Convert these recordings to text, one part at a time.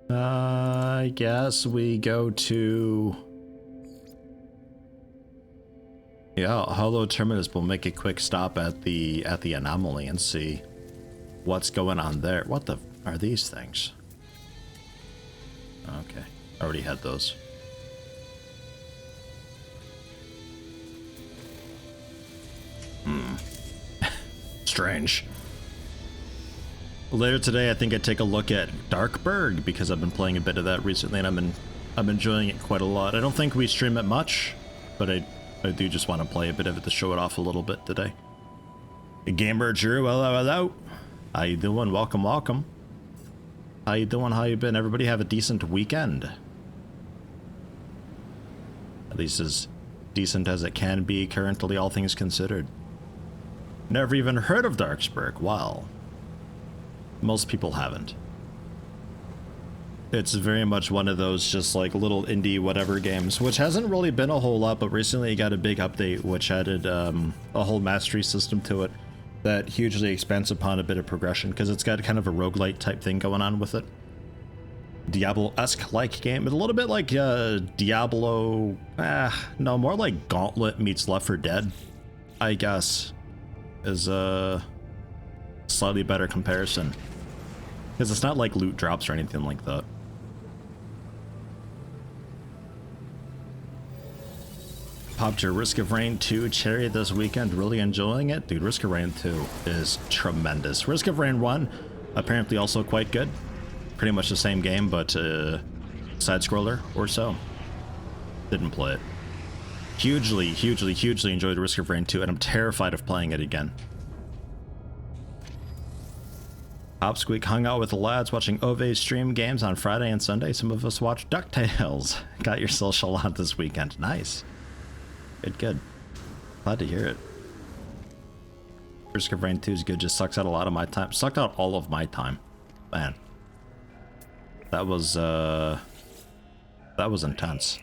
I guess we go to... Yeah, Hollow Terminus. We'll make a quick stop at the anomaly and see what's going on there. What the are these things? Okay, already had those. Strange. Later today, I think I'd take a look at Darkberg because I've been playing a bit of that recently, and I'm enjoying it quite a lot. I don't think we stream it much, but I do just want to play a bit of it to show it off a little bit today. Gamer Drew, hello. How you doing? Welcome, welcome. How you doing? How you been? Everybody have a decent weekend. At least as decent as it can be currently, all things considered. Never even heard of Darksburg. Wow. Most people haven't. It's very much one of those just like little indie whatever games, which hasn't really been a whole lot, but recently it got a big update which added a whole mastery system to it that hugely expands upon a bit of progression, because it's got kind of a roguelite type thing going on with it. Diablo-esque like game, a little bit like Diablo, no, more like Gauntlet meets Left 4 Dead, I guess, is a slightly better comparison, because it's not like loot drops or anything like that. Popped your Risk of Rain 2 cherry this weekend, really enjoying it? Dude, Risk of Rain 2 is tremendous. Risk of Rain 1, apparently also quite good. Pretty much the same game, but side-scroller or so. Didn't play it. Hugely enjoyed Risk of Rain 2, and I'm terrified of playing it again. Hopsqueak hung out with the lads watching Ove's stream games on Friday and Sunday. Some of us watched DuckTales. Got your social on this weekend. Nice. Good. Glad to hear it. Risk of Rain 2 is good, just sucks out a lot of my time. Sucked out all of my time. Man. That was intense.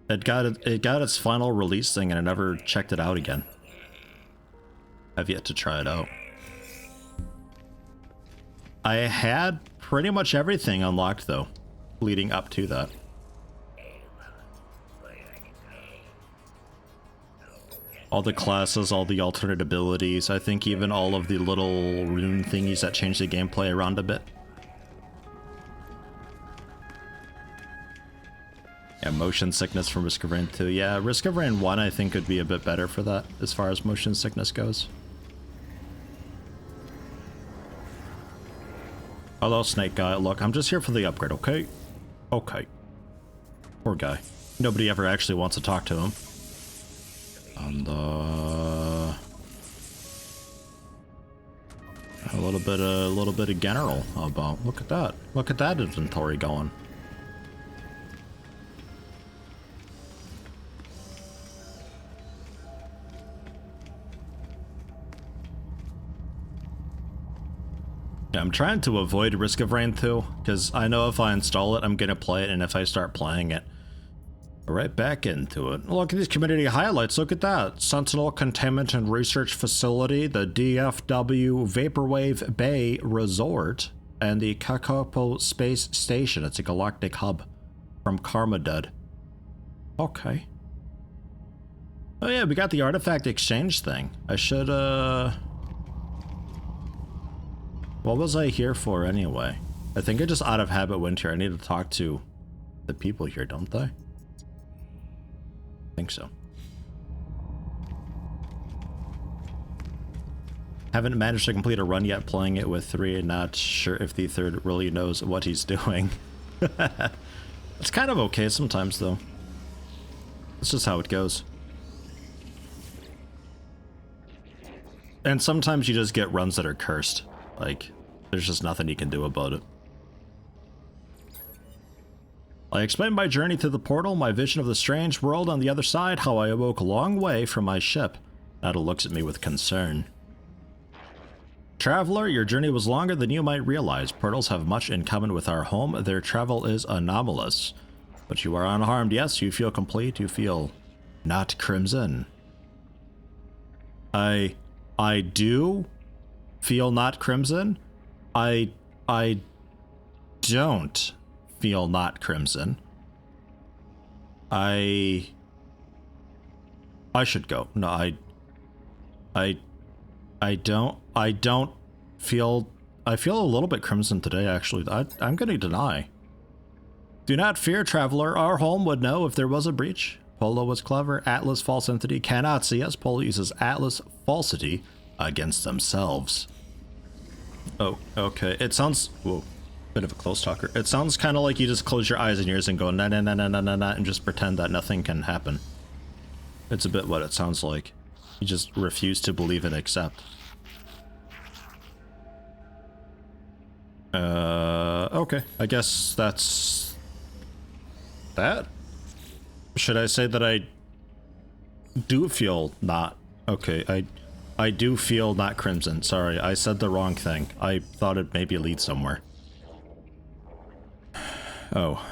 It got its final release thing and I never checked it out again. I've yet to try it out. I had pretty much everything unlocked though, leading up to that. All the classes, all the alternate abilities, I think even all of the little rune thingies that change the gameplay around a bit. Yeah, motion sickness from Risk of Rain 2. Yeah, Risk of Rain 1 I think would be a bit better for that as far as motion sickness goes. Hello, Snake Guy. Look, I'm just here for the upgrade, okay? Okay. Poor guy. Nobody ever actually wants to talk to him. And, a little bit of general about. Look at that. Look at that inventory going. Yeah, I'm trying to avoid Risk of Rain 2, because I know if I install it, I'm gonna play it, and if I start playing it, right back into it. Look at these community highlights, look at that. Sentinel Containment and Research Facility, the DFW Vaporwave Bay Resort, and the Kakopo Space Station. It's a galactic hub from Karmadud. Okay. Oh yeah, we got the artifact exchange thing. I should, what was I here for anyway? I think I just out of habit went here. I need to talk to the people here, don't I? I think so. Haven't managed to complete a run yet playing it with 3 and not sure if the 3rd really knows what he's doing. It's kind of okay sometimes though. It's just how it goes. And sometimes you just get runs that are cursed. Like, there's just nothing you can do about it. I explained my journey to the portal, my vision of the strange world on the other side, how I awoke a long way from my ship. Nada looks at me with concern. Traveler, your journey was longer than you might realize. Portals have much in common with our home. Their travel is anomalous. But you are unharmed, yes, you feel complete, you feel not crimson. I do feel not crimson. I don't feel not crimson. I should go. No, I don't feel, I feel a little bit crimson today, actually. I'm gonna deny. Do not fear, traveler. Our home would know if there was a breach. Polo was clever. Atlas false entity cannot see us. Polo uses Atlas falsity against themselves. Oh, okay. It sounds, whoa, bit of a close talker. It sounds kind of like you just close your eyes and ears and go na na na na na na na and just pretend that nothing can happen. It's a bit what it sounds like. You just refuse to believe and accept. Okay. I guess that's that. Should I say that I do feel not okay? I do feel not crimson. Sorry, I said the wrong thing. I thought it maybe lead somewhere. Oh.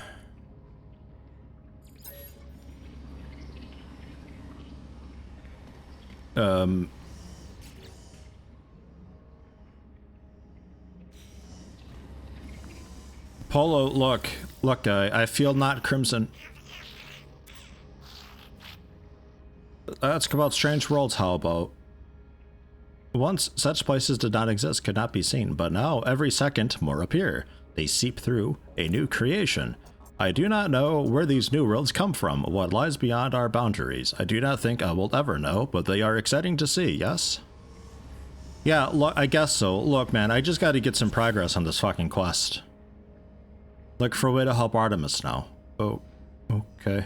Polo, look, guy, I feel not crimson. Ask about strange worlds, how about? Once, such places did not exist, could not be seen, but now, every second, more appear. They seep through a new creation. I do not know where these new worlds come from, what lies beyond our boundaries. I do not think I will ever know, but they are exciting to see, yes? Yeah, look, I guess so. Look, man, I just gotta get some progress on this fucking quest. Look for a way to help Artemis now. Oh, okay.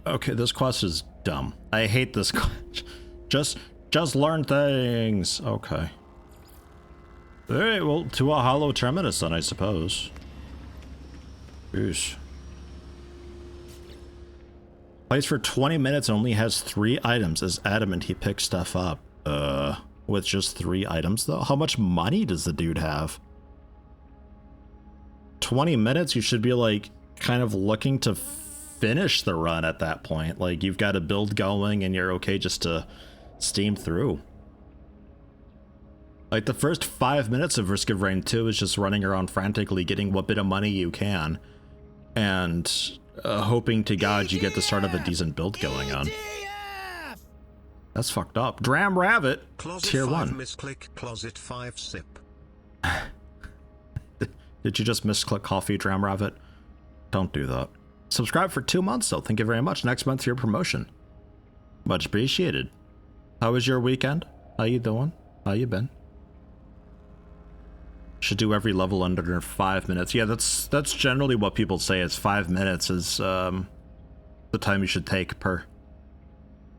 Okay, this quest is dumb. I hate this quest. Just learn things. Okay. Alright, well, to a hollow terminus then, I suppose. Jeez. Plays for 20 minutes and only has 3 items. Is adamant he picks stuff up. With just 3 items though? How much money does the dude have? 20 minutes? You should be like, kind of looking to finish the run at that point. Like, you've got a build going and you're okay just to steam through. Like, the first 5 minutes of Risk of Rain 2 is just running around frantically getting what bit of money you can and hoping to God you get the start of a decent build going on. That's fucked up. Dram Rabbit, Closet tier 5 1. misclick, Closet 5 sip. Did you just misclick coffee, Dram Rabbit? Don't do that. Subscribe for 2 months though. Thank you very much. Next month your promotion. Much appreciated. How was your weekend? How you doing? How you been? Should do every level under 5 minutes. Yeah, that's generally what people say is 5 minutes is the time you should take per.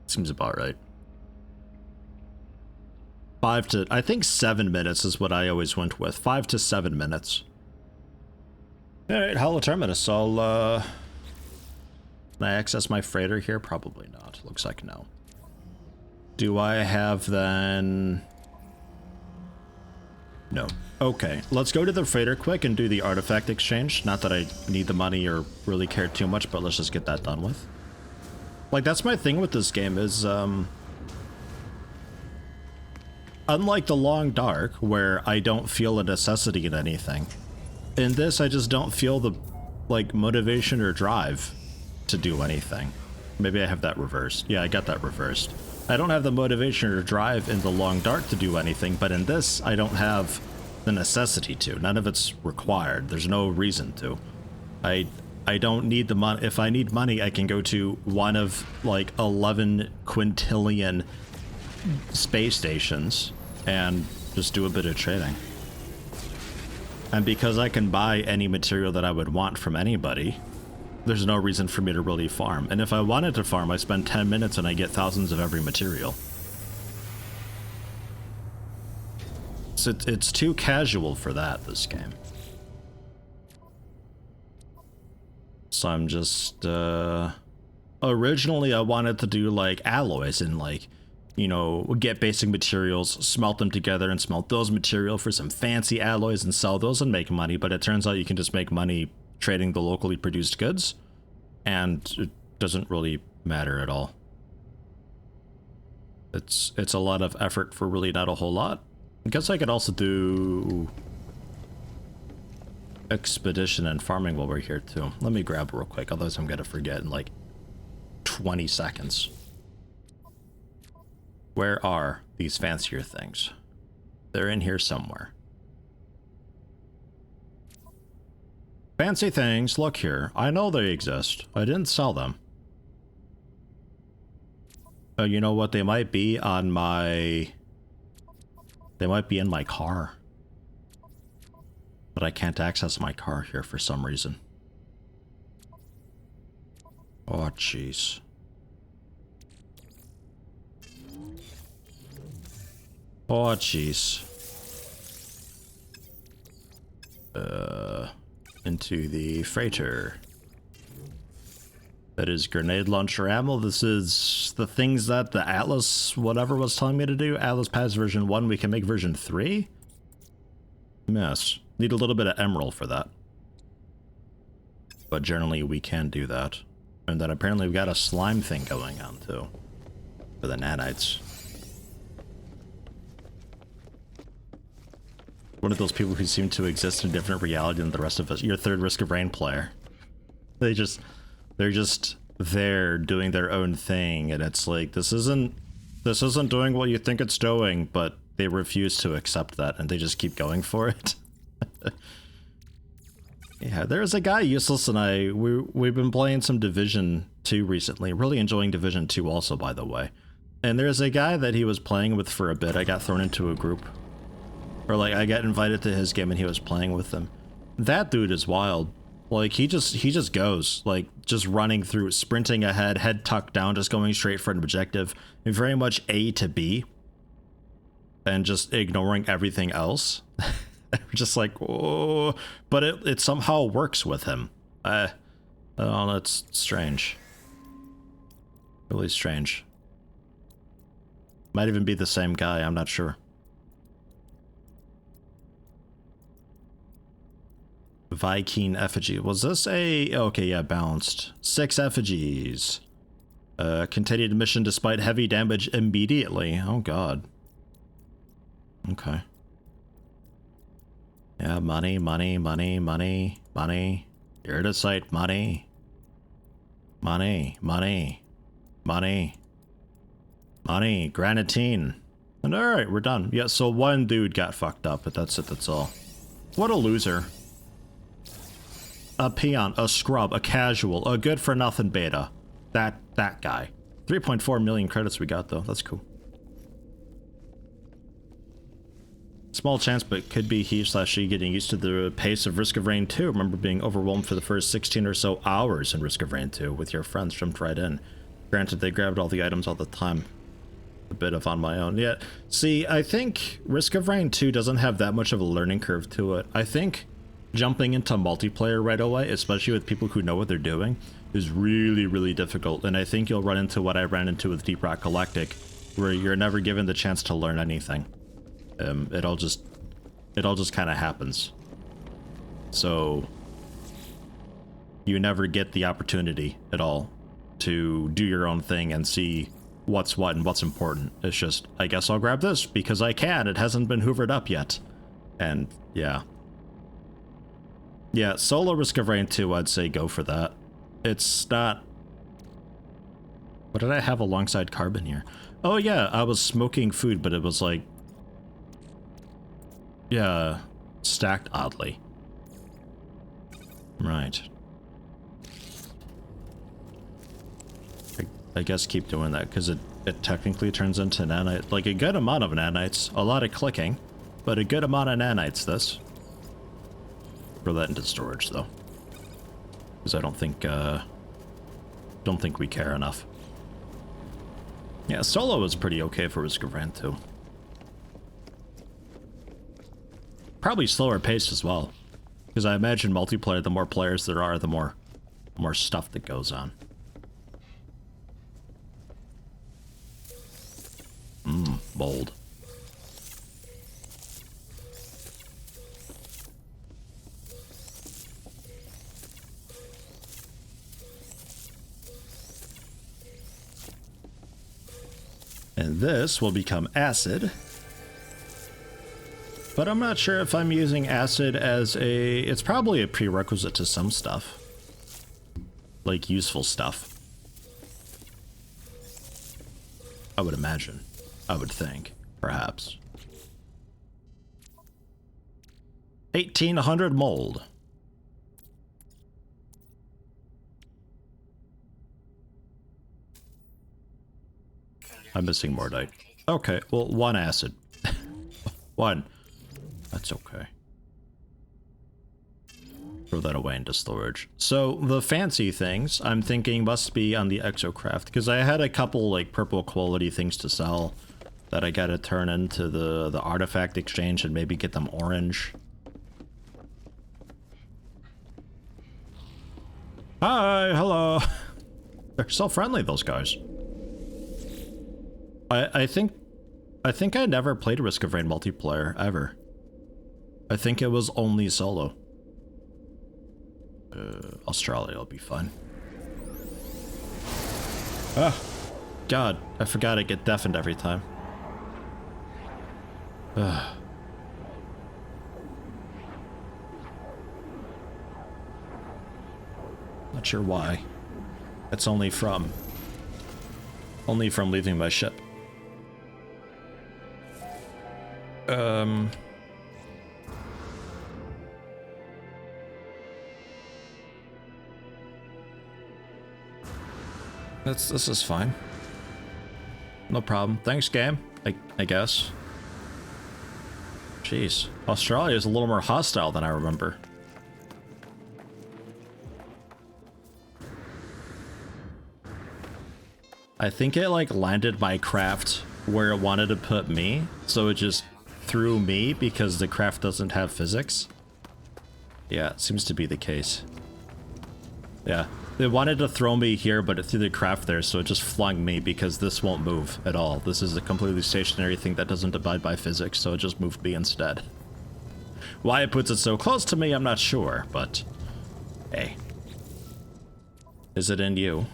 Seems about right. 5 to, I think 7 minutes is what I always went with. 5 to 7 minutes. Alright, Hollow Terminus. I'll can I access my freighter here? Probably not. Looks like no. Do I have then? No. Okay, let's go to the freighter quick and do the artifact exchange. Not that I need the money or really care too much, but let's just get that done with. Like, that's my thing with this game is, unlike the Long Dark, where I don't feel a necessity in anything, in this I just don't feel the, like, motivation or drive to do anything. Maybe I have that reversed. Yeah, I got that reversed. I don't have the motivation or drive in the Long Dark to do anything, but in this, I don't have the necessity to. None of it's required. There's no reason to. I don't need the money. If I need money, I can go to one of, like, 11 quintillion space stations and just do a bit of trading. And because I can buy any material that I would want from anybody, there's no reason for me to really farm. And if I wanted to farm, I spend 10 minutes and I get thousands of every material. So it's too casual for that, this game. So I'm just, originally I wanted to do, like, alloys and, like, you know, get basic materials, smelt them together and smelt those material for some fancy alloys and sell those and make money, but it turns out you can just make money trading the locally produced goods, and it doesn't really matter at all. It's a lot of effort for really not a whole lot. I guess I could also do expedition and farming while we're here too. Let me grab real quick, otherwise I'm gonna forget in like 20 seconds. Where are these fancier things? They're in here somewhere. Fancy things, look here. I know they exist. I didn't sell them. You know what? They might be on my... They might be in my car. But I can't access my car here for some reason. Oh, jeez. Oh, jeez. Into the freighter. That is grenade launcher ammo. This is the things that the Atlas whatever was telling me to do. Atlas Pass version 1, we can make version 3? Yes. Need a little bit of emerald for that. But generally we can do that. And then apparently we've got a slime thing going on too. For the nanites. One of those people who seem to exist in a different reality than the rest of us. Your third Risk of Rain player. They're just there doing their own thing, and it's like, this isn't doing what you think it's doing, but they refuse to accept that, and they just keep going for it. Yeah, there's a guy, Useless and we've been playing some Division 2 recently. Really enjoying Division 2 also, by the way. And there's a guy that he was playing with for a bit. I got thrown into a group. Or like, I got invited to his game and he was playing with them. That dude is wild. Like, he just goes, like, just running through, sprinting ahead, head tucked down, just going straight for an objective. And very much A to B. And just ignoring everything else. Just like, oh, but it somehow works with him. Oh, that's strange. Really strange. Might even be the same guy, I'm not sure. Viking effigy. Was this a... Okay, yeah, balanced. 6 effigies. Continued mission despite heavy damage immediately. Oh, God. Okay. Yeah, money, money, money, money, money. Here to sight, money. Money, money, money. Money, granitine. And alright, we're done. Yeah, so one dude got fucked up, but that's it, that's all. What a loser. A peon, a scrub, a casual, a good-for-nothing beta. That guy. 3.4 million credits we got, though. That's cool. Small chance, but could be he/she getting used to the pace of Risk of Rain 2. Remember being overwhelmed for the first 16 or so hours in Risk of Rain 2 with your friends jumped right in. Granted, they grabbed all the items all the time. A bit of on my own. Yeah, see, I think Risk of Rain 2 doesn't have that much of a learning curve to it. I think jumping into multiplayer right away, especially with people who know what they're doing, is really, really difficult. And I think you'll run into what I ran into with Deep Rock Galactic, where you're never given the chance to learn anything. It all just kind of happens. So you never get the opportunity at all to do your own thing and see what's what and what's important. It's just, I guess I'll grab this because I can. It hasn't been hoovered up yet. And yeah. Yeah, solo Risk of Rain 2, I'd say go for that. It's not... What did I have alongside carbon here? Oh yeah, I was smoking food, but it was like... Yeah, stacked oddly. Right. I guess keep doing that, because it technically turns into nanite. Like a good amount of nanites. A lot of clicking, but a good amount of nanites, this. Throw that into storage, though. Because I don't think we care enough. Yeah, solo is pretty okay for Risk of Rain 2. Probably slower paced as well. Because I imagine multiplayer, the more players there are, the more stuff that goes on. Bold. And this will become acid. But I'm not sure if I'm using acid as a... It's probably a prerequisite to some stuff. Like, useful stuff. I would imagine. I would think. Perhaps. 1800 mold. I'm missing mordite. Okay, well, 1 acid. 1. That's okay. Throw that away into storage. So the fancy things I'm thinking must be on the exocraft, because I had a couple like purple quality things to sell that I gotta turn into the artifact exchange and maybe get them orange. Hi, hello. They're so friendly, those guys. I think I never played Risk of Rain multiplayer ever. I think it was only solo. Australia will be fun. Ah, God, I forgot I get deafened every time. Ugh. Not sure why. It's only from leaving my ship. This is fine. No problem. Thanks, game. I guess. Jeez. Australia is a little more hostile than I remember. I think it like landed my craft where it wanted to put me, so it just threw me because the craft doesn't have physics. Yeah, it seems to be the case. Yeah, it wanted to throw me here, but it threw the craft there, so it just flung me because this won't move at all. This is a completely stationary thing that doesn't abide by physics, so it just moved me instead. Why it puts it so close to me, I'm not sure, but hey. Is it in you?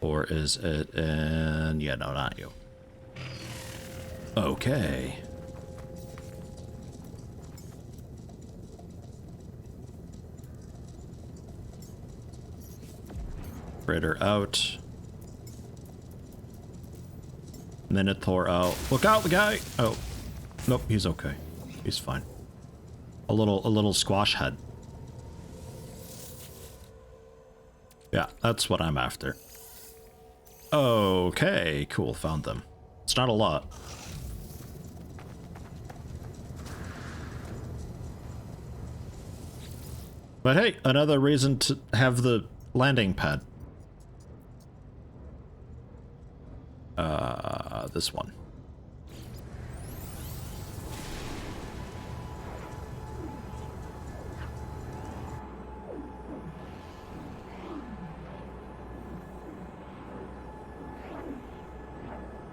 Or is it in... Yeah, no, not you. Okay. Freighter out. Minotaur out. Look out, the guy! Oh. Nope, he's okay. He's fine. A little squash head. Yeah, that's what I'm after. Okay, cool, found them. It's not a lot. But hey, another reason to have the landing pad. This one.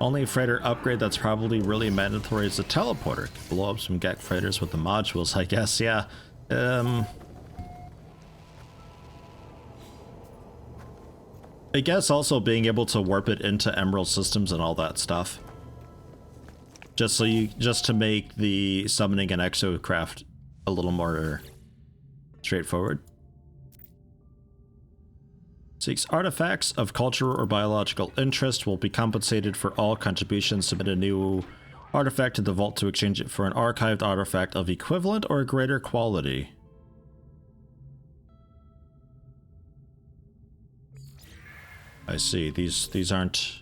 Only freighter upgrade that's probably really mandatory is a teleporter. Could blow up some Gek freighters with the modules, I guess, yeah. I guess also being able to warp it into Emerald systems and all that stuff. Just to make the summoning an exocraft a little more straightforward. Seeks artifacts of cultural or biological interest, will be compensated for all contributions. Submit a new artifact to the vault to exchange it for an archived artifact of equivalent or greater quality. I see. These aren't...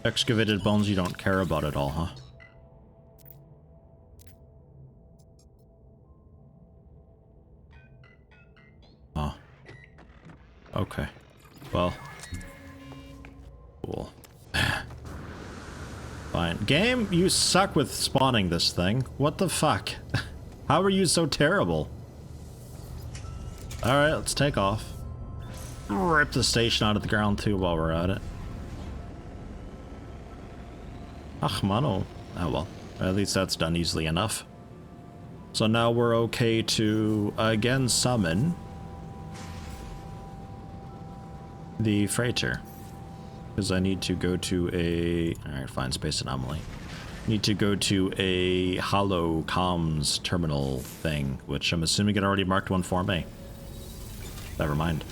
Excavated bones you don't care about at all, huh? Huh. Okay. Well. Cool. Fine. Game, you suck with spawning this thing. What the fuck? How are you so terrible? Alright, let's take off. Rip the station out of the ground too while we're at it. Ach, mano. Oh well. At least that's done easily enough. So now we're okay to again summon the freighter. Because I need to go to a... Alright, fine, space anomaly. Need to go to a hollow comms terminal thing, which I'm assuming it already marked one for me. Never mind.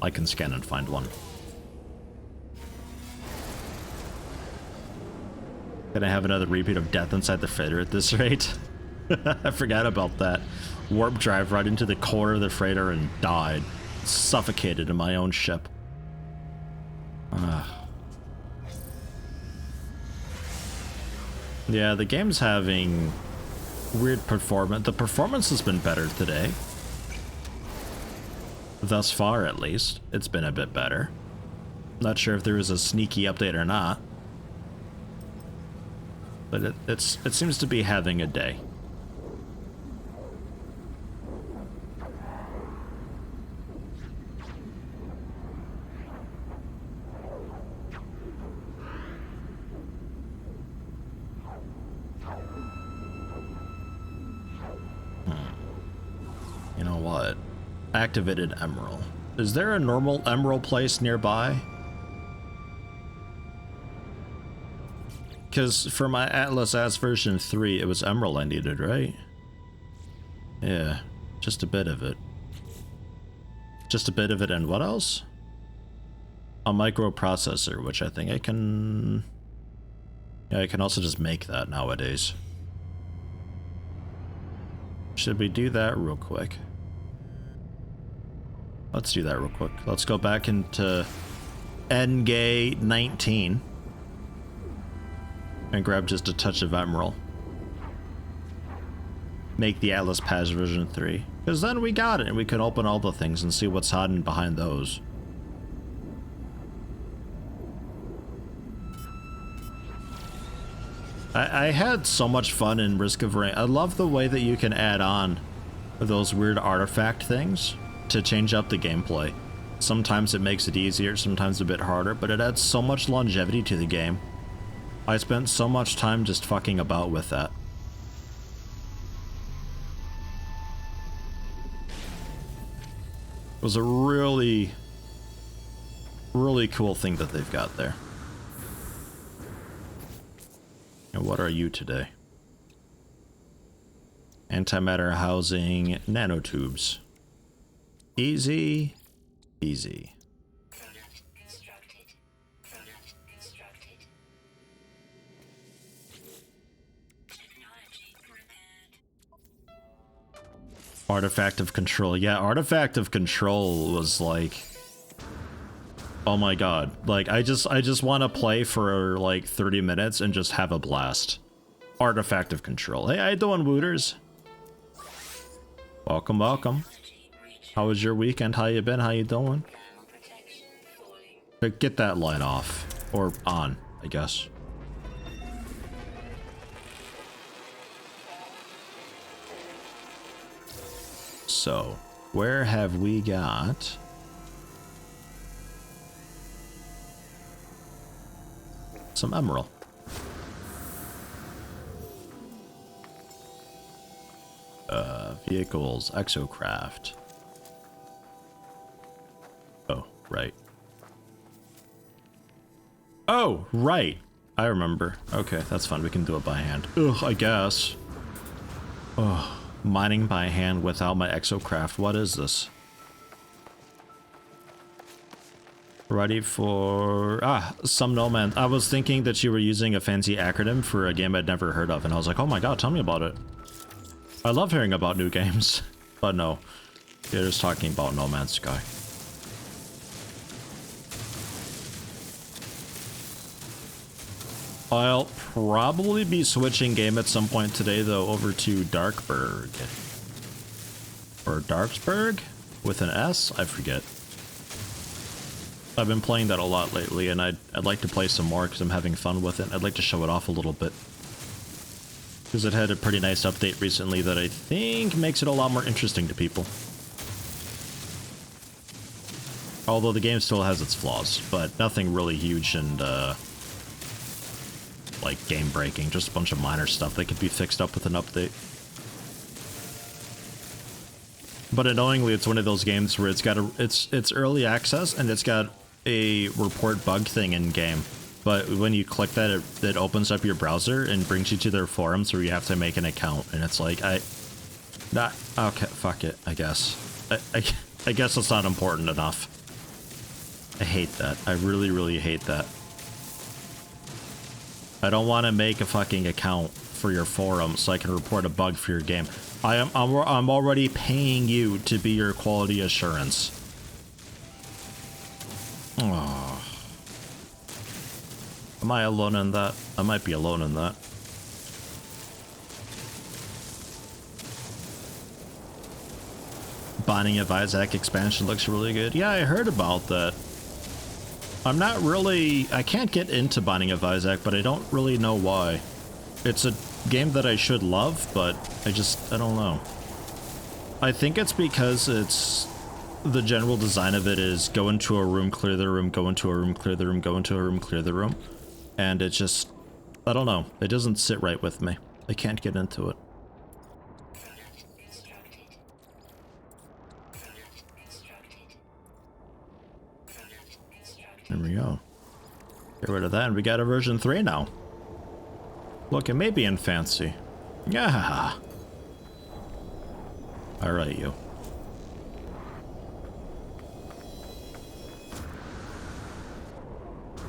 I can scan and find one. Gonna have another repeat of death inside the freighter at this rate. I forgot about that. Warp drive right into the core of the freighter and died. Suffocated in my own ship. Yeah, the game's having weird performance. The performance has been better today. Thus far, at least. It's been a bit better. Not sure if there is a sneaky update or not. But it seems to be having a day. You know what? Activated emerald. Is there a normal emerald place nearby? Because for my Atlas S version 3, it was emerald I needed, right? Yeah, just a bit of it. Just a bit of it, and what else? A microprocessor, which I think I can... Yeah, I can also just make that nowadays. Should we do that real quick? Let's do that real quick. Let's go back into NGay 19 and grab just a touch of emerald. Make the Atlas Pass version 3. Because then we got it and we can open all the things and see what's hiding behind those. I had so much fun in Risk of Rain. I love the way that you can add on those weird artifact things to change up the gameplay. Sometimes it makes it easier, sometimes a bit harder, but it adds so much longevity to the game. I spent so much time just fucking about with that. It was a really, really cool thing that they've got there. And what are you today? Antimatter housing, nanotubes. Easy, easy. Product constructed. Product constructed. Technology repaired. Artifact of Control. Yeah, Artifact of Control was like... Oh my god. Like, I just want to play for like 30 minutes and just have a blast. Artifact of Control. Hey, how you doing, Wooters? Welcome, welcome. How was your weekend? How you been? How you doing? But get that light off. Or on, I guess. So, where have we got... some emerald. Vehicles, exocraft. Oh, right. Oh, right. I remember. Okay, that's fine. We can do it by hand. Ugh, I guess. Ugh, mining by hand without my exocraft. What is this? Ready for... some no man. I was thinking that you were using a fancy acronym for a game I'd never heard of, and I was like, oh my god, tell me about it. I love hearing about new games. But no, you're just talking about No Man's Sky. I'll probably be switching game at some point today, though, over to Darkberg. Or Darksburg? With an S? I forget. I've been playing that a lot lately, and I'd like to play some more because I'm having fun with it. I'd like to show it off a little bit. Because it had a pretty nice update recently that I think makes it a lot more interesting to people. Although the game still has its flaws, but nothing really huge and, like, game-breaking. Just a bunch of minor stuff that could be fixed up with an update. But annoyingly, it's one of those games where it's got it's early access, and it's got a report bug thing in game, but when you click that, it opens up your browser and brings you to their forums where you have to make an account, and it's like, okay, fuck it, I guess. I guess it's not important enough. I hate that. I really, really hate that. I don't want to make a fucking account for your forum so I can report a bug for your game. I'm already paying you to be your quality assurance. Oh. Am I alone in that? I might be alone in that. Binding of Isaac expansion looks really good. Yeah, I heard about that. I'm not really... I can't get into Binding of Isaac, but I don't really know why. It's a game that I should love, but I don't know. I think it's because it's... The general design of it is go into a room, clear the room, go into a room, clear the room, go into a room, clear the room. And it just... I don't know. It doesn't sit right with me. I can't get into it. There we go. Get rid of that, and we got a version 3 now. Look, it may be in fancy. Yeah. Alright, you.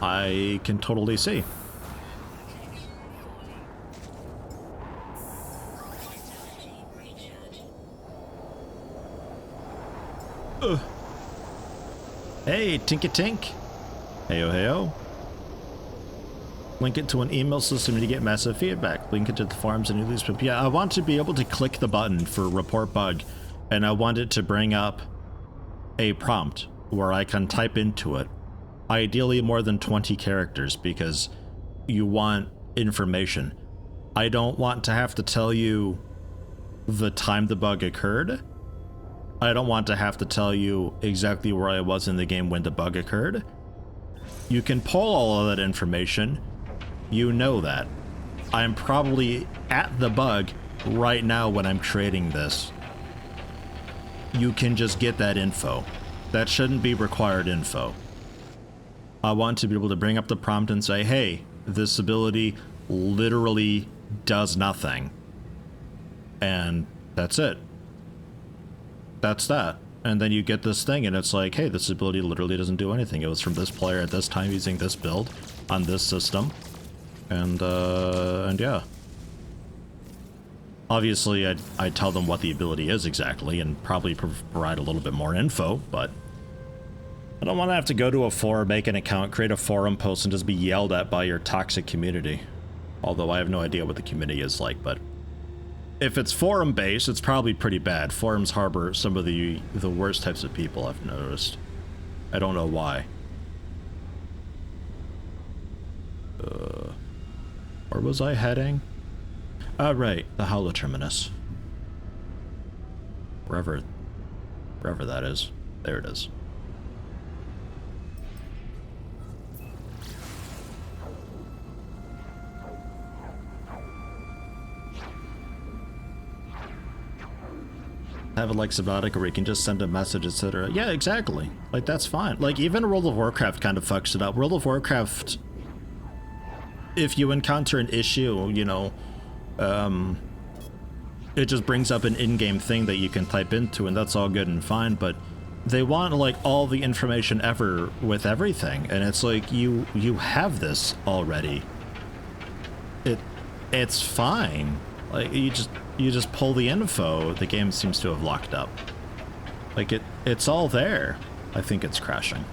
I can totally see. Hey, Tinky-Tink. Heyo, heyo. Link it to an email system to get massive feedback. Link it to the forums and news. But yeah, I want to be able to click the button for report bug, and I want it to bring up a prompt where I can type into it. Ideally more than 20 characters, because you want information. I don't want to have to tell you the time the bug occurred. I don't want to have to tell you exactly where I was in the game when the bug occurred. You can pull all of that information. You know that. I'm probably at the bug right now when I'm trading this. You can just get that info. That shouldn't be required info. I want to be able to bring up the prompt and say, hey, this ability literally does nothing. And that's it. That's that. And then you get this thing and it's like, hey, this ability literally doesn't do anything. It was from this player at this time using this build on this system. And yeah. Obviously, I'd tell them what the ability is exactly and probably provide a little bit more info, but I don't want to have to go to a forum, make an account, create a forum post, and just be yelled at by your toxic community. Although I have no idea what the community is like, but if it's forum-based, it's probably pretty bad. Forums harbor some of the worst types of people, I've noticed. I don't know why. Where was I heading? Ah, right, the Holo Terminus. Wherever that is. There it is. Have it like Subnautica where you can just send a message, etc. Yeah, exactly. Like, that's fine. Like, even World of Warcraft kind of fucks it up. World of Warcraft, if you encounter an issue, you know, it just brings up an in-game thing that you can type into, and that's all good and fine, but they want, like, all the information ever with everything, and it's like, you have this already. It's fine. Like, you just pull the info. The game seems to have locked up. Like, it's all there. I think it's crashing.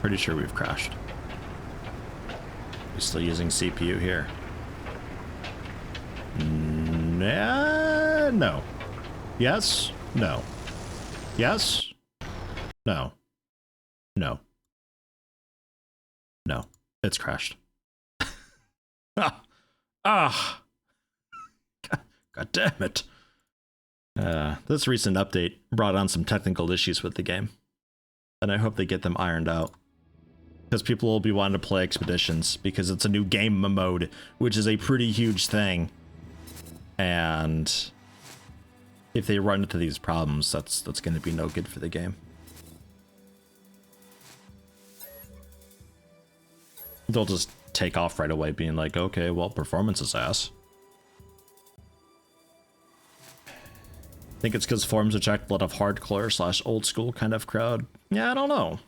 Pretty sure we've crashed. We're still using CPU here. Nah, no. Yes? No. Yes? No. No. No, it's crashed. God damn it. This recent update brought on some technical issues with the game, and I hope they get them ironed out. Because people will be wanting to play Expeditions, because it's a new game mode, which is a pretty huge thing. And if they run into these problems, that's going to be no good for the game. They'll just take off right away being like, okay, well, performance is ass. I think it's because forums attract a lot of hardcore / old school kind of crowd. Yeah, I don't know.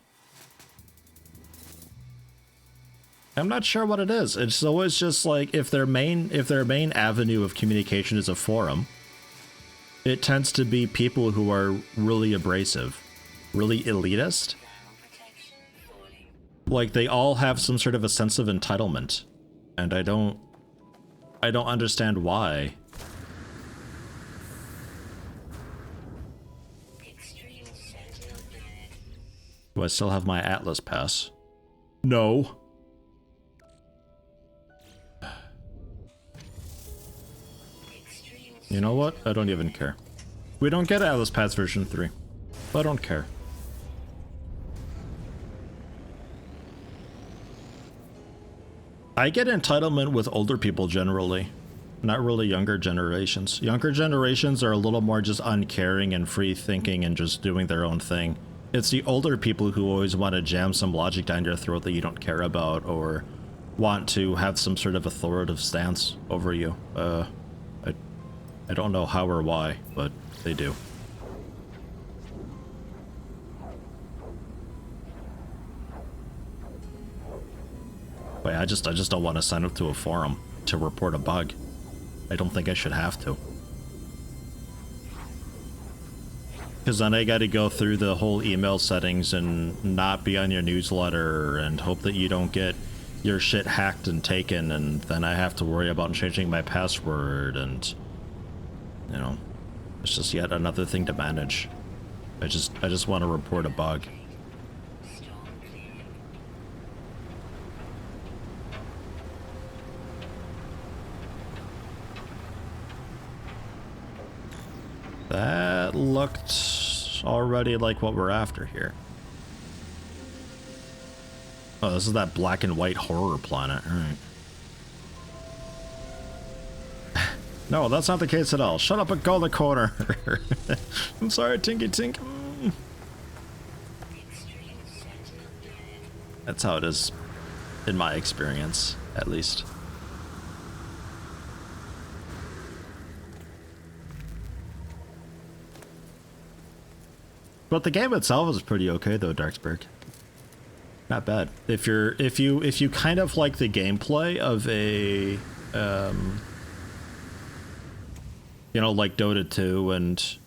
I'm not sure what it is. It's always just like if their main avenue of communication is a forum, it tends to be people who are really abrasive, really elitist. Like they all have some sort of a sense of entitlement, and I don't understand why. Do I still have my Atlas pass? No. You know what? I don't even care. We don't get Atlas Pass version 3. I don't care. I get entitlement with older people generally, not really younger generations. Younger generations are a little more just uncaring and free thinking and just doing their own thing. It's the older people who always want to jam some logic down your throat that you don't care about or want to have some sort of authoritative stance over you. I don't know how or why, but they do. Wait, I just don't want to sign up to a forum to report a bug. I don't think I should have to. Because then I got to go through the whole email settings and not be on your newsletter and hope that you don't get your shit hacked and taken, and then I have to worry about changing my password, and you know, it's just yet another thing to manage. I just want to report a bug. That looked already like what we're after here. Oh, this is that black and white horror planet. All right. No, that's not the case at all. Shut up and go in the corner. I'm sorry, Tinky Tink. That's how it is, in my experience, at least. But the game itself is pretty okay though, Darksburg. Not bad. If you kind of like the gameplay of a you know, like Dota 2 and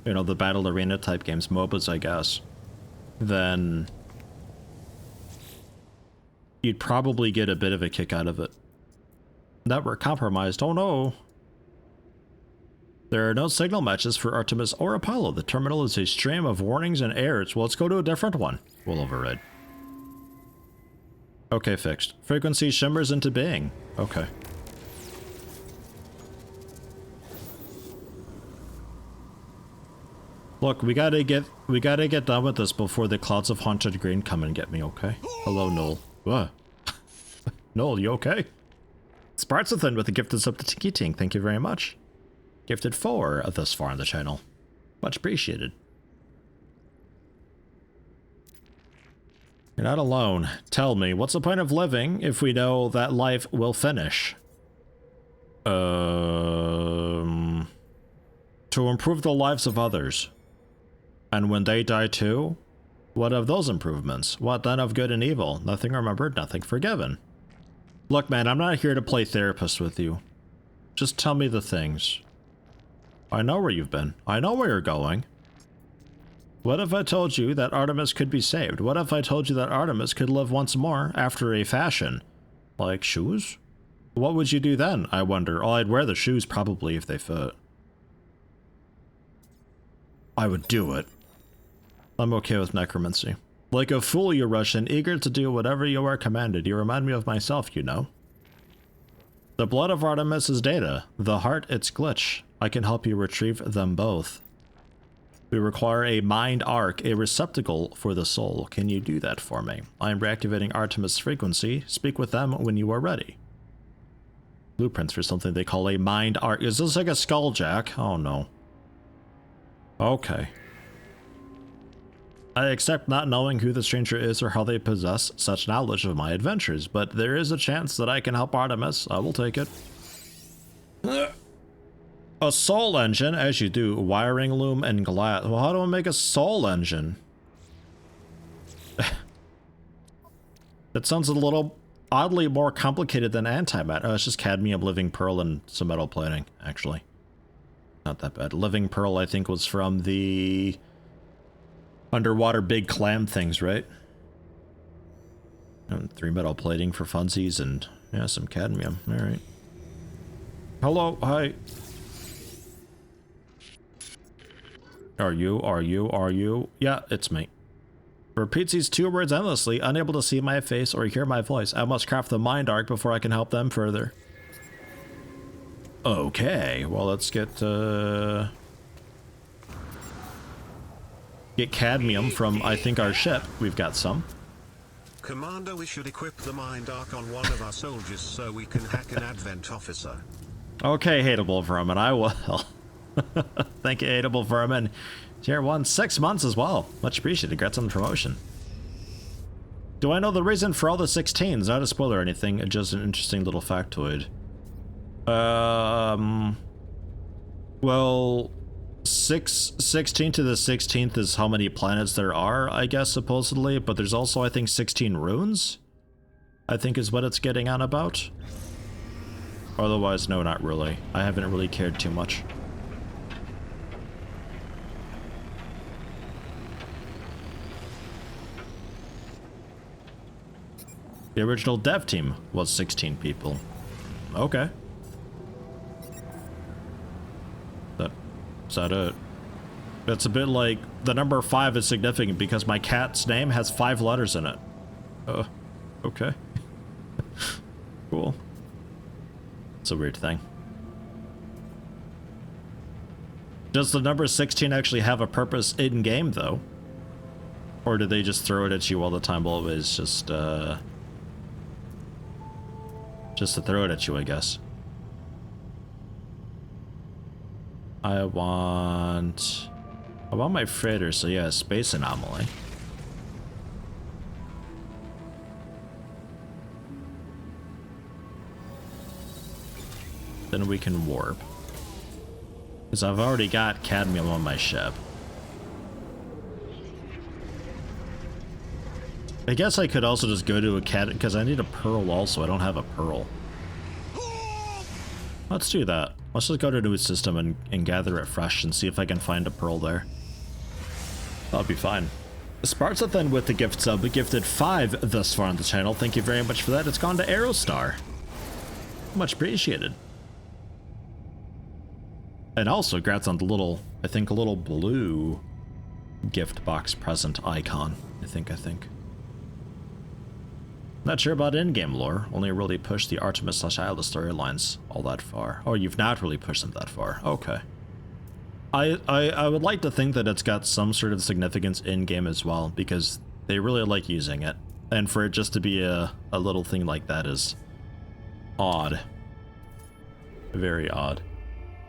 you know, the battle arena type games, MOBAs, I guess, then you'd probably get a bit of a kick out of it. Network compromised. Oh no. There are no signal matches for Artemis or Apollo. The terminal is a stream of warnings and errors. Well, let's go to a different one. We'll override. Okay, fixed. Frequency shimmers into being. Okay. Look, we gotta get done with this before the clouds of haunted green come and get me, okay? Hello, Noel. What? Noel, you okay? Spartsathan with the gift is up to Tinky Tink. Thank you very much. Gifted 4 thus far on the channel. Much appreciated. You're not alone. Tell me, what's the point of living if we know that life will finish? To improve the lives of others. And when they die too? What of those improvements? What then of good and evil? Nothing remembered, nothing forgiven. Look, man, I'm not here to play therapist with you. Just tell me the things. I know where you've been. I know where you're going. What if I told you that Artemis could be saved? What if I told you that Artemis could live once more after a fashion? Like shoes? What would you do then, I wonder? Oh, I'd wear the shoes probably if they fit. I would do it. I'm okay with necromancy. Like a fool, you rush in, eager to do whatever you are commanded. You remind me of myself, you know. The blood of Artemis is data. The heart, its glitch. I can help you retrieve them both. We require a mind arc, a receptacle for the soul. Can you do that for me? I am reactivating Artemis frequency. Speak with them when you are ready. Blueprints for something they call a mind arc. Is this like a skulljack? Oh no. Okay. I accept not knowing who the stranger is or how they possess such knowledge of my adventures, but there is a chance that I can help Artemis. I will take it. A soul engine, as you do, wiring loom and glass. Well, how do I make a soul engine? That sounds a little oddly more complicated than antimatter. Oh, it's just cadmium, living pearl, and some metal plating, actually. Not that bad. Living pearl, I think, was from the underwater big clam things, right? And 3 metal plating for funsies and, yeah, some cadmium. All right. Hello, hi. Are you? Yeah, it's me. Repeats these 2 words endlessly, unable to see my face or hear my voice. I must craft the mind arc before I can help them further. Okay, well, let's get cadmium from, I think, our ship. We've got some. Commander, we should equip the mind arc on one of our soldiers so we can hack an advent officer. Okay, hateable vermin, I will. Thank you, hateable vermin. Tier 1, 6 months as well. Much appreciated. Congrats on the promotion. Do I know the reason for all the 16s? Not a spoiler or anything, just an interesting little factoid. Well, 16 to the 16th is how many planets there are, I guess, supposedly, but there's also, I think, 16 runes, I think is what it's getting on about. Otherwise, no, not really. I haven't really cared too much. The original dev team was 16 people. Okay. Is that it? It's a bit like the number 5 is significant because my cat's name has 5 letters in it. Okay. Cool. It's a weird thing. Does the number 16 actually have a purpose in game though? Or do they just throw it at you all the time? Well, it's just to throw it at you, I guess. I want my freighter, so yeah, space anomaly. Then we can warp. Because I've already got cadmium on my ship. I guess I could also just go to a because I need a pearl also. I don't have a pearl. Let's do that. Let's just go to a new system and gather it fresh and see if I can find a pearl there. That'll be fine. Sparta then with the gift sub, gifted 5 thus far on the channel. Thank you very much for that. It's gone to Aerostar. Much appreciated. And also, congrats on the little, I think, a little blue gift box present icon. I think. Not sure about in-game lore, only really pushed the Artemis/Isla storylines all that far. Oh, you've not really pushed them that far. Okay. I would like to think that it's got some sort of significance in-game as well, because they really like using it. And for it just to be a little thing like that is odd. Very odd.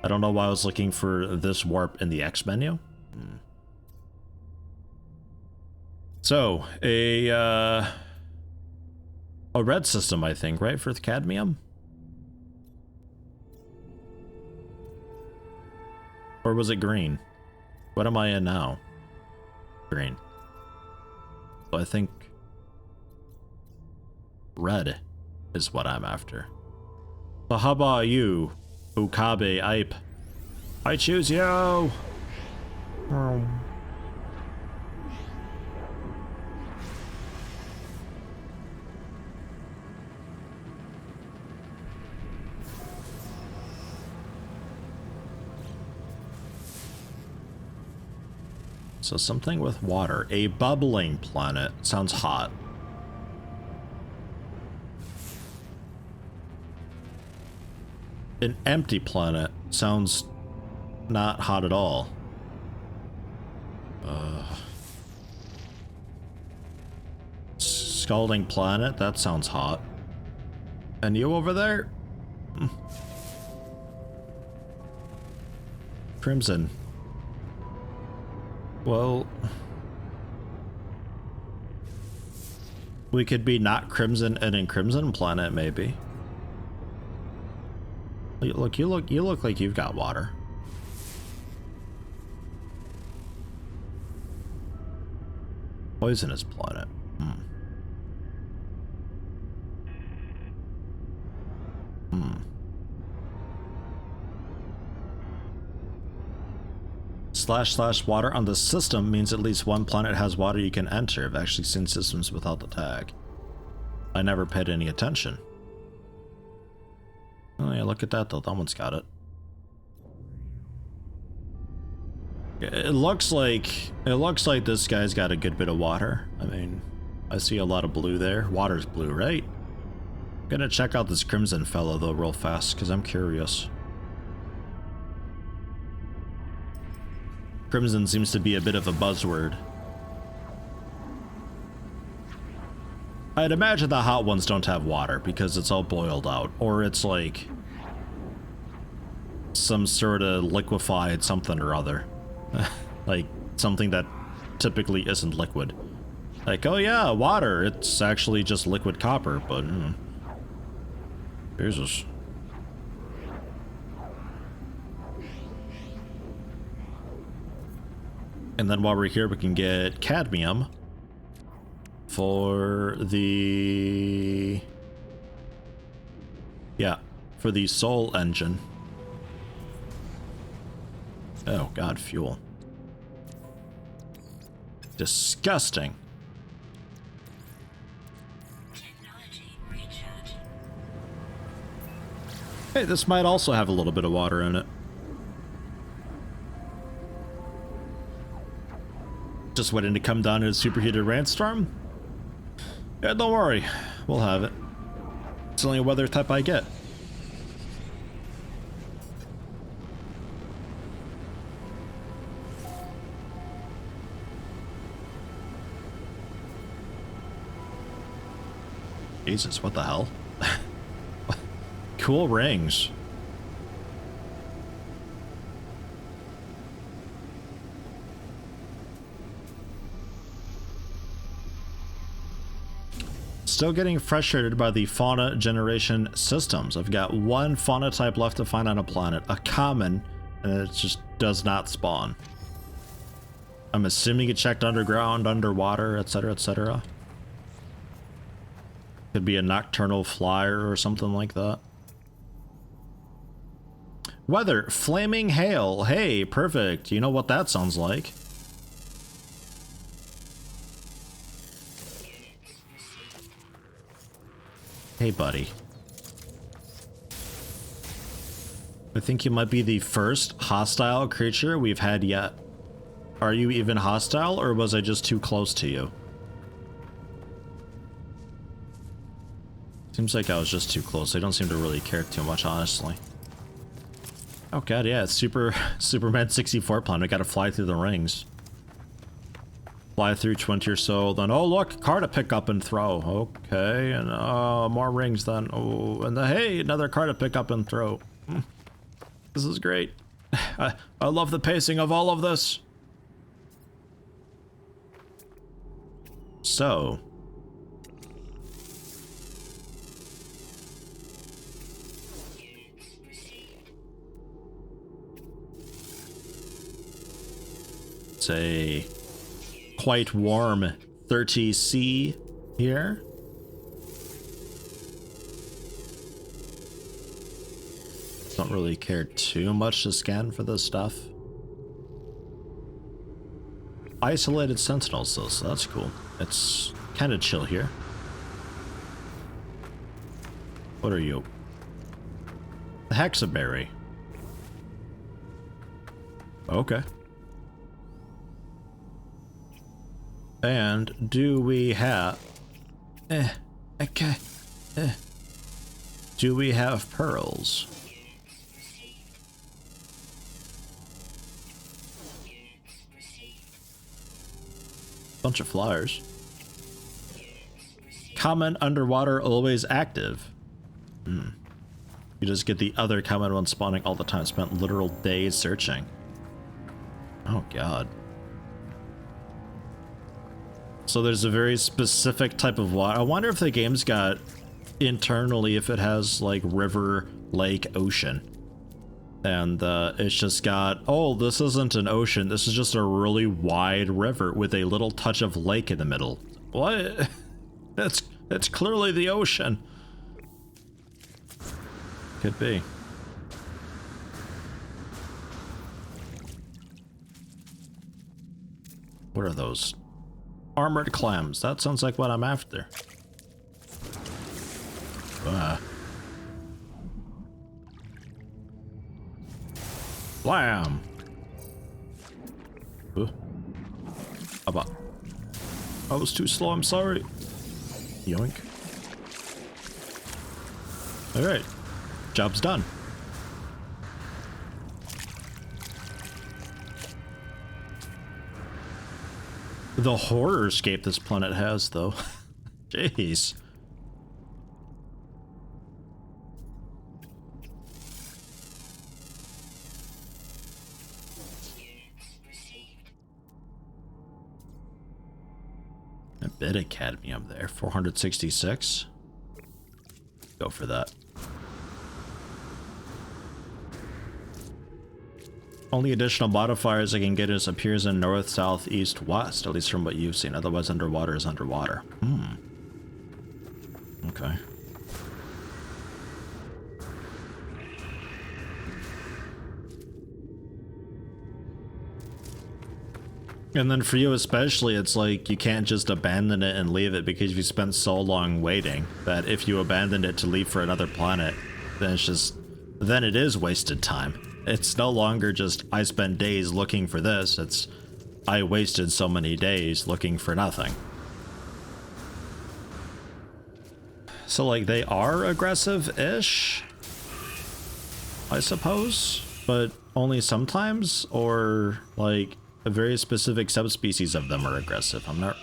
I don't know why I was looking for this warp in the X menu. So, a red system, I think, right, for the cadmium? Or was it green? What am I in now? Green. So I think red is what I'm after. So how about you, Ukabe Ipe? I choose you! So something with water. A bubbling planet. Sounds hot. An empty planet. Sounds not hot at all. Scalding planet. That sounds hot. And you over there? Crimson. Well, we could be not Crimson and in Crimson Planet, maybe. You look like you've got water. Poisonous planet. / water on the system means at least one planet has water you can enter. I've actually seen systems without the tag. I never paid any attention. Oh yeah, look at that though. That one's got it. It looks like this guy's got a good bit of water. I mean, I see a lot of blue there. Water's blue, right? I'm gonna check out this Crimson fellow though real fast because I'm curious. Crimson seems to be a bit of a buzzword. I'd imagine the hot ones don't have water because it's all boiled out, or it's like some sort of liquefied something or other. Like something that typically isn't liquid. Like, oh yeah, water, it's actually just liquid copper, but Jesus. And then while we're here, we can get cadmium for the... yeah, for the soul engine. Oh god, fuel. Disgusting. Technology recharge. Hey, this might also have a little bit of water in it. Just waiting to come down in a superheated rainstorm? Yeah, don't worry. We'll have it. It's the only weather type I get. Jesus, what the hell? Cool rings. Still getting frustrated by the fauna generation systems. I've got one fauna type left to find on a planet, a common, and it just does not spawn. I'm assuming it checked underground, underwater, etc., etc. Could be a nocturnal flyer or something like that. Weather, flaming hail. Hey, perfect. You know what that sounds like. Hey, buddy. I think you might be the first hostile creature we've had yet. Are you even hostile, or was I just too close to you? Seems like I was just too close. I don't seem to really care too much, honestly. Oh god, yeah, it's Superman 64 plan. We gotta fly through the rings. Fly through 20 or so, then oh look, car to pick up and throw. Okay, and more rings then. Oh, and then hey, another car to pick up and throw. This is great. I love the pacing of all of this. So. It's a quite warm 30C here. Don't really care too much to scan for this stuff. Isolated sentinels though, so that's cool. It's kind of chill here. What are you? The hexaberry. Okay. And do we have... okay. Do we have pearls? Bunch of flyers. Common underwater always active. You just get the other common one spawning all the time. Spent literal days searching. Oh god. So there's a very specific type of water. I wonder if the game's got internally, if it has like river, lake, ocean. And it's just got, oh, this isn't an ocean. This is just a really wide river with a little touch of lake in the middle. What? That's clearly the ocean. Could be. What are those? Armored clams. That sounds like what I'm after. Blam! How about? I was too slow, I'm sorry. Yoink. Alright. Job's done. The horrorscape this planet has, though. Jeez. A bit of cadmium there. 466. Go for that. Only additional modifiers I can get is appears in north, south, east, west, at least from what you've seen. Otherwise, underwater is underwater. Okay. And then for you especially, it's like you can't just abandon it and leave it because you spent so long waiting that if you abandon it to leave for another planet, then it's just, then it is wasted time. It's no longer just, I spent days looking for this, it's, I wasted so many days looking for nothing. So like they are aggressive-ish, I suppose, but only sometimes, or like a very specific subspecies of them are aggressive. I'm not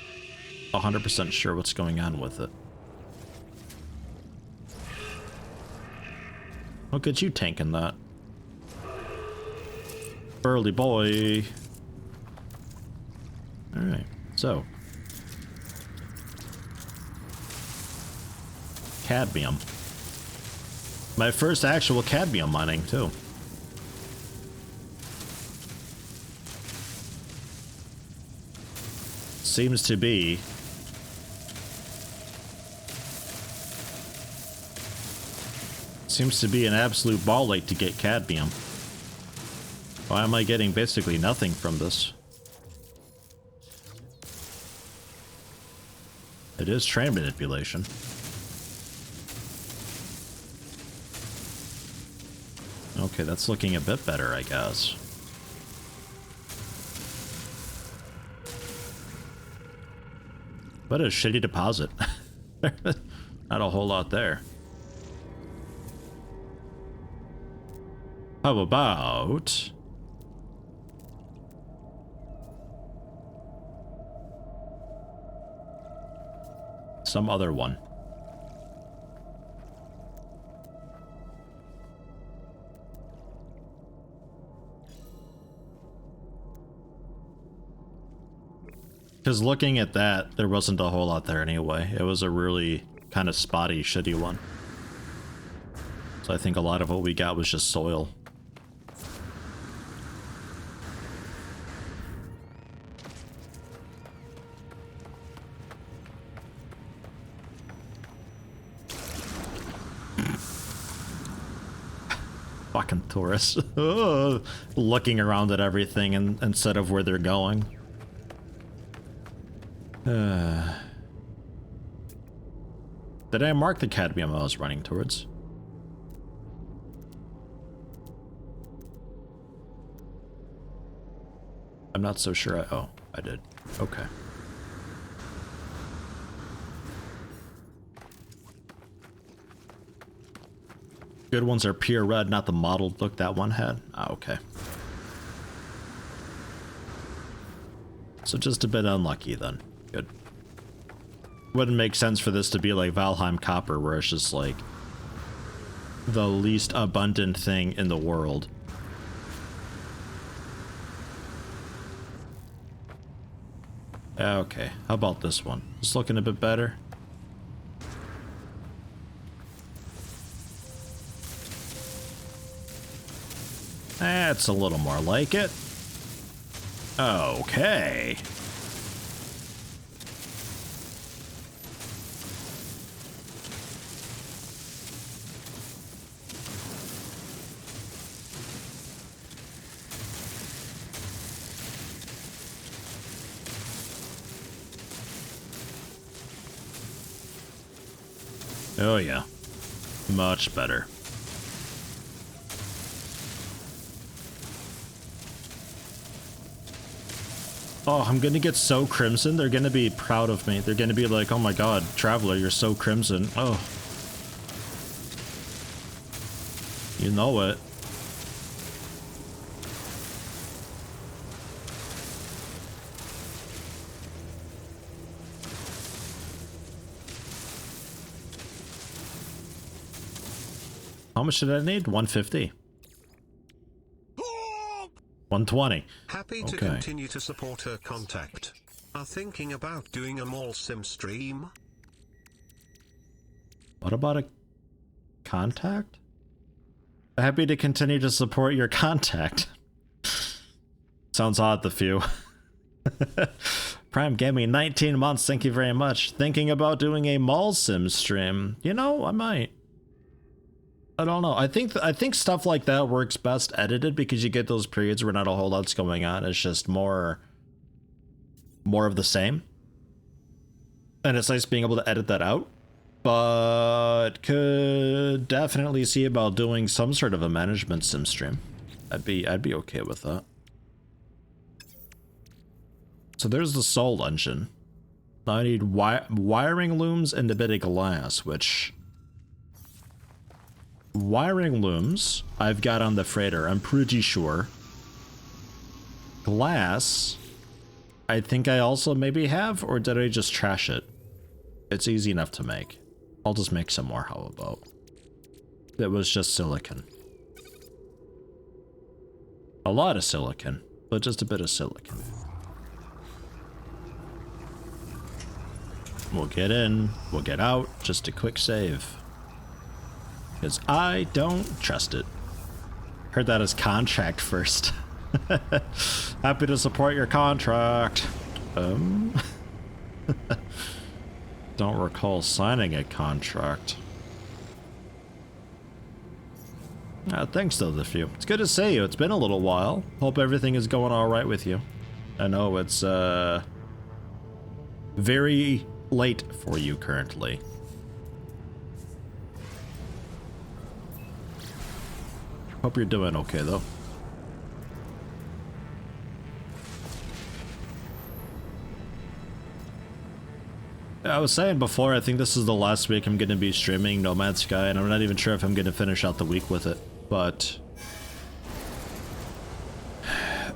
100% sure what's going on with it. Look at you tanking that. Burly boy. Alright, so. Cadmium. My first actual cadmium mining, too. Seems to be an absolute ball ache to get cadmium. Why am I getting basically nothing from this? It is train manipulation. Okay, that's looking a bit better, I guess. What a shitty deposit. Not a whole lot there. How about... some other one? Because looking at that, there wasn't a whole lot there anyway. It was a really kind of spotty, shitty one. So I think a lot of what we got was just soil. Fucking tourists. Looking around at everything instead of where they're going. Did I mark the cadmium I was running towards? I'm not so sure. Oh, I did. Okay. Good ones are pure red, not the mottled look that one had. Ah, okay. So just a bit unlucky then. Good. Wouldn't make sense for this to be like Valheim Copper, where it's just like the least abundant thing in the world. Okay, how about this one? It's looking a bit better. That's a little more like it. Okay. Oh yeah, much better. Oh, I'm gonna get so crimson. They're gonna be proud of me. They're gonna be like, oh my god, Traveler, you're so crimson. Oh. You know it. How much did I need? 150. 120. Happy to continue to support her contact. Are thinking about doing a mall sim stream? What about a contact? Happy to continue to support your contact. Sounds odd, the few. Prime gave me 19 months, thank you very much. Thinking about doing a mall sim stream. You know, I might. I don't know. I think stuff like that works best edited because you get those periods where not a whole lot's going on. It's just more of the same. And it's nice being able to edit that out. But could definitely see about doing some sort of a management sim stream. I'd be okay with that. So there's the soul engine. Now I need wiring looms and a bit of glass, which wiring looms I've got on the freighter, I'm pretty sure. Glass, I think I also maybe have, or did I just trash it? It's easy enough to make. I'll just make some more, how about? It was just silicon. A lot of silicon, but just a bit of silicon. We'll get in, we'll get out, just a quick save. Because I don't trust it. Heard that as contract first. Happy to support your contract. Don't recall signing a contract. Thanks though, the few. It's good to see you. It's been a little while. Hope everything is going alright with you. I know it's very late for you currently. Hope you're doing okay, though. I was saying before, I think this is the last week I'm going to be streaming No Man's Sky, and I'm not even sure if I'm going to finish out the week with it, but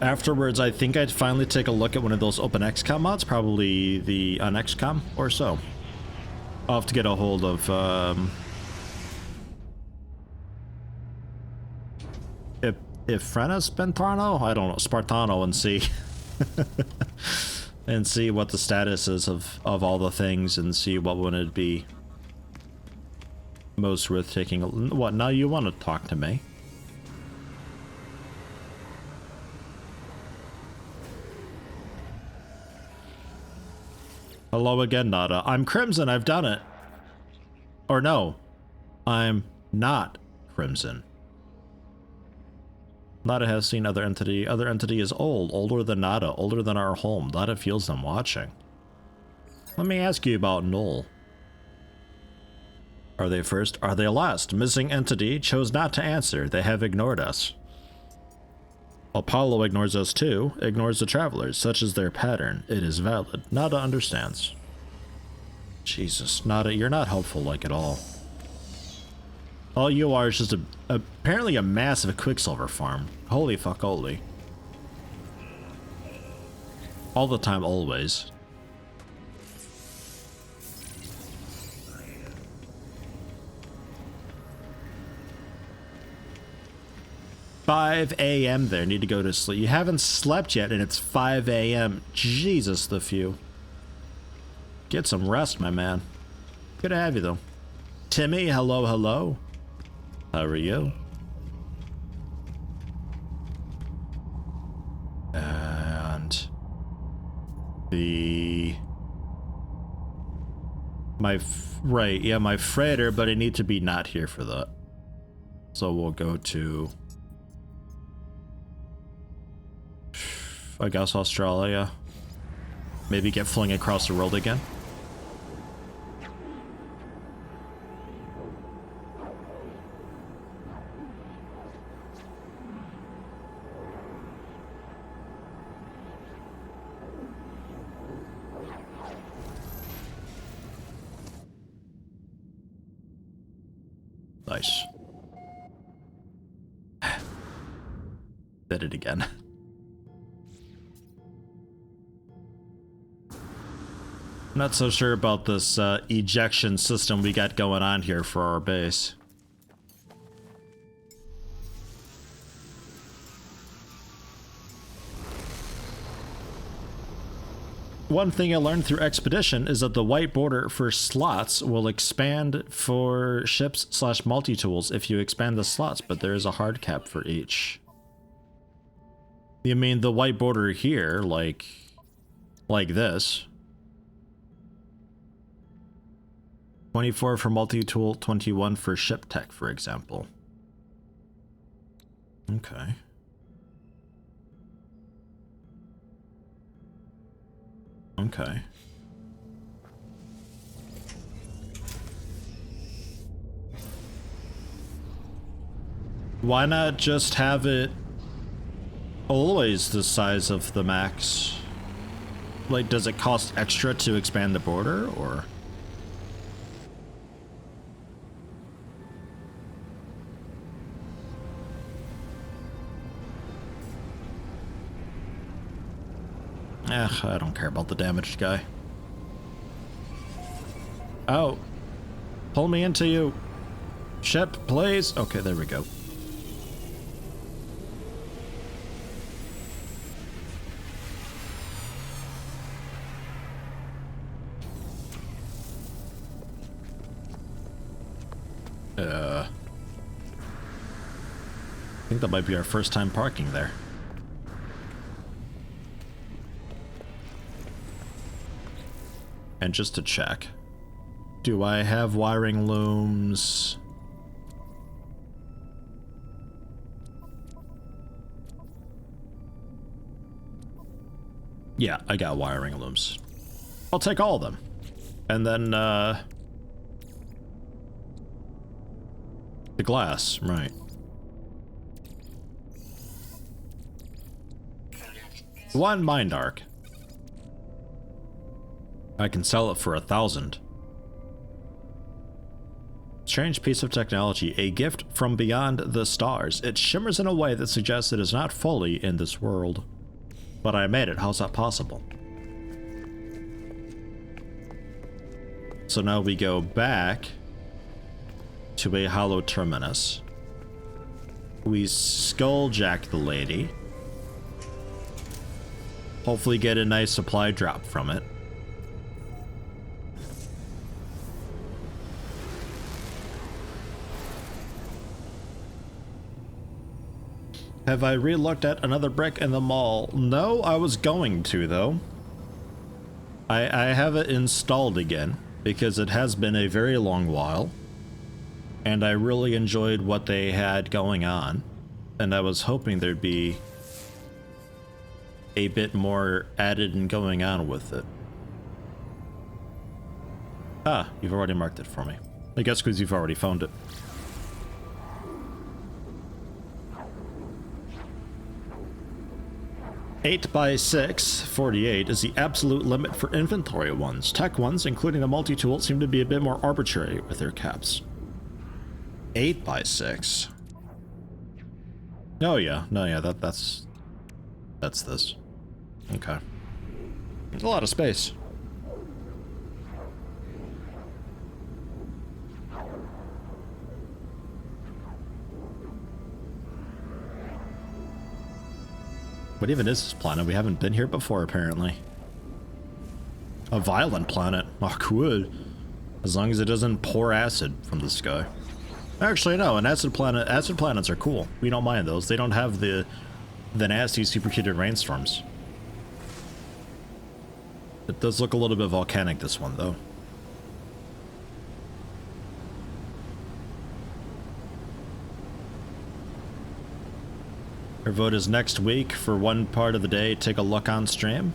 afterwards, I think I'd finally take a look at one of those open XCOM mods, probably the on XCOM or so. I'll have to get a hold of, if Frena Spentarno? I don't know, Spartano, and see and see what the status is of all the things, and see what would it be most worth taking. What, now you want to talk to me? Hello again, Nada. I'm Crimson, I've done it. Or no, I'm not Crimson. Nada has seen Other Entity. Other Entity is old, older than Nada, older than our home. Nada feels them watching. Let me ask you about Null. Are they first? Are they last? Missing Entity chose not to answer. They have ignored us. Apollo ignores us too, ignores the travelers. Such is their pattern. It is valid. Nada understands. Jesus, Nada, you're not helpful like at all. All you are is just apparently a massive Quicksilver farm. Holy fuck, holy. All the time, always. $5 a.m. there, need to go to sleep. You haven't slept yet and it's 5 a.m. Jesus, the few. Get some rest, my man. Good to have you, though. Timmy, hello, hello. How are you? And right, yeah, my freighter, but I need to be not here for that. So we'll go to, I guess, Australia. Maybe get flung across the world again. Nice. Did it again. Not so sure about this ejection system we got going on here for our base. One thing I learned through Expedition is that the white border for slots will expand for ships / multi-tools if you expand the slots, but there is a hard cap for each. You mean the white border here, like this? 24 for multi-tool, 21 for ship tech, for example. Okay. Okay. Why not just have it always the size of the max? Like, does it cost extra to expand the border, or? I don't care about the damaged guy. Oh. Pull me into you. Ship, please. Okay, there we go. I think that might be our first time parking there. And just to check, do I have wiring looms? Yeah, I got wiring looms. I'll take all of them. And then, the glass, right. One mind arc. I can sell it for 1,000. Strange piece of technology, a gift from beyond the stars. It shimmers in a way that suggests it is not fully in this world. But I made it, how's that possible? So now we go back to a hollow terminus. We skulljack the lady. Hopefully get a nice supply drop from it. Have I re-looked at another brick in the mall? No, I was going to, though. I have it installed again, because it has been a very long while. And I really enjoyed what they had going on. And I was hoping there'd be a bit more added and going on with it. Ah, you've already marked it for me. I guess because you've already found it. Eight by 6, 48 is the absolute limit for inventory ones. Tech ones, including the multi-tool, seem to be a bit more arbitrary with their caps. 8 by 6. Oh yeah, no, yeah, that's this. Okay. There's a lot of space. What even is this planet? We haven't been here before, apparently. A violent planet. Oh, cool. As long as it doesn't pour acid from the sky. Actually, no, acid planets are cool. We don't mind those. They don't have the nasty superheated rainstorms. It does look a little bit volcanic, this one, though. Our vote is next week for one part of the day. Take a look on stream.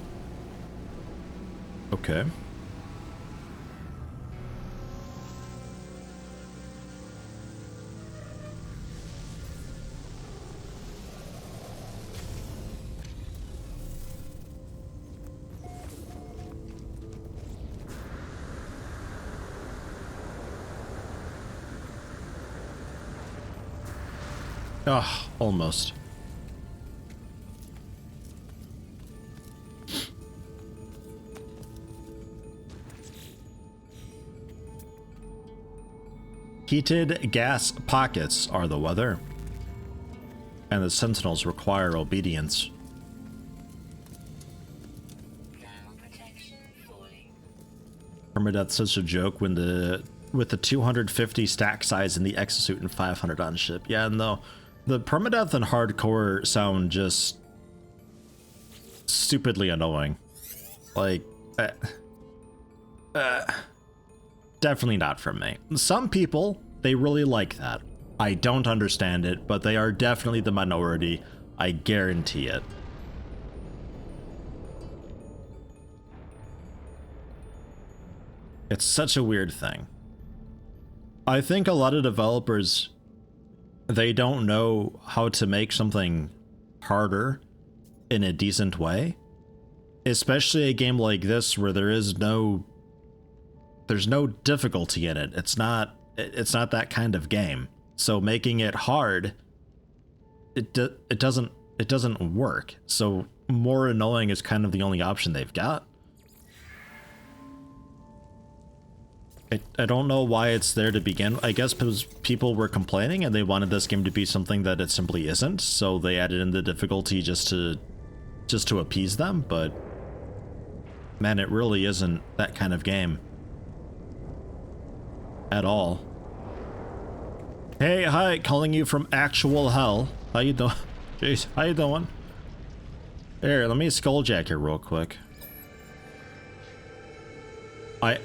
Okay. Ah, almost. Heated gas pockets are the weather, and the sentinels require obedience. Permadeath's such a joke when with the 250 stack size in the exosuit and 500 on ship. Yeah, no, the permadeath and hardcore sound just stupidly annoying. Like, definitely not for me. Some people, they really like that. I don't understand it, but they are definitely the minority. I guarantee it. It's such a weird thing. I think a lot of developers, they don't know how to make something harder in a decent way. Especially a game like this where there's no difficulty in it. It's not that kind of game. So making it hard, it doesn't work. So more annoying is kind of the only option they've got. I don't know why it's there to begin. I guess because people were complaining and they wanted this game to be something that it simply isn't, so they added in the difficulty just to appease them, but man, it really isn't that kind of game. At all. Hey, hi, calling you from actual hell. How you doing? Jeez, how you doing? Here, let me skulljack here real quick. I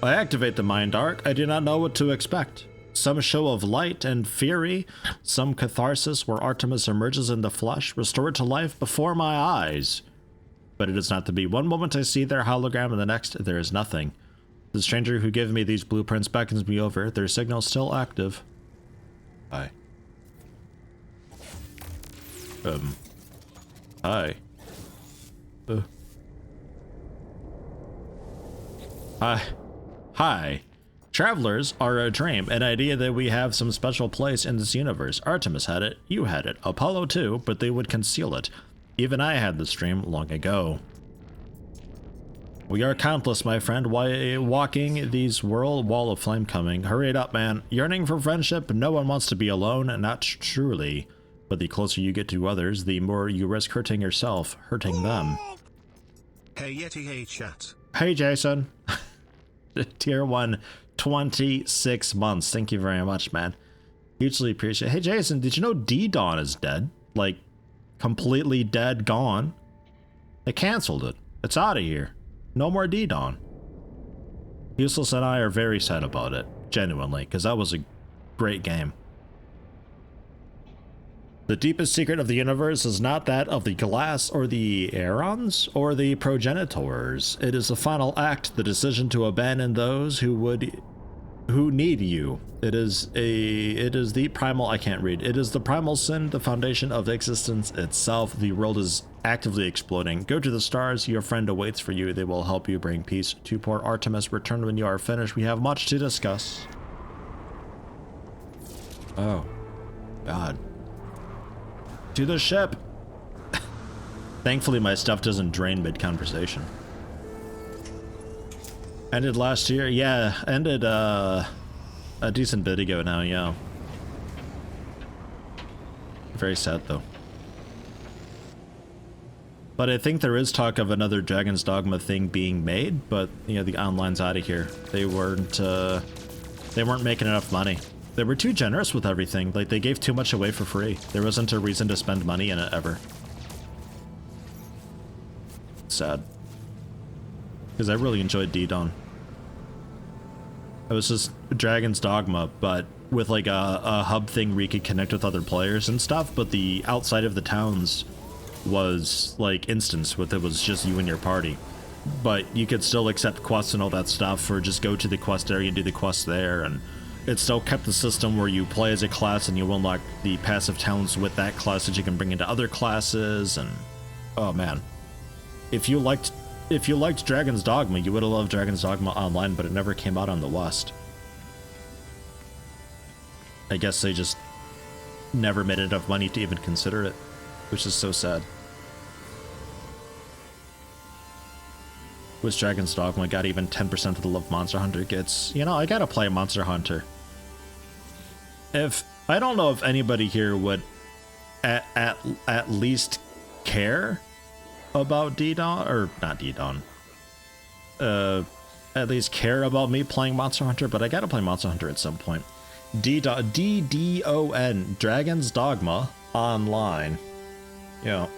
activate the mind arc. I do not know what to expect. Some show of light and fury, some catharsis where Artemis emerges in the flesh, restored to life before my eyes. But it is not to be. One moment I see their hologram, and the next there is nothing. The stranger who gave me these blueprints beckons me over. Their signal still active. Hi. Hi. Hi. Hi. Travelers are a dream, an idea that we have some special place in this universe. Artemis had it, you had it, Apollo too, but they would conceal it. Even I had this dream long ago. We are countless, my friend, walking these wall of flame coming. Hurry it up, man. Yearning for friendship, no one wants to be alone, not truly. But the closer you get to others, the more you risk hurting yourself, hurting them. Hey Yeti, hey chat. Hey Jason. Tier 1, 26 months. Thank you very much, man. Hugely appreciate it. Hey Jason, did you know D-Dawn is dead? Like, completely dead, gone. They canceled it. It's out of here. No more D-Dawn. Useless and I are very sad about it, genuinely, because that was a great game. The deepest secret of the universe is not that of the glass or the Aerons or the progenitors. It is the final act, the decision to abandon those who need you. It is the primal, I can't read. It is the primal sin, the foundation of existence itself. The world is actively exploding. Go to the stars, your friend awaits for you. They will help you bring peace to Port Artemis. Return when you are finished. We have much to discuss. Oh, God. To the ship. Thankfully, my stuff doesn't drain mid-conversation. Ended last year? Yeah, ended a decent bit ago now, yeah. Very sad, though. But I think there is talk of another Dragon's Dogma thing being made, but you know, the online's out of here. They weren't making enough money. They were too generous with everything. Like, they gave too much away for free. There wasn't a reason to spend money in it ever. Sad. Because I really enjoyed D-Dawn. It was just Dragon's Dogma, but with like a hub thing where you could connect with other players and stuff, but the outside of the towns was like instance with it was just you and your party. But you could still accept quests and all that stuff, or just go to the quest area and do the quest there, and it still kept the system where you play as a class and you unlock the passive towns with that class that you can bring into other classes, and oh man. If you liked Dragon's Dogma, you would have loved Dragon's Dogma Online, but it never came out on the West. I guess they just never made enough money to even consider it, which is so sad. Wish Dragon's Dogma got even 10% of the love Monster Hunter gets. You know, I gotta play Monster Hunter. I don't know if anybody here would at least care about D-Dawn, or not D-Dawn. At least care about me playing Monster Hunter, but I gotta play Monster Hunter at some point. D-D-O-N, Dragon's Dogma Online. Yeah. It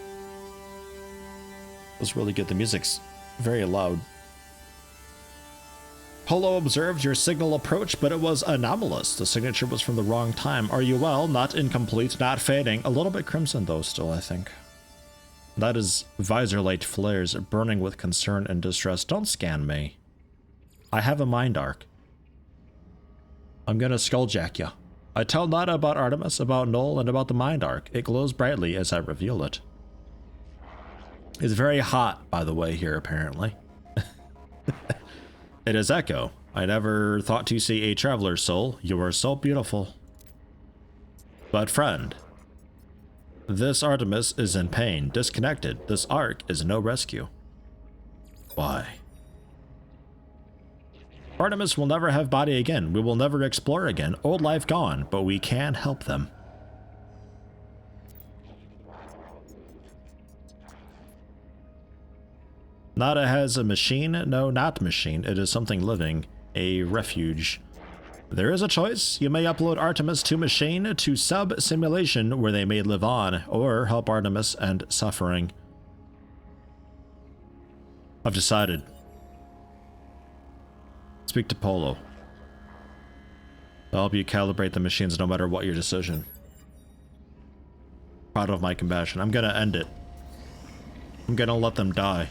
was really good. The music's very loud. Polo observed your signal approach, but it was anomalous. The signature was from the wrong time. Are you well? Not incomplete, not fading. A little bit crimson though still, I think. That is visor light flares, burning with concern and distress. Don't scan me. I have a mind arc. I'm gonna skulljack ya. I tell Nada about Artemis, about Null, and about the mind arc. It glows brightly as I reveal it. It's very hot, by the way, here, apparently. It is Echo. I never thought to see a traveler's soul. You are so beautiful. But friend, this Artemis is in pain, disconnected. This arc is no rescue. Why? Artemis will never have body again. We will never explore again. Old life gone, but we can help them. Nada has a machine. No, not machine. It is something living. A refuge. There is a choice. You may upload Artemis to machine to sub-simulation where they may live on, or help Artemis and suffering. I've decided. Speak to Polo. I'll help you calibrate the machines no matter what your decision. Proud of my compassion. I'm gonna end it. I'm gonna let them die.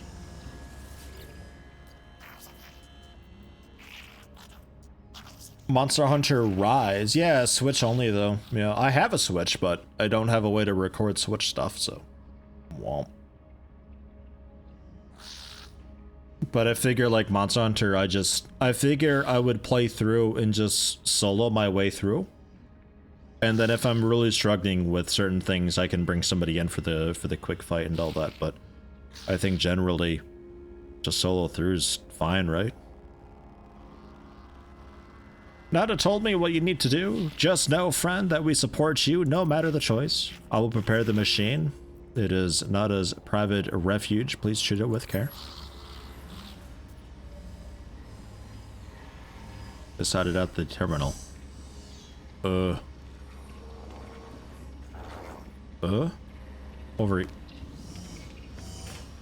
Monster Hunter Rise. Yeah, Switch only though. Yeah, I have a Switch, but I don't have a way to record Switch stuff, so. Womp. But I figure like Monster Hunter, I figure I would play through and just solo my way through. And then if I'm really struggling with certain things, I can bring somebody in for the quick fight and all that, but I think generally just solo through is fine, right? Nada told me what you need to do. Just know, friend, that we support you no matter the choice. I will prepare the machine. It is Nada's private refuge. Please treat it with care. Decided at the terminal. Over.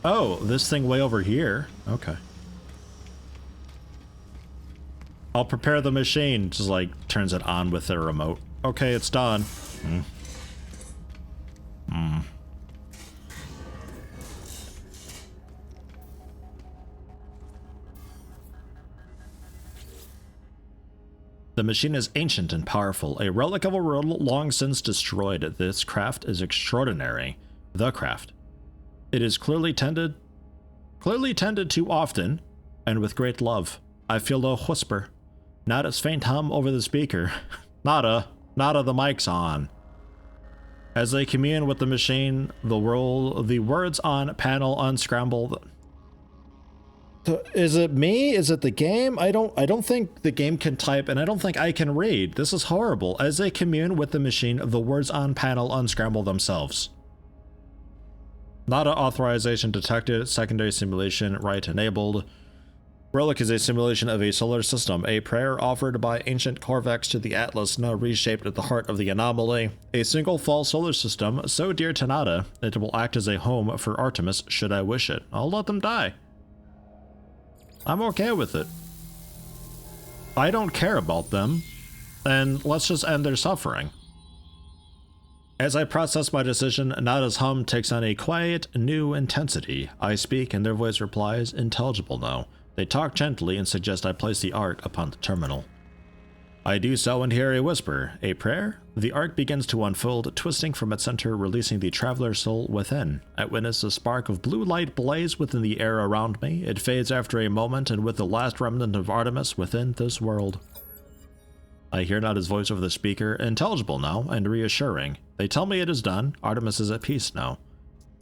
Oh, this thing way over here. Okay. I'll prepare the machine. Just like turns it on with the remote. Okay, it's done. The machine is ancient and powerful, a relic of a world long since destroyed. This craft is extraordinary. The craft. It is clearly tended to often, and with great love. I feel a whisper. Nada's faint hum over the speaker. Nada, the mic's on. As they commune with the machine, the words on panel unscramble. Is it me? Is it the game? I don't think the game can type, and I don't think I can read. This is horrible. As they commune with the machine, the words on panel unscramble themselves. NADA authorization detected. Secondary simulation right enabled. Derelict is a simulation of a solar system. A prayer offered by ancient Corvex to the Atlas now reshaped at the heart of the anomaly. A single false solar system so dear to NADA it will act as a home for Artemis should I wish it. I'll let them die. I'm okay with it. I don't care about them, and let's just end their suffering. As I process my decision, Nada's hum takes on a quiet, new intensity. I speak and their voice replies, intelligible now. They talk gently and suggest I place the ark upon the terminal. I do so and hear a whisper. A prayer? The ark begins to unfold, twisting from its center, releasing the traveler's soul within. I witness a spark of blue light blaze within the air around me. It fades after a moment, and with the last remnant of Artemis within this world. I hear Nada's voice over the speaker, intelligible now and reassuring. They tell me it is done. Artemis is at peace now.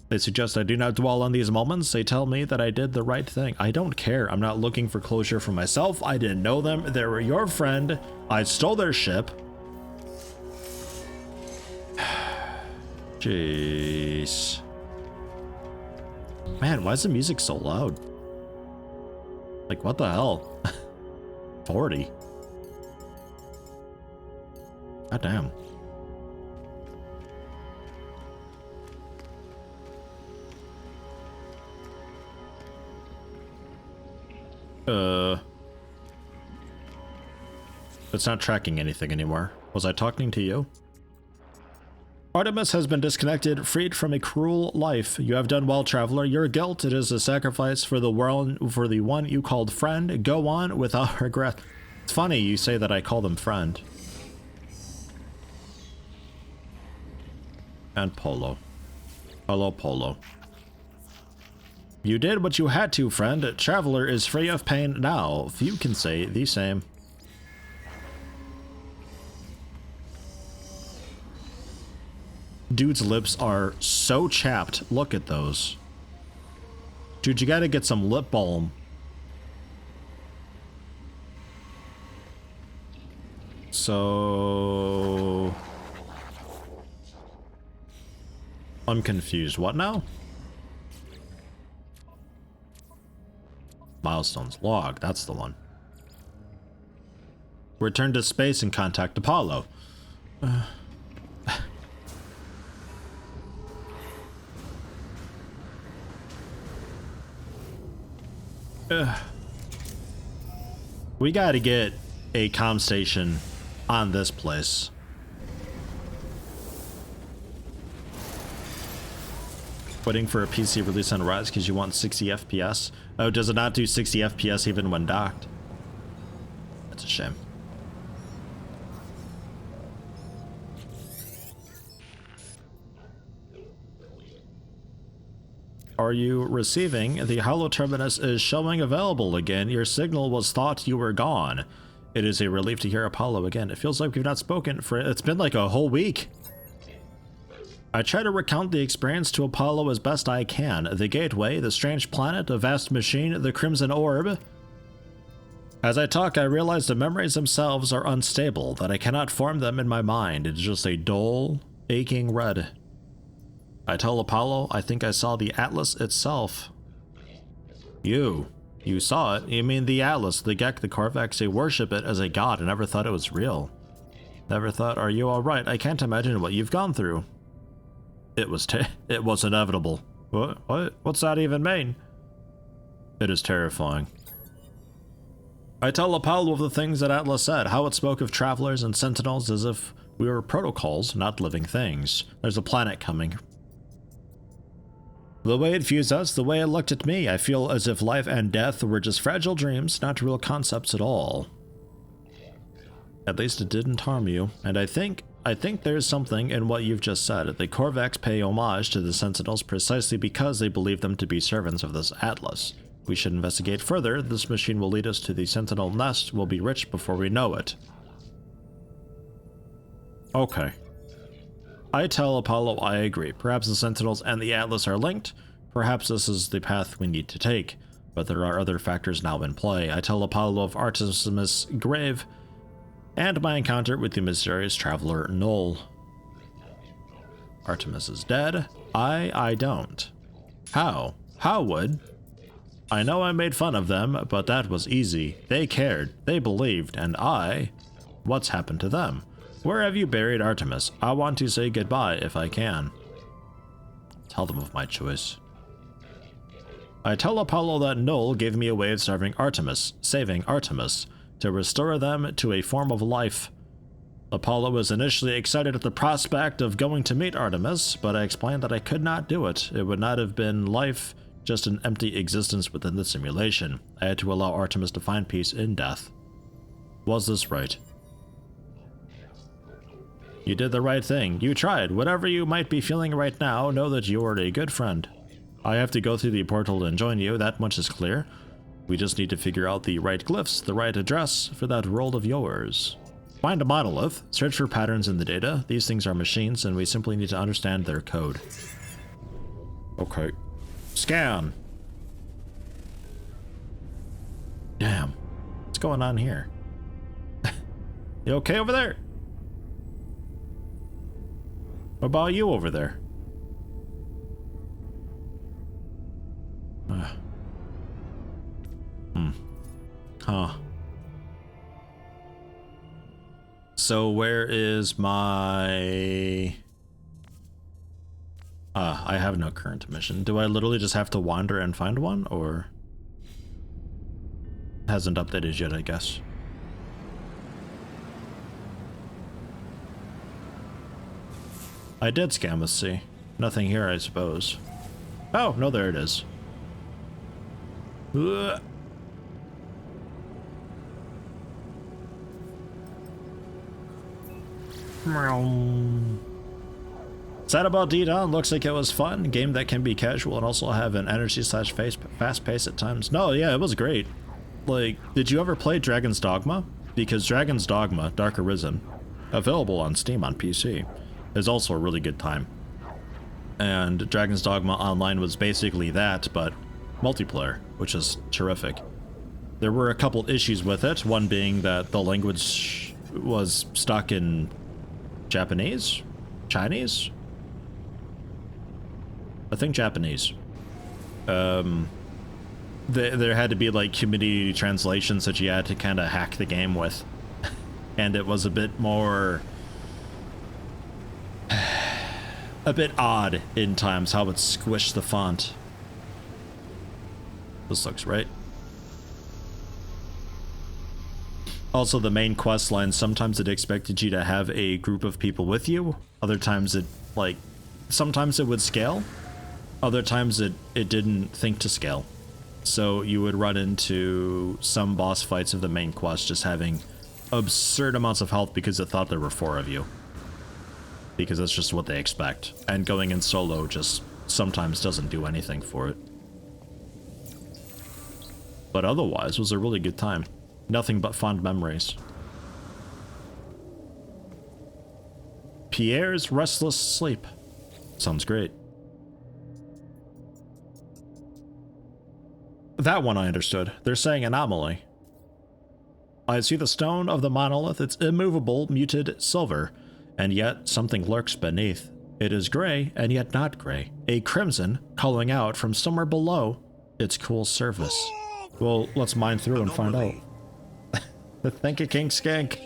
They suggest I do not dwell on these moments. They tell me that I did the right thing. I don't care. I'm not looking for closure for myself. I didn't know them. They were your friend. I stole their ship. Jeez. Man, why is the music so loud? Like, what the hell? 40. God damn. It's not tracking anything anymore. Was I talking to you? Artemis has been disconnected, freed from a cruel life. You have done well, traveler. Your guilt, it is a sacrifice for the world, for the one you called friend. Go on without regret. It's funny you say that I call them friend. And Polo. Hello, Polo. You did what you had to, friend. Traveler is free of pain now. Few can say the same. Dude's lips are so chapped. Look at those. Dude, you gotta get some lip balm. So... I'm confused. What now? Milestones log. That's the one. Return to space and contact Apollo. We gotta get a comm station on this place. Waiting for a PC release on Rise because you want 60 FPS. Oh, does it not do 60 FPS even when docked? That's a shame. Are you receiving? The Holo Terminus is showing available again. Your signal was thought you were gone. It is a relief to hear Apollo again. It feels like we've not spoken for... It's been like a whole week. I try to recount the experience to Apollo as best I can. The gateway, the strange planet, a vast machine, the crimson orb. As I talk, I realize the memories themselves are unstable, that I cannot form them in my mind. It's just a dull, aching red. I tell Apollo I think I saw the Atlas itself. You saw it? You mean the Atlas, the Gek, the Corvex, they worship it as a god and never thought it was real. Never thought, are you alright? I can't imagine what you've gone through. It was inevitable. What? What's that even mean? It is terrifying. I tell Apollo of the things that Atlas said, how it spoke of travelers and sentinels as if we were protocols, not living things. There's a planet coming. The way it views us, the way it looked at me, I feel as if life and death were just fragile dreams, not real concepts at all. At least it didn't harm you, and I think there's something in what you've just said. The Corvex pay homage to the Sentinels precisely because they believe them to be servants of this Atlas. We should investigate further. This machine will lead us to the Sentinel nest. We'll be rich before we know it. Okay. I tell Apollo I agree. Perhaps the Sentinels and the Atlas are linked. Perhaps this is the path we need to take. But there are other factors now in play. I tell Apollo of Artemis' grave and my encounter with the mysterious traveler Null. Artemis is dead. I don't. How? How would? I know I made fun of them, but that was easy. They cared, they believed, and I... What's happened to them? Where have you buried Artemis? I want to say goodbye if I can. Tell them of my choice. I tell Apollo that Null gave me a way of saving Artemis, to restore them to a form of life. Apollo was initially excited at the prospect of going to meet Artemis, but I explained that I could not do it. It would not have been life, just an empty existence within the simulation. I had to allow Artemis to find peace in death. Was this right? You did the right thing. You tried. Whatever you might be feeling right now, know that you are a good friend. I have to go through the portal and join you, that much is clear. We just need to figure out the right glyphs, the right address for that world of yours. Find a monolith, search for patterns in the data. These things are machines and we simply need to understand their code. Okay. Scan! Damn. What's going on here? You okay over there? What about you over there? Huh. So where is my... I have no current mission. Do I literally just have to wander and find one, or... Hasn't updated yet, I guess. I did scan with C. Nothing here, I suppose. Oh, no, there it is. Ugh. Sad about D-Dawn, looks like it was fun. Game that can be casual and also have an energy slash fast pace at times. No, yeah, it was great. Like, did you ever play Dragon's Dogma? Because Dragon's Dogma, Dark Arisen, available on Steam on PC, is also a really good time. And Dragon's Dogma Online was basically that, but multiplayer, which is terrific. There were a couple issues with it, one being that the language was stuck in Japanese? Chinese? I think Japanese. There had to be like community translations that you had to kind of hack the game with. And it was a bit more... a bit odd in times how it squished the font. This looks right. Also, the main quest line, sometimes it expected you to have a group of people with you. Other times it, like, sometimes it would scale. Other times it didn't think to scale. So you would run into some boss fights of the main quest just having absurd amounts of health because it thought there were 4 of you. Because that's just what they expect. And going in solo just sometimes doesn't do anything for it. But otherwise, it was a really good time. Nothing but fond memories. Pierre's Restless Sleep. Sounds great. That one I understood. They're saying anomaly. I see the stone of the monolith. It's immovable, muted silver, and yet something lurks beneath. It is gray, and yet not gray. A crimson calling out from somewhere below its cool surface. Well, let's mine through and find out. Thank you, King Skank.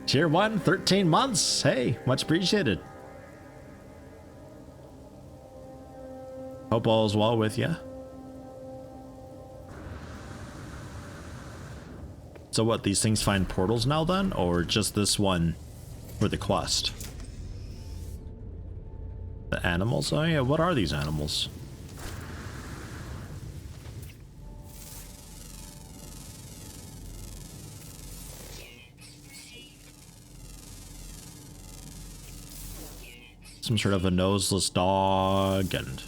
Tier 1, 13 months. Hey, much appreciated. Hope all is well with you. So what, these things find portals now then? Or just this one for the quest? The animals? Oh yeah, what are these animals? Some sort of a noseless dog and...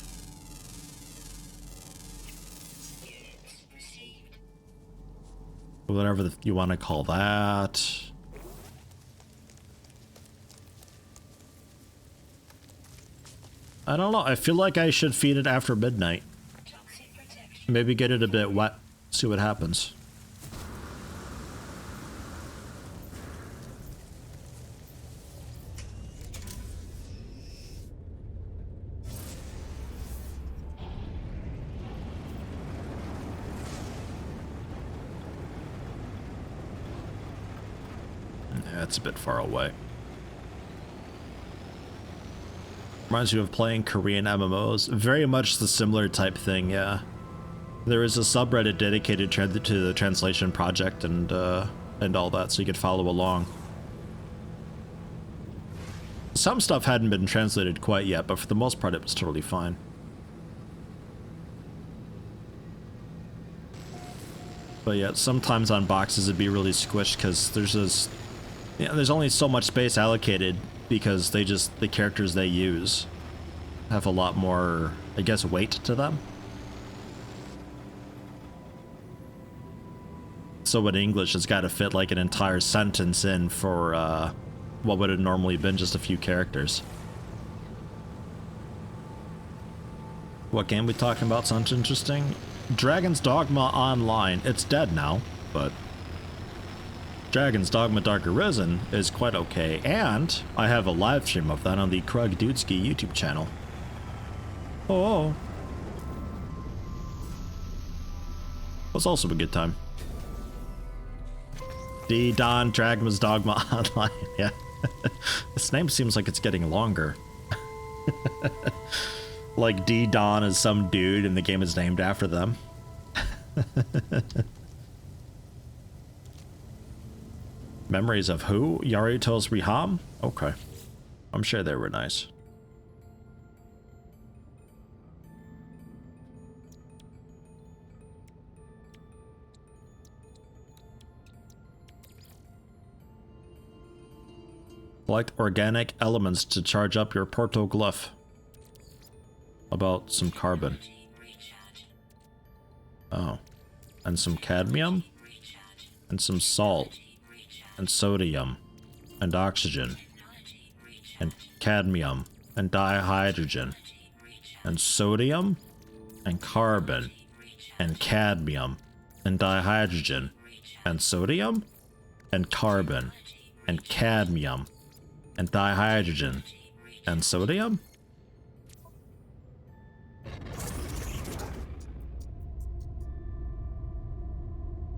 whatever you want to call that. I don't know. I feel like I should feed it after midnight. Maybe get it a bit wet. See what happens. That's a bit far away. Reminds you of playing Korean MMOs. Very much the similar type thing, yeah. There is a subreddit dedicated to the translation project and all that, so you could follow along. Some stuff hadn't been translated quite yet, but for the most part it was totally fine. But yeah, sometimes on boxes it'd be really squished because there's this, there's only so much space allocated because the characters they use have a lot more, I guess, weight to them. So in English, it's got to fit like an entire sentence in for what would have normally been just a few characters. What game we talking about sounds interesting? Dragon's Dogma Online. It's dead now, but Dragon's Dogma Dark Arisen is quite okay, and I have a live stream of that on the Krug Dudeski YouTube channel. Oh. Was also a good time. D. Don Dragon's Dogma Online, yeah. This name seems like it's getting longer. Like D. Don is some dude and the game is named after them. Memories of who? Yaruto's Riham? Okay. I'm sure they were nice. Collect organic elements to charge up your portoglyph. About some carbon. Oh. And some cadmium? And some salt. And sodium. And oxygen. And cadmium. And dihydrogen. And sodium. And carbon. And cadmium. And dihydrogen. And sodium. And carbon. And cadmium. And dihydrogen. And sodium?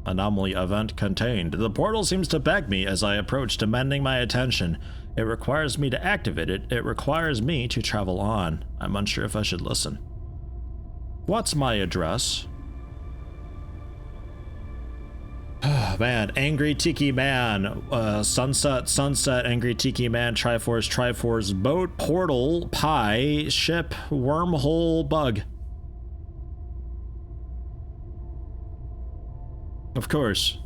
Anomaly event contained. The portal seems to beg me as I approach, demanding my attention. It requires me to activate it. It requires me to travel on. I'm unsure if I should listen. What's my address? Man, Angry Tiki Man, Sunset, Angry Tiki Man, Triforce, Boat, Portal, Pie, Ship, Wormhole, Bug. Of course.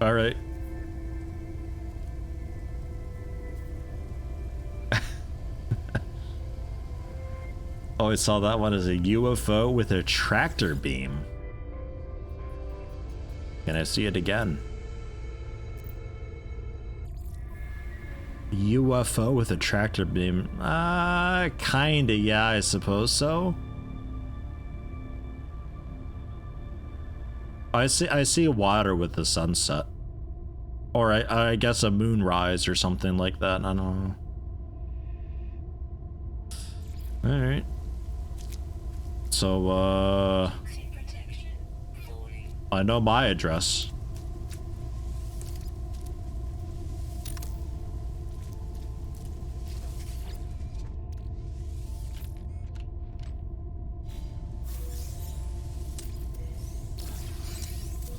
Alright. Oh, I saw that one as a UFO with a tractor beam. Can I see it again? UFO with a tractor beam. Kinda, yeah, I suppose so. I see water with the sunset. Or I guess a moonrise or something like that. I don't know. Alright. So, I know my address.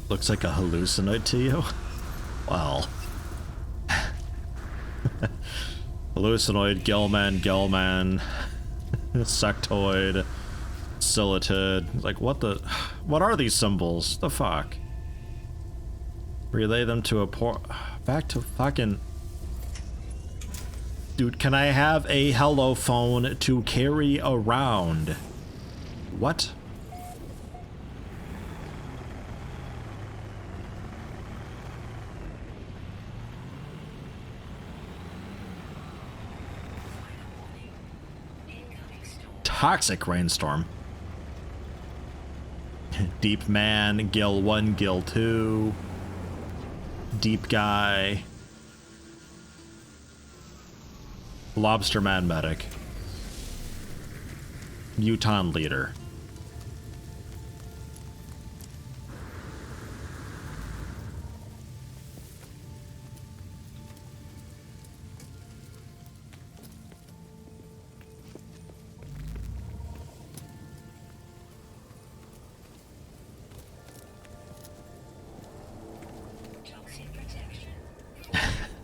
Looks like a hallucinoid to you? Well. Hallucinoid, Gilman, sectoid, Silitid. Like, what are these symbols? The fuck? Relay them to a back to fucking... Dude, can I have a hello phone to carry around? What? Toxic rainstorm. Deep man, Gil 1, Gil 2. Deep guy. Lobster man medic. Muton leader.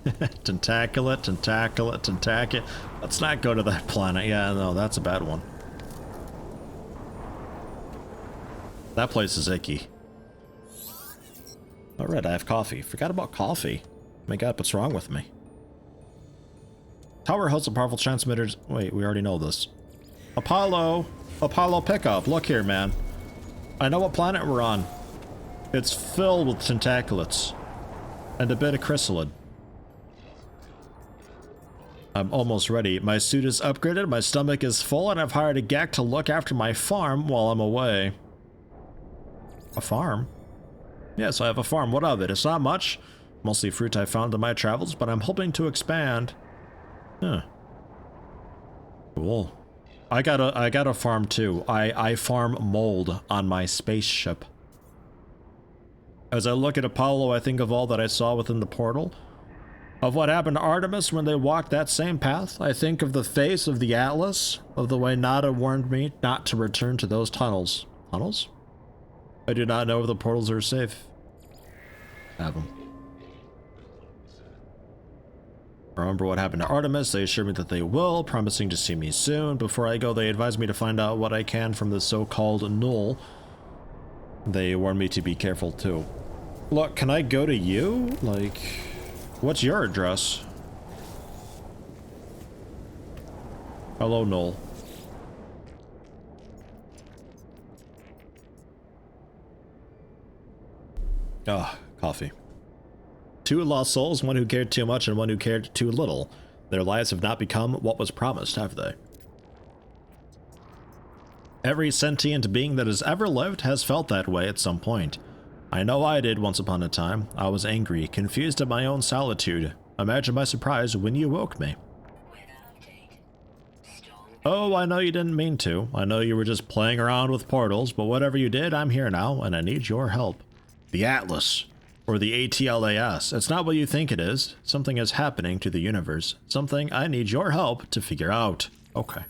Tentaculate, tentaculate, tentaculate. Let's not go to that planet. Yeah, no, that's a bad one. That place is icky. Alright, I have coffee. Forgot about coffee. My god, what's wrong with me? Tower hosts a powerful transmitters. Wait, we already know this. Apollo! Apollo pickup. Look here, man. I know what planet we're on. It's filled with tentaculates. And a bit of chrysalid. I'm almost ready. My suit is upgraded, my stomach is full, and I've hired a gek to look after my farm while I'm away. A farm? Yes, I have a farm. What of it? It's not much. Mostly fruit I found in my travels, but I'm hoping to expand. Huh. Cool. I got a farm too. I farm mold on my spaceship. As I look at Apollo, I think of all that I saw within the portal. Of what happened to Artemis when they walked that same path. I think of the face of the Atlas, of the way Nada warned me not to return to those tunnels. Tunnels? I do not know if the portals are safe. Have them. Remember what happened to Artemis. They assured me that they will, promising to see me soon. Before I go, they advised me to find out what I can from the so-called Null. They warned me to be careful too. Look, can I go to you? Like, what's your address? Hello, Null. Ah, coffee. Two lost souls, one who cared too much and one who cared too little. Their lives have not become what was promised, have they? Every sentient being that has ever lived has felt that way at some point. I know I did once upon a time. I was angry, confused at my own solitude. Imagine my surprise when you woke me. Oh, I know you didn't mean to. I know you were just playing around with portals, but whatever you did, I'm here now, and I need your help. The Atlas. Or the ATLAS. It's not what you think it is. Something is happening to the universe. Something I need your help to figure out. Okay.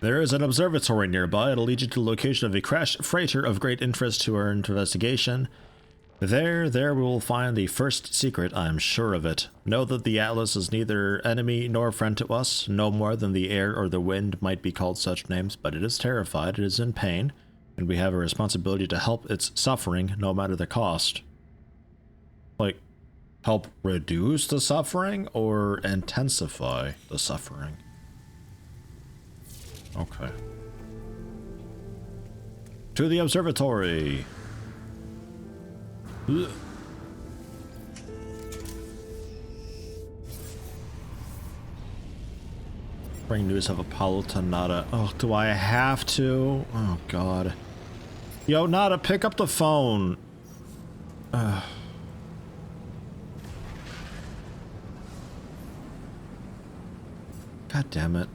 There is an observatory nearby. It'll lead you to the location of a crashed freighter of great interest to our investigation. There we will find the first secret, I'm sure of it. Know that the Atlas is neither enemy nor friend to us, no more than the air or the wind might be called such names, but it is terrified, it is in pain, and we have a responsibility to help its suffering, no matter the cost. Like, help reduce the suffering or intensify the suffering? Okay. To the observatory. Ugh. Bring news of Apollo to Nada. Oh, do I have to? Oh, God. Yo, Nada, pick up the phone. God damn it.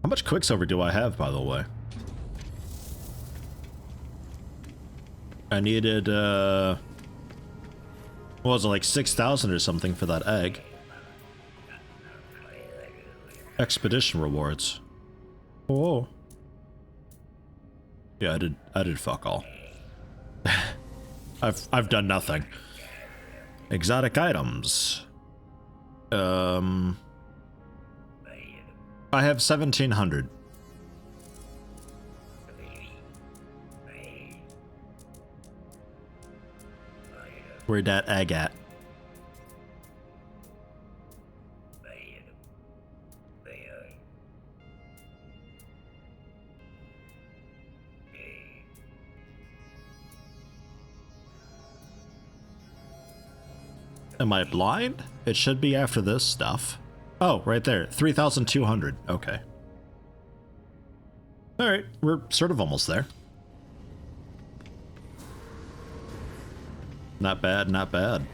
How much Quicksilver do I have, by the way? I needed, what was it, like 6,000 or something for that egg? Expedition rewards. Whoa. Yeah, I did fuck all. I've done nothing. Exotic items. I have 1,700. Where'd that egg at? Am I blind? It should be after this stuff. Oh, right there. 3,200. Okay. Alright, we're sort of almost there. Not bad, not bad.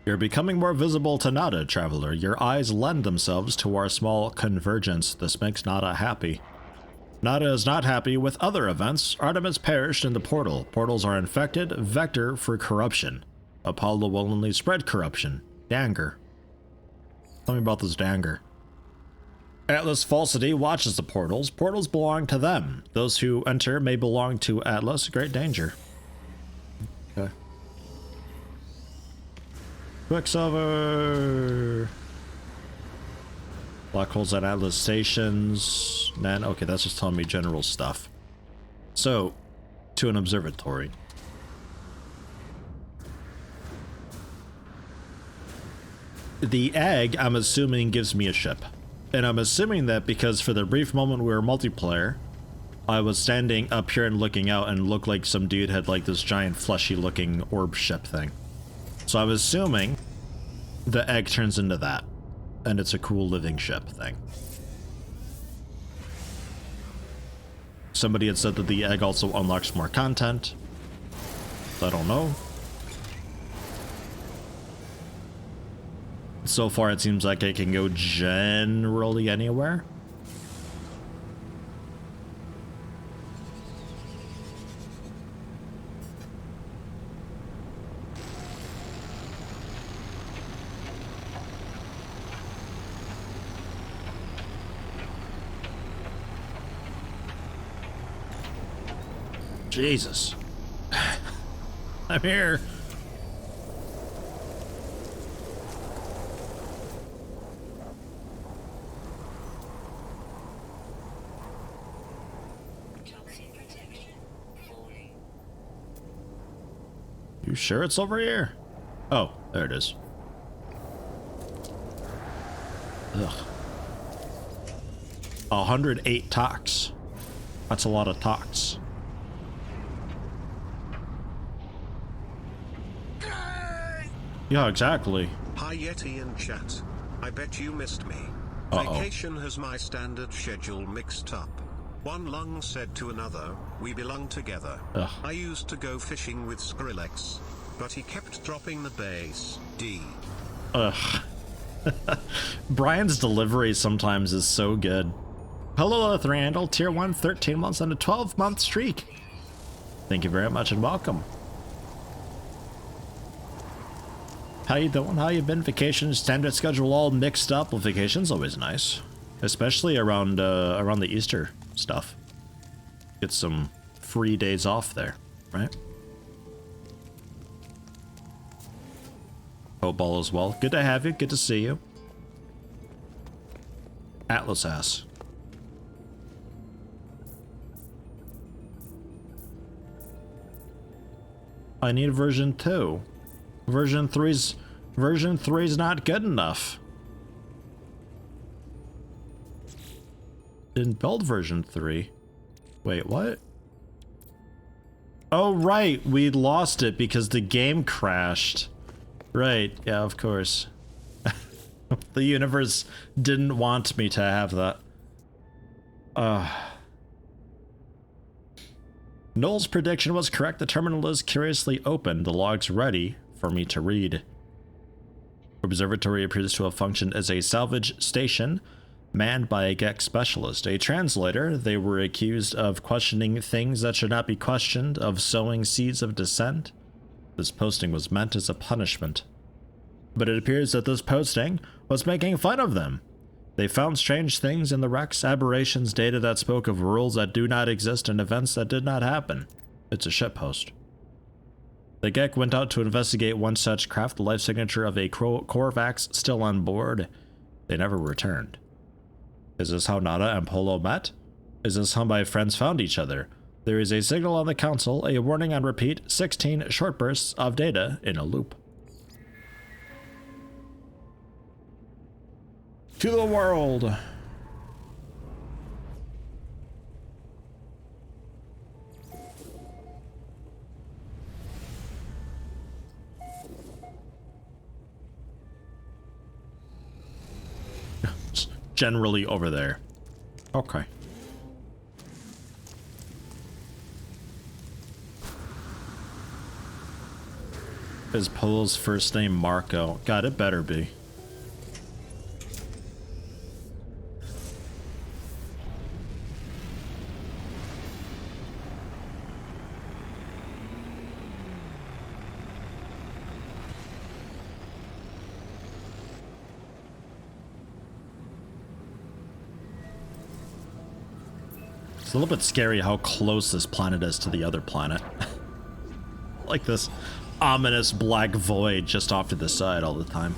You're becoming more visible to Nada, traveler. Your eyes lend themselves to our small convergence. This makes Nada happy. Nada is not happy with other events. Artemis perished in the portal. Portals are infected, vector for corruption. Apollo will only spread corruption. Danger. Tell me about this danger. Atlas Falsity watches the portals. Portals belong to them. Those who enter may belong to Atlas. Great danger. Okay. Quicksilver. Black holes at Atlas stations. Man, okay, that's just telling me general stuff. So, to an observatory. The egg, I'm assuming, gives me a ship. And I'm assuming that because for the brief moment we were multiplayer, I was standing up here and looking out and looked like some dude had like this giant fleshy looking orb ship thing. So I'm assuming the egg turns into that. And it's a cool living ship thing. Somebody had said that the egg also unlocks more content. I don't know. So far it seems like it can go generally anywhere. Jesus. I'm here. Toxic protection falling. You sure it's over here? Oh, there it is. Ugh. 108 tox. That's a lot of tox. Yeah, exactly. Hi Yeti and chat. I bet you missed me. Uh-oh. Vacation has my standard schedule mixed up. One lung said to another, we belong together. Ugh. I used to go fishing with Skrillex, but he kept dropping the bass. D. Ugh. Brian's delivery sometimes is so good. Hello, Randall, tier 1, 13 months and a 12-month streak. Thank you very much and welcome. How you doing? How you been? Vacation, standard schedule all mixed up. Well, vacation's always nice. Especially around the Easter stuff. Get some free days off there, right? Hope all is well. Good to have you. Good to see you. Atlas ass. I need version 2. Version 3's not good enough. Didn't build version 3. Wait, what? Oh, right. We lost it because the game crashed. Right. Yeah, of course. The universe didn't want me to have that. Noel's prediction was correct. The terminal is curiously open. The log's ready for me to read. Observatory appears to have functioned as a salvage station manned by a GEC specialist, a translator. They were accused of questioning things that should not be questioned, of sowing seeds of dissent. This posting was meant as a punishment. But it appears that this posting was making fun of them. They found strange things in the wrecks, aberrations, data that spoke of worlds that do not exist and events that did not happen. It's a shitpost. The GEC went out to investigate one such craft, the life signature of a Corvax still on board. They never returned. Is this how Nada and Polo met? Is this how my friends found each other? There is a signal on the console, a warning on repeat, 16 short bursts of data in a loop. To the world! Generally over there. Okay. Is Pole's first name Marco? God, it better be. It's a little bit scary how close this planet is to the other planet. Like this ominous black void just off to the side all the time.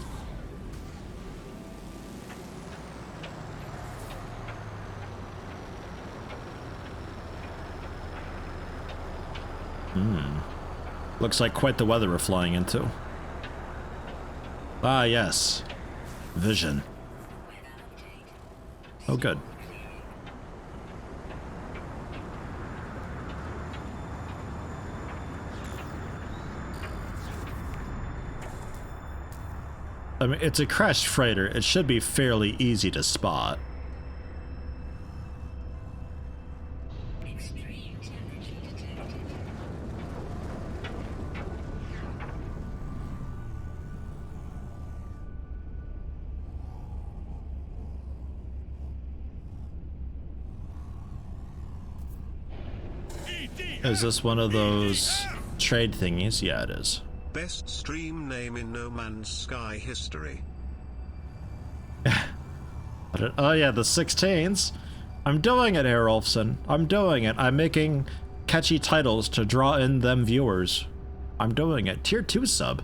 Looks like quite the weather we're flying into. Ah, yes. Vision. Oh, good. I mean, it's a crashed freighter. It should be fairly easy to spot. Extreme temperature detected. Is this one of those trade thingies? Yeah, it is. Best stream name in No Man's Sky history. Oh yeah, the 16s. I'm doing it, Erolfson. I'm doing it. I'm making catchy titles to draw in them viewers. I'm doing it. Tier 2 sub.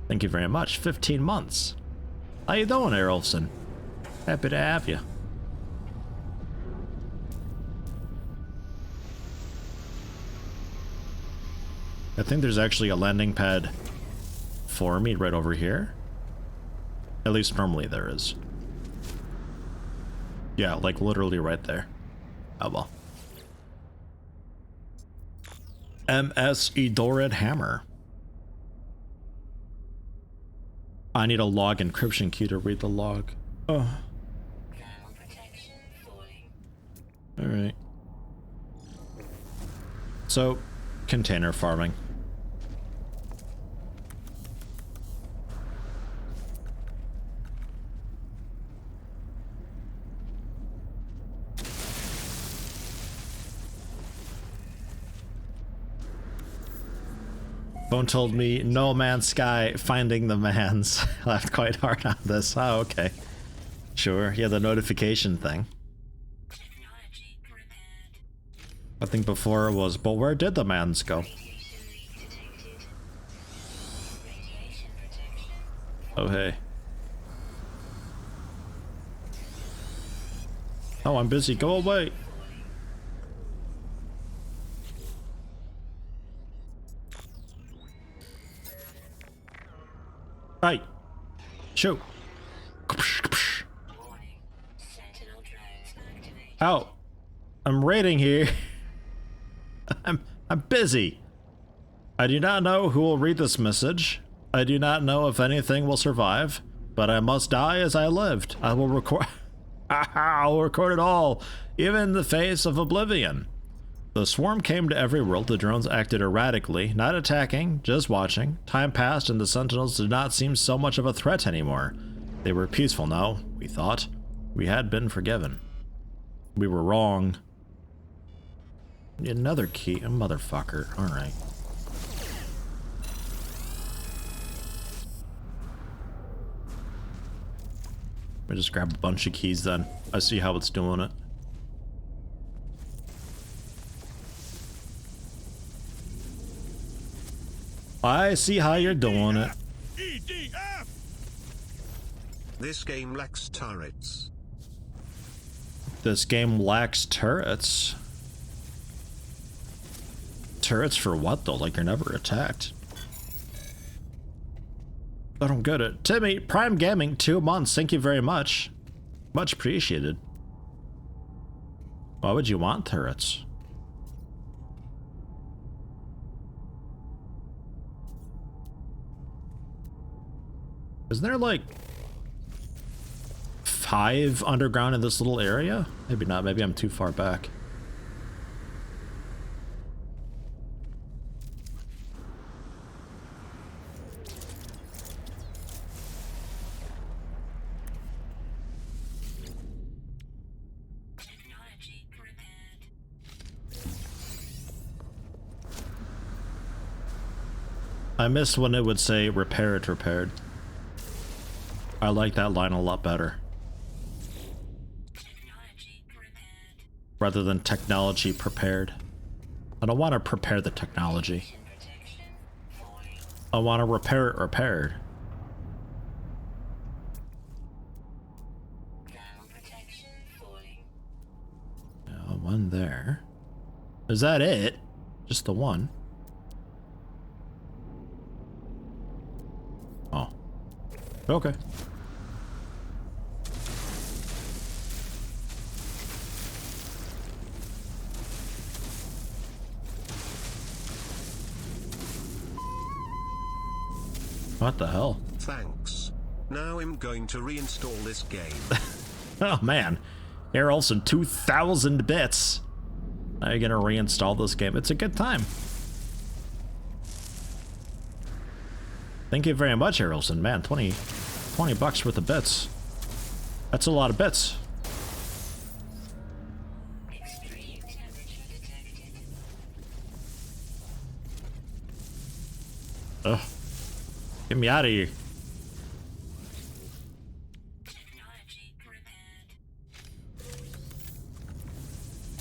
Thank you very much. 15 months. How you doing, Erolfson? Happy to have you. I think there's actually a landing pad for me right over here. At least normally there is. Yeah, like literally right there. Oh well. MS Edorid Hammer. I need a log encryption key to read the log. Oh. Thermal protection falling. Alright. So, container farming. Bone told me, No Man's Sky, finding the mans. Laughed quite hard on this. Oh, okay. Sure, yeah, the notification thing. Technology prepared. I think before it was, but where did the mans go? Radiation leak detected. Radiation protection. Oh, hey. Oh, I'm busy. Go away. Right. Shoot. Warning. Sentinel drones activated. Out. I'm raiding here. I'm busy. I do not know who will read this message. I do not know if anything will survive, but I must die as I lived. I will record. I'll record it all, even in the face of oblivion. The swarm came to every world. The drones acted erratically, not attacking, just watching. Time passed and the sentinels did not seem so much of a threat anymore. They were peaceful now, we thought. We had been forgiven. We were wrong. Another key, a motherfucker. Alright. I just grab a bunch of keys then. I see how it's doing it. I see how you're doing it. This game lacks turrets. This game lacks turrets. Turrets for what though? Like you're never attacked. I don't get it. Timmy, Prime Gaming, 2 months. Thank you very much. Much appreciated. Why would you want turrets? Isn't there like 5 underground in this little area? Maybe not. Maybe I'm too far back. I missed when it would say repaired, repaired. I like that line a lot better. Technology prepared. Rather than technology prepared. I don't want to prepare the technology. Radiation protection falling. I want to repair it repaired. Thermal protection falling. One there. Is that it? Just the one? Oh. Okay. What the hell? Thanks. Now I'm going to reinstall this game. Oh man. Air Olsen, 2,000 bits. Now you're gonna reinstall this game. It's a good time. Thank you very much, Air Olsen. Man, 20 bucks worth of bits. That's a lot of bits. Extreme temperature detected. Ugh. Get me out of here. Technology prepared.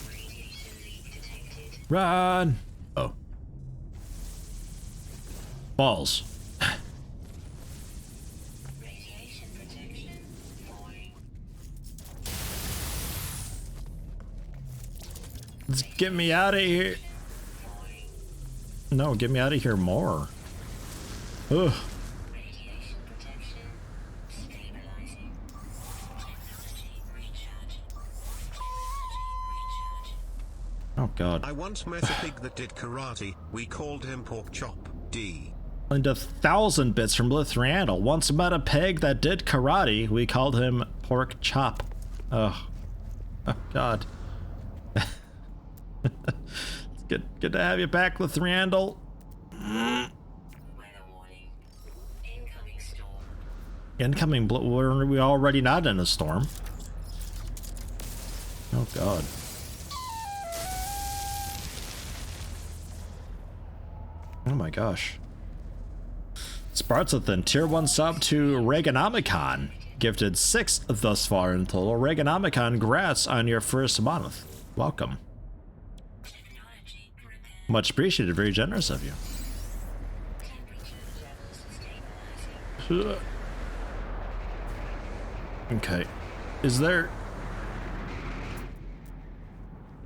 Radiation leak detected. Run! Oh. Balls. Radiation protection falling. Let's get me out of here. Falling. No, get me out of here more. Ugh. Radiation protection stabilizing. Technology recharge. Technology recharge. Oh god. I once met a pig that did karate. We called him Pork Chop. D. And 1,000 bits from Lithuania. Once met a pig that did karate. We called him Pork Chop. Ugh. Oh god. It's good to have you back, Lithuania. Weather warning. Incoming storm. Incoming. Were we already not in a storm? Oh god. Oh my gosh. Spartathan, tier 1 sub to Reaganomicon. Gifted 6 thus far in total. Reaganomicon, congrats on your first month. Welcome. Technology prepared. Much appreciated, very generous of you. Temperature levels stabilizing. Okay. Is there...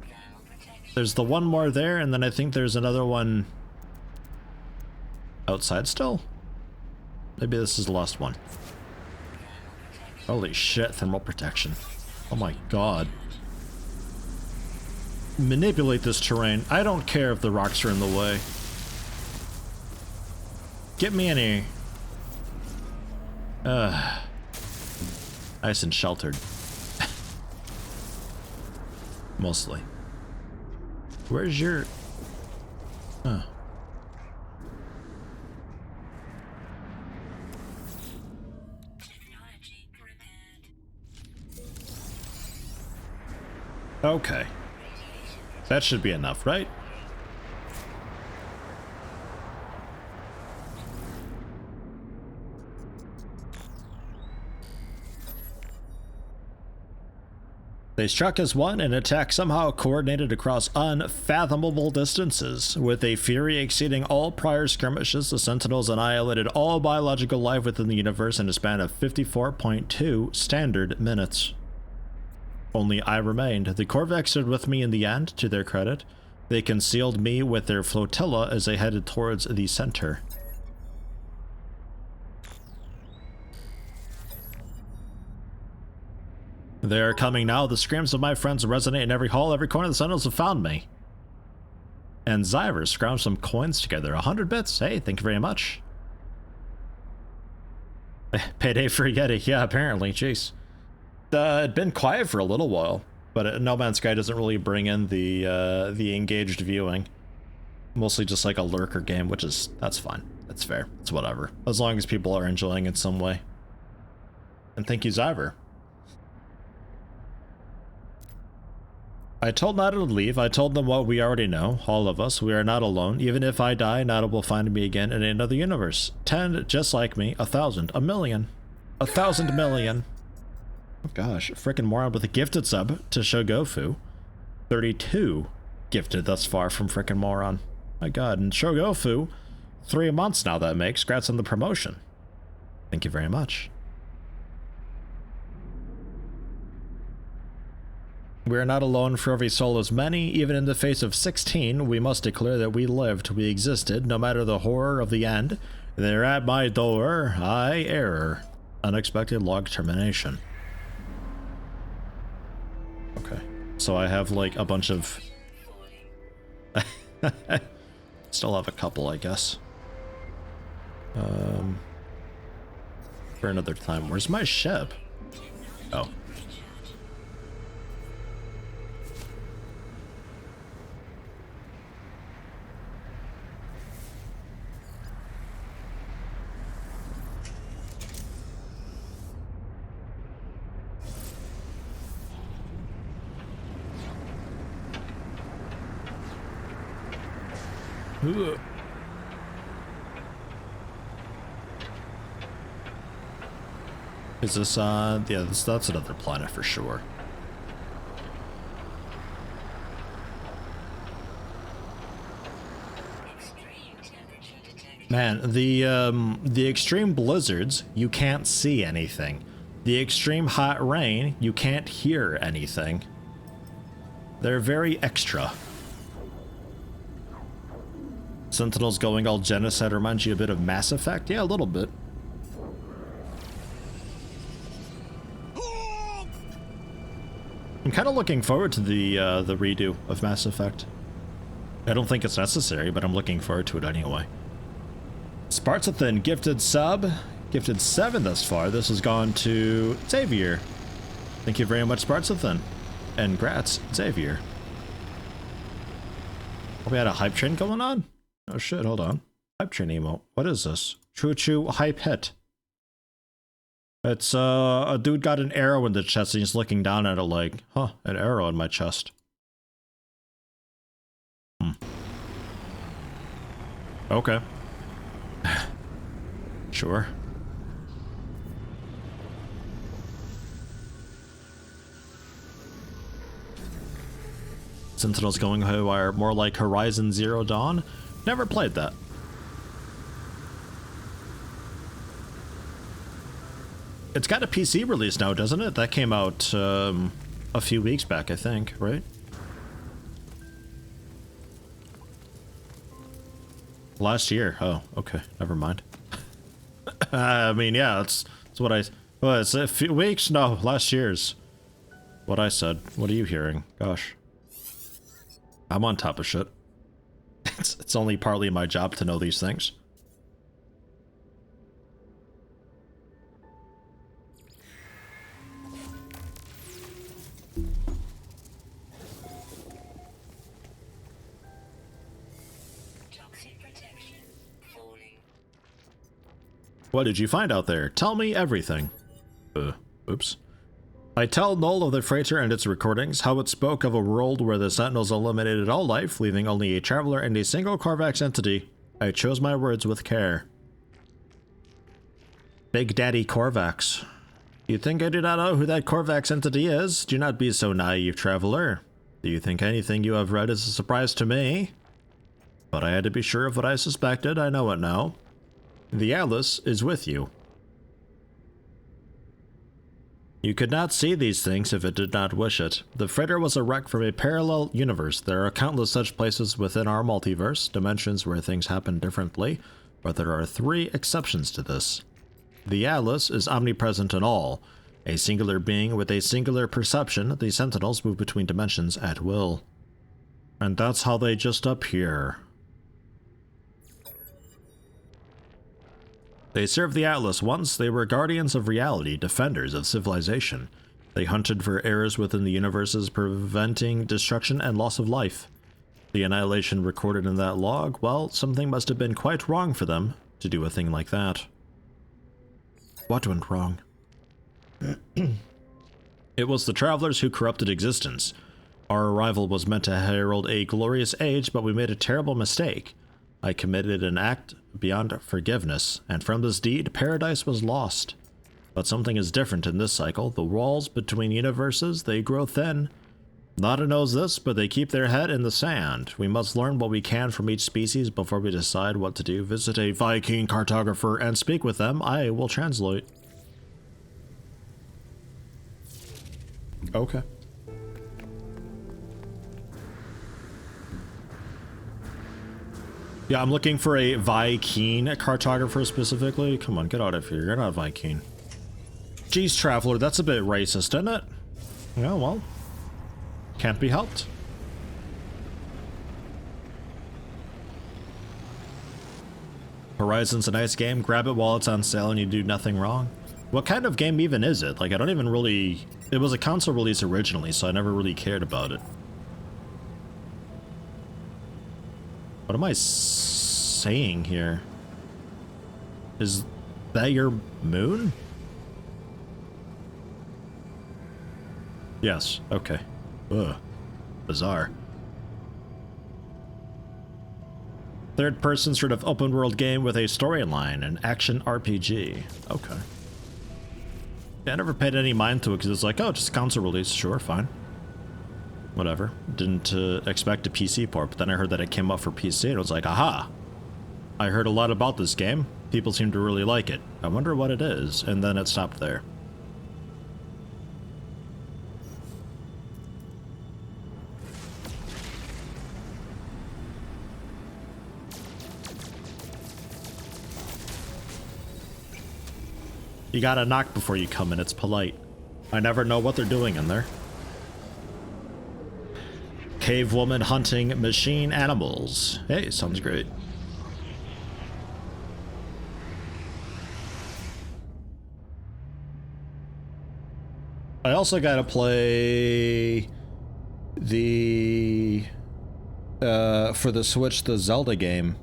Thermal protection. There's the one more there, and then I think there's another one... outside still? Maybe this is the last one. Holy shit, thermal protection. Oh my god. Manipulate this terrain. I don't care if the rocks are in the way. Get me in here. Nice and sheltered. Mostly. Where's your... Technology prepared. Okay. That should be enough, right? They struck as one, an attack somehow coordinated across unfathomable distances. With a fury exceeding all prior skirmishes, the Sentinels annihilated all biological life within the universe in a span of 54.2 standard minutes. Only I remained. The Korvax stood with me in the end, to their credit. They concealed me with their flotilla as they headed towards the center. They are coming now. The screams of my friends resonate in every hall, every corner. The Sentinels have found me. And Zyver scrounged some coins together. 100 bits. Hey, thank you very much. Payday for Yeti. Yeah, apparently. Jeez. It'd been quiet for a little while, but No Man's Sky doesn't really bring in the engaged viewing. Mostly just like a lurker game, which is, that's fine. That's fair. It's whatever. As long as people are enjoying it some way. And thank you, Zyver. I told Nada to leave. I told them what we already know. All of us. We are not alone. Even if I die, Nada will find me again in another universe. 10 just like me. 1,000. 1,000,000. 1,000 million. Oh gosh. Frickin' moron with a gifted sub to Shogofu. 32 gifted thus far from frickin' moron. My god. And Shogofu, 3 months now that makes. Congrats on the promotion. Thank you very much. We are not alone, for every soul is many. Even in the face of 16, we must declare that we lived, we existed, no matter the horror of the end. They're at my door, I error. Unexpected log termination. Okay, so I have like a bunch of... Still have a couple, I guess. For another time. Where's my ship? Oh. Ugh. Is this, yeah, that's another planet for sure. Man, the extreme blizzards, you can't see anything. The extreme hot rain, you can't hear anything. They're very extra. Sentinels going all genocide reminds you a bit of Mass Effect? Yeah, a little bit. I'm kind of looking forward to the redo of Mass Effect. I don't think it's necessary, but I'm looking forward to it anyway. Spartathan, gifted sub. Gifted 7 thus far. This has gone to Xavier. Thank you very much, Spartathan. And grats, Xavier. Oh, we had a hype train going on? Oh shit, hold on. Hype train emote. What is this? Choo choo hype hit. It's a dude got an arrow in the chest and he's looking down at it like, huh, an arrow in my chest. Okay. Sure. Sentinels going haywire, more like Horizon Zero Dawn. Never played that. It's got a PC release now, doesn't it? That came out a few weeks back, I think, right? Last year. Oh, okay. Never mind. I mean, yeah, that's what I... Well, it's a few weeks? No, last year's. What I said. What are you hearing? Gosh. I'm on top of shit. It's only partly my job to know these things. What did you find out there? Tell me everything. Oops. I tell Null of the freighter and its recordings, how it spoke of a world where the Sentinels eliminated all life, leaving only a traveler and a single Korvax entity. I chose my words with care. Big Daddy Korvax. You think I do not know who that Korvax entity is? Do not be so naive, traveler. Do you think anything you have read is a surprise to me? But I had to be sure of what I suspected. I know it now. The Atlas is with you. You could not see these things if it did not wish it. The freighter was a wreck from a parallel universe. There are countless such places within our multiverse, dimensions where things happen differently, but there are 3 exceptions to this. The Atlas is omnipresent in all. A singular being with a singular perception, the Sentinels move between dimensions at will. And that's how they just appear. They served the Atlas once. They were guardians of reality, defenders of civilization. They hunted for errors within the universes, preventing destruction and loss of life. The annihilation recorded in that log, well, something must have been quite wrong for them to do a thing like that. What went wrong? It was the travelers who corrupted existence. Our arrival was meant to herald a glorious age, but we made a terrible mistake. I committed an act beyond forgiveness, and from this deed, paradise was lost. But something is different in this cycle. The walls between universes, they grow thin. Nada knows this, but they keep their head in the sand. We must learn what we can from each species before we decide what to do. Visit a Viking cartographer and speak with them. I will translate. Okay. Yeah, I'm looking for a Viking cartographer specifically. Come on, get out of here. You're not Viking. Jeez, Traveler, that's a bit racist, isn't it? Yeah, well. Can't be helped. Horizon's a nice game. Grab it while it's on sale and you do nothing wrong. What kind of game even is it? Like, I don't even really... It was a console release originally, so I never really cared about it. What am I saying here? Is that your moon? Yes, okay. Ugh. Bizarre. Third-person sort of open-world game with a storyline, an action RPG. Okay. Yeah, I never paid any mind to it because it's like, oh, just console release. Sure, fine. Whatever. Didn't expect a PC port, but then I heard that it came up for PC, and I was like, aha! I heard a lot about this game. People seem to really like it. I wonder what it is, and then it stopped there. You gotta knock before you come in, it's polite. I never know what they're doing in there. Cave woman hunting machine animals. Hey, sounds great. I also gotta play the for the Switch, the Zelda game.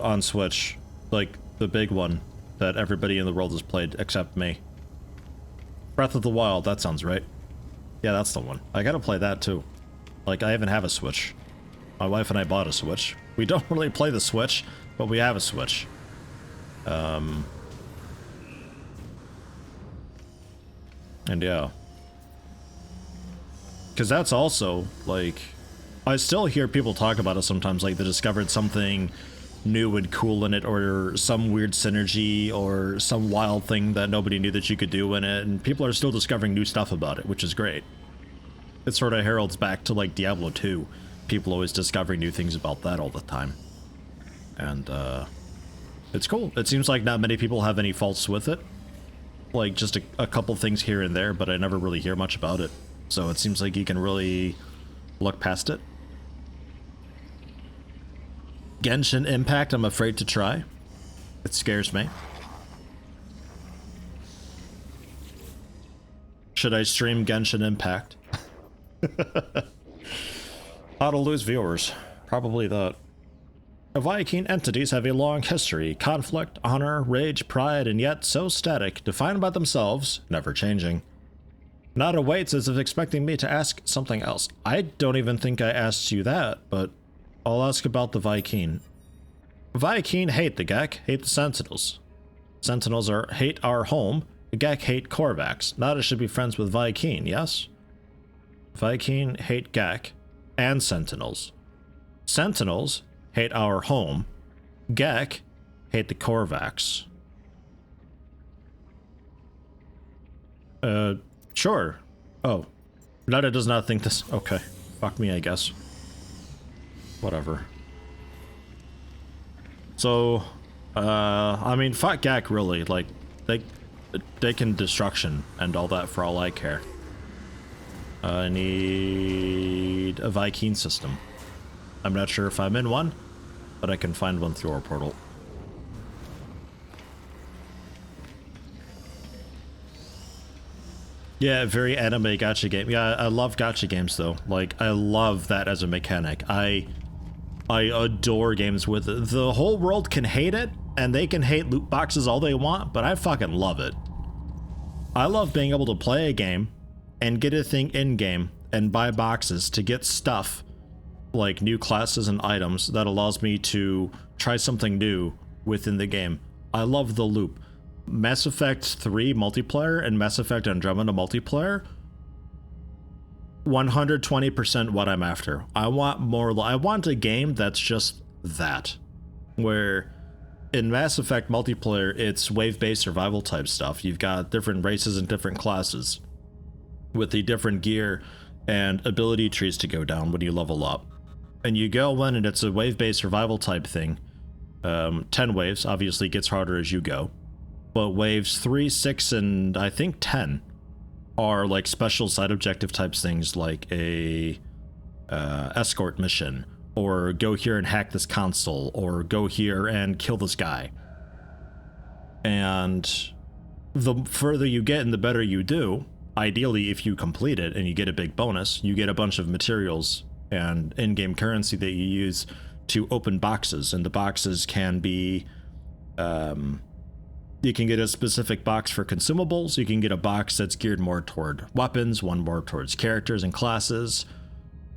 On Switch, like the big one that everybody in the world has played except me. Breath of the Wild, that sounds right. Yeah, that's the one. I gotta play that too. Like, I even have a Switch. My wife and I bought a Switch. We don't really play the Switch, but we have a Switch. And yeah. Because that's also, like, I still hear people talk about it sometimes, like they discovered something new and cool in it, or some weird synergy, or some wild thing that nobody knew that you could do in it, and people are still discovering new stuff about it, which is great. It sort of heralds back to, like, Diablo 2. People always discovering new things about that all the time. And, it's cool. It seems like not many people have any faults with it. Like, just a couple things here and there, but I never really hear much about it. So it seems like you can really look past it. Genshin Impact, I'm afraid to try. It scares me. Should I stream Genshin Impact? How to lose viewers. Probably that. Viking entities have a long history. Conflict, honor, rage, pride, and yet so static, defined by themselves, never changing. Nada waits as if expecting me to ask something else. I don't even think I asked you that, but I'll ask about the Viking. Viking hate the Gek, hate the Sentinels. Sentinels hate our home. The Gek hate Korvax. Nada should be friends with Viking, yes? Viking hate Gek and Sentinels. Sentinels hate our home. Gek hate the Korvax. Sure. Oh. Nada does not think this. Okay. Fuck me, I guess. Whatever. So, I mean, fuck Gek, really. Like, they can destruction and all that for all I care. I need a Viking system. I'm not sure if I'm in one, but I can find one through our portal. Yeah, very anime gacha game. Yeah, I love gacha games though. Like, I love that as a mechanic. I adore games with it. The whole world can hate it, and they can hate loot boxes all they want, but I fucking love it. I love being able to play a game and get a thing in-game and buy boxes to get stuff like new classes and items that allows me to try something new within the game. I love the loop. Mass Effect 3 multiplayer and Mass Effect Andromeda multiplayer, 120% what I'm after. I want a game that's just that, where in Mass Effect multiplayer, it's wave-based survival type stuff. You've got different races and different classes with the different gear and ability trees to go down when you level up. And you go in and it's a wave-based survival type thing. 10 waves, obviously gets harder as you go. But waves 3, 6, and I think 10 are like special side objective types things like a escort mission, or go here and hack this console, or go here and kill this guy. And the further you get and the better you do, ideally if you complete it and you get a big bonus, you get a bunch of materials and in-game currency that you use to open boxes, and the boxes can be you can get a specific box for consumables, you can get a box that's geared more toward weapons, one more towards characters and classes,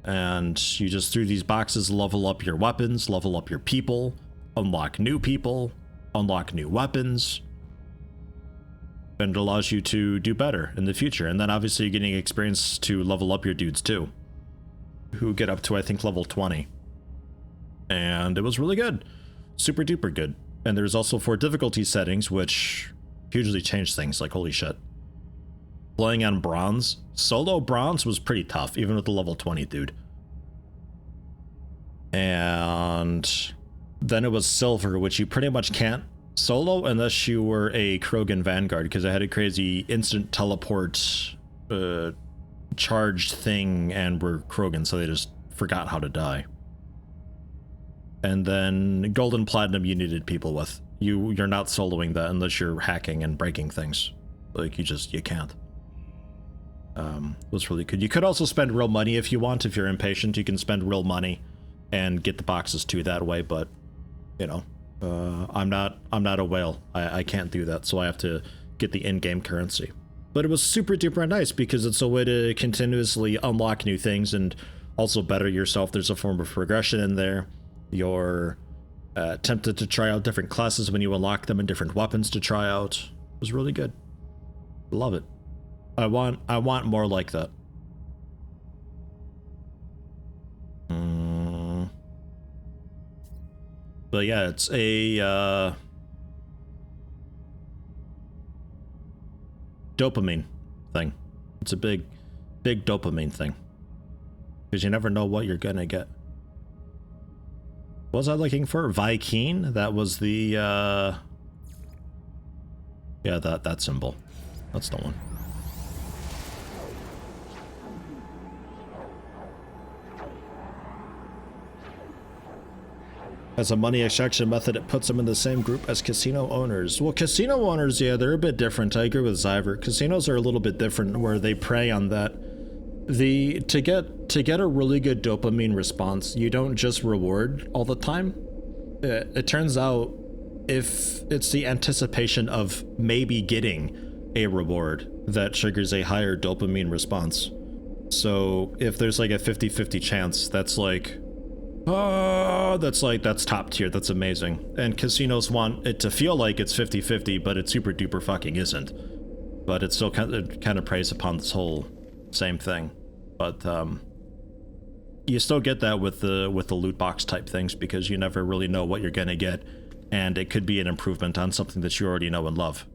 and you just through these boxes level up your weapons, level up your people, unlock new weapons, and it allows you to do better in the future. And then obviously you're getting experience to level up your dudes too, who get up to I think level 20. And it was really good, super duper good. And there's also 4 difficulty settings, which hugely changed things, like holy shit. Playing on bronze, solo bronze was pretty tough, even with the level 20 dude. And then it was silver, which you pretty much can't solo unless you were a Krogan Vanguard, because I had a crazy instant teleport charged thing and were Krogan, so they just forgot how to die. And then gold and platinum you needed people with. You're not soloing that unless you're hacking and breaking things. Like you can't. It was really good. You could also spend real money if you want. If you're impatient, you can spend real money and get the boxes too that way, but you know, I'm not a whale. I can't do that, so I have to get the in-game currency. But it was super duper nice because it's a way to continuously unlock new things and also better yourself. There's a form of progression in there. You're tempted to try out different classes when you unlock them and different weapons to try out. It was really good. Love it. I want more like that. But yeah, it's a dopamine thing. It's a big dopamine thing. Because you never know what you're gonna get. What was I looking for? Vy'keen? That was the yeah, that symbol. That's the one. As a money extraction method, it puts them in the same group as casino owners. Well, casino owners, yeah, they're a bit different. I agree with Zyver. Casinos are a little bit different where they prey on that. To get a really good dopamine response, you don't just reward all the time. It turns out if it's the anticipation of maybe getting a reward that triggers a higher dopamine response. So if there's like a 50-50 chance, that's like, oh, that's top tier. That's amazing. And casinos want it to feel like it's 50-50, but it super duper fucking isn't. But it still kind of preys upon this whole same thing. But you still get that with the loot box type things, because you never really know what you're gonna get, and it could be an improvement on something that you already know and love.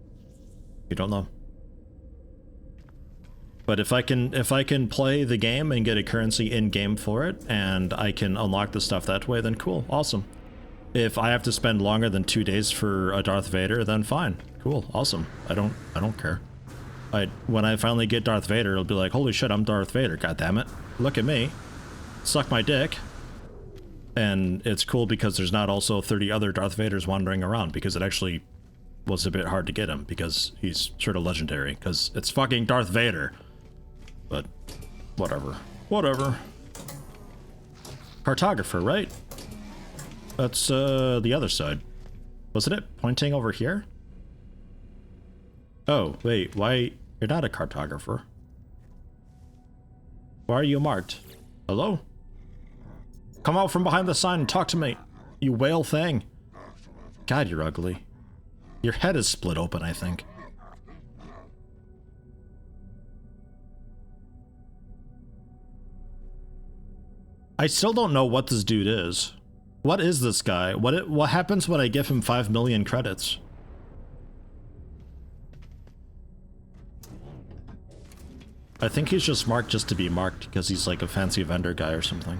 You don't know. But if I can play the game and get a currency in game for it, and I can unlock the stuff that way, then cool, awesome. If I have to spend longer than 2 days for a Darth Vader, then fine, cool, awesome. I don't care. When I finally get Darth Vader, it'll be like, holy shit, I'm Darth Vader, goddammit. Look at me. Suck my dick. And it's cool because there's not also 30 other Darth Vaders wandering around, because it actually was a bit hard to get him, because he's sort of legendary, because it's fucking Darth Vader. But whatever. Whatever. Cartographer, right? That's the other side. Wasn't it pointing over here? Oh, wait, why You're not a cartographer. Why are you marked? Hello? Come out from behind the sign and talk to me, you whale thing. God, you're ugly. Your head is split open, I think. I still don't know what this dude is. What is this guy? What happens when I give him 5 million credits? I think he's just marked just to be marked because he's like a fancy vendor guy or something.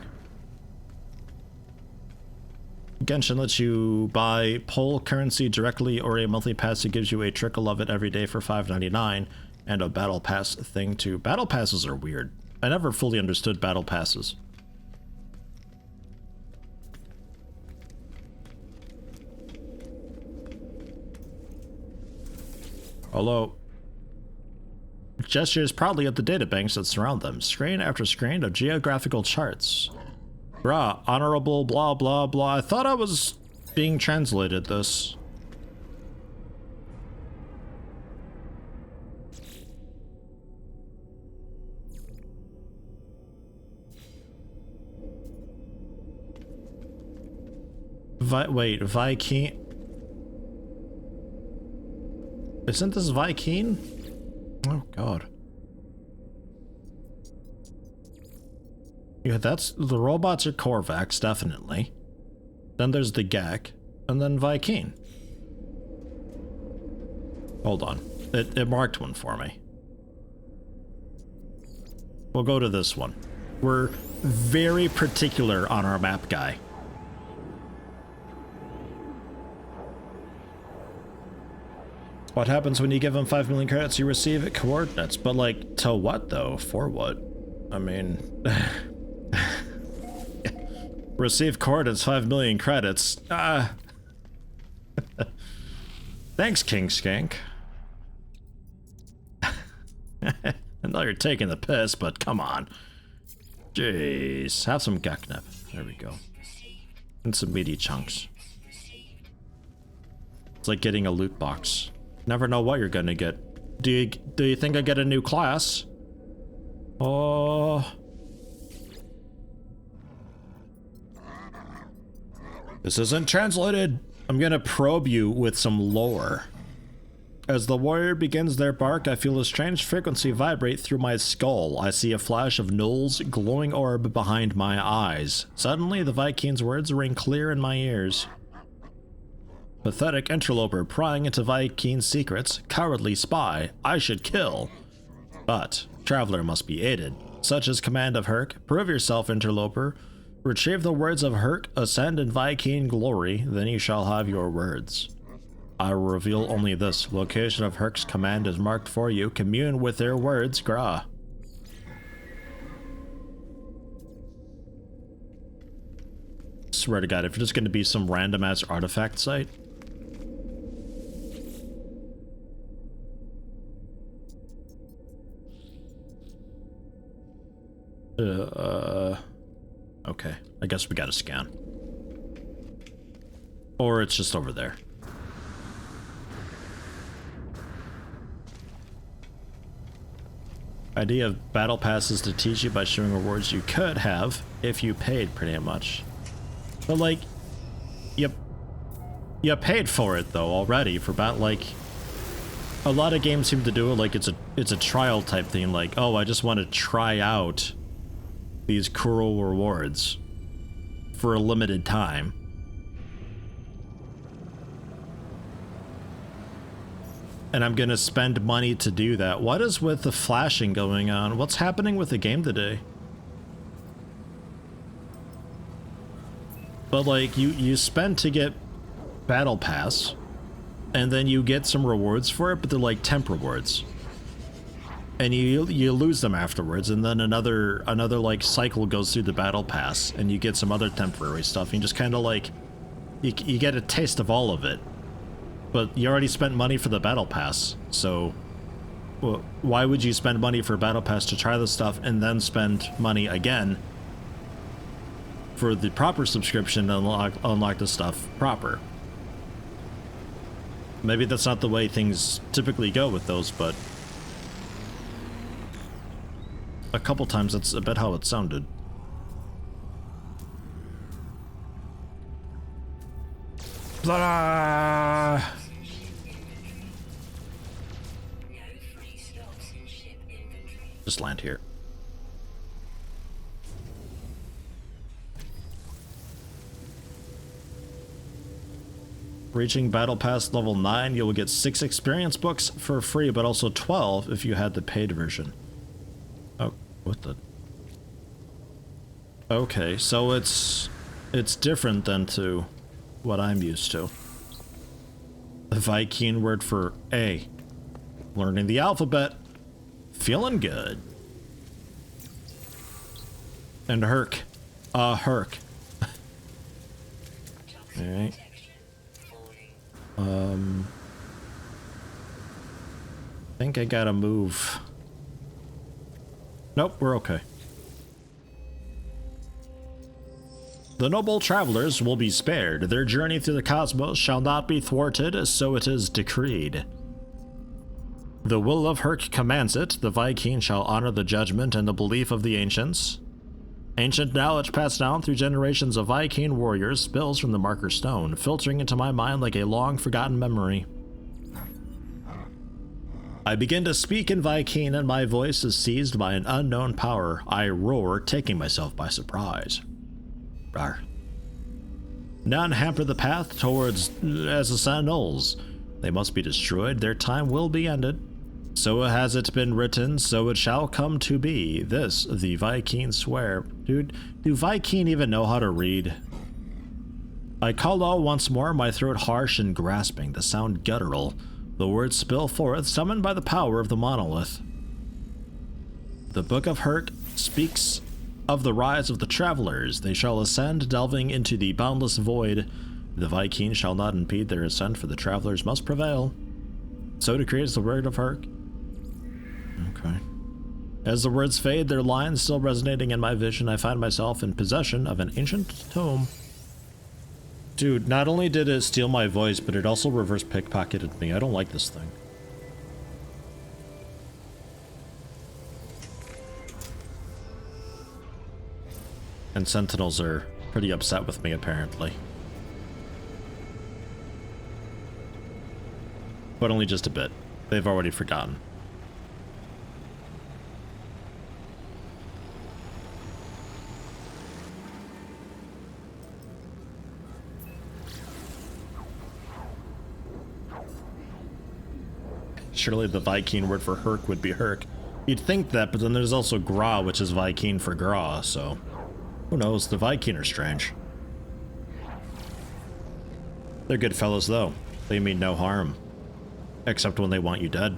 Genshin lets you buy Pole currency directly or a monthly pass that gives you a trickle of it every day for $5.99 and a battle pass thing too. Battle passes are weird. I never fully understood battle passes. Although, gestures proudly at the databanks that surround them, screen after screen of geographical charts. Bruh, honorable blah blah blah. I thought I was being translated this. Wait, Viking? Isn't this Viking? Oh god. Yeah, that's the robots are Korvax, definitely. Then there's the Gak, and then Viking. Hold on. It marked one for me. We'll go to this one. We're very particular on our map guy. What happens when you give them 5 million credits? You receive coordinates, but like, to what though? For what? I mean... receive coordinates, 5 million credits. Thanks, King Skank. I know you're taking the piss, but come on. Jeez, have some Gaknep. There we go. And some meaty chunks. It's like getting a loot box. Never know what you're gonna get. Do you think I get a new class? Oh. This isn't translated. I'm gonna probe you with some lore. As the warrior begins their bark, I feel a strange frequency vibrate through my skull. I see a flash of Null's glowing orb behind my eyes. Suddenly, the Viking's words ring clear in my ears. Pathetic interloper prying into Viking's secrets, cowardly spy, I should kill. But, traveler must be aided. Such is command of Herc. Prove yourself, interloper. Retrieve the words of Herc, ascend in Viking glory, then you shall have your words. I will reveal only this. Location of Herc's command is marked for you. Commune with their words, Gra. Swear to God, if you're just gonna be some random ass artifact site. Okay, I guess we gotta scan. Or it's just over there. Idea of battle passes to teach you by showing rewards you could have if you paid, pretty much. But like, you paid for it though already for like, a lot of games seem to do it like it's a trial type thing. Like, oh, I just want to try out these cruel rewards for a limited time. And I'm gonna spend money to do that. What is with the flashing going on? What's happening with the game today? But like, you spend to get battle pass, and then you get some rewards for it, but they're like temp rewards. And you lose them afterwards, and then another like cycle goes through the battle pass, and you get some other temporary stuff, and you just kind of like, you get a taste of all of it. But you already spent money for the battle pass, so well, why would you spend money for a battle pass to try the stuff and then spend money again for the proper subscription to unlock the stuff proper? Maybe that's not the way things typically go with those, but a couple times that's a bit how it sounded. Blah! Just land here. Reaching Battle Pass level 9, you will get 6 experience books for free, but also 12 if you had the paid version. Oh, what the? Okay, so it's different than to what I'm used to. The Viking word for A. Learning the alphabet. Feeling good. And Herc. Herc. Alright. I think I gotta move. Nope, we're okay. The noble travelers will be spared. Their journey through the cosmos shall not be thwarted, so it is decreed. The will of Herc commands it. The Viking shall honor the judgment and the belief of the ancients. Ancient knowledge passed down through generations of Viking warriors spills from the marker stone, filtering into my mind like a long-forgotten memory. I begin to speak in Viking and my voice is seized by an unknown power. I roar, taking myself by surprise. Rawr. None hamper the path towards as the sentinels. They must be destroyed, their time will be ended. So has it been written, so it shall come to be. This the Viking swear. Dude, do Viking even know how to read? I call out once more, my throat harsh and grasping, the sound guttural. The words spill forth, summoned by the power of the monolith. The Book of Herc speaks of the rise of the travelers. They shall ascend, delving into the boundless void. The Viking shall not impede their ascent, for the travelers must prevail. So decrees the word of Herc. Okay. As the words fade, their lines still resonating in my vision, I find myself in possession of an ancient tome. Dude, not only did it steal my voice, but it also reverse pickpocketed me. I don't like this thing. And Sentinels are pretty upset with me, apparently. But only just a bit. They've already forgotten. Surely the Viking word for Herc would be Herc. You'd think that, but then there's also Gra, which is Viking for Gra, so... Who knows? The Viking are strange. They're good fellows, though. They mean no harm. Except when they want you dead.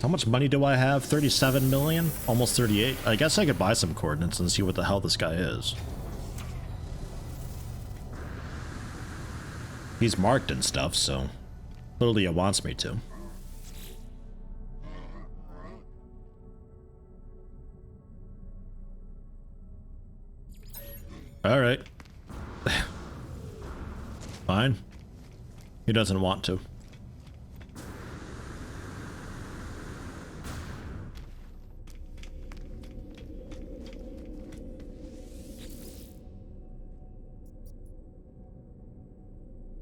How much money do I have? 37 million? Almost 38. I guess I could buy some coordinates and see what the hell this guy is. He's marked and stuff, so Lilia wants me to. Alright. Fine. He doesn't want to.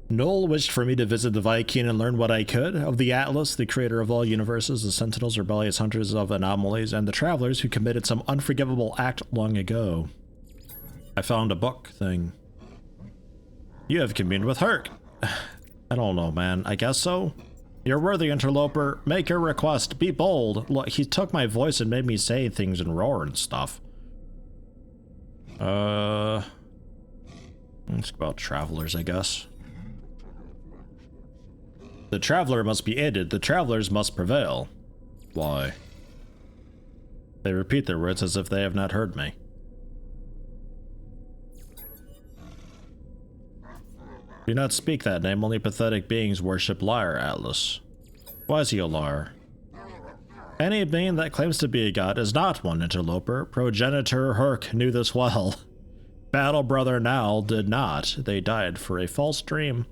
Noel wished for me to visit the Viking and learn what I could of the Atlas, the creator of all universes, the Sentinels, rebellious hunters of anomalies, and the travelers who committed some unforgivable act long ago. I found a book thing. You have communed with Herc. I don't know, man. I guess so. You're worthy, interloper. Make your request. Be bold. Look, he took my voice and made me say things and roar and stuff. It's about travelers, I guess. The traveler must be aided. The travelers must prevail. Why? They repeat their words as if they have not heard me. Do not speak that name. Only pathetic beings worship liar, Atlas. Why is he a liar? Any being that claims to be a god is not one, interloper. Progenitor Herc knew this well. Battle Brother Nal did not. They died for a false dream.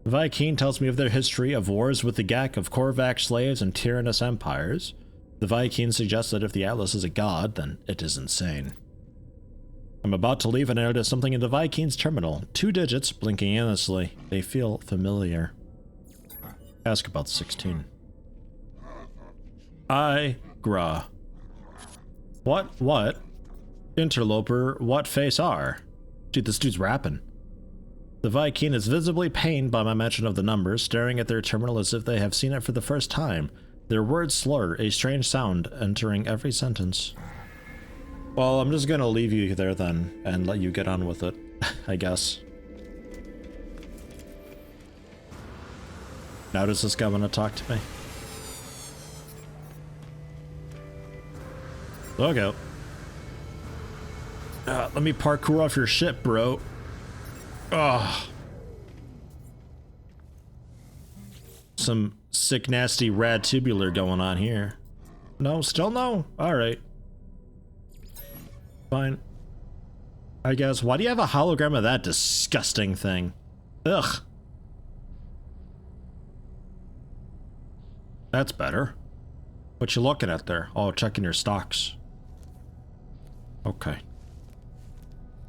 Viking tells me of their history of wars with the Gak of Korvax slaves and tyrannous empires. The Viking suggests that if the Atlas is a god, then it is insane. I'm about to leave and I notice something in the Viking's terminal. 2 digits blinking endlessly. They feel familiar. Ask about 16. Gra. What? Interloper, what face are? Dude, this dude's rapping. The Viking is visibly pained by my mention of the numbers, staring at their terminal as if they have seen it for the first time. Their words slur, a strange sound entering every sentence. Well, I'm just gonna leave you there then, and let you get on with it, I guess. Now does this guy want to talk to me? Look out. Let me parkour off your ship, bro. Ugh. Some sick, nasty, rad tubular going on here. No, still no? Alright. Fine. I guess. Why do you have a hologram of that disgusting thing? Ugh. That's better. What you looking at there? Oh, checking your stocks. Okay.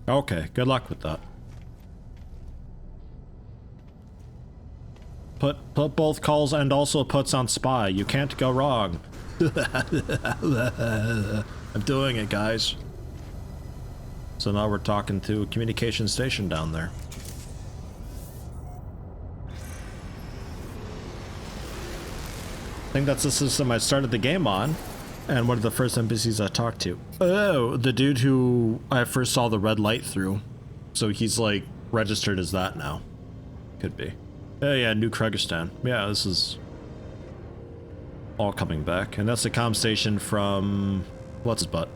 Okay, good luck with that. Put both calls and also puts on spy. You can't go wrong. I'm doing it, guys. So now we're talking to a communication station down there. I think that's the system I started the game on, and one of the first NPCs I talked to. Oh, the dude who I first saw the red light through. So he's like registered as that now. Could be. Oh yeah, New Kyrgyzstan. Yeah, this is all coming back. And that's the comm station from... what's his butt?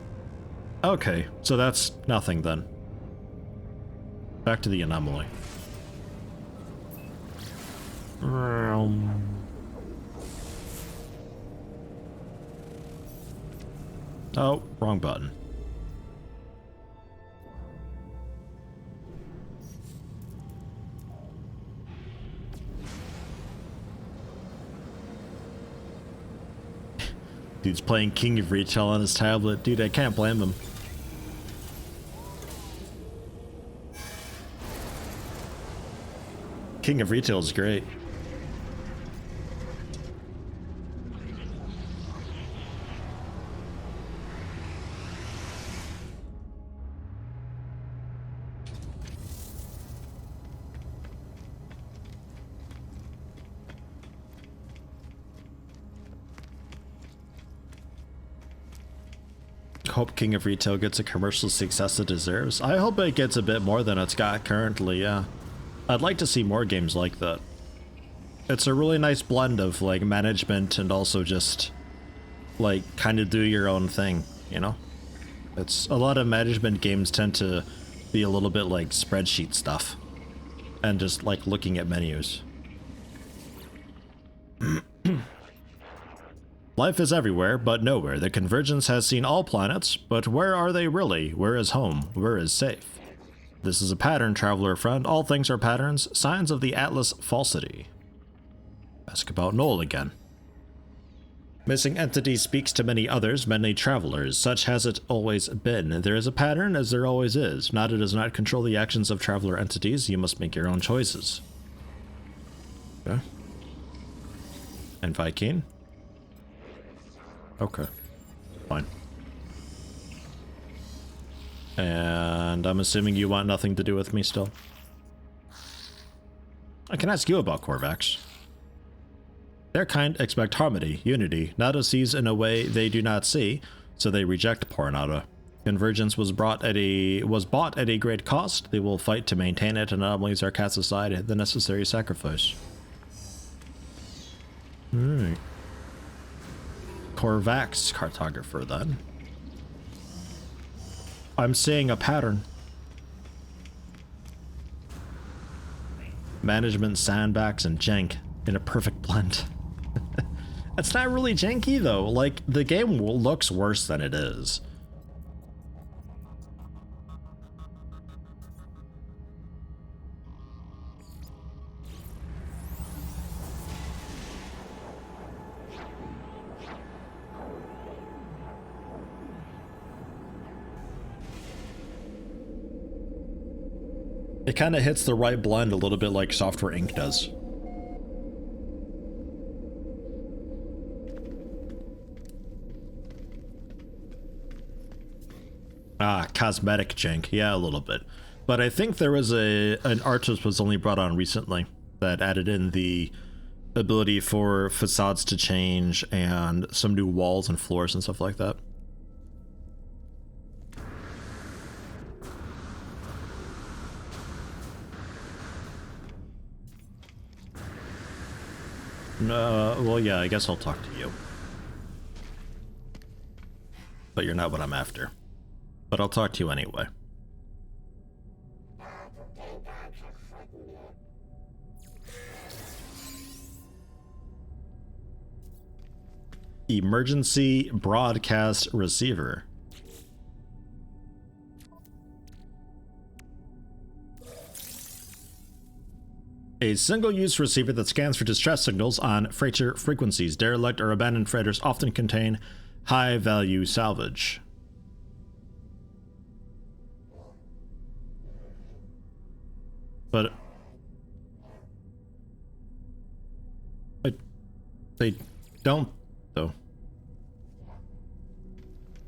Okay, so that's nothing then. Back to the anomaly. Oh, wrong button. Dude's playing King of Retail on his tablet. Dude, I can't blame him. King of Retail is great. Hope King of Retail gets a commercial success it deserves. I hope it gets a bit more than it's got currently, yeah. I'd like to see more games like that. It's a really nice blend of like management and also just like kind of do your own thing, you know? It's a lot of management games tend to be a little bit like spreadsheet stuff and just like looking at menus. Life is everywhere, but nowhere. The convergence has seen all planets, but where are they really? Where is home? Where is safe? This is a pattern, traveler friend. All things are patterns, signs of the Atlas falsity. Ask about Noel again. Missing entity speaks to many others, many travelers. Such has it always been. There is a pattern, as there always is. Nada does not control the actions of traveler entities. You must make your own choices. Okay. And Viking? Okay. Fine. And I'm assuming you want nothing to do with me still. I can ask you about Korvax. Their kind expect harmony, unity. Nada sees in a way they do not see, so they reject poor Nada. Convergence was bought at a great cost. They will fight to maintain it, and anomalies are cast aside, the necessary sacrifice. Alright. Korvax cartographer then. I'm seeing a pattern. Management, sandbags, and jank in a perfect blend. It's not really janky though. Like, the game looks worse than it is. It kind of hits the right blend a little bit like Software Inc. does. Ah, cosmetic jank. Yeah, a little bit. But I think there was an artist was only brought on recently that added in the ability for facades to change and some new walls and floors and stuff like that. Well, yeah, I guess I'll talk to you. But you're not what I'm after. But I'll talk to you anyway. Emergency broadcast receiver. A single-use receiver that scans for distress signals on freighter frequencies. Derelict or abandoned freighters often contain high-value salvage. But they don't, though.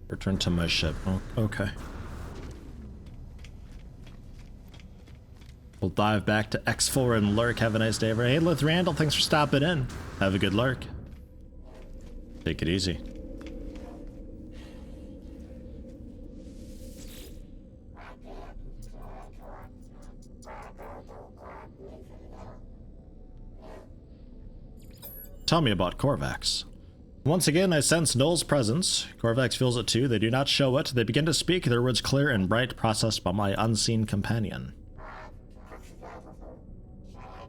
Return to my ship. Oh, okay. We'll dive back to X4 and lurk. Have a nice day. Hey, Lith Randall, thanks for stopping in. Have a good lurk. Take it easy. Tell me about Korvax. Once again, I sense Null's presence. Korvax feels it too. They do not show it. They begin to speak, their words clear and bright, processed by my unseen companion.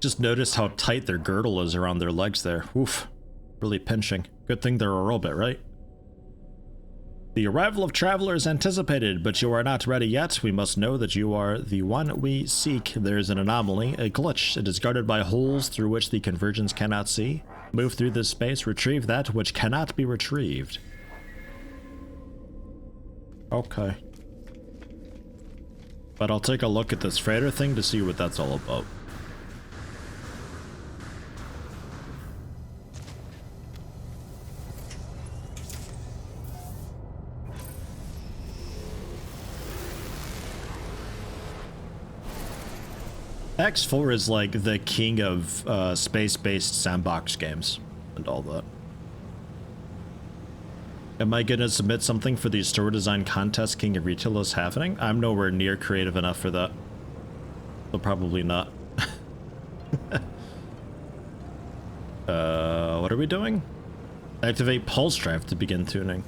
Just noticed how tight their girdle is around their legs there. Oof. Really pinching. Good thing they're a robot, right? The arrival of travelers anticipated, but you are not ready yet. We must know that you are the one we seek. There is an anomaly, a glitch. It is guarded by holes through which the convergence cannot see. Move through this space, retrieve that which cannot be retrieved. Okay. But I'll take a look at this freighter thing to see what that's all about. X4 is like the king of space-based sandbox games and all that. Am I gonna submit something for the store design contest King of Retail is happening? I'm nowhere near creative enough for that. So probably not. What are we doing? Activate pulse drive to begin tuning.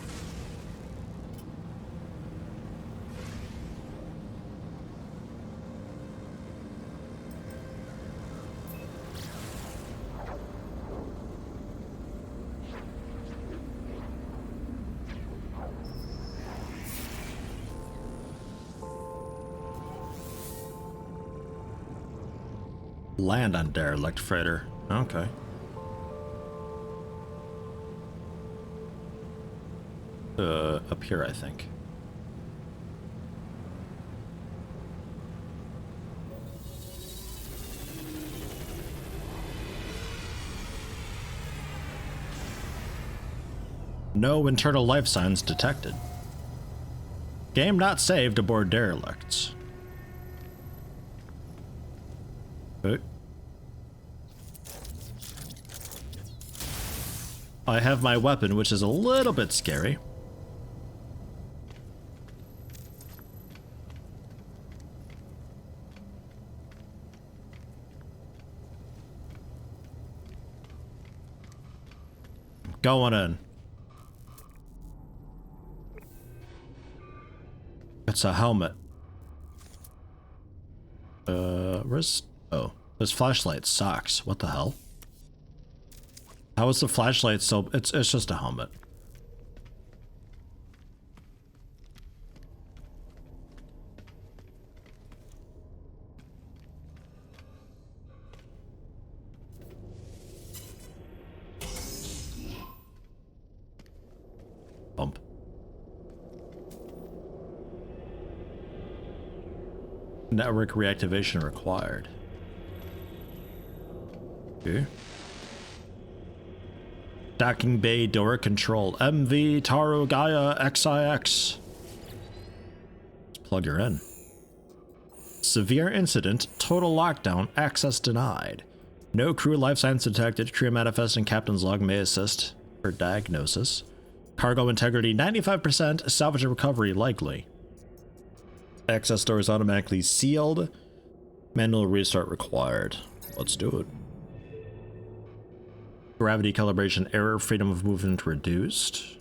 Land on Derelict freighter. Okay. Up here, I think. No internal life signs detected. Game not saved aboard Derelicts. I have my weapon, which is a little bit scary. Going in. It's a helmet. Where's... Oh, this flashlight sucks. What the hell? How is the flashlight still? It's just a helmet. Bump. Network reactivation required. Okay. Docking bay door control. MV Taru Gaia XIX. Let's plug her in. Severe incident. Total lockdown. Access denied. No crew life signs detected. Crew manifest and captain's log may assist for diagnosis. Cargo integrity 95%. Salvage and recovery likely. Access door is automatically sealed. Manual restart required. Let's do it. Gravity calibration error, freedom of movement reduced.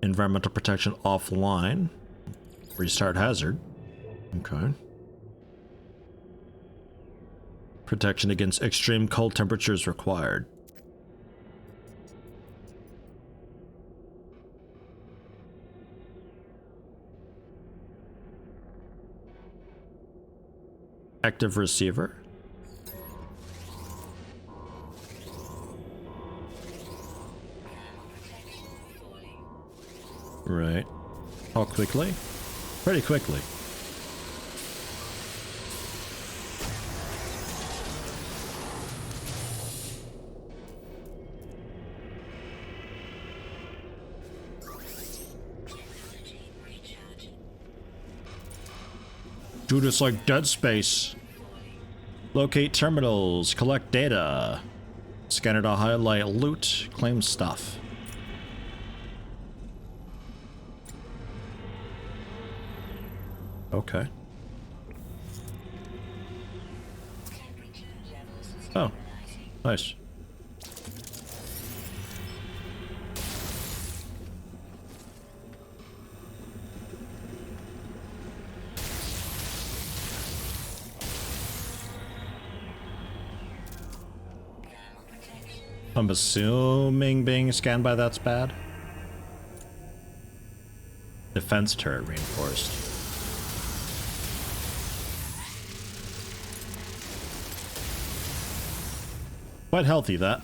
Environmental protection offline. Restart hazard. Okay. Protection against extreme cold temperatures required. Active receiver. Right. How quickly? Pretty quickly. Dude, it's like Dead Space. Locate terminals, collect data. Scanner to highlight loot, claim stuff. Okay. Oh, nice. I'm assuming being scanned by that's bad. Defense turret reinforced. Quite healthy, that.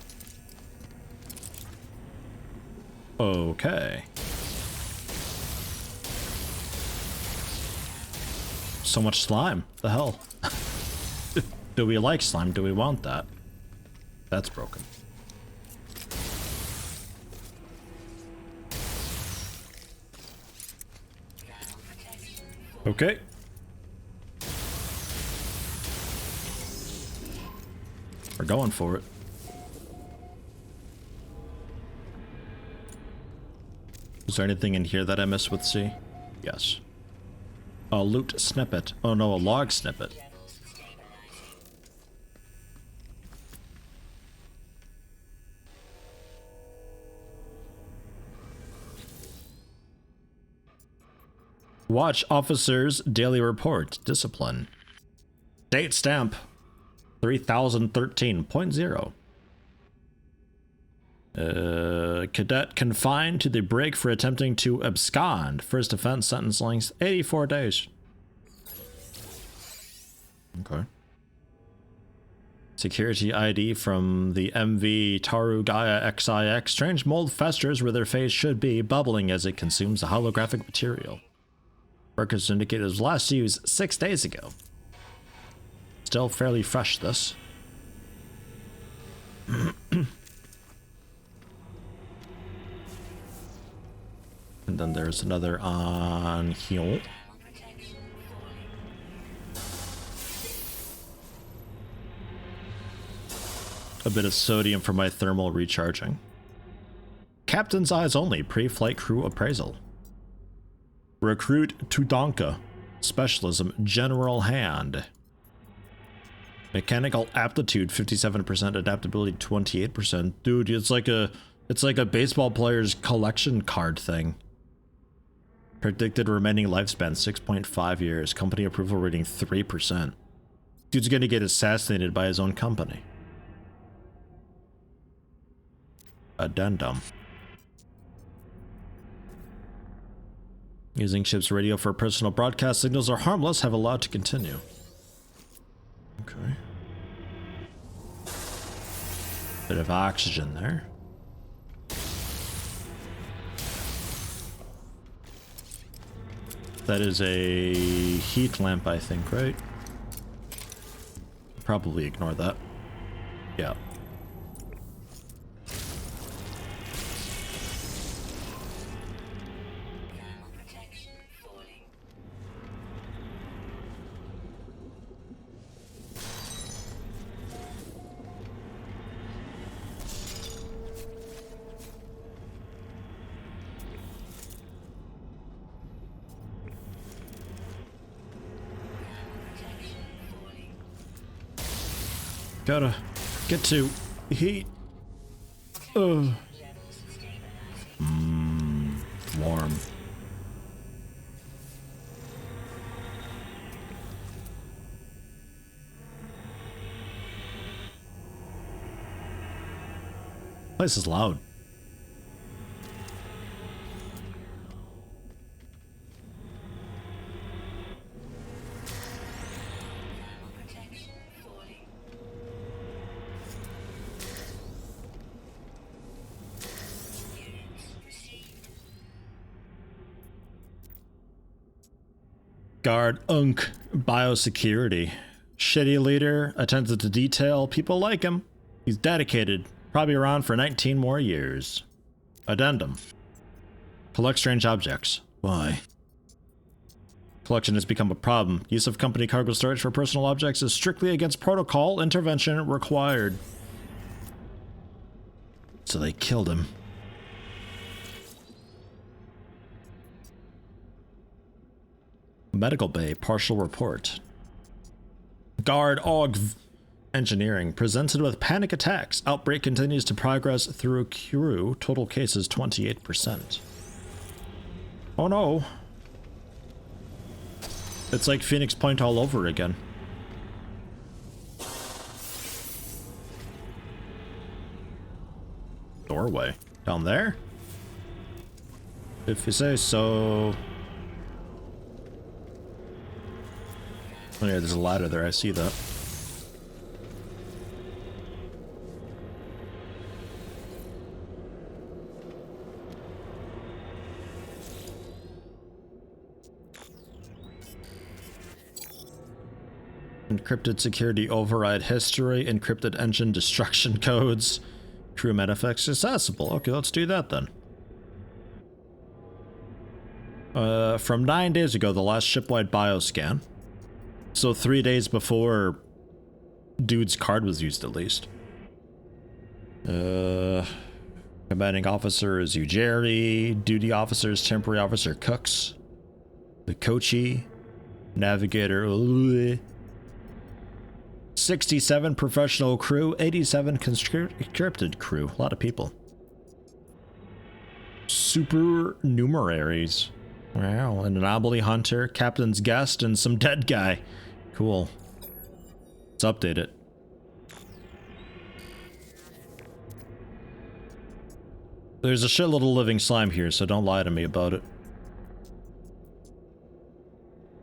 Okay. So much slime. The hell? Do we like slime? Do we want that? That's broken. Okay. We're going for it. Is there anything in here that I missed with C? Yes. A loot snippet. Oh no, a log snippet. Watch officers daily report. Discipline. Date stamp 3013.0. Cadet confined to the brig for attempting to abscond. First offense sentence length 84 days. Okay. Security ID from the MV Taru Gaia XIX. Strange mold festers where their face should be, bubbling as it consumes the holographic material. Records indicate it was last used 6 days ago. Still fairly fresh, this. And then there's another on here. A bit of sodium for my thermal recharging. Captain's eyes only, pre-flight crew appraisal. Recruit Tudanka. Specialism, general hand. Mechanical aptitude, 57%, adaptability, 28%. Dude, it's like a baseball player's collection card thing. Predicted remaining lifespan, 6.5 years. Company approval rating, 3%. Dude's gonna get assassinated by his own company. Addendum. Using ship's radio for personal broadcast signals are harmless, have allowed to continue. Okay. Bit of oxygen there. That is a heat lamp, I think, right? Probably ignore that. Yeah. Thermal protection falling. Gotta get to heat. Ugh. Warm. Place is loud. Thermal protection falling. Units received. Guard Unk Biosecurity. Shitty leader, attentive to detail, people like him. He's dedicated, probably around for 19 more years. Addendum. Collect strange objects. Why? Collection has become a problem. Use of company cargo storage for personal objects is strictly against protocol. Intervention required. So they killed him. Medical Bay, partial report. Guard Og Engineering, presented with panic attacks. Outbreak continues to progress through crew. Total cases 28%. Oh no. It's like Phoenix Point all over again. Doorway. Down there? If you say so. Oh yeah, there's a ladder there, I see that. Encrypted security override history, encrypted engine destruction codes, crew manifests accessible. Okay, let's do that then. From 9 days ago, the last shipwide bioscan. So 3 days before dude's card was used, at least. Commanding officer is Ujeri, duty officer is temporary officer Cooks, the Kochi, navigator 67 professional crew, 87 conscripted crew. A lot of people. Supernumeraries. Wow, an anomaly hunter, captain's guest, and some dead guy. Cool. Let's update it. There's a shitload of living slime here, so don't lie to me about it.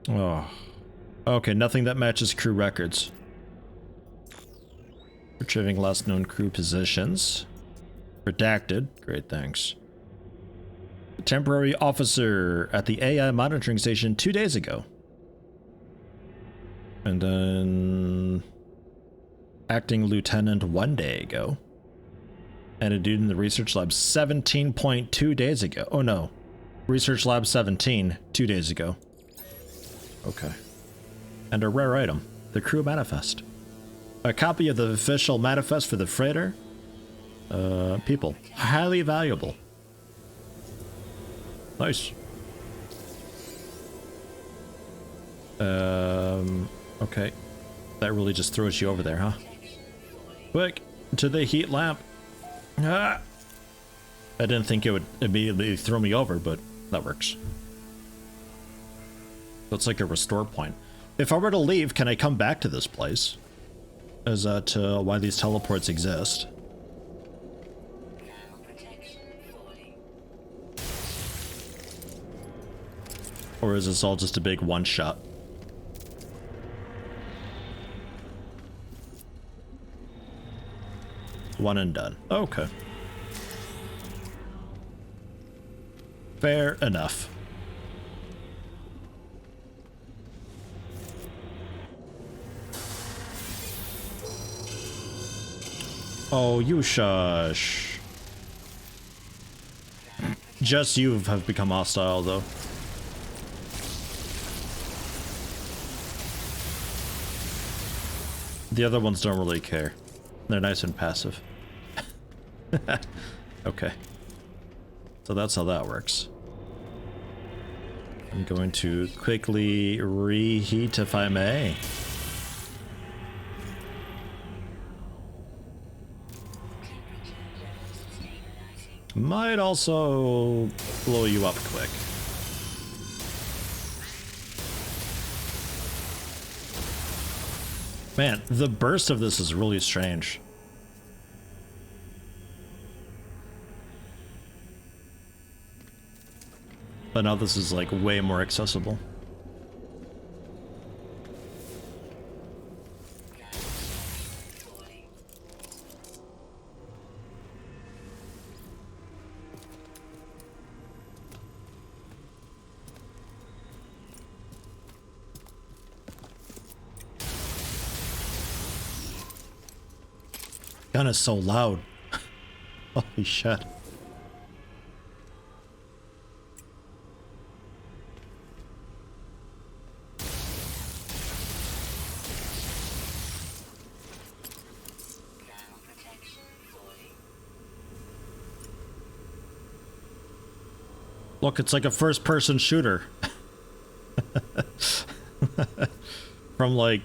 Oh. Okay, nothing that matches crew records. Retrieving last known crew positions. Redacted. Great, thanks. Temporary officer at the AI monitoring station 2 days ago. And then acting lieutenant 1 day ago. And a dude in the research lab 17.2 days ago. Oh no. Research lab 17, 2 days ago. Okay. And a rare item, the crew manifest. A copy of the official manifest for the freighter. People. Highly valuable. Nice. Okay. That really just throws you over there, huh? Quick, to the heat lamp. Ah! I didn't think it would immediately throw me over, but that works. Looks like a restore point. If I were to leave, can I come back to this place? As to why these teleports exist. Or is this all just a big one-shot? One and done. Okay. Fair enough. Oh, you shush. Just you have become hostile, though. The other ones don't really care. They're nice and passive. Okay. So that's how that works. I'm going to quickly reheat if I may. Might also blow you up quick. Man, the burst of this is really strange. But now this is like way more accessible. Gun is so loud. Holy shit. Look, it's like a first-person shooter. From like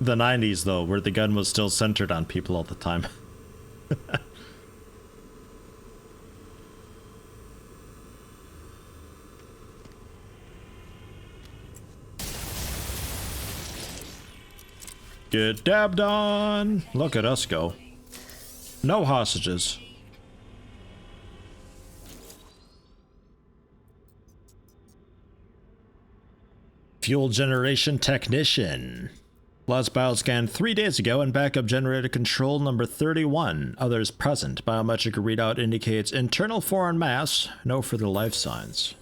the 90s though, where the gun was still centered on people all the time. Get dabbed on! Look at us go. No hostages. Fuel generation technician. Last bioscan 3 days ago and backup generator control number 31. Others present. Biometric readout indicates internal foreign mass. No further life signs.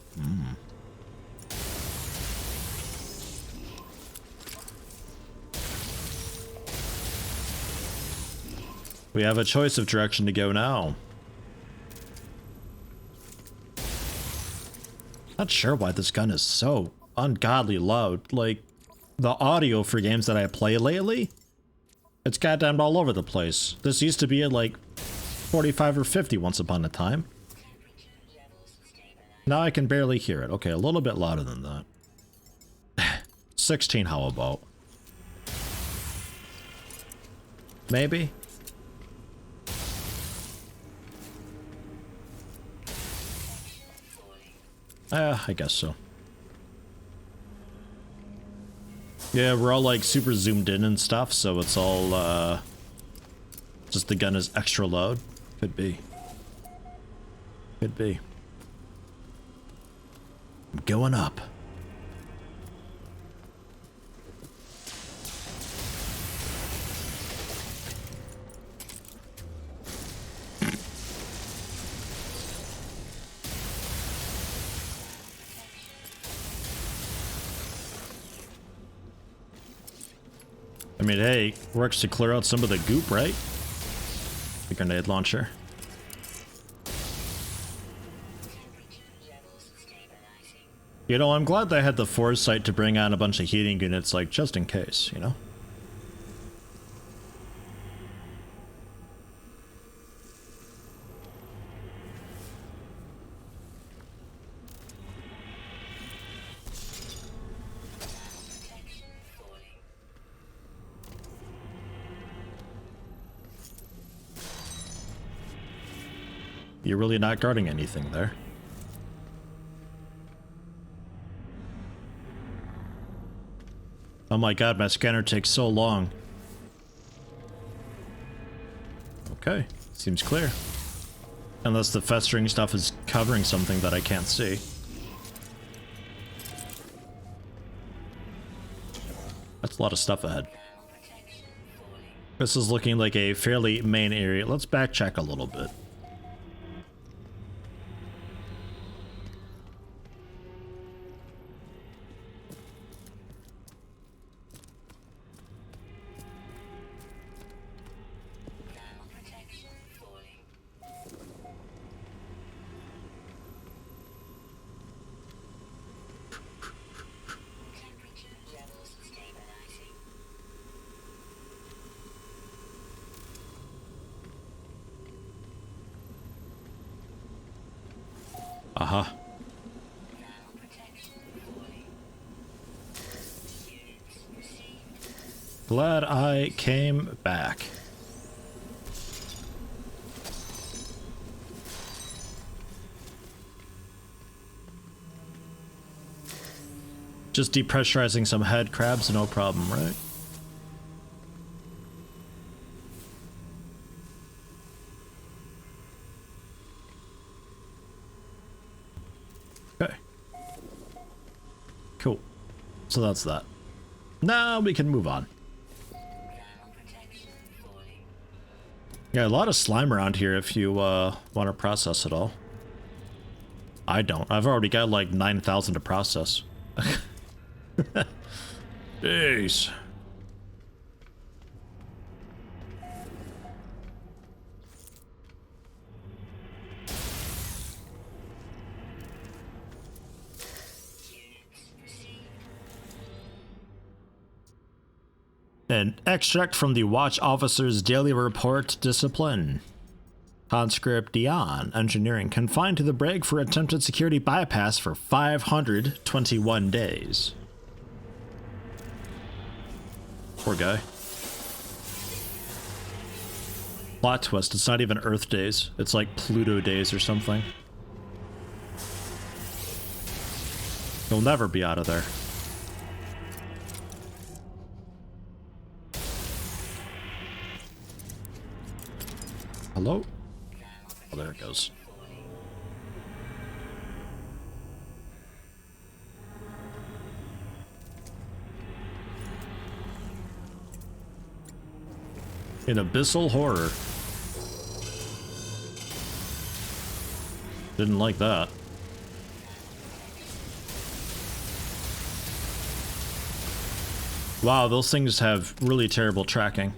We have a choice of direction to go now. Not sure why this gun is so ungodly loud. Like, the audio for games that I play lately, it's goddamn all over the place. This used to be at like 45 or 50 once upon a time. Now I can barely hear it. Okay, a little bit louder than that. 16, how about? Maybe? I guess so. Yeah, we're all like super zoomed in and stuff, so it's all just the gun is extra loud. Could be. Could be. I'm going up. I mean, hey, works to clear out some of the goop, right? The grenade launcher. You know, I'm glad they had the foresight to bring on a bunch of heating units, like, just in case, you know? You're really not guarding anything there. Oh my god, my scanner takes so long. Okay, seems clear. Unless the festering stuff is covering something that I can't see. That's a lot of stuff ahead. Thermal protection falling. This is looking like a fairly main area. Let's backcheck a little bit. Thermal protection falling. Temperature levels stabilizing. Uh-huh. Thermal protection falling. Units received. Glad I came back. Just depressurizing some head crabs, no problem, right? Okay. Cool. So that's that. Now we can move on. Thermal protection falling. Yeah, a lot of slime around here if you want to process it all. I don't. I've already got like 9,000 to process. Jeez. Units received. An extract from the Watch Officer's Daily Report Discipline. Conscript Dion, engineering, confined to the brig for attempted security bypass for 521 days. Poor guy. Plot twist, it's not even Earth days. It's like Pluto days or something. He'll never be out of there. Hello? Oh, there it goes. In abyssal horror. Didn't like that. Wow, those things have really terrible tracking.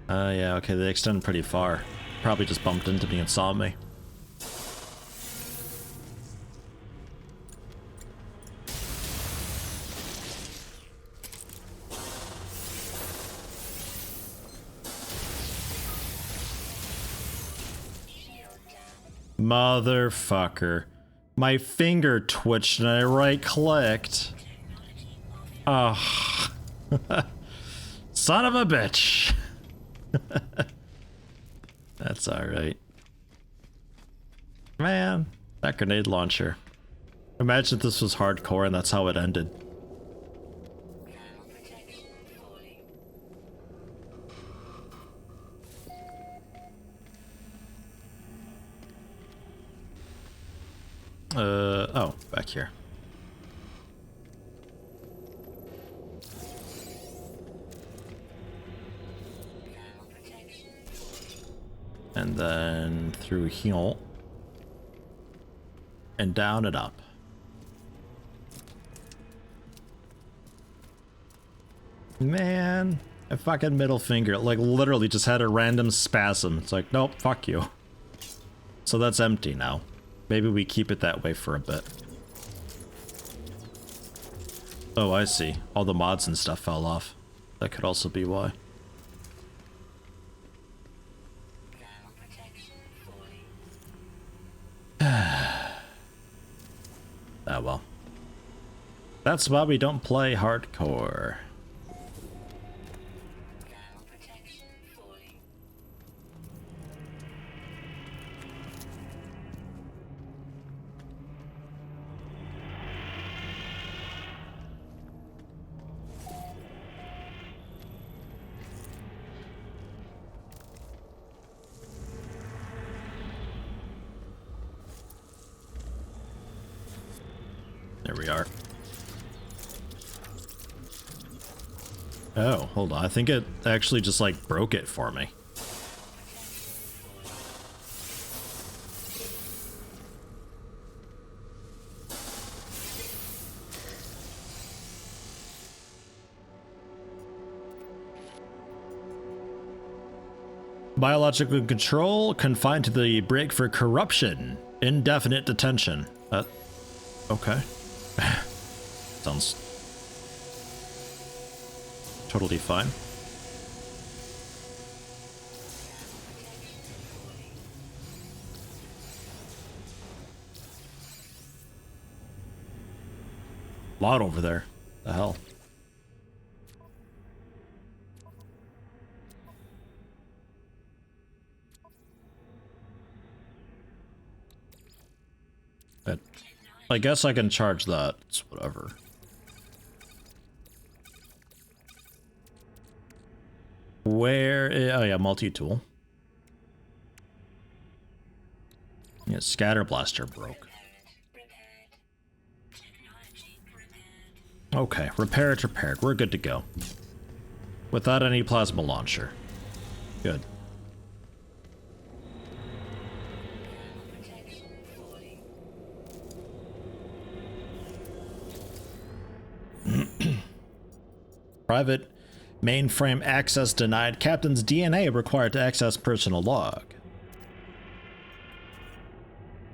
Yeah, okay, they extend pretty far. Probably just bumped into me and saw me. Motherfucker. My finger twitched and I right-clicked. Oh. Son of a bitch. That's alright. Man, that grenade launcher. Imagine if this was hardcore and that's how it ended. Thermal protection falling. Oh, back here. Thermal protection. And then through here. And down and up. Man, a fucking middle finger, like literally just had a random spasm. It's like, nope, fuck you. So that's empty now. Maybe we keep it that way for a bit. Oh, I see. All the mods and stuff fell off. That could also be why. Thermal protection falling. Ah, well. That's why we don't play hardcore. Thermal protection falling. There we are. Oh, hold on. I think it actually just like broke it for me. Biological control confined to the break for corruption. Indefinite detention. Okay. Sounds totally fine. Lot over there. The hell. But I guess I can charge that. It's whatever. Where? Oh yeah, multi-tool. Yeah, scatter blaster broke. Okay, repaired, repaired. We're good to go. Without any plasma launcher. Good. Private mainframe access denied. Captain's DNA required to access personal log.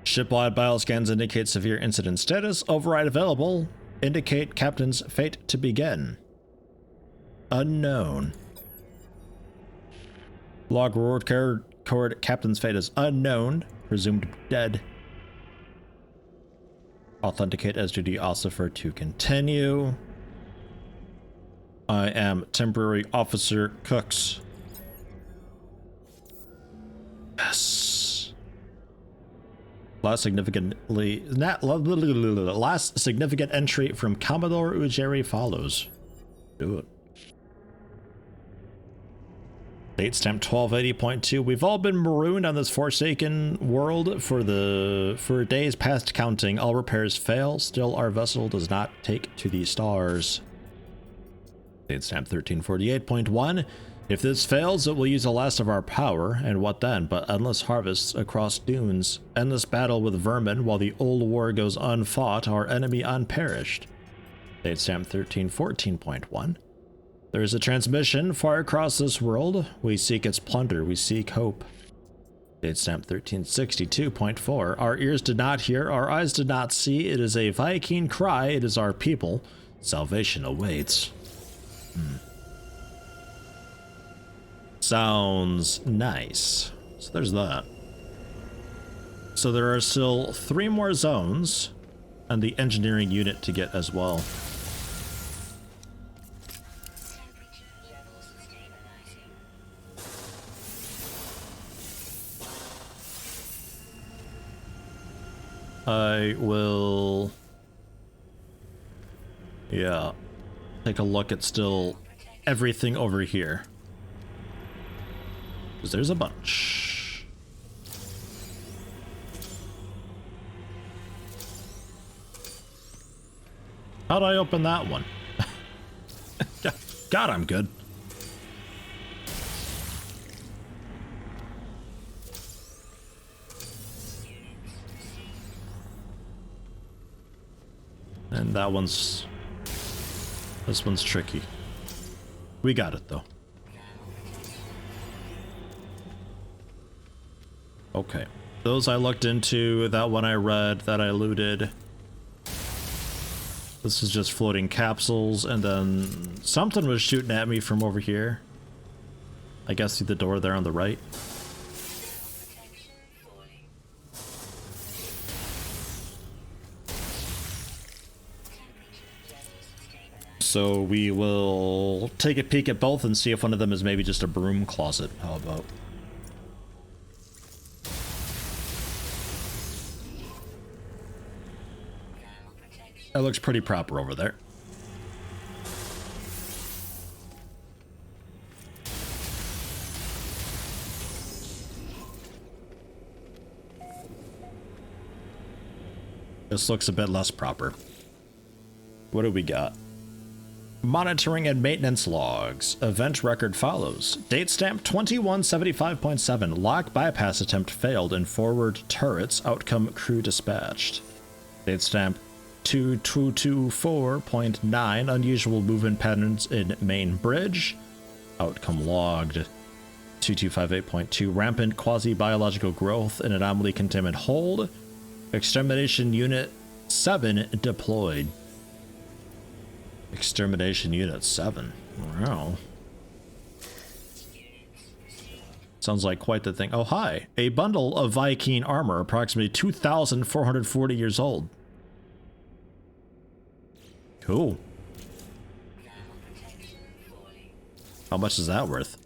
Shipwide bioscans indicate severe incident status. Override available. Indicate captain's fate to begin. Unknown. Log record captain's fate is unknown. Presumed dead. Authenticate as duty officer to continue. I am temporary officer Cooks. Yes. Last significant entry from Commodore Ujiri follows. Do it. Date stamp 1280.2. We've all been marooned on this forsaken world for days past counting. All repairs fail. Still, our vessel does not take to the stars. Date stamp 1348.1. If this fails, it will use the last of our power, and what then but endless harvests across dunes, endless battle with vermin while the old war goes unfought, our enemy unperished. Date stamp 1314.1. There is a transmission far across this world. We seek its plunder, we seek hope. Date stamp 1362.4. Our ears did not hear, our eyes did not see. It is a Viking cry, it is our people. Salvation awaits. Sounds nice. So there's that. So there are still 3 more zones and the engineering unit to get as well. I will, yeah, take a look at still everything over here. Because there's a bunch. How'd I open that one? God, I'm good. And that one's... this one's tricky. We got it, though. Okay. Those I looked into, that one I read, that I looted. This is just floating capsules, and then something was shooting at me from over here. I guess through the door there on the right. So we will take a peek at both and see if one of them is maybe just a broom closet. How about? That looks pretty proper over there. This looks a bit less proper. What do we got? Monitoring and maintenance logs. Event record follows. Date stamp 2175.7. Lock bypass attempt failed in forward turrets. Outcome crew dispatched. Date stamp 2224.9. Unusual movement patterns in main bridge. Outcome logged. 2258.2. Rampant quasi-biological growth in anomaly containment hold. Extermination unit 7 deployed. Extermination Unit 7. Wow. Sounds like quite the thing. Oh, hi. A bundle of Viking armor, approximately 2,440 years old. Cool. How much is that worth?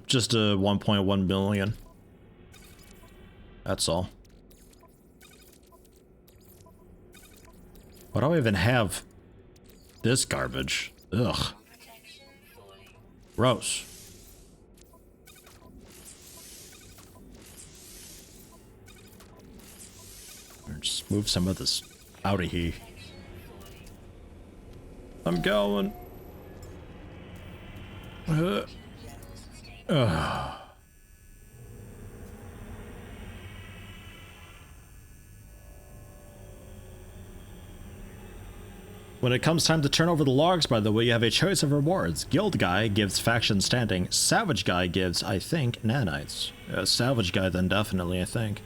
Just a 1.1 million. That's all. Why do I even have this garbage? Ugh. Gross. Or just move some of this out of here. I'm going. When it comes time to turn over the logs, by the way, you have a choice of rewards. Guild Guy gives faction standing. Salvage Guy gives, I think, nanites. Salvage Guy then definitely, I think.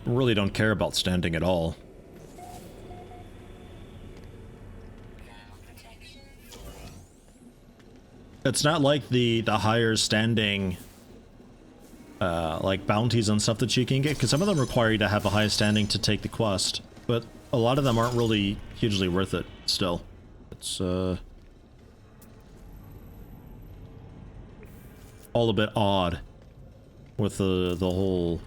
Really don't care about standing at all. It's not like the higher standing like bounties and stuff that you can get, because some of them require you to have a high standing to take the quest, but a lot of them aren't really hugely worth it still. It's all a bit odd with the whole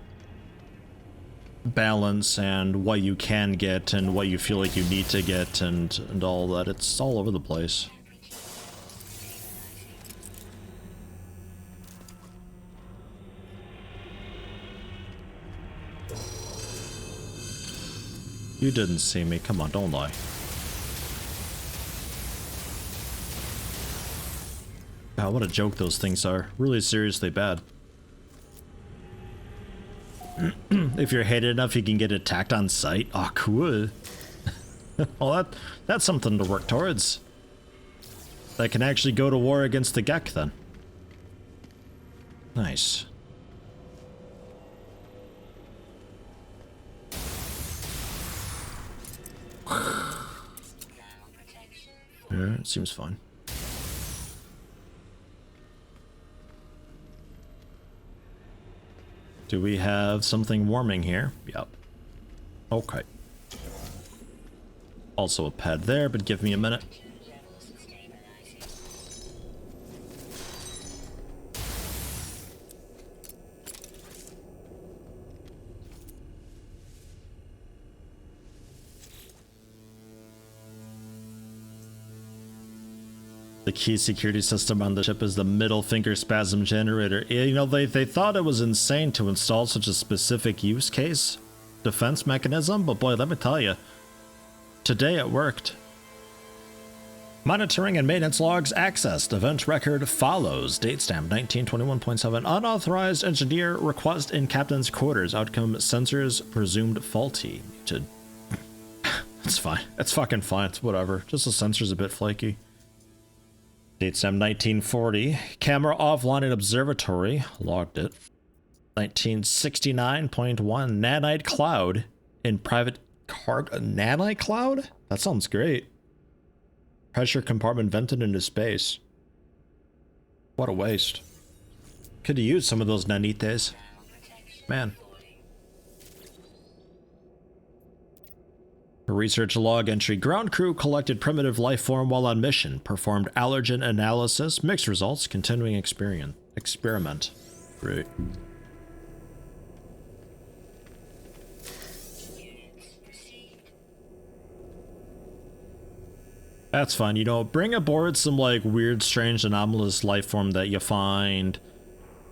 balance and what you can get and what you feel like you need to get and all that. It's all over the place. You didn't see me. Come on, don't lie. God, what a joke those things are. Really seriously bad. If you're hated enough, you can get attacked on sight. Oh, cool. Well, that's something to work towards. I can actually go to war against the Gek then. Nice. Yeah, it seems fun. Do we have something warming here? Yep. Okay. Also a pad there, but give me a minute. The key security system on the ship is the middle finger spasm generator. You know, they thought it was insane to install such a specific use case defense mechanism, but boy, let me tell you, today it worked. Monitoring and maintenance logs accessed. Event record follows. Date stamp 1921.7. Unauthorized engineer request in captain's quarters. Outcome sensors presumed faulty. It's fine. It's fucking fine. It's whatever. Just the sensor's a bit flaky. Date stamp 1940. Camera offline in observatory. Logged it. 1969.1. Nanite cloud in private cargo. Nanite cloud? That sounds great. Pressure compartment vented into space. What a waste. Could have used some of those nanites. Man. Research log entry. Ground crew collected primitive life form while on mission. Performed allergen analysis. Mixed results. Continuing experiment. Great. That's fine. You know, bring aboard some like weird, strange, anomalous life form that you find.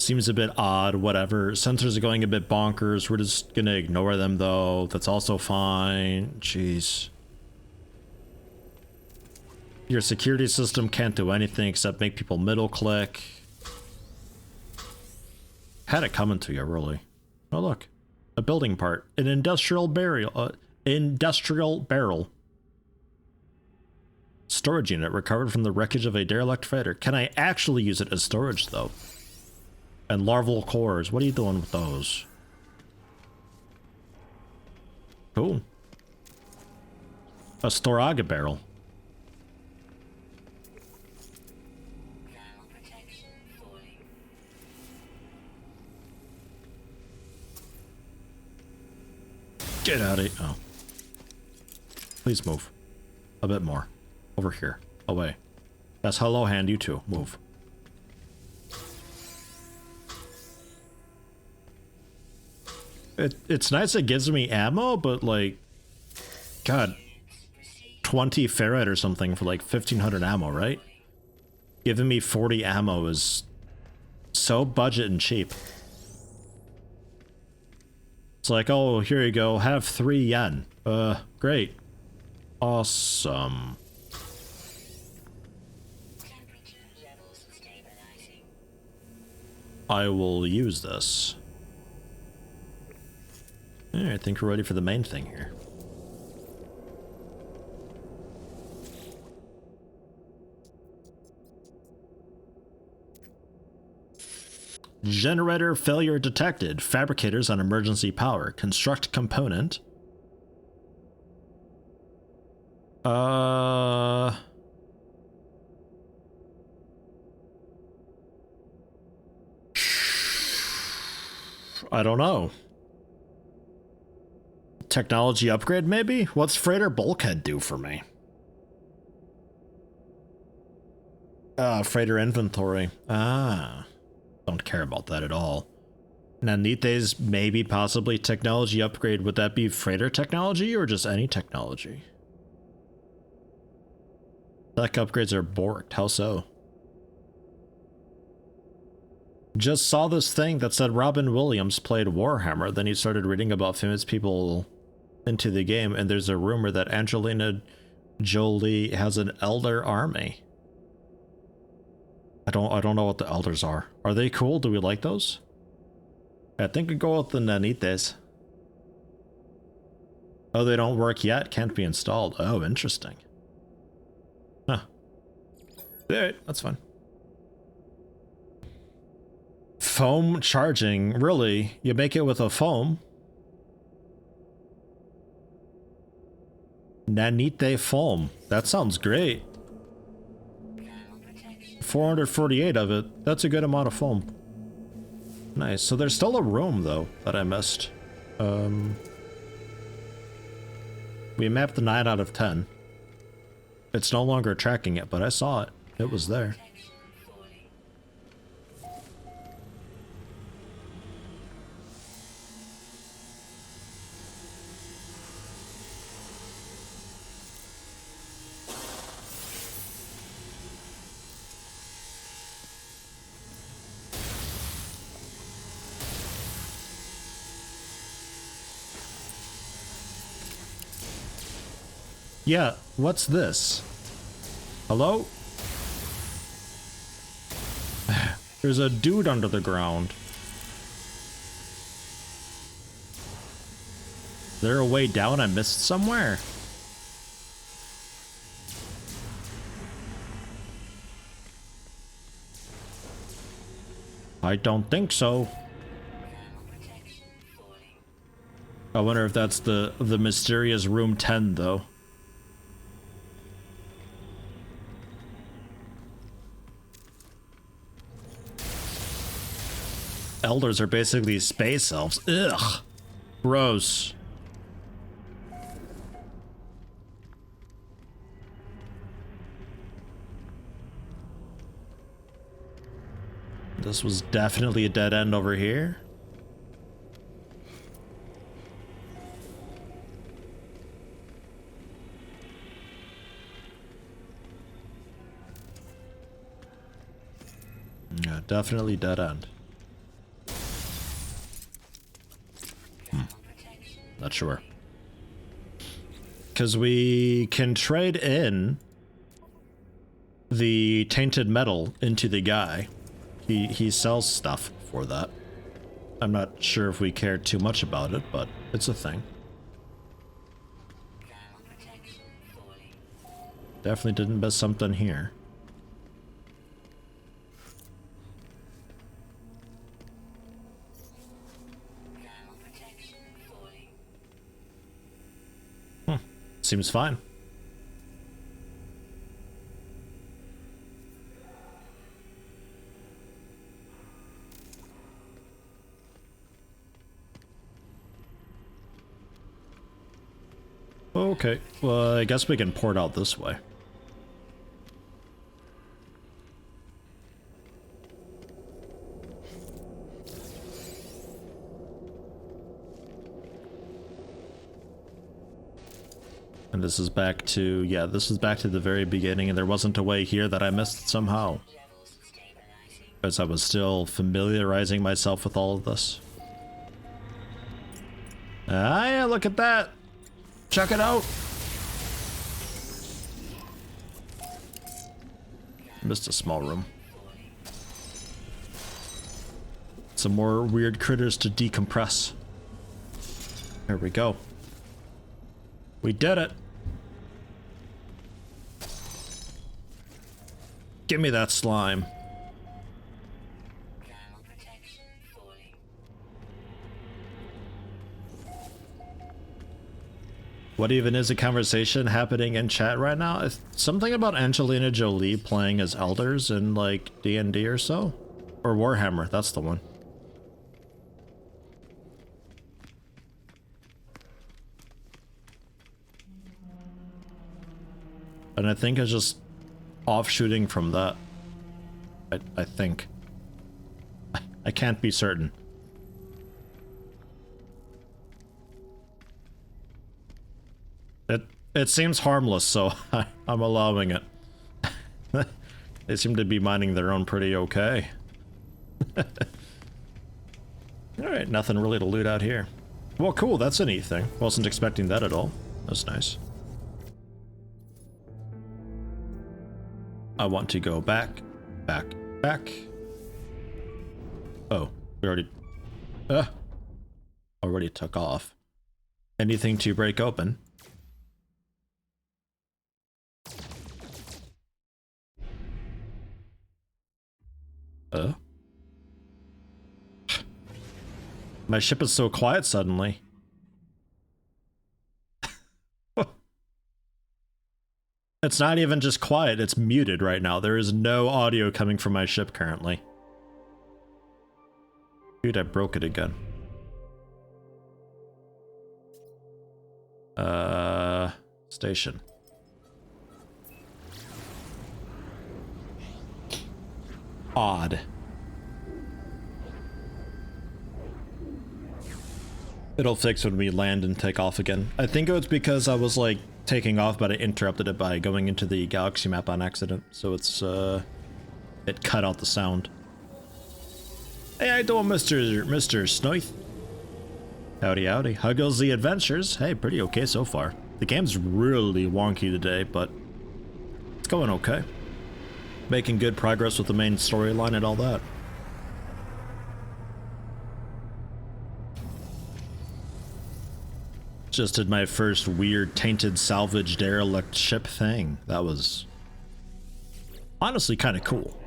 Seems a bit odd, whatever. Sensors are going a bit bonkers. We're just gonna ignore them though. That's also fine. Jeez. Your security system can't do anything except make people middle click. Had it coming to you, really. Oh look. A building part. An industrial barrel. Storage unit recovered from the wreckage of a derelict freighter. Can I actually use it as storage though? And larval cores. What are you doing with those? Cool. A Storaga barrel. Thermal protection falling. Get out of here. Oh. Please move. A bit more. Over here. Away. That's hello hand, you too. Move. It's nice it gives me ammo, but like, God, 20 ferrite or something for like 1500 ammo, right? Giving me 40 ammo is so budget and cheap. It's like, oh, here you go, have 3 yen. Great. Awesome. Temperature levels stabilizing. I will use this. Alright, I think we're ready for the main thing here. Generator failure detected. Fabricators on emergency power. Construct component. I don't know. Technology upgrade, maybe? What's freighter bulkhead do for me? Freighter inventory. Ah. Don't care about that at all. Nanite's maybe possibly technology upgrade. Would that be freighter technology or just any technology? Tech upgrades are borked. How so? Just saw this thing that said Robin Williams played Warhammer. Then he started reading about famous people into the game, and there's a rumor that Angelina Jolie has an elder army. I don't know what the elders are. Are they cool? Do we like those? I think we go with the Nanites. Oh, they don't work yet? Can't be installed. Oh, interesting. Huh. Alright, that's fine. Foam charging. Really? You make it with a foam? Nanite foam. That sounds great. 448 of it. That's a good amount of foam. Nice. So there's still a room, though, that I missed. We mapped the 9 out of 10. It's no longer tracking it, but I saw it. It was there. Yeah, what's this? Hello? There's a dude under the ground. Is there a way down I missed somewhere? I don't think so. I wonder if that's the mysterious room 10 though. Elders are basically space elves. Ugh. Gross. This was definitely a dead end over here. Yeah, definitely dead end. mature. Because we can trade in the tainted metal into the guy. He sells stuff for that. I'm not sure if we care too much about it, but it's a thing. Thermal protection falling. Definitely didn't miss something here. Thermal protection falling. Seems fine. Okay, well, I guess we can port out this way. And this is back to, yeah, this is back to the very beginning, and there wasn't a way here that I missed somehow. Levels stabilizing. Because I was still familiarizing myself with all of this. Ah, yeah, look at that! Check it out! Missed a small room. Some more weird critters to decompress. There we go. We did it! Give me that slime. Thermal protection falling. What even is a conversation happening in chat right now? It's something about Angelina Jolie playing as elders in like D&D or so? Or Warhammer, that's the one. And I think it's just offshooting from that. I think. I can't be certain. It seems harmless, so I'm allowing it. They seem to be minding their own pretty okay. Alright, nothing really to loot out here. Well, cool, that's a neat thing. Wasn't expecting that at all. That's nice. I want to go back, back, back. Oh, we already took off. Anything to break open? My ship is so quiet suddenly. It's not even just quiet, it's muted right now. There is no audio coming from my ship currently. Dude, I broke it again. Station. Odd. It'll fix when we land and take off again. I think it was because I was like taking off, but I interrupted it by going into the galaxy map on accident. So it's it cut out the sound. Hey, how you doing, Mr. Snoith? Howdy, howdy. How goes the adventures? Hey, pretty okay so far. The game's really wonky today, but it's going okay. Making good progress with the main storyline and all that. Just did my first weird tainted salvage derelict ship thing. That was honestly kind of cool.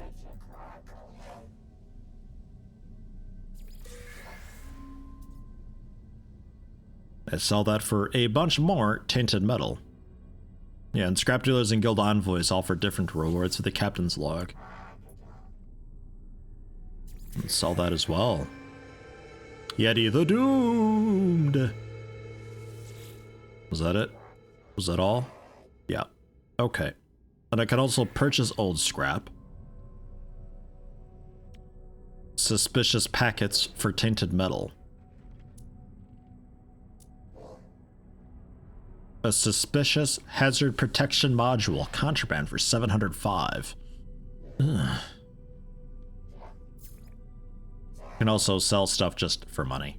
I sell that for a bunch more tainted metal. Yeah, and scrap dealers and guild envoys offer different rewards for the captain's log. Let's sell that as well. Yeti the Doomed! Was that it? Was that all? Yeah. Okay. And I can also purchase old scrap. Suspicious packets for tainted metal. A suspicious hazard protection module, contraband for 705. Ugh. You can also sell stuff just for money.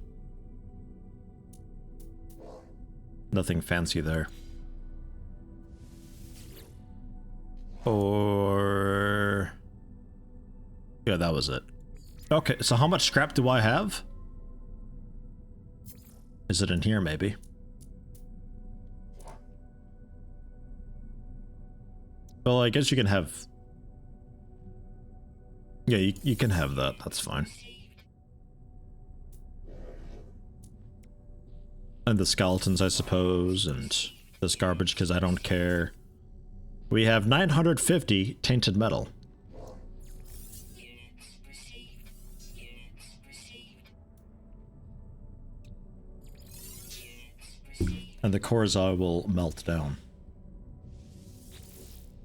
Nothing fancy there. Or... yeah, that was it. Okay, so how much scrap do I have? Is it in here, maybe? Well, I guess you can have... yeah, you can have that. That's fine. And the skeletons, I suppose, and this garbage, because I don't care. We have 950 tainted metal. Units received. Units received. Units received. And the cores I will melt down.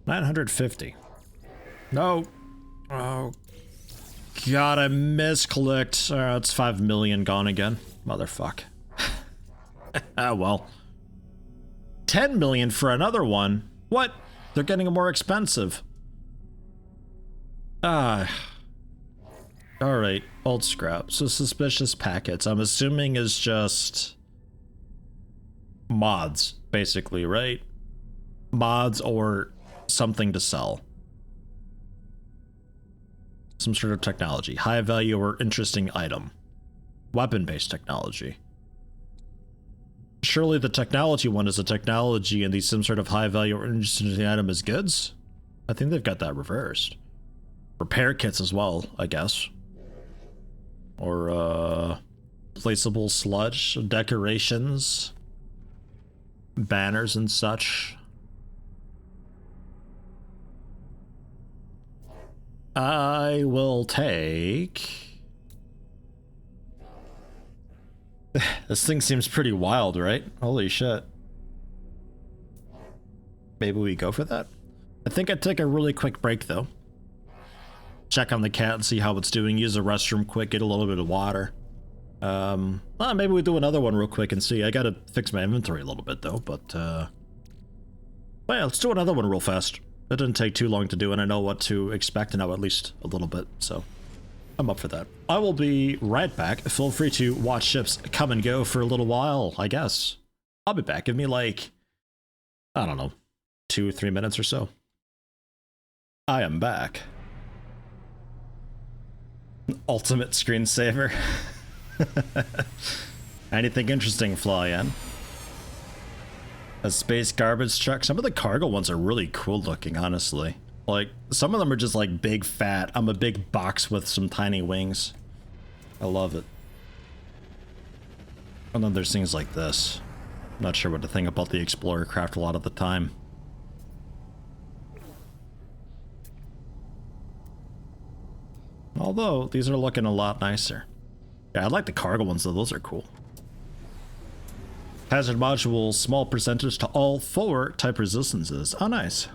950. No. Oh. God, I misclicked. It's 5 million gone again. Motherfuck. Ah, well. 10 million for another one? What? They're getting more expensive. Ah. Alright, old scrap. So suspicious packets, I'm assuming is just... mods, basically, right? Mods or something to sell. Some sort of technology. High value or interesting item. Weapon-based technology. Surely the technology one is a technology and the some sort of high value or interesting item is goods? I think they've got that reversed. Repair kits as well, I guess. Or, placeable sludge, decorations, banners and such. I will take... this thing seems pretty wild, right? Holy shit. Maybe we go for that? I think I'd take a really quick break, though. Check on the cat and see how it's doing. Use the restroom quick, get a little bit of water. Well, maybe we do another one real quick and see. I gotta fix my inventory a little bit, though, but, well, let's do another one real fast. It didn't take too long to do, and I know what to expect now, at least a little bit, so... I'm up for that. I will be right back. Feel free to watch ships come and go for a little while, I guess. I'll be back. Give me like, I don't know, 2 or 3 minutes or so. I am back. Ultimate screensaver. Anything interesting fly in? A space garbage truck. Some of the cargo ones are really cool looking, honestly. Like, some of them are just like big fat. I'm a big box with some tiny wings. I love it. And then there's things like this. I'm not sure what to think about the Explorer craft a lot of the time. Although, these are looking a lot nicer. Yeah, I like the cargo ones though, those are cool. Hazard module, small percentage to all 4 type resistances. Oh, nice.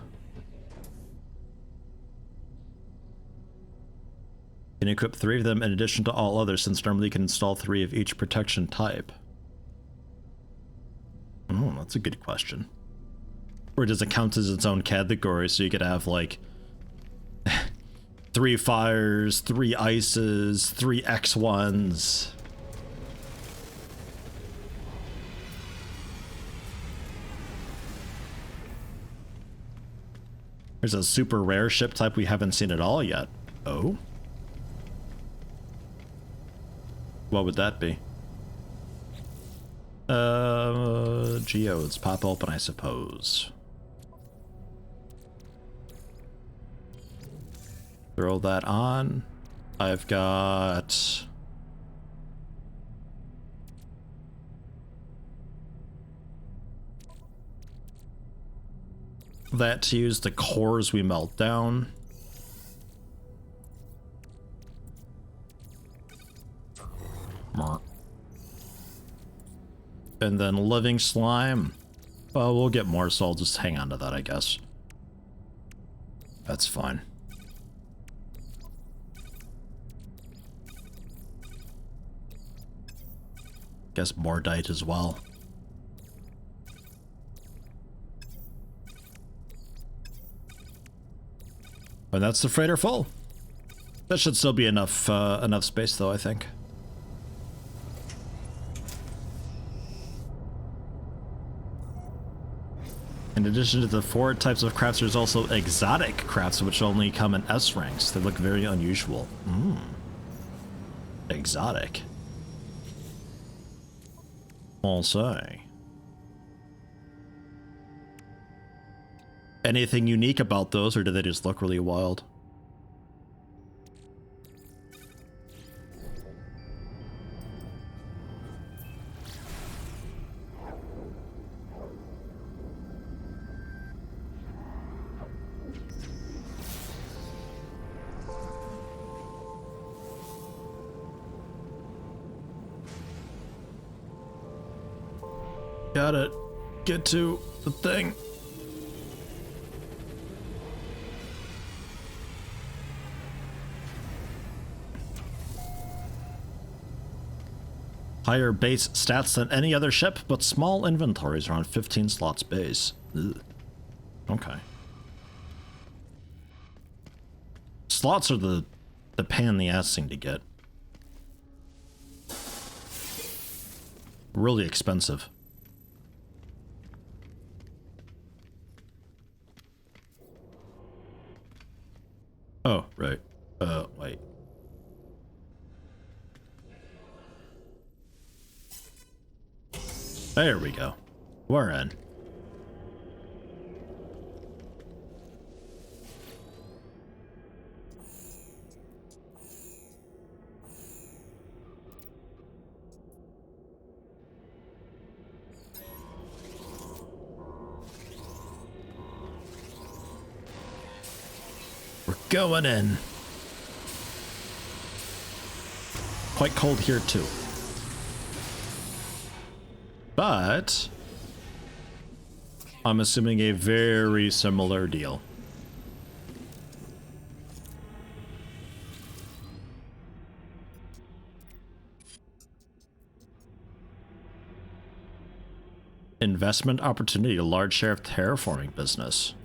Can equip 3 of them in addition to all others, since normally you can install 3 of each protection type. Oh, that's a good question. Or does it count as its own category, so you could have like 3 fires, 3 ices, 3 X1s. There's a super rare ship type we haven't seen at all yet. Oh? What would that be? Geodes pop open, I suppose. Throw that on. I've got... that to use the cores we melt down. And then living slime. Well, we'll get more, so I'll just hang on to that, I guess. That's fine. Guess mordite as well. And that's the freighter full. That should still be enough enough space, though, I think. In addition to the 4 types of crafts, there's also exotic crafts which only come in S ranks. They look very unusual. Exotic. I'll say. Anything unique about those, or do they just look really wild? Gotta get to the thing. Higher base stats than any other ship, but small inventories around 15 slots base. Ugh. Okay. Slots are the pain in the ass thing to get. Really expensive. Oh, right. Wait. There we go. We're in. We're going in. Quite cold here too. But I'm assuming a very similar deal. Investment opportunity, a large share of terraforming business.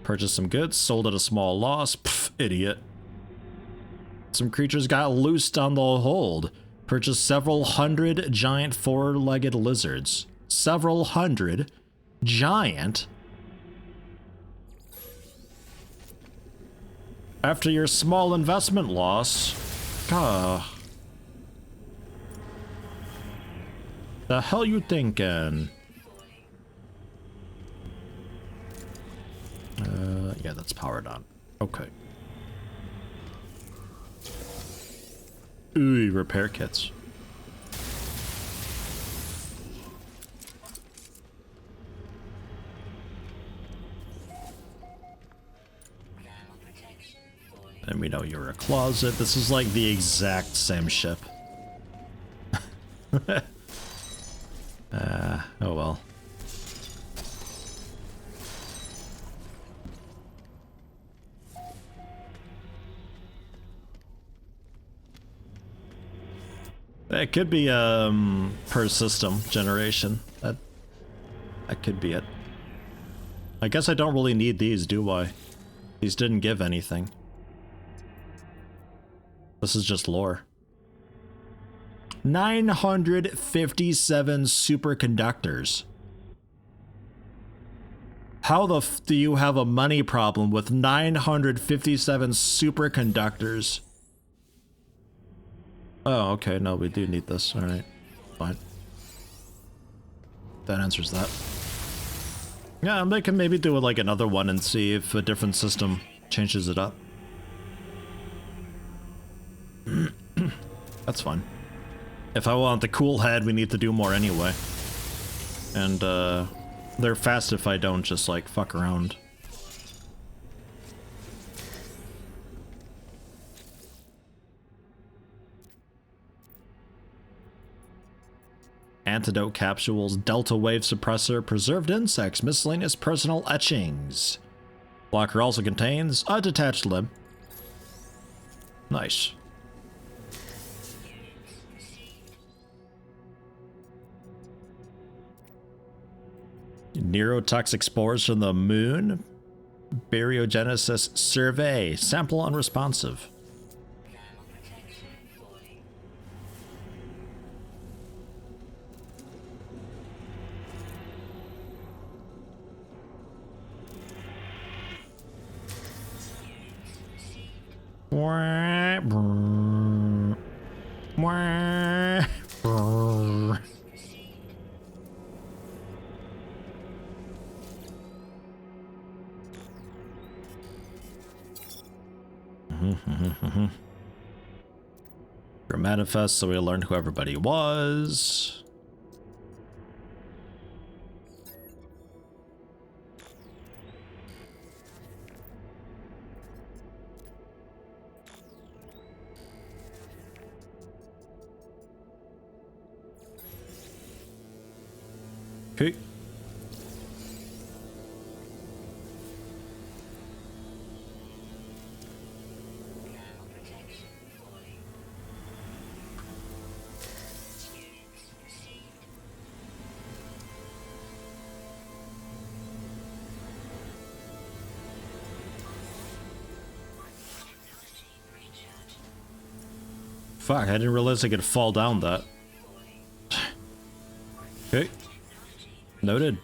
Purchased some goods, sold at a small loss. Pff, idiot. Some creatures got loosed on the hold. Purchased several hundred giant 4-legged lizards. Several hundred giant. After your small investment loss. The hell you thinking? Yeah, that's powered on. Okay. Ooh, repair kits. And we know you're a closet. This is like the exact same ship. Oh well. It could be per system generation. That could be it. I guess I don't really need these, do I? These didn't give anything. This is just lore. 957 superconductors. How the f do you have a money problem with 957 superconductors? Oh, okay, no, we do need this. Alright, fine. That answers that. Yeah, they can maybe do like another one and see if a different system changes it up. That's fine. If I want the cool head, we need to do more anyway. And, they're fast if I don't just, like, fuck around. Antidote capsules, delta wave suppressor, preserved insects, miscellaneous personal etchings. Locker also contains a detached limb. Nice. Neurotoxic spores from the moon. Baryogenesis survey. Sample unresponsive. Wah, brrr. Wah, brrr. For manifest, so we learned who everybody was. Okay. Fuck, I didn't realize I could fall down that. Okay. Noted.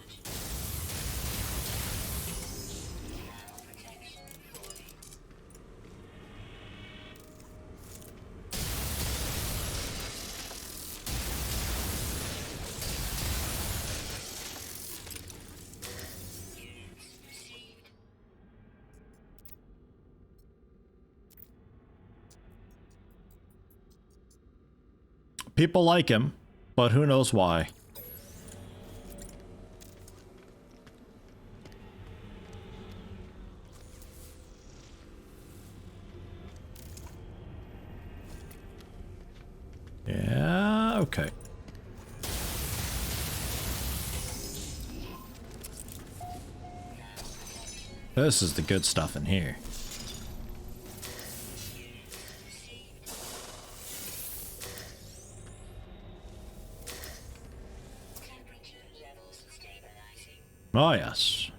People like him, but who knows why. Yeah, okay. This is the good stuff in here. Oh, yes.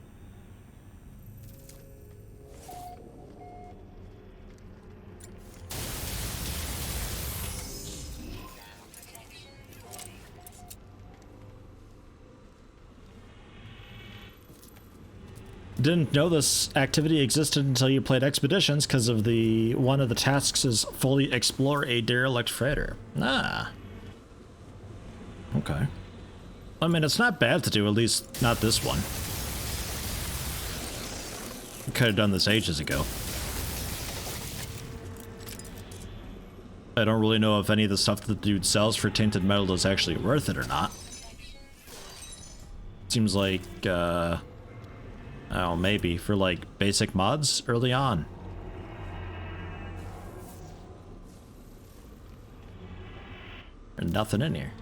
Didn't know this activity existed until you played Expeditions because of one of the tasks is fully explore a derelict freighter. Ah. Okay. I mean, it's not bad to do, at least not this one. Could have done this ages ago. I don't really know if any of the stuff that the dude sells for tainted metal is actually worth it or not. Seems like, oh, maybe for like basic mods early on. There's nothing in here.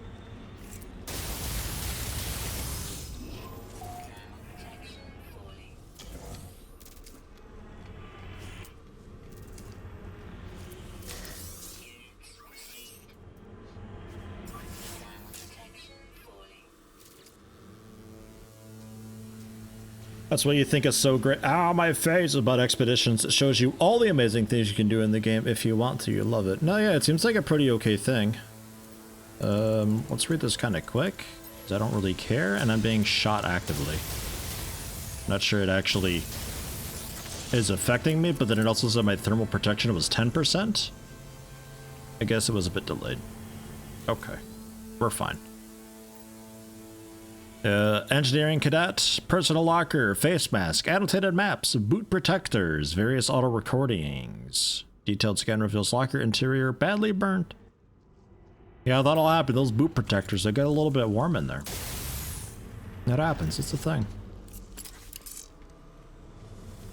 That's what you think is so great. Ow, my face about Expeditions. It shows you all the amazing things you can do in the game if you want to. You love it. No, yeah, it seems like a pretty okay thing. Let's read this kind of quick, because I don't really care, and I'm being shot actively. Not sure it actually is affecting me, but then it also said my thermal protection was 10%. I guess it was a bit delayed. Okay, we're fine. Engineering cadet, personal locker, face mask, annotated maps, boot protectors, various auto recordings. Detailed scan reveals locker interior badly burnt. Yeah, that'll happen. Those boot protectors, they get a little bit warm in there. That happens. It's a thing.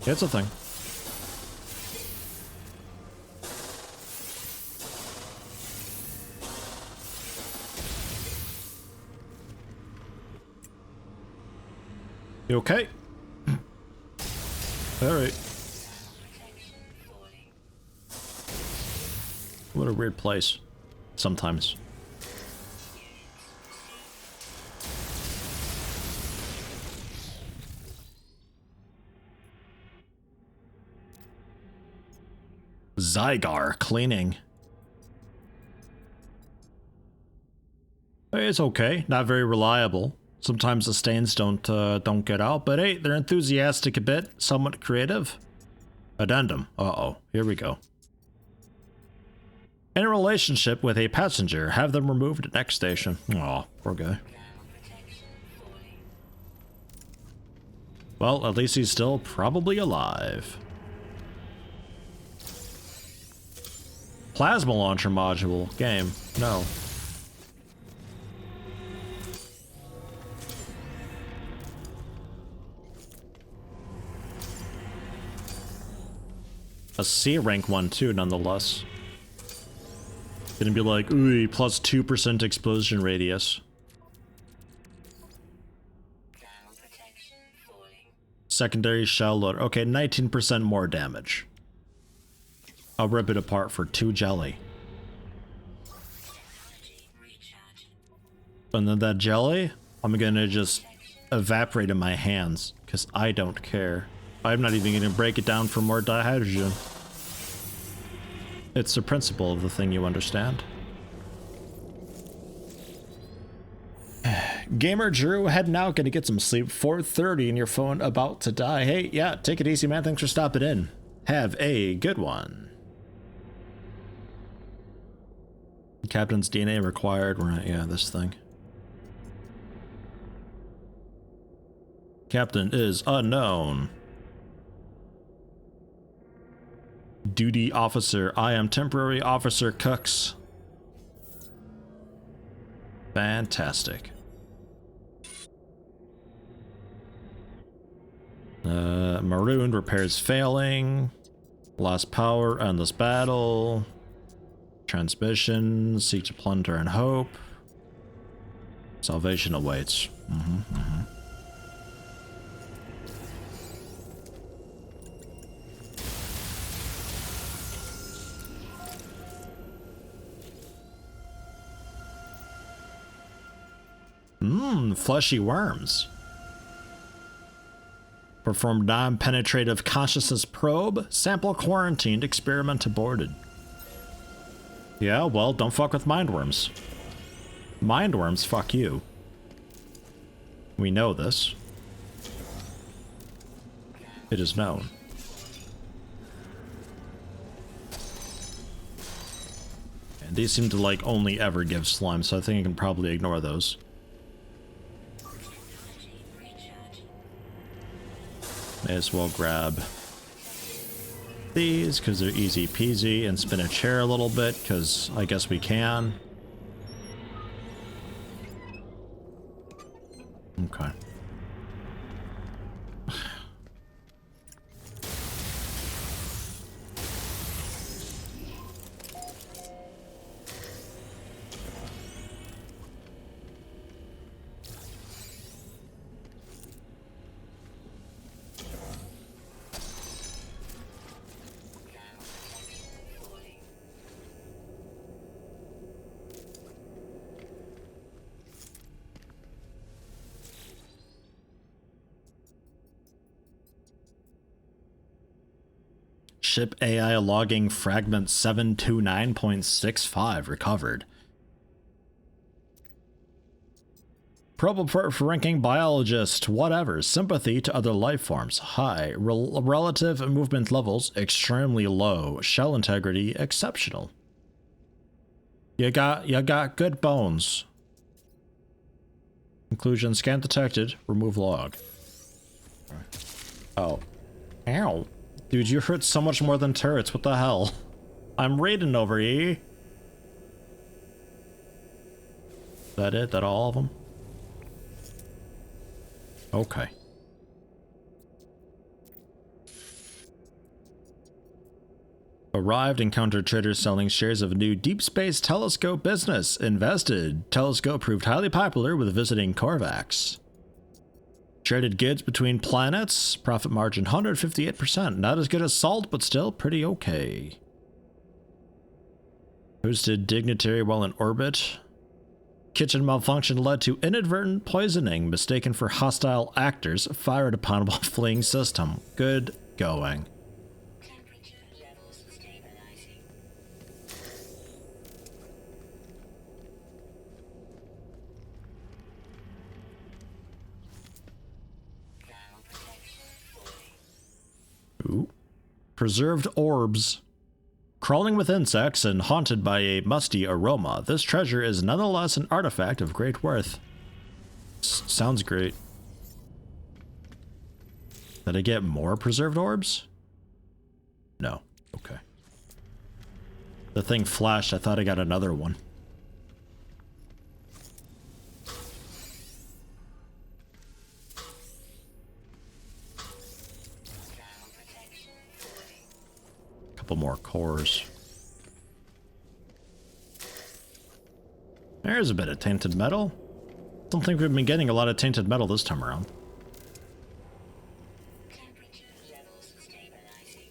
It's a thing. You okay? Alright. What a weird place. Sometimes. Zygar cleaning. It's okay. Not very reliable. Sometimes the stains don't get out, but hey, they're enthusiastic a bit, somewhat creative. Addendum. Uh-oh, here we go. In a relationship with a passenger, have them removed at next station. Aw, poor guy. Well, at least he's still probably alive. Plasma launcher module. Game. No. A C rank one too, nonetheless. Gonna be like, ooh, plus 2% explosion radius. Secondary shell loader. Okay, 19% more damage. I'll rip it apart for 2 jelly. And then that jelly, I'm gonna just evaporate in my hands, because I don't care. I'm not even gonna break it down for more dihydrogen. It's the principle of the thing, you understand? Gamer Drew, heading out, gonna get some sleep. 4:30 and your phone about to die. Hey, yeah, take it easy, man. Thanks for stopping in. Have a good one. Captain's DNA required. Right, yeah, this thing. Captain is unknown. Duty officer. I am temporary officer Cooks. Fantastic. Marooned, repairs failing. Lost power, endless battle. Transmission, seek to plunder and hope. Salvation awaits. Fleshy worms. Performed non-penetrative consciousness probe. Sample quarantined. Experiment aborted. Yeah, well, don't fuck with mindworms. Mindworms, fuck you. We know this. It is known. And these seem to, like, only ever give slime, so I think I can probably ignore those. May as well grab these because they're easy peasy, and spin a chair a little bit because I guess we can. Okay. Ship AI logging fragment 729.65 recovered. Probe report for ranking biologist, whatever. Sympathy to other life forms, high. Relative movement levels, extremely low. Shell integrity, exceptional. You got good bones. Conclusion, scan detected, remove log. Oh. Ow. Dude, you hurt so much more than turrets, what the hell? I'm raiding over ye. That it? That all of them? Okay. Arrived, encountered traders selling shares of a new deep space telescope business. Invested. Telescope proved highly popular with visiting Korvax. Traded goods between planets. Profit margin 158%. Not as good as salt, but still pretty okay. Hosted dignitary while in orbit. Kitchen malfunction led to inadvertent poisoning, mistaken for hostile actors, fired upon while fleeing system. Good going. Temperature levels stabilizing. Thermal protection falling. Ooh. Preserved orbs. Crawling with insects and haunted by a musty aroma, this treasure is nonetheless an artifact of great worth. Sounds great. Did I get more preserved orbs? No. Okay. The thing flashed. I thought I got another one. Couple more cores. There's a bit of tainted metal. Don't think we've been getting a lot of tainted metal this time around. Temperature levels stabilizing.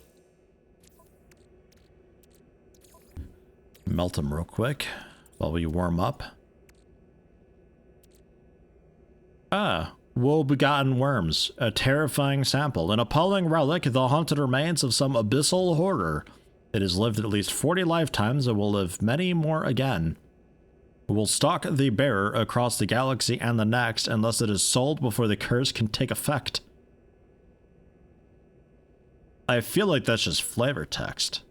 Melt them real quick while we warm up. Ah, woe-begotten worms, a terrifying sample, an appalling relic, the haunted remains of some abyssal horror. It has lived at least 40 lifetimes and will live many more again. It will stalk the bearer across the galaxy and the next unless it is sold before the curse can take effect. I feel like that's just flavor text.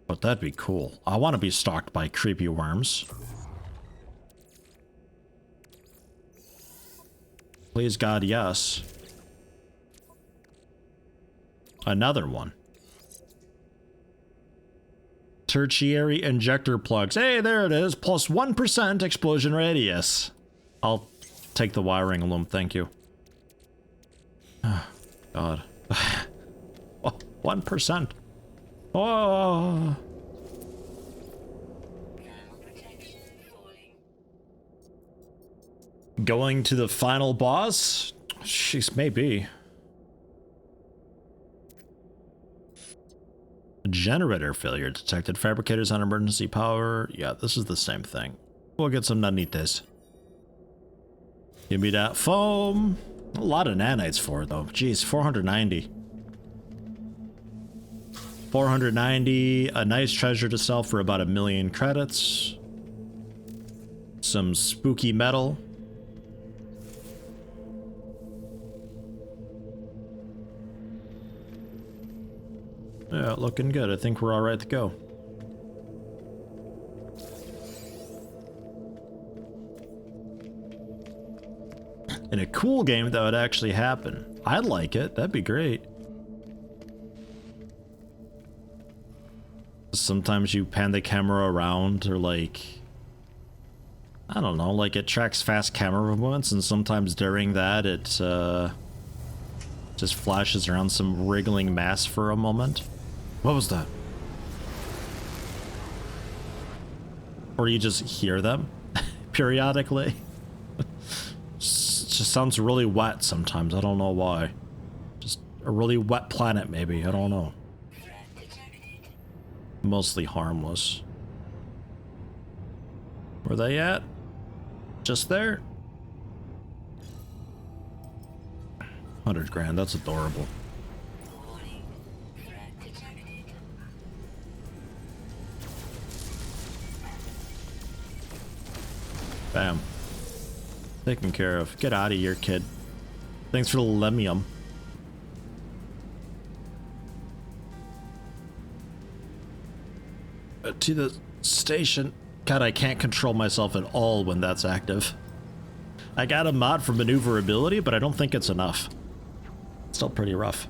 But that'd be cool. I want to be stalked by creepy worms. Please God, yes. Another one. Tertiary injector plugs. Hey, there it is. Plus 1% explosion radius. I'll take the wiring loom, thank you. God. 1%. Oh. Protection falling. Going to the final boss? Jeez, maybe. Generator failure detected. Fabricators on emergency power. Yeah, this is the same thing. We'll get some nanites. Give me that foam. A lot of nanites for it, though. Jeez, 490. 490. A nice treasure to sell for about 1,000,000 credits. Some spooky metal. Yeah, looking good. I think we're all right to go. In a cool game that would actually happen. I'd like it. That'd be great. Sometimes you pan the camera around or like... I don't know, like it tracks fast camera movements and sometimes during that it just flashes around some wriggling mass for a moment. What was that? Or you just hear them periodically. It just sounds really wet sometimes. I don't know why. Just a really wet planet, maybe. I don't know. Threat detected. Mostly harmless. Where they at? Just there? 100 grand. That's adorable. Warning. Threat detected. Bam. Taken care of. Get out of here, kid. Thanks for the lemium. To the station. God, I can't control myself at all when that's active. I got a mod for maneuverability, but I don't think it's enough. It's still pretty rough.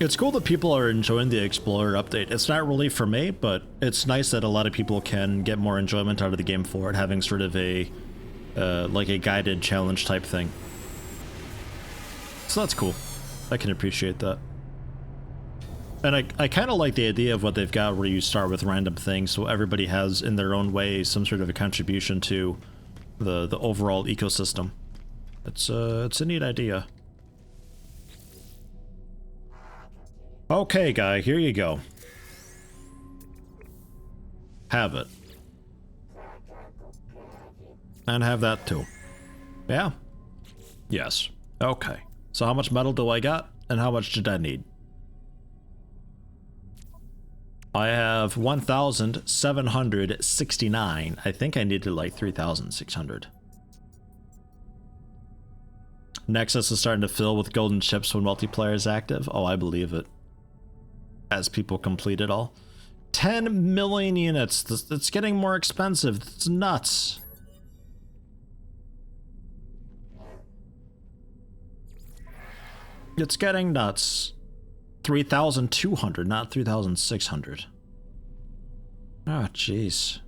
It's cool that people are enjoying the Explorer update. It's not really for me, but it's nice that a lot of people can get more enjoyment out of the game for it, having sort of a like a guided challenge type thing. So that's cool. I can appreciate that. And I kind of like the idea of what they've got where you start with random things so everybody has in their own way some sort of a contribution to the overall ecosystem. It's a neat idea. Okay, guy, here you go. Have it. And have that too. Yeah? Yes. Okay. So how much metal do I got? And how much did I need? I have 1,769. I think I needed like 3,600. Nexus is starting to fill with golden chips when multiplayer is active. Oh, I believe it. As people complete it all. 10 million units. It's getting more expensive. It's nuts. It's getting nuts. 3,200, not 3,600. Oh, jeez.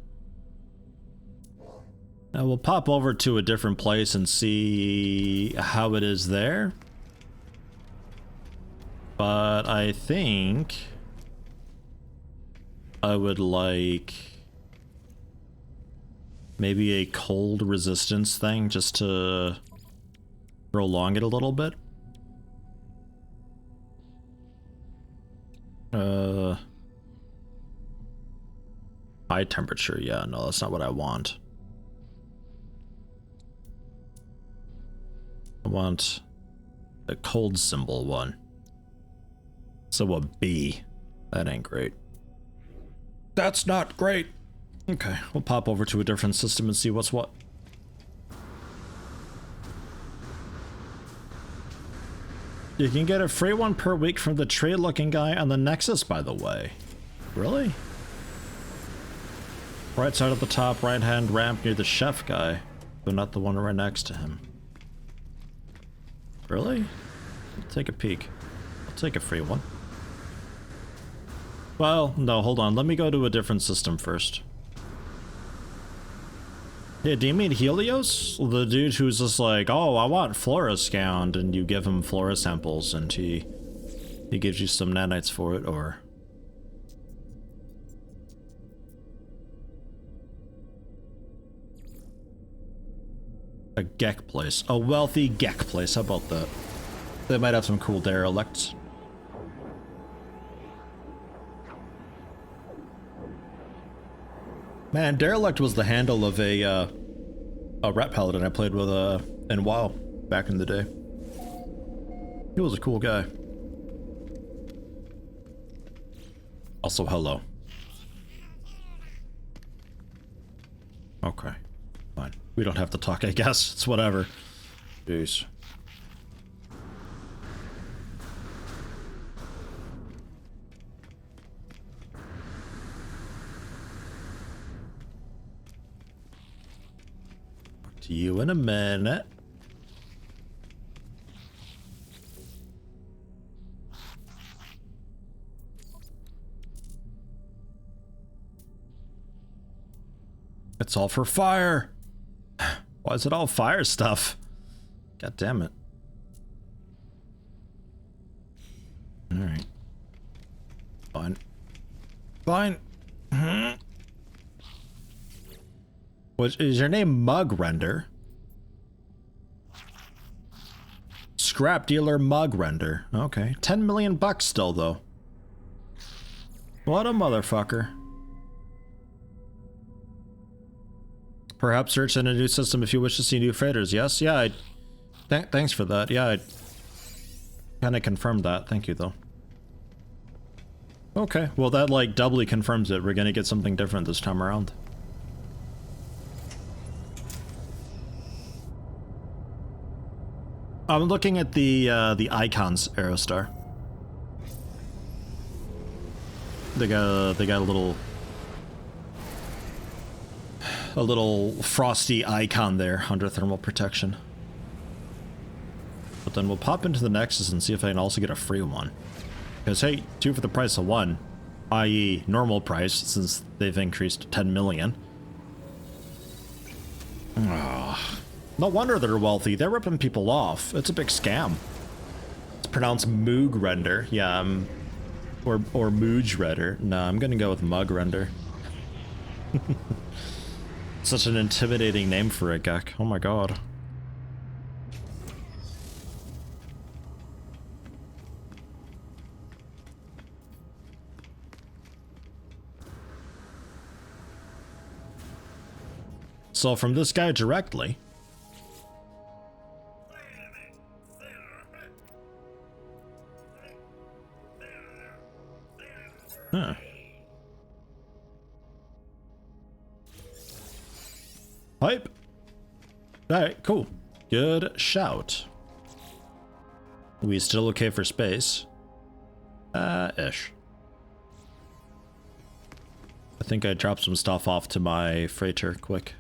Now we'll pop over to a different place and see how it is there. But I think I would like maybe a cold resistance thing just to prolong it a little bit. High temperature, yeah, no, that's not what I want. I want the cold symbol one. So a B. That ain't great. That's not great. Okay, we'll pop over to a different system and see what's what. You can get a free one per week from the trade-looking guy on the Nexus, by the way. Really? Right side of the top right-hand ramp near the chef guy, but not the one right next to him. Really? I'll take a peek. I'll take a free one. Well, no, hold on. Let me go to a different system first. Yeah, do you mean Helios? The dude who's just like, oh, I want flora scanned, and you give him flora samples, and he gives you some nanites for it, or... A Gek place. A wealthy Gek place. How about that? They might have some cool derelicts. Man, Derelict was the handle of a rat paladin I played with in WoW back in the day. He was a cool guy. Also, hello. Okay, fine. We don't have to talk, I guess. It's whatever. Jeez. To you in a minute. It's all for fire. Why is it all fire stuff? God damn it. All right. Fine. Fine. Is your name Mug Render? Scrap dealer Mug Render. Okay. 10 million bucks still, though. What a motherfucker. Perhaps search in a new system if you wish to see new freighters. Yes? Yeah, thanks for that. Yeah, I kind of confirmed that. Thank you, though. Okay. Well, that, like, doubly confirms it. We're gonna get something different this time around. I'm looking at the icons, Aerostar. They got a little frosty icon there under thermal protection. But then we'll pop into the Nexus and see if I can also get a free one. Because hey, 2 for the price of 1, i.e. normal price since they've increased 10 million. Oh. No wonder they're wealthy. They're ripping people off. It's a big scam. It's pronounced Moog Render. Yeah, or Mooj Render. No, I'm gonna go with Mug Render. Such an intimidating name for a Gek. Oh my god. So from this guy directly. Huh. Hype. Alright, cool. Good shout. We still okay for space? Ish. I think I dropped some stuff off to my freighter quick.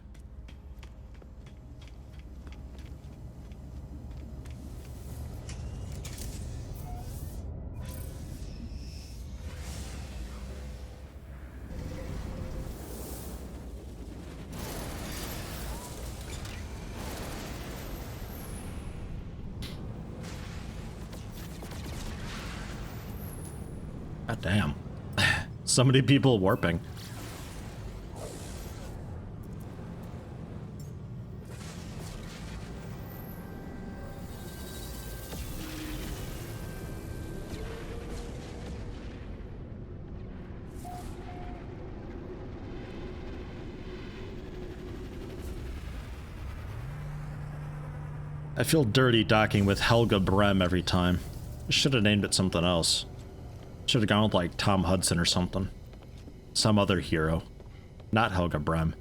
God damn. So many people warping. I feel dirty docking with Helga Brem every time. I should have named it something else. Should have gone with like Tom Hudson or something. Some other hero. Not Helga Brem.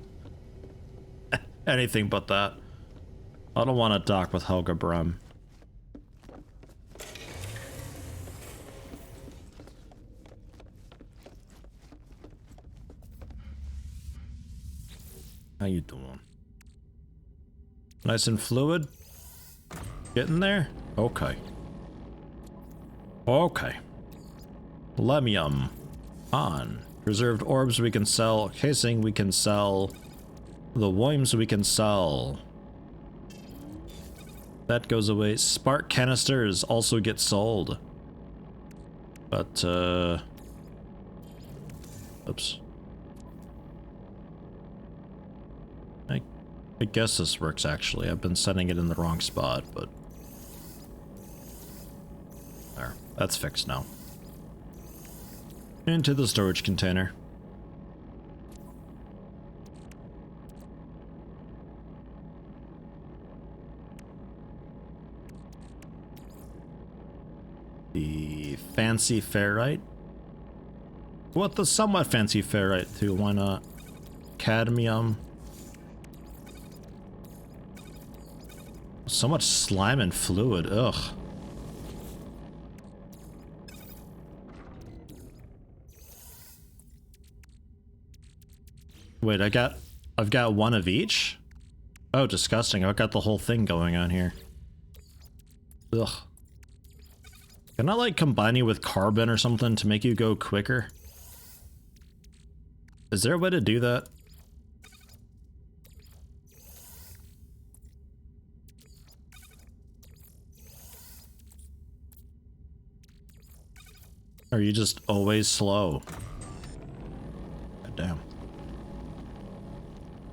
Anything but that. I don't want to dock with Helga Brem. How you doing? Nice and fluid? Getting there? Okay. Okay. Lemium. On. Preserved orbs we can sell. Casing we can sell. The worms we can sell. That goes away. Spark canisters also get sold. But, oops. I guess this works actually. I've been setting it in the wrong spot, but... There. That's fixed now. Into the storage container. The fancy ferrite. What the somewhat fancy ferrite too, why not? Cadmium. So much slime and fluid, ugh. Wait, I've got one of each? Oh, disgusting. I've got the whole thing going on here. Ugh. Can I like combine you with carbon or something to make you go quicker? Is there a way to do that? Or are you just always slow? God damn.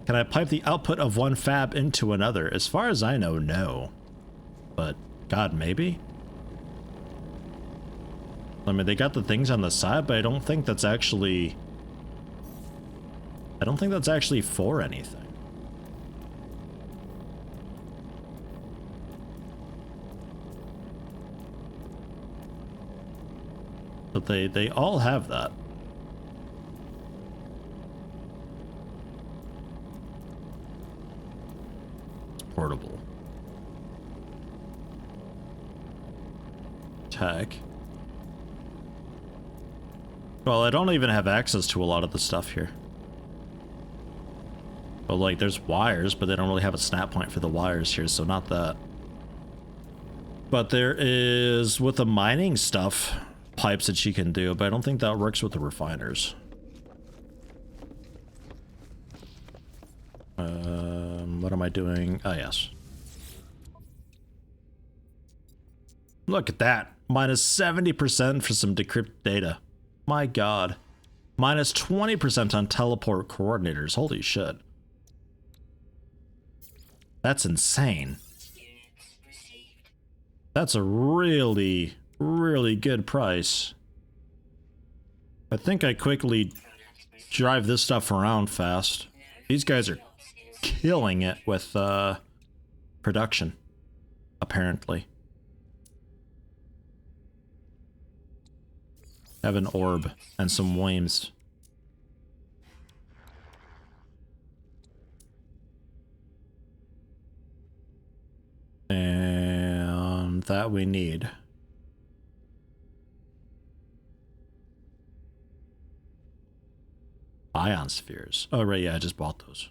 Can I pipe the output of one fab into another? As far as I know, no. But, God, maybe? I mean, they got the things on the side, but I don't think that's actually... I don't think that's actually for anything. But they all have that. It's portable. Tech. Well, I don't even have access to a lot of the stuff here. But like, there's wires, but they don't really have a snap point for the wires here, so not that. But there is, with the mining stuff, pipes that you can do, but I don't think that works with the refiners. What am I doing? Oh, yes. Look at that. Minus 70% for some decrypted data. My god. Minus 20% on teleport coordinators. Holy shit. That's insane. That's a really, really good price. I think I quickly drive this stuff around fast. These guys are killing it with production, apparently. I have an orb and some worms. that we need. Ion spheres. Oh, right, yeah, I just bought those.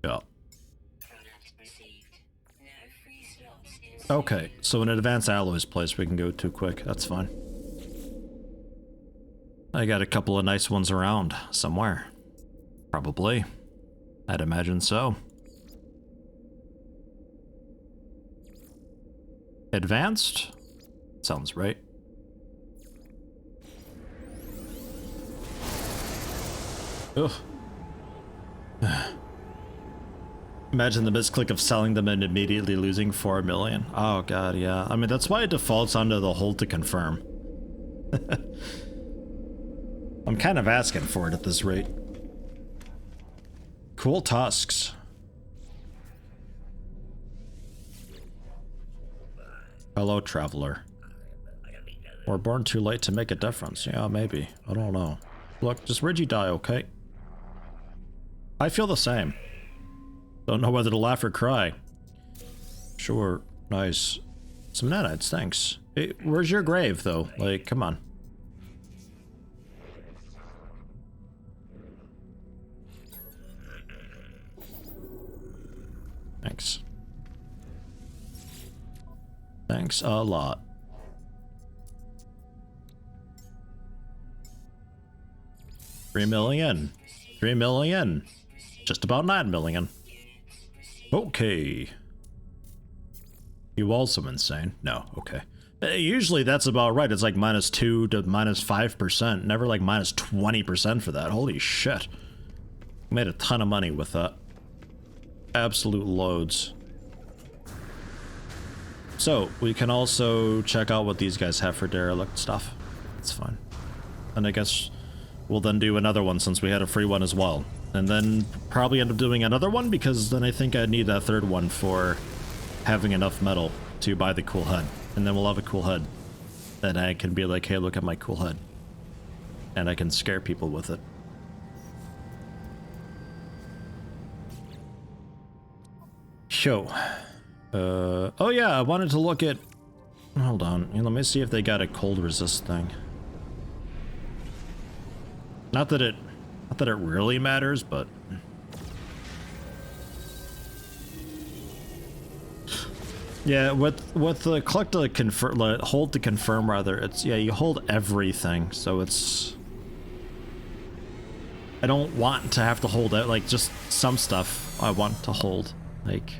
Yeah. Product received. No free slots in Okay, so an advanced alloys place we can go to quick. That's fine. I got a couple of nice ones around somewhere. Probably. I'd imagine so. Advanced? Sounds right. Ugh. Imagine the misclick of selling them and immediately losing 4 million. Oh god, yeah. I mean, that's why it defaults onto the hold to confirm. I'm kind of asking for it at this rate. Cool tusks. Hello, traveler. We're born too late to make a difference. Yeah, maybe. I don't know. Look, just where'd you die, okay? I feel the same. Don't know whether to laugh or cry. Sure, nice. Some nanites, thanks. Hey, where's your grave, though? Like, come on. Thanks. Thanks a lot. $3 million. 3 million. Just about 9 million. Okay. You also insane? No, okay. Usually that's about right. It's like -2 to -5%. Never like -20% for that. Holy shit. Made a ton of money with that. Absolute loads. So, we can also check out what these guys have for derelict stuff. It's fine. And I guess we'll then do another one since we had a free one as well. And then probably end up doing another one because then I think I'd need that third one for having enough metal to buy the cool HUD. And then we'll have a cool HUD. And I can be like, hey, look at my cool HUD. And I can scare people with it. Yo. Oh yeah, I wanted to look at... Hold on. Let me see if they got a cold resist thing. Not that it really matters, but... Yeah, with the click to confirm, hold to confirm rather, it's, yeah, you hold everything, so it's... I don't want to have to hold it, like, just some stuff I want to hold, like...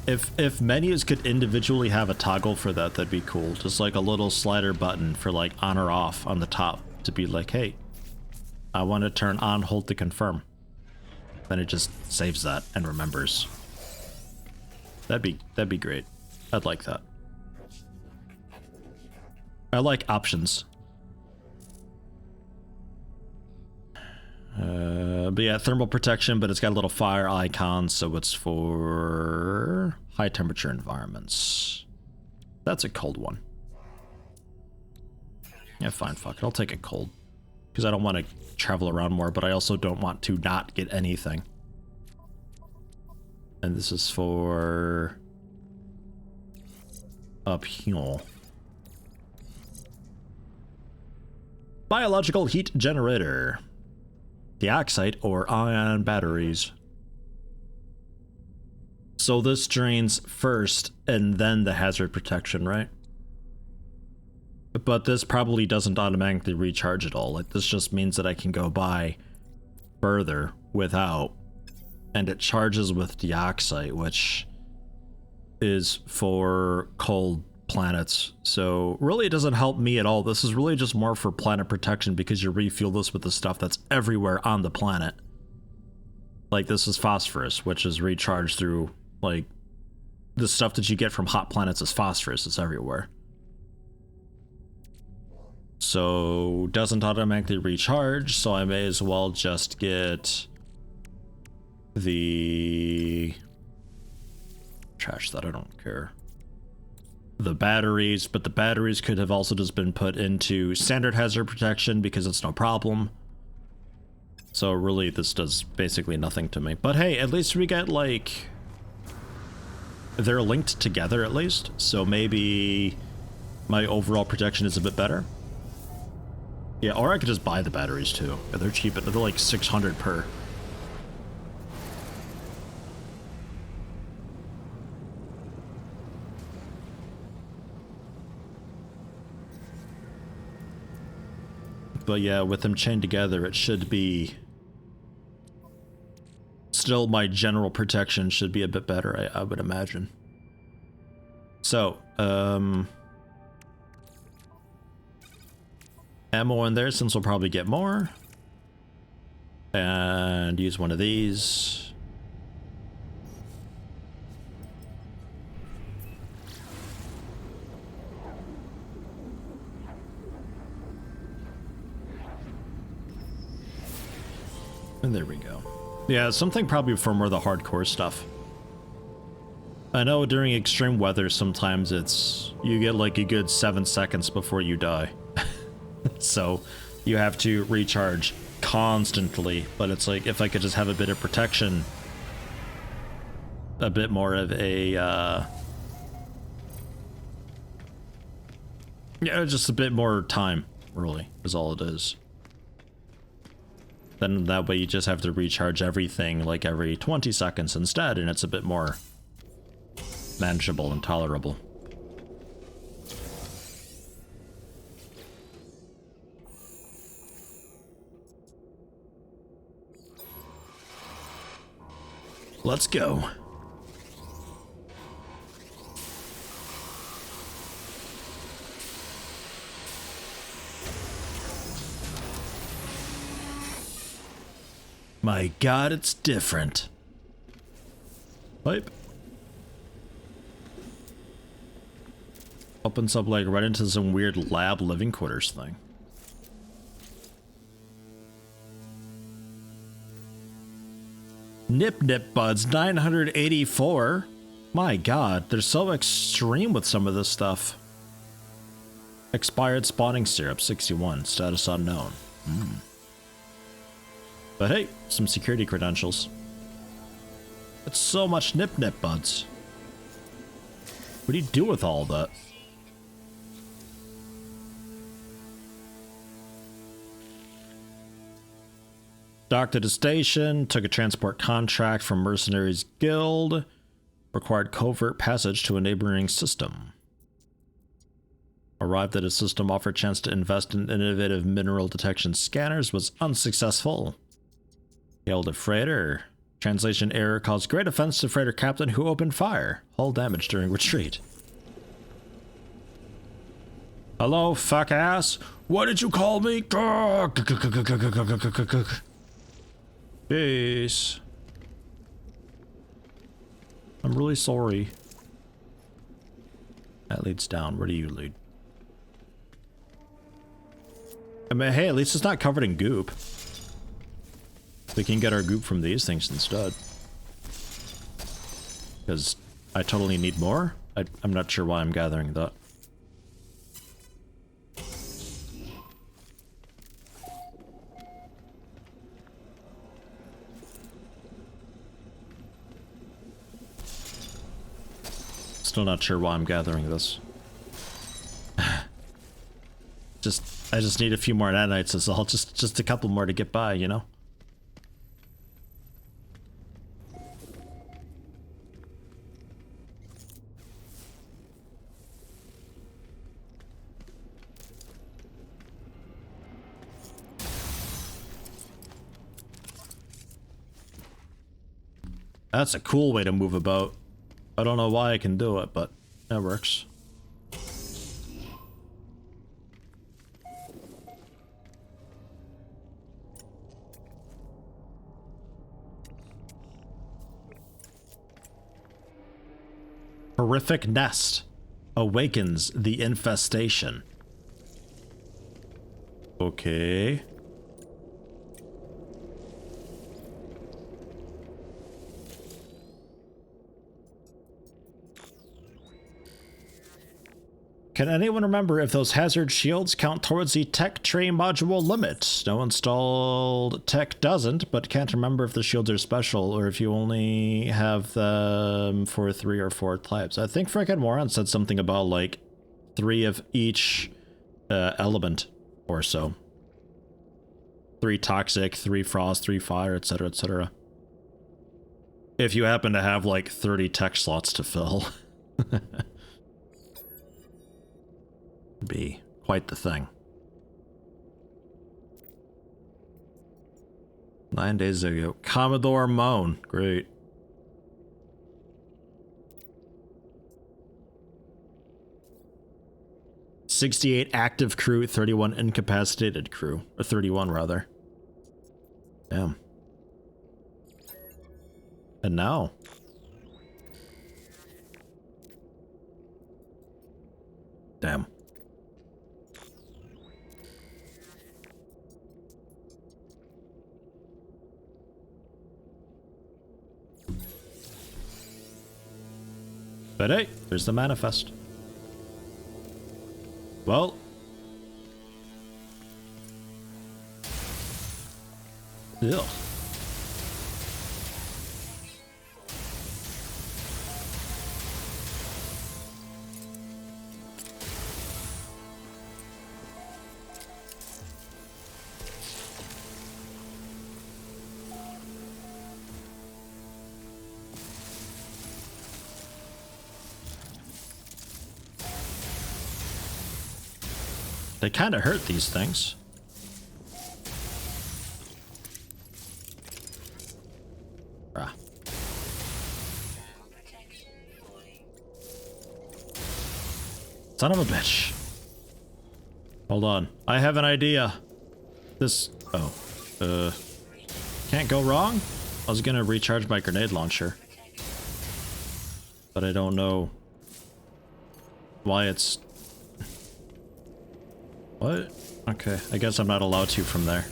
If menus could individually have a toggle for that, that'd be cool. Just like a little slider button for like on or off on the top to be like, hey, I want to turn on, hold to confirm. Then it just saves that and remembers. That'd be great. I'd like that. I like options. But yeah, thermal protection, but it's got a little fire icon, so it's for high temperature environments. That's a cold one. Yeah, fine, fuck it. I'll take a cold. Because I don't want to travel around more, but I also don't want to not get anything. And this is for... up here. Biological heat generator. Dioxide or ion batteries. So this drains first and then the hazard protection, right? But this probably doesn't automatically recharge at all. Like, this just means that I can go by further without, and it charges with dioxide, which is for cold planets. So really it doesn't help me at all. This is really just more for planet protection because you refuel this with the stuff that's everywhere on the planet. Like, this is phosphorus, which is recharged through, like, the stuff that you get from hot planets is phosphorus. It's everywhere. So doesn't automatically recharge, so I may as well just get the trash that I don't care. The batteries, but the batteries could have also just been put into standard hazard protection because it's no problem. So really this does basically nothing to me. But hey, at least we get like they're linked together at least, so maybe my overall protection is a bit better. Yeah, or I could just buy the batteries too. Yeah, they're cheap, but they're like 600 per. But yeah, with them chained together, it should be... Still, my general protection should be a bit better, I would imagine. So, ammo in there, since we'll probably get more. And use one of these. And there we go. Yeah, something probably for more of the hardcore stuff. I know during extreme weather, sometimes you get like a good 7 seconds before you die. So you have to recharge constantly, but it's like if I could just have a bit of protection, a bit more of a yeah, just a bit more time, really, is all it is. Then that way you just have to recharge everything like every 20 seconds instead, and it's a bit more manageable and tolerable. Let's go. My God, it's different. Pipe. Opens up like right into some weird lab living quarters thing. Nip buds 984. My God, they're so extreme with some of this stuff. Expired spawning syrup 61. Status unknown. But hey, some security credentials. That's so much nip buds. What do you do with all that? Docked at a station, took a transport contract from Mercenaries Guild, required covert passage to a neighboring system. Arrived at a system offered chance to invest in innovative mineral detection scanners, was unsuccessful. Hailed a freighter. Translation error caused great offense to freighter captain who opened fire. Hull damage during retreat. Hello, fuck ass. What did you call me? Peace. I'm really sorry. That leads down. Where do you lead? I mean, hey, at least it's not covered in goop. We can get our goop from these things instead. Because I totally need more. I'm not sure why I'm gathering that. Still not sure why I'm gathering this. I just need a few more nanites is all. Just a couple more to get by, you know? That's a cool way to move about. I don't know why I can do it, but that works. Horrific nest awakens the infestation. Okay. Can anyone remember if those hazard shields count towards the tech tray module limit? No installed tech doesn't, but can't remember if the shields are special or if you only have them for 3 or 4 types. I think Frickin' Moron said something about like 3 of each element or so. 3 toxic, 3 frost, 3 fire, etc., etc. If you happen to have like 30 tech slots to fill. Be quite the thing. 9 days ago. Commodore Moan. Great. "68 active crew, 31 incapacitated crew. Or 31 rather. Damn. And now. Damn. But hey, there's the manifest. Well. Ugh. They kind of hurt these things. Ah. Son of a bitch. Hold on. I have an idea. This... Oh. Can't go wrong? I was gonna recharge my grenade launcher. But I don't know why it's... What? Okay, I guess I'm not allowed to from there.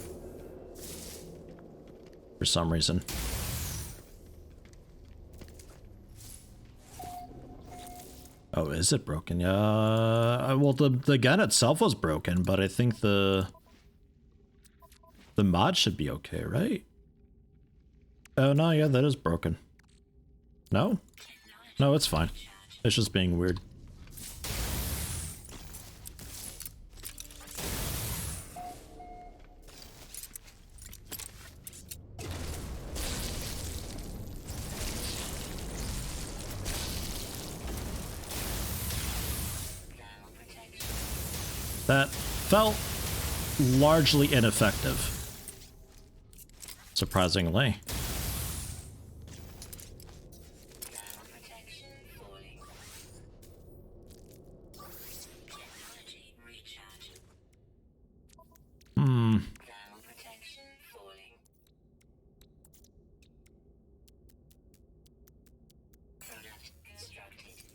For some reason. Oh, is it broken? Yeah. Well, the gun itself was broken, but I think the mod should be okay, right? Oh, no, yeah, that is broken. No? No, it's fine. It's just being weird. That felt largely ineffective. Surprisingly.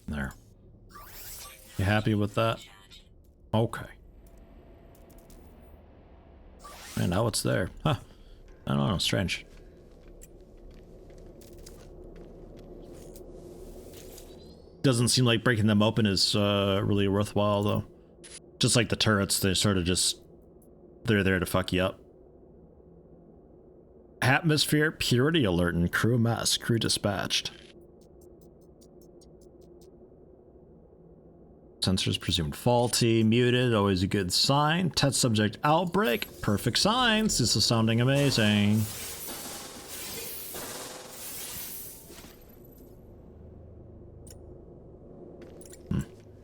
There. You happy with that? Okay. And now it's there. Huh. I don't know, strange. Doesn't seem like breaking them open is really worthwhile though. Just like the turrets, they sort of just... they're there to fuck you up. Atmosphere purity alert and crew mass. Crew dispatched. Sensors presumed faulty, muted, always a good sign. Test subject outbreak, perfect signs. This is sounding amazing.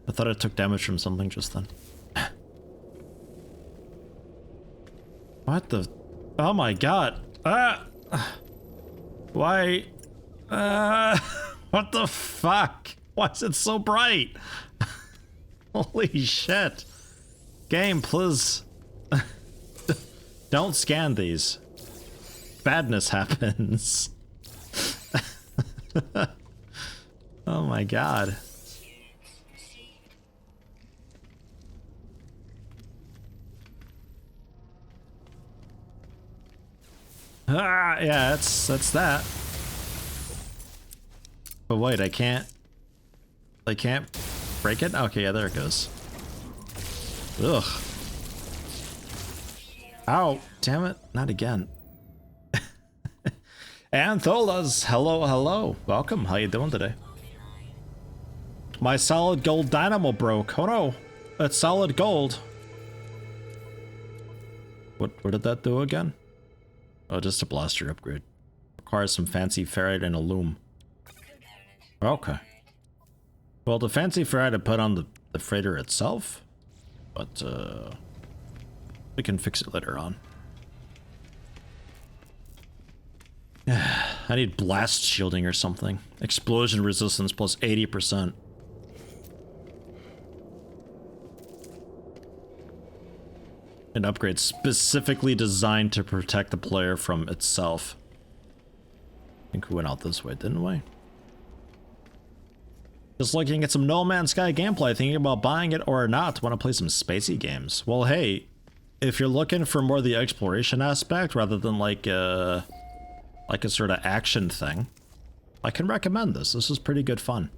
I thought I took damage from something just then. What the? Oh my god. Why? What the fuck? Why is it so bright? Holy shit. Game, please. Don't scan these. Badness happens. Oh my god. Yeah, that's that. But wait, I can't break it? Okay, yeah, there it goes. Ugh. Ow, damn it, not again. Antholas, hello, hello. Welcome, how you doing today? My solid gold dynamo broke. Oh no, it's solid gold. What did that do again? Oh, just a blaster upgrade. Requires some fancy ferrite and a loom. Okay. Well, the fancy ferrite I put on the freighter itself, but we can fix it later on. I need blast shielding or something. Explosion resistance plus 80%. An upgrade specifically designed to protect the player from itself. I think we went out this way, didn't we? Just looking at some No Man's Sky gameplay, thinking about buying it or not. Want to play some spacey games? Well, hey, if you're looking for more of the exploration aspect rather than like a sort of action thing, I can recommend this. This is pretty good fun.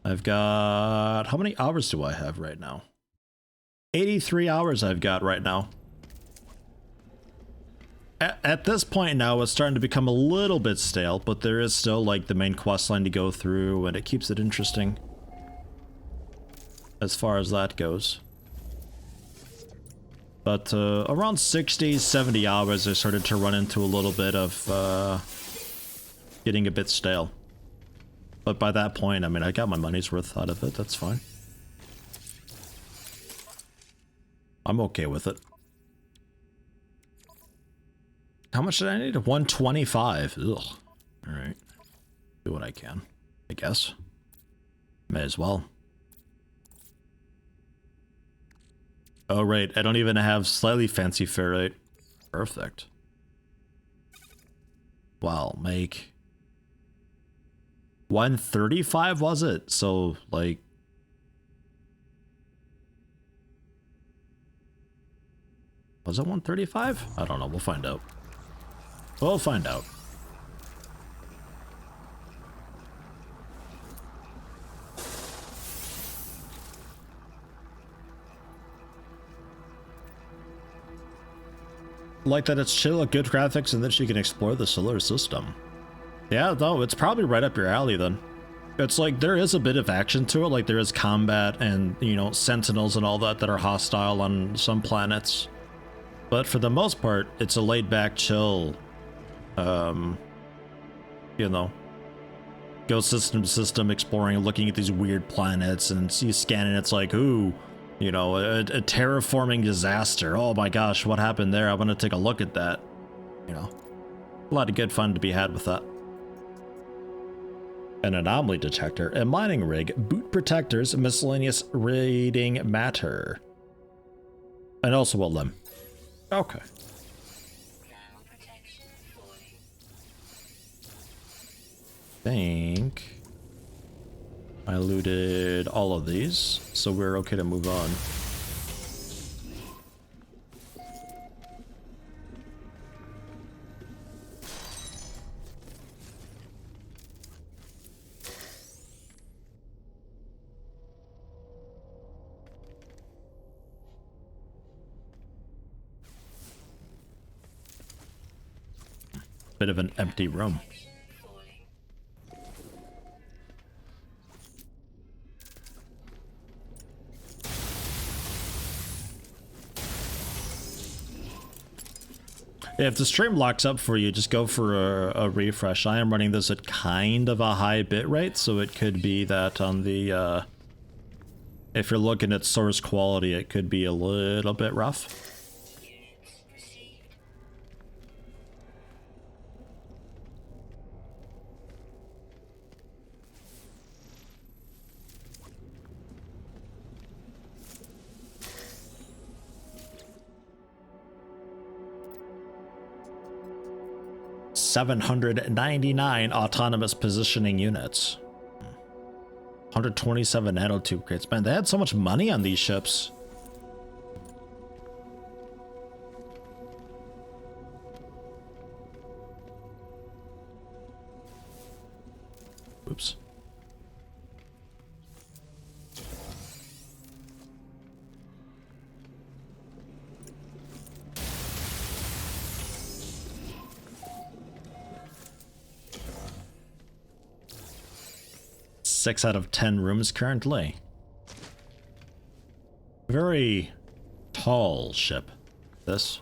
I've got... how many hours do I have right now? 83 hours I've got right now. At this point now, it's starting to become a little bit stale, but there is still like the main quest line to go through, and it keeps it interesting as far as that goes. But around 60, 70 hours, I started to run into a little bit of getting a bit stale. But by that point, I mean, I got my money's worth out of it. That's fine. I'm okay with it. How much did I need? 125. Ugh. Alright. Do what I can, I guess. May as well. Oh, right. I don't even have slightly fancy ferrite. Perfect. Wow, make 135 was it? So, like... was it 135? I don't know. We'll find out. We'll find out. Like that it's chill, good graphics, and that you can explore the solar system. Yeah, no, it's probably right up your alley then. It's like there is a bit of action to it, like there is combat and, you know, sentinels and all that are hostile on some planets. But for the most part, it's a laid-back, chill, you know, go system to system exploring, looking at these weird planets, and you scan and it's like, ooh, you know, a terraforming disaster. Oh my gosh, what happened there? I want to take a look at that. You know, a lot of good fun to be had with that. An anomaly detector, a mining rig, boot protectors, miscellaneous raiding matter, and also a limb. Okay. Think I looted all of these, so we're okay to move on. Bit of an empty room. If the stream locks up for you, just go for a refresh. I am running this at kind of a high bit rate, so it could be that on the, if you're looking at source quality, it could be a little bit rough. 799 autonomous positioning units. 127 nanotube crates. Man, they had so much money on these ships. Oops. 6 out of 10 rooms currently. Very tall ship, this.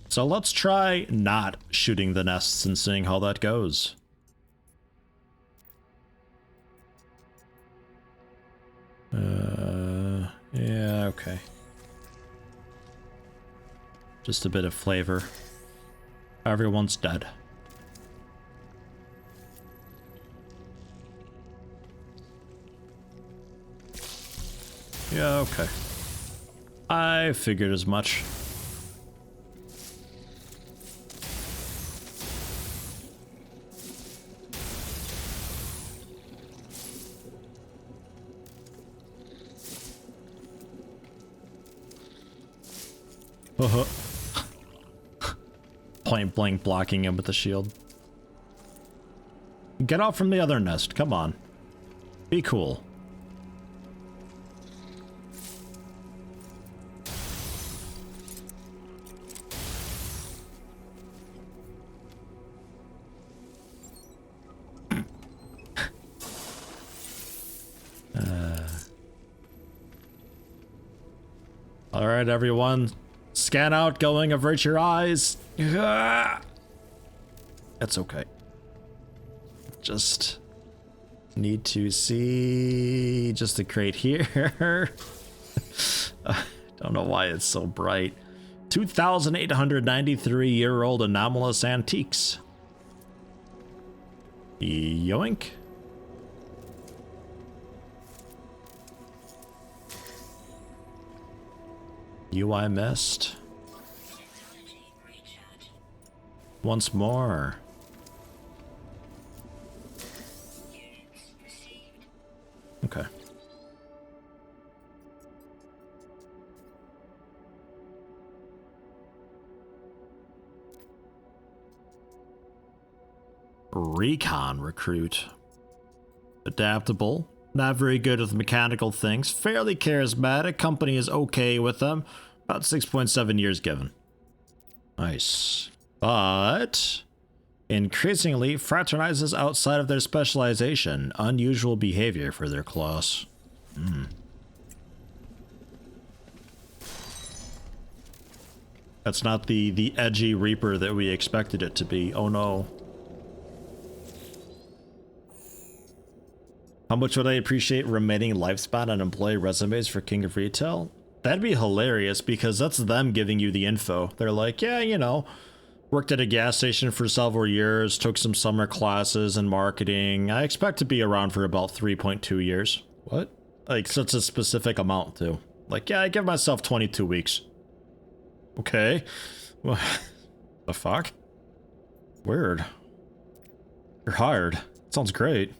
So let's try not shooting the nests and seeing how that goes. Yeah, okay. Just a bit of flavor. Everyone's dead. Yeah, okay. I figured as much. Point blank blocking him with the shield. Get off from the other nest, come on. Be cool. All right, everyone. Scan outgoing, avert your eyes. That's okay. Just need to see just the crate here. I don't know why it's so bright. 2,893-year-old anomalous antiques. Yoink. UI missed. Once more. Okay. Recon recruit. Adaptable. Not very good with mechanical things. Fairly charismatic. Company is okay with them. About 6.7 years given. Nice. But increasingly fraternizes outside of their specialization. Unusual behavior for their class. That's not the edgy Reaper that we expected it to be. Oh no. How much would I appreciate remaining lifespan on employee resumes for King of Retail? That'd be hilarious because that's them giving you the info. They're like, yeah, you know, worked at a gas station for several years, took some summer classes in marketing. I expect to be around for about 3.2 years. What? Like such a specific amount too. Like, yeah, I give myself 22 weeks. Okay. What the fuck? Weird. You're hired. Sounds great.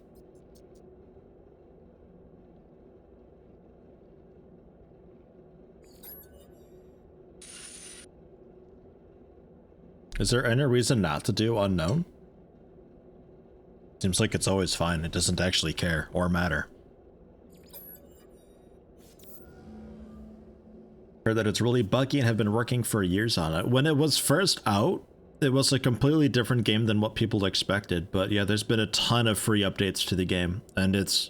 Is there any reason not to do unknown? Seems like it's always fine. It doesn't actually care or matter. Heard that it's really buggy and have been working for years on it. When it was first out, it was a completely different game than what people expected. But yeah, there's been a ton of free updates to the game. And it's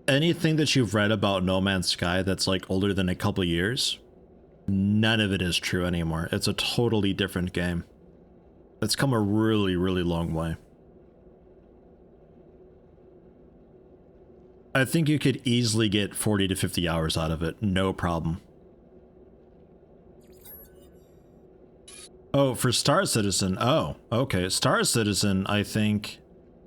anything that you've read about No Man's Sky that's like older than a couple years. None of it is true anymore. It's a totally different game. It's come a really, really long way. I think you could easily get 40 to 50 hours out of it. No problem. Oh, for Star Citizen. Oh, okay. Star Citizen, I think,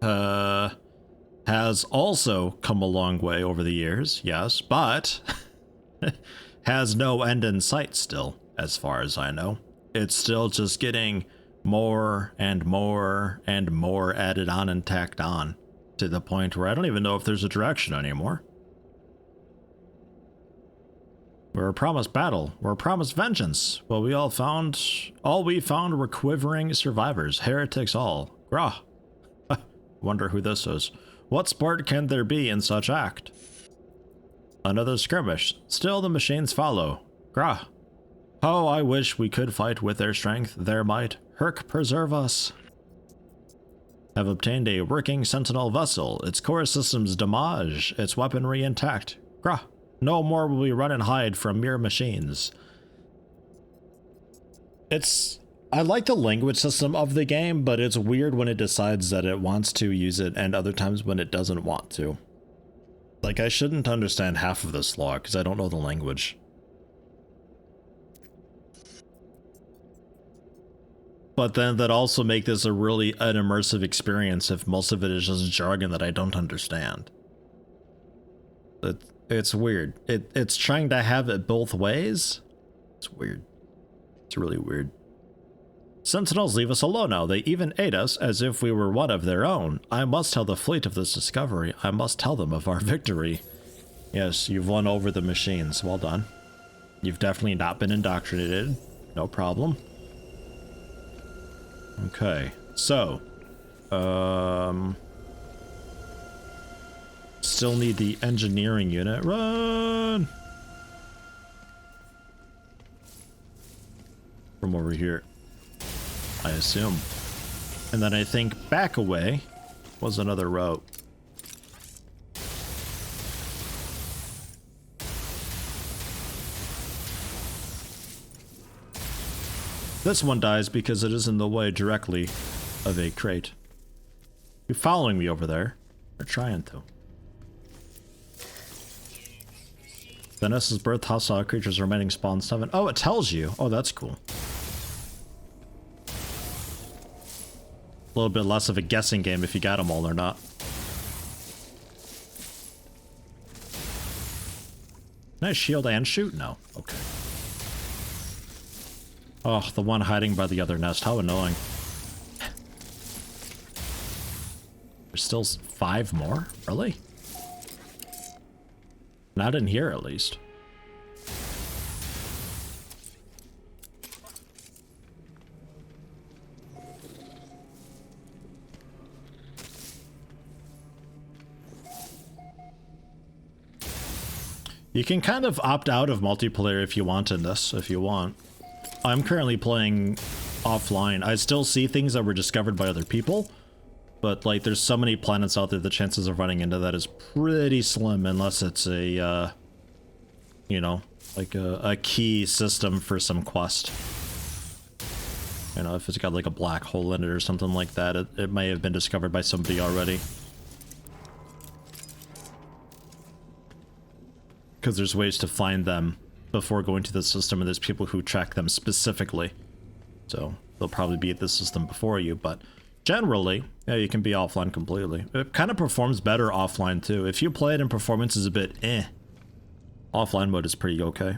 has also come a long way over the years. Yes, but has no end in sight still, as far as I know. It's still just getting more and more and more added on and tacked on to the point where I don't even know if there's a direction anymore. We're promised battle. We're promised vengeance. Well, all we found were quivering survivors. Heretics all. Grah. Wonder who this is. What sport can there be in such act? Another skirmish. Still the machines follow. Grah. Oh, I wish we could fight with their strength, their might. Herc preserve us. Have obtained a working Sentinel vessel. Its core systems damage, its weaponry intact. Grah. No more will we run and hide from mere machines. I like the language system of the game, but it's weird when it decides that it wants to use it and other times when it doesn't want to. Like, I shouldn't understand half of this law because I don't know the language. But then that also make this a really unimmersive experience if most of it is just jargon that I don't understand. It's weird. It's trying to have it both ways. It's weird. It's really weird. Sentinels leave us alone now. They even aid us as if we were one of their own. I must tell the fleet of this discovery. I must tell them of our victory. Yes, you've won over the machines. Well done. You've definitely not been indoctrinated. No problem. Okay, so, still need the engineering unit. Run! From over here, I assume. And then I think back away was another route. This one dies because it is in the way directly of a crate. You're following me over there. They're trying to. Vanessa's birth hostile creatures remaining spawn 7. Oh, it tells you. Oh, that's cool. A little bit less of a guessing game if you got them all or not. Can I shield and shoot? No. Okay. Oh, the one hiding by the other nest. How annoying. There's still 5 more? Really? Not in here, at least. You can kind of opt out of multiplayer if you want in this, if you want. I'm currently playing offline. I still see things that were discovered by other people, but like there's so many planets out there, the chances of running into that is pretty slim unless it's a, you know, like a key system for some quest. You know, if it's got like a black hole in it or something like that, it may have been discovered by somebody already. Because there's ways to find them before going to the system, and there's people who track them specifically. So they'll probably be at the system before you, but generally, yeah, you can be offline completely. It kind of performs better offline too. If you play it and performance is a bit offline mode is pretty okay.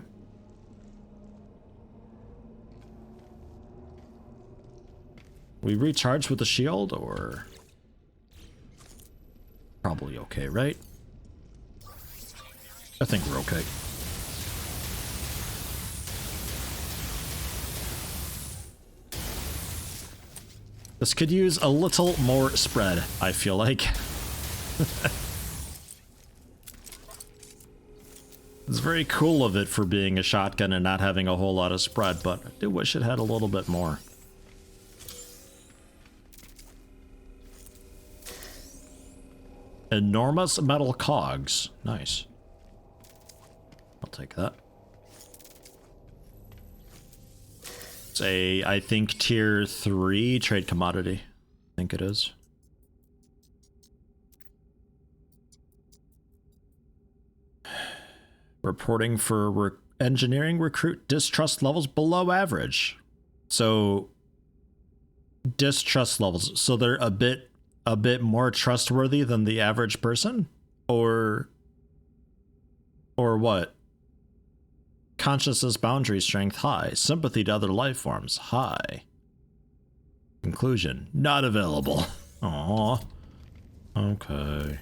We recharge with the shield, or probably okay, right? I think we're okay. This could use a little more spread, I feel like. It's very cool of it for being a shotgun and not having a whole lot of spread, but I do wish it had a little bit more. Enormous metal cogs. Nice. I'll take that. It's a, I think, tier 3 trade commodity. I think it is. Reporting for engineering recruit distrust levels below average. So distrust levels. So they're a bit more trustworthy than the average person, or what? Consciousness boundary strength high. Sympathy to other life forms high. Conclusion not available. Aww. Okay.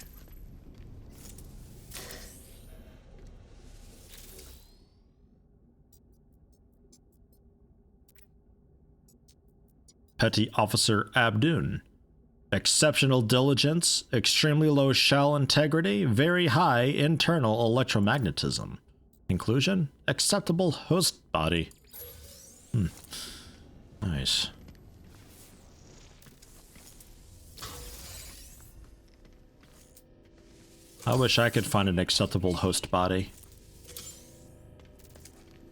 Petty Officer Abdun. Exceptional diligence, extremely low shell integrity, very high internal electromagnetism. Conclusion, acceptable host body. Nice. I wish I could find an acceptable host body.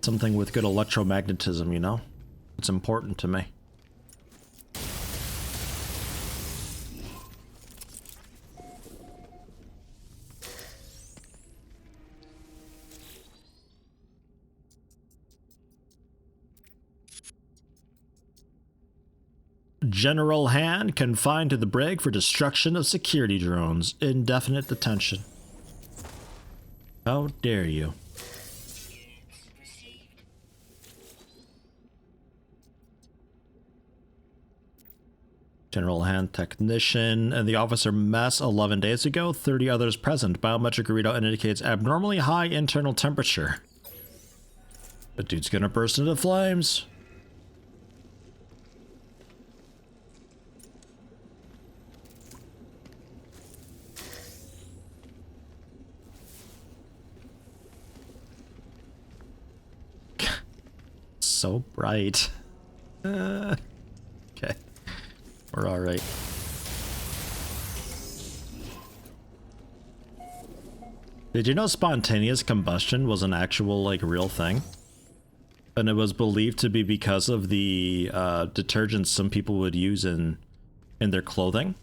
Something with good electromagnetism, you know? It's important to me. General Han confined to the brig for destruction of security drones. Indefinite detention. How dare you? General Han technician and the officer mess 11 days ago. 30 others present. Biometric readout indicates abnormally high internal temperature. The dude's gonna burst into flames. So bright. Okay. We're alright. Did you know spontaneous combustion was an actual, like, real thing? And it was believed to be because of the detergents some people would use in their clothing.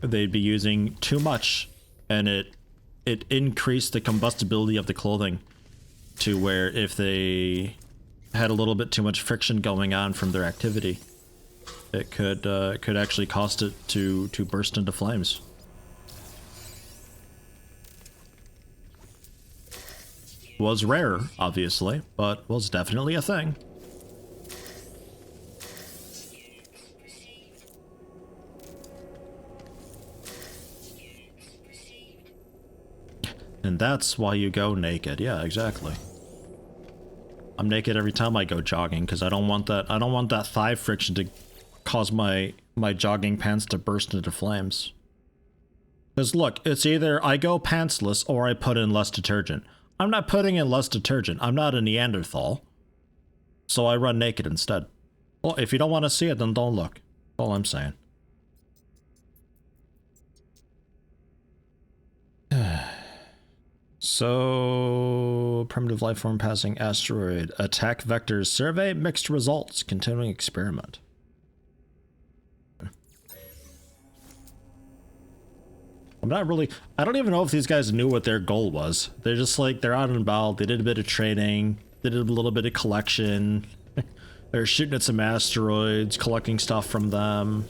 They'd be using too much, and it increased the combustibility of the clothing to where if they had a little bit too much friction going on from their activity, it could actually cause it to burst into flames. Was rare, obviously, but was definitely a thing. And that's why you go naked. Yeah, exactly. I'm naked every time I go jogging because I don't want that thigh friction to cause my jogging pants to burst into flames. Because look, it's either I go pantsless or I put in less detergent. I'm not putting in less detergent. I'm not a Neanderthal. So I run naked instead. Well, if you don't want to see it, then don't look. That's all I'm saying. So, primitive life form passing asteroid. Attack vectors survey mixed results. Continuing experiment. I'm not really... I don't even know if these guys knew what their goal was. They're just like, they're out and about. They did a bit of training. They did a little bit of collection. They're shooting at some asteroids, collecting stuff from them.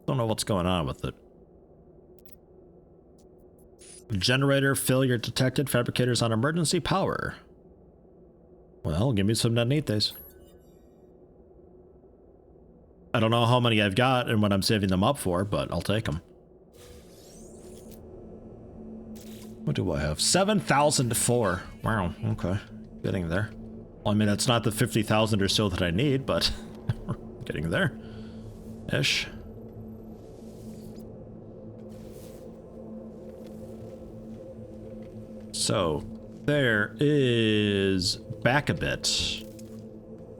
Don't know what's going on with it. Generator failure detected. Fabricators on emergency power. Well, give me some nanites. I don't know how many I've got and what I'm saving them up for, but I'll take them. What do I have? 7,004. Wow, okay. Getting there. Well, I mean, that's not the 50,000 or so that I need, but getting there. Ish. So, there is back a bit.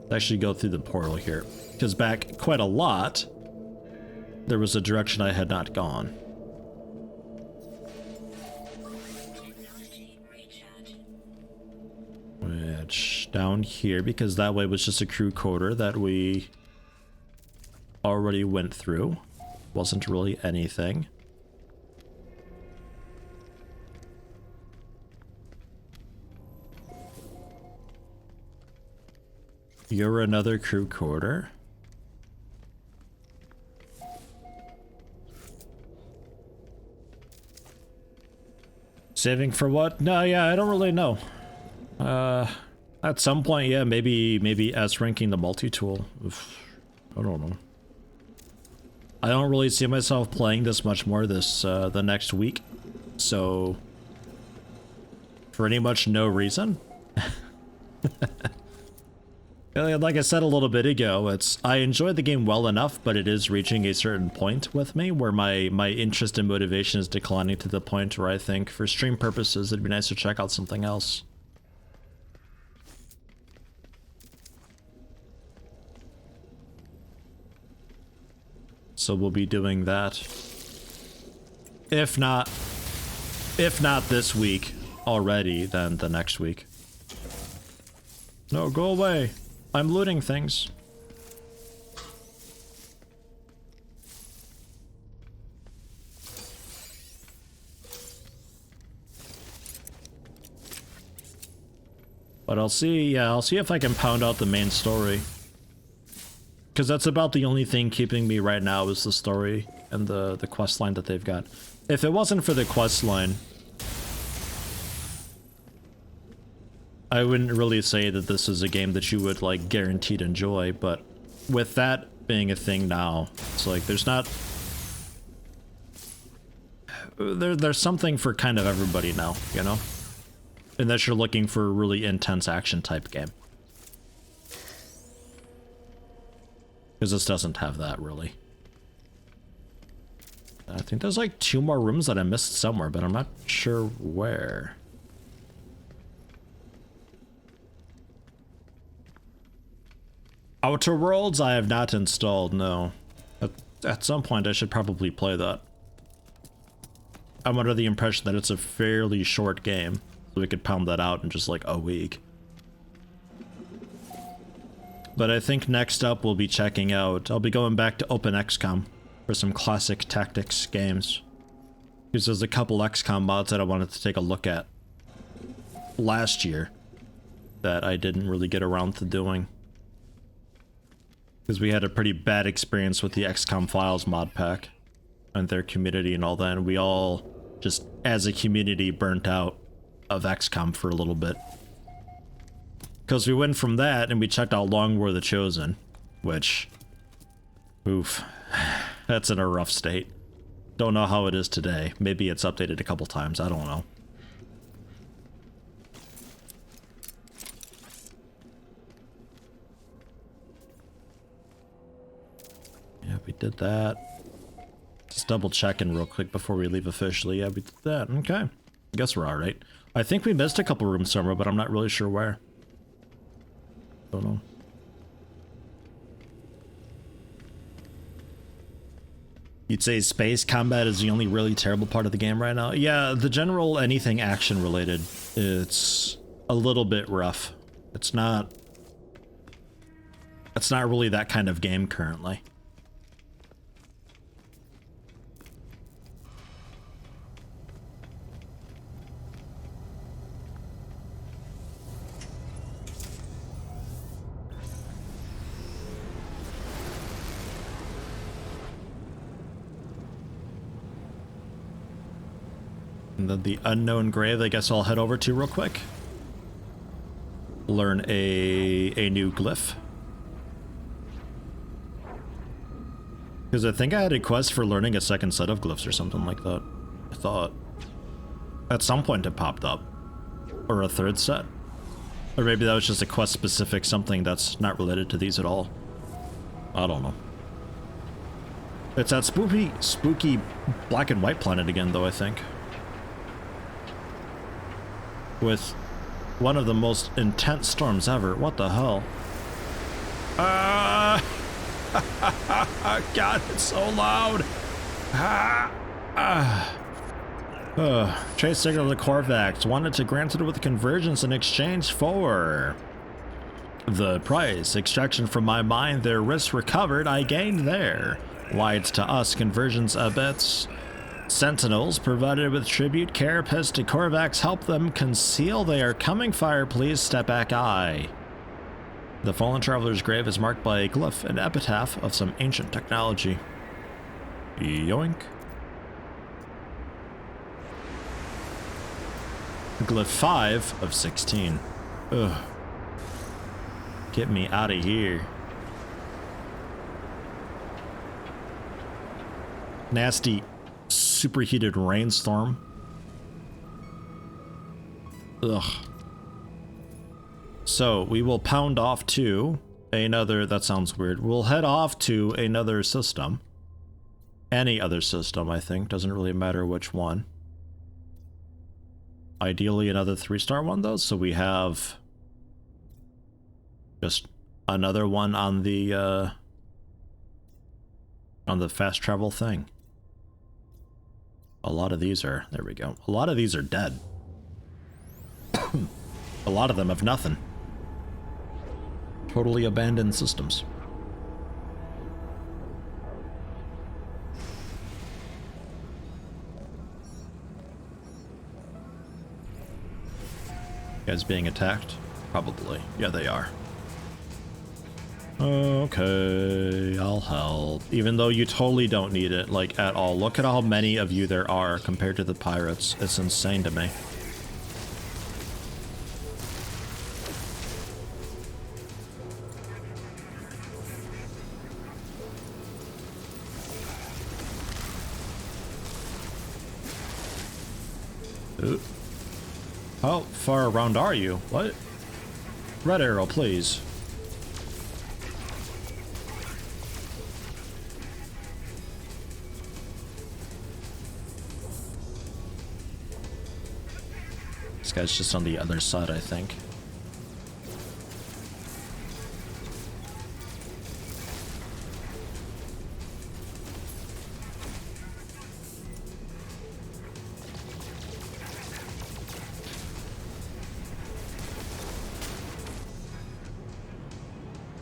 Let's actually go through the portal here. Because back quite a lot, there was a direction I had not gone. Which, down here, because that way was just a crew quarter that we already went through. Wasn't really anything. You're another crew quarter. Saving for what? No, yeah, I don't really know. At some point, yeah, maybe S ranking the multi-tool. I don't know. I don't really see myself playing this much more this the next week, so for pretty much no reason. Like I said a little bit ago, I enjoy the game well enough, but it is reaching a certain point with me where my interest and motivation is declining to the point where I think for stream purposes it'd be nice to check out something else. So we'll be doing that. If not this week already, then the next week. No, go away. I'm looting things. But I'll see if I can pound out the main story. Because that's about the only thing keeping me right now is the story and the quest line that they've got. If it wasn't for the quest line, I wouldn't really say that this is a game that you would like guaranteed enjoy, but with that being a thing now, it's like there's not... There's something for kind of everybody now, you know? Unless you're looking for a really intense action type game. Because this doesn't have that, really. I think there's like 2 more rooms that I missed somewhere, but I'm not sure where. Outer Worlds I have not installed, no. At some point I should probably play that. I'm under the impression that it's a fairly short game. So we could pound that out in just like a week. But I think next up we'll be checking out... I'll be going back to Open XCOM for some classic tactics games. Because there's a couple XCOM mods that I wanted to take a look at last year that I didn't really get around to doing. Because we had a pretty bad experience with the XCOM Files mod pack and their community and all that, and we all just, as a community, burnt out of XCOM for a little bit. Because we went from that and we checked out Long War the Chosen, which, oof, that's in a rough state. Don't know how it is today. Maybe it's updated a couple times, I don't know. Yeah, we did that. Just double checking real quick before we leave officially. Yeah, we did that. Okay. I guess we're alright. I think we missed a couple rooms somewhere, but I'm not really sure where. Don't know. You'd say space combat is the only really terrible part of the game right now? Yeah, the general anything action related, it's a little bit rough. It's not really that kind of game currently. And then the unknown grave, I guess I'll head over to real quick. Learn a new glyph. Because I think I had a quest for learning a second set of glyphs or something like that. I thought. At some point it popped up. Or a third set. Or maybe that was just a quest specific something that's not related to these at all. I don't know. It's that spooky black and white planet again though, I think. With one of the most intense storms ever. What the hell? God, it's so loud. Chase signal to Corvax. Wanted to grant it with convergence in exchange for the price. Extraction from my mind. Their risks recovered. I gained there. Lights to us. Conversions abets. Sentinels provided with tribute carapace to Corvax help them conceal they are coming. Fire, please step back. Aye. The fallen traveler's grave is marked by a glyph, an epitaph of some ancient technology. Yoink. Glyph 5 of 16. Ugh. Get me out of here. Nasty superheated rainstorm. Ugh. So we will pound off to another, that sounds weird. We'll head off to another system. Any other system, I think. Doesn't really matter which one. Ideally another 3-star one though, so we have just another one on the fast travel thing. A lot of these are, there we go. A lot of these are dead. A lot of them have nothing. Totally abandoned systems. Guys being attacked? Probably. Yeah, they are. Okay, I'll help. Even though you totally don't need it, like, at all. Look at how many of you there are compared to the pirates. It's insane to me. Ooh. How far around are you? What? Red arrow, please. This guy's just on the other side, I think.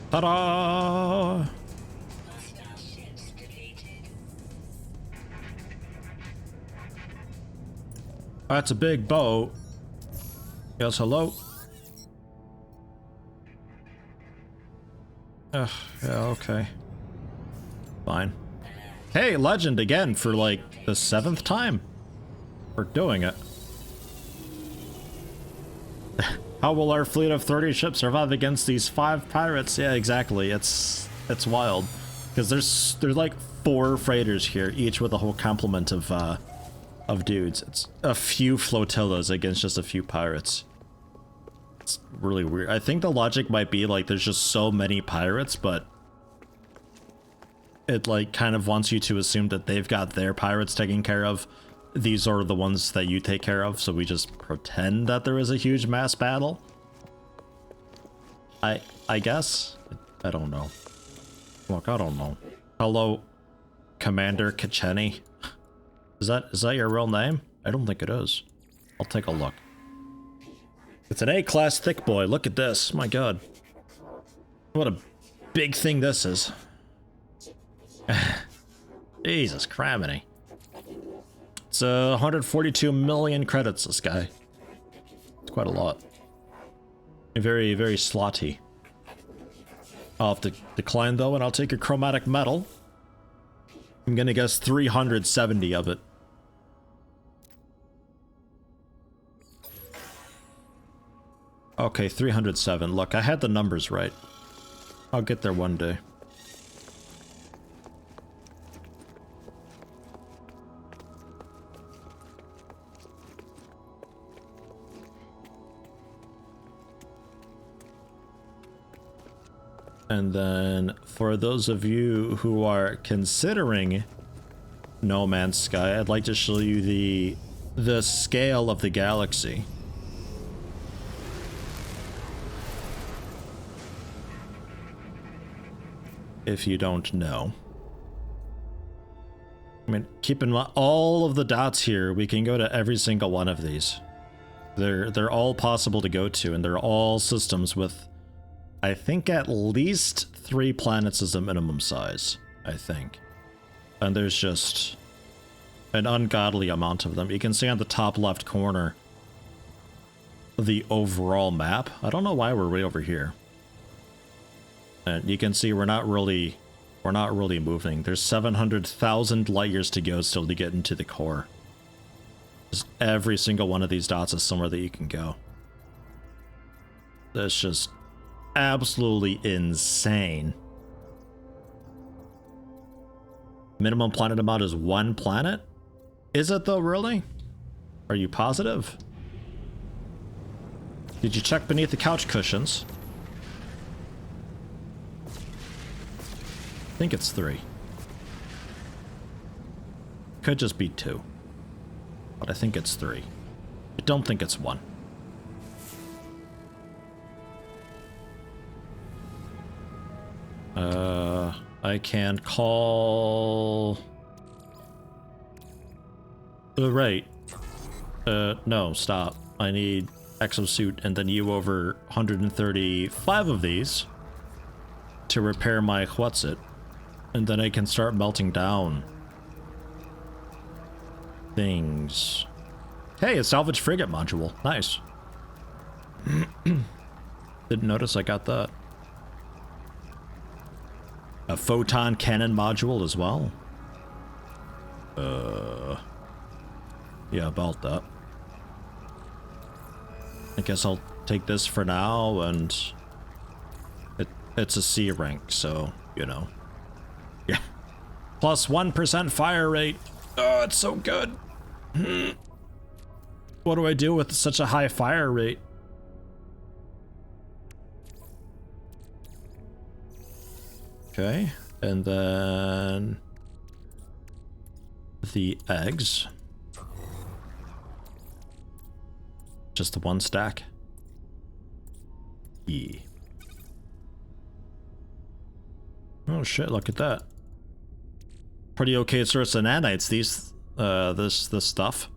Ta-da! Hostile ships defeated. That's a big boat. Yes, hello? Ugh, yeah, okay. Fine. Hey, legend again for like the 7th time. We're doing it. How will our fleet of 30 ships survive against these 5 pirates? Yeah, exactly. It's wild. Because there's like 4 freighters here, each with a whole complement of dudes. It's a few flotillas against just a few pirates. It's really weird. I think the logic might be like there's just so many pirates, but it like kind of wants you to assume that they've got their pirates taken care of. These are the ones that you take care of, so we just pretend that there is a huge mass battle. I guess? I don't know. Look, I don't know. Hello, Commander Kacheni. Is that your real name? I don't think it is. I'll take a look. It's an A-class thick boy. Look at this. My god. What a big thing this is. Jesus criminy. It's 142 million credits, this guy. It's quite a lot. Very, very slotty. I'll have to decline though, and I'll take a chromatic metal. I'm gonna guess 370 of it. Okay, 307. Look, I had the numbers right. I'll get there one day. And then, for those of you who are considering No Man's Sky, I'd like to show you the scale of the galaxy. If you don't know. I mean, keep in mind, all of the dots here, we can go to every single one of these. They're all possible to go to, and they're all systems with, I think, at least 3 planets as a minimum size, I think. And there's just an ungodly amount of them. You can see on the top left corner the overall map. I don't know why we're way over here. And you can see we're not really moving. There's 700,000 light years to go still to get into the core. Just every single one of these dots is somewhere that you can go. That's just absolutely insane. Minimum planet amount is 1 planet? Is it though, really? Are you positive? Did you check beneath the couch cushions? I think it's 3. Could just be 2. But I think it's 3. I don't think it's 1. I can call... Right. No, stop. I need exosuit and then you over 135 of these to repair my what's-it. And then I can start melting down things. Hey, a salvage frigate module. Nice. Didn't notice I got that. A photon cannon module as well. Yeah, about that. I guess I'll take this for now, and it's a C rank, so, you know. Yeah. Plus 1% fire rate. Oh, it's so good. What do I do with such a high fire rate? Okay, and then the eggs. Just the one stack. Yeah. Oh shit, look at that. Pretty okay source of nanites, these this stuff.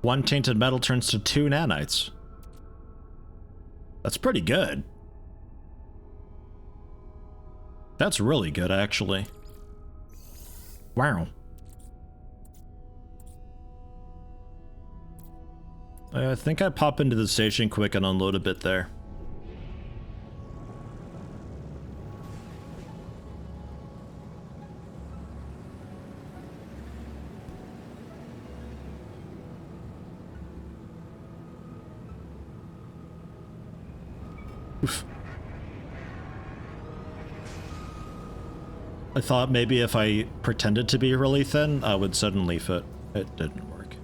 One tainted metal turns to 2 nanites. That's pretty good. That's really good, actually. Wow. I think I pop into the station quick and unload a bit there. Oof. I thought maybe if I pretended to be really thin, I would suddenly fit. It didn't work.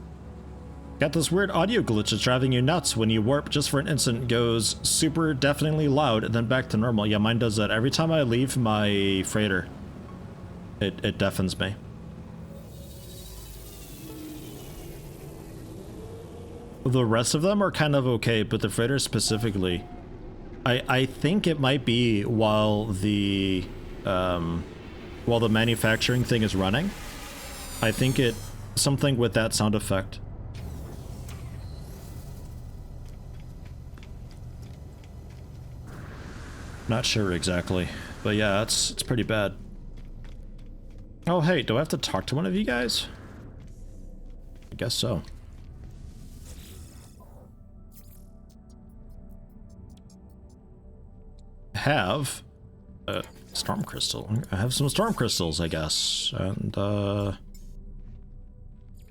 Got this weird audio glitch that's driving you nuts when you warp just for an instant, goes super deafeningly loud and then back to normal. Yeah, mine does that. Every time I leave my freighter, it deafens me. The rest of them are kind of okay, but the freighter specifically, I think it might be while the manufacturing thing is running. I think something with that sound effect. Not sure exactly, but yeah, it's pretty bad. Oh hey, do I have to talk to one of you guys? I guess so. Have storm crystal. I have some storm crystals, I guess, and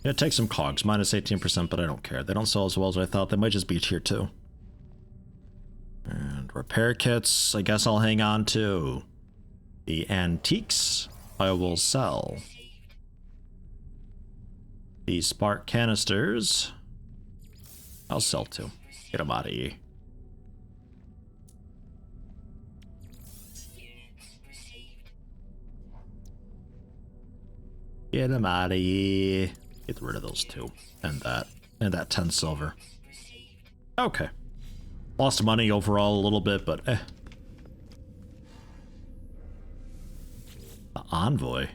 yeah, take some cogs, minus 18%, but I don't care. They don't sell as well as I thought. They might just be tier 2. And repair kits, I guess I'll hang on to. The antiques, I will sell. The spark canisters, I'll sell too. Get them out of here. Get them out of here. Get rid of those 2. And that 10 silver. Okay. Lost money overall a little bit, but eh. The envoy.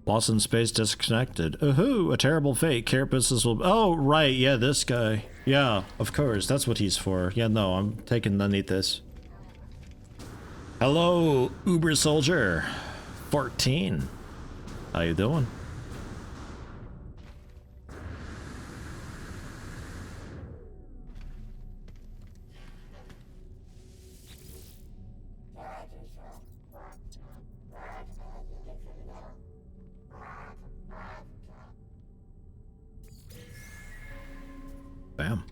Lost in space, disconnected. Ooh, a terrible fate. Carapaces will... Oh, right, yeah, this guy. Yeah, of course, that's what he's for. Yeah, no, I'm taking underneath this. Hello, Uber Soldier. 14. How you doing? Bam.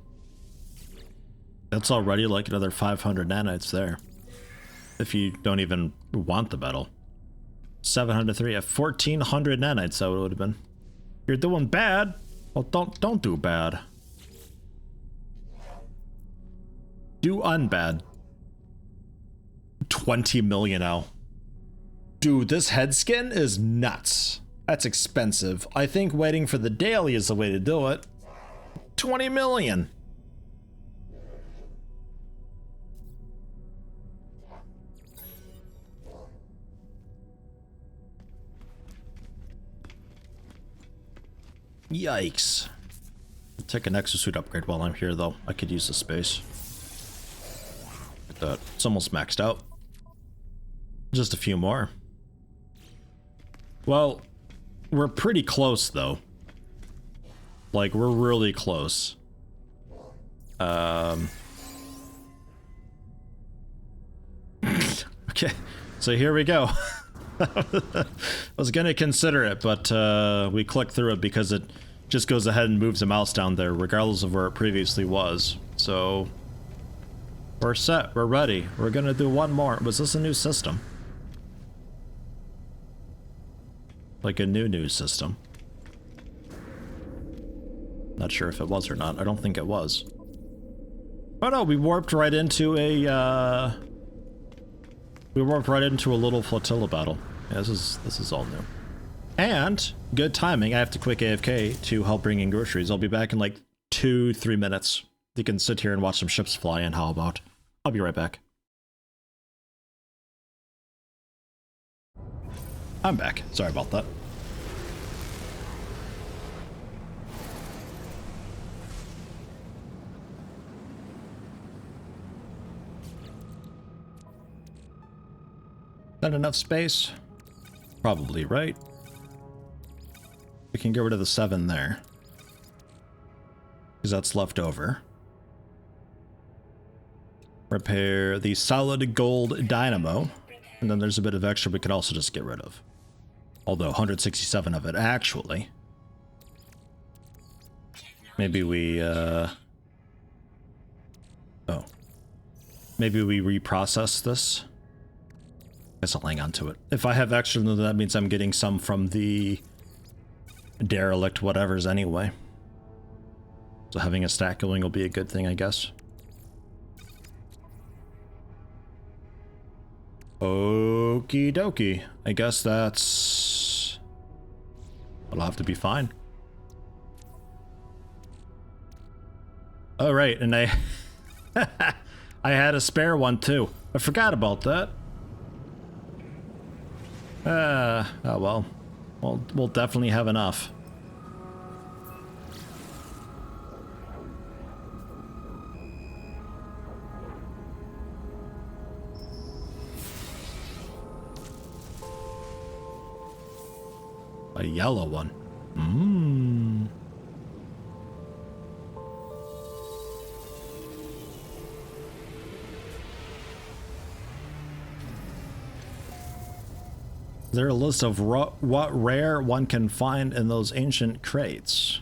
That's already like another 500 nanites there. If you don't even want the metal. 703 at 1400 nanites, that would have been. You're doing bad. Well, don't do bad. Do unbad. 20 million now. Dude, this head skin is nuts. That's expensive. I think waiting for the daily is the way to do it. 20 million. Yikes. I'll take an exosuit upgrade while I'm here, though. I could use the space. Look at that. It's almost maxed out. Just a few more. Well, we're pretty close, though. Like, we're really close. Okay, so here we go. I was gonna consider it, but we clicked through it because it just goes ahead and moves the mouse down there, regardless of where it previously was. So we're set. We're ready. We're gonna do one more. Was this a new system? Like a new system? Not sure if it was or not. I don't think it was. Oh no, we warped right into a little flotilla battle. Yeah, this is all new. And good timing. I have to quick AFK to help bring in groceries. I'll be back in like 2-3 minutes. You can sit here and watch some ships fly in. How about? I'll be right back. I'm back. Sorry about that. Not enough space? Probably, right? We can get rid of the 7 there. Because that's left over. Repair the solid gold dynamo. And then there's a bit of extra we could also just get rid of. Although 167 of it, actually. Maybe we, oh. Maybe we reprocess this. Guess I'll hang on to it. If I have extra, then that means I'm getting some from the derelict whatevers anyway. So having a stack going will be a good thing, I guess. Okie dokie. I guess that's... It'll have to be fine. Oh, right, and I... I had a spare one, too. I forgot about that. Oh well. We'll definitely have enough. A yellow one. Mmm. Is there a list of what rare one can find in those ancient crates?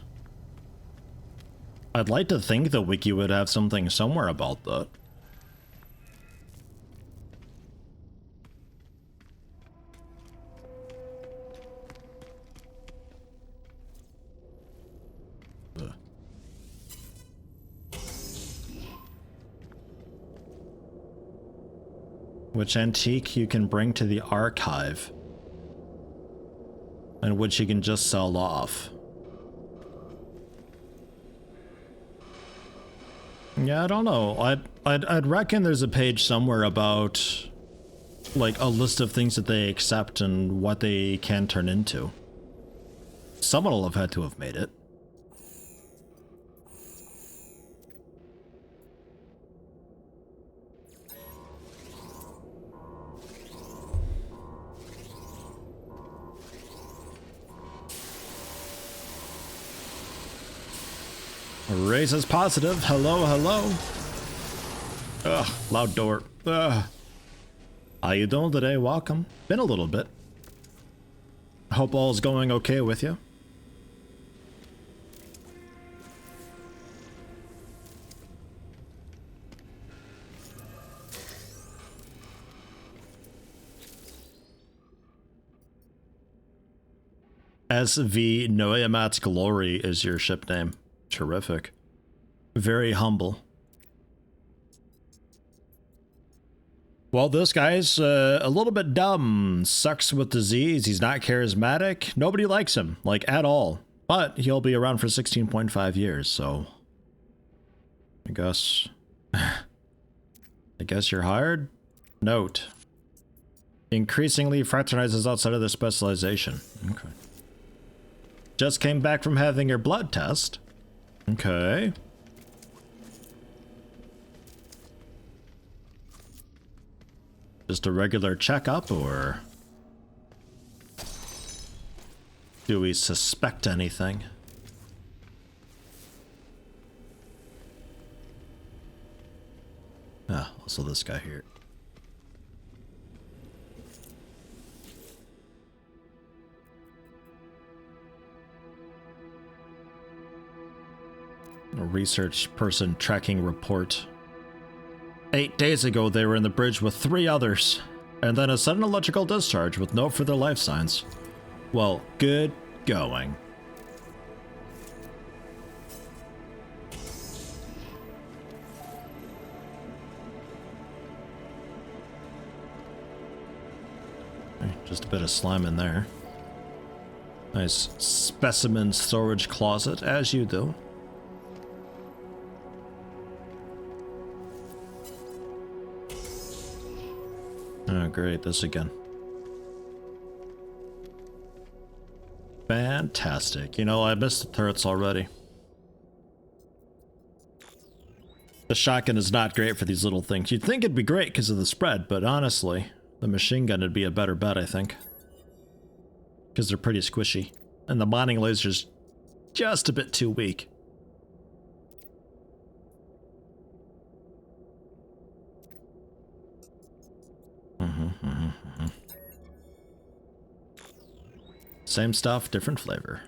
I'd like to think the wiki would have something somewhere about that. Ugh. Which antique you can bring to the archive? And which you can just sell off. Yeah, I don't know. I'd reckon there's a page somewhere about like a list of things that they accept and what they can turn into. Someone will have had to have made it. Race is positive. Hello, hello. Ugh, loud door. Ugh. How you doing today? Welcome. Been a little bit. Hope all's going okay with you. SV Noyamat's Glory is your ship name. Terrific. Very humble. Well, this guy's a little bit dumb. Sucks with disease. He's not charismatic. Nobody likes him, like, at all. But he'll be around for 16.5 years, so... I guess... I guess you're hired? Note. Increasingly fraternizes outside of their specialization. Okay. Just came back from having your blood test. Okay. Just a regular checkup, or do we suspect anything? Ah, also this guy here. A research person tracking report. 8 days ago, they were in the bridge with 3 others, and then a sudden electrical discharge with no further life signs. Well, good going. Just a bit of slime in there. Nice specimen storage closet, as you do. Oh, great, this again. Fantastic. You know, I missed the turrets already. The shotgun is not great for these little things. You'd think it'd be great because of the spread, but honestly, the machine gun would be a better bet, I think. Because they're pretty squishy. And the mining laser's just a bit too weak. Same stuff, different flavor.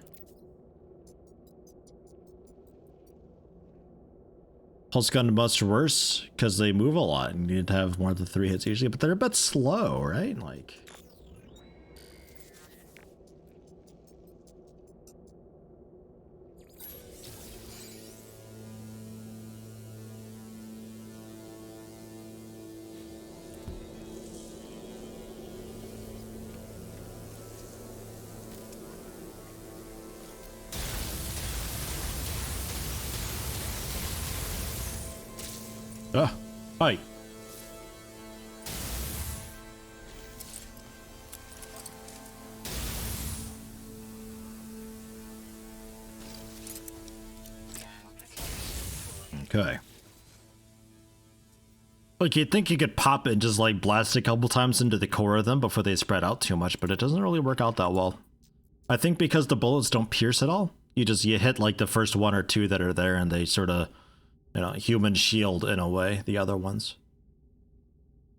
Pulse gun much worse because they move a lot and you need to have more than 3 hits usually, but they're a bit slow, right? Like. Hi. Okay. Like, you'd think you could pop it and just, like, blast a couple times into the core of them before they spread out too much, but it doesn't really work out that well. I think because the bullets don't pierce at all, you hit, like, the first 1 or 2 that are there, and they sort of, you know, human shield in a way, the other ones.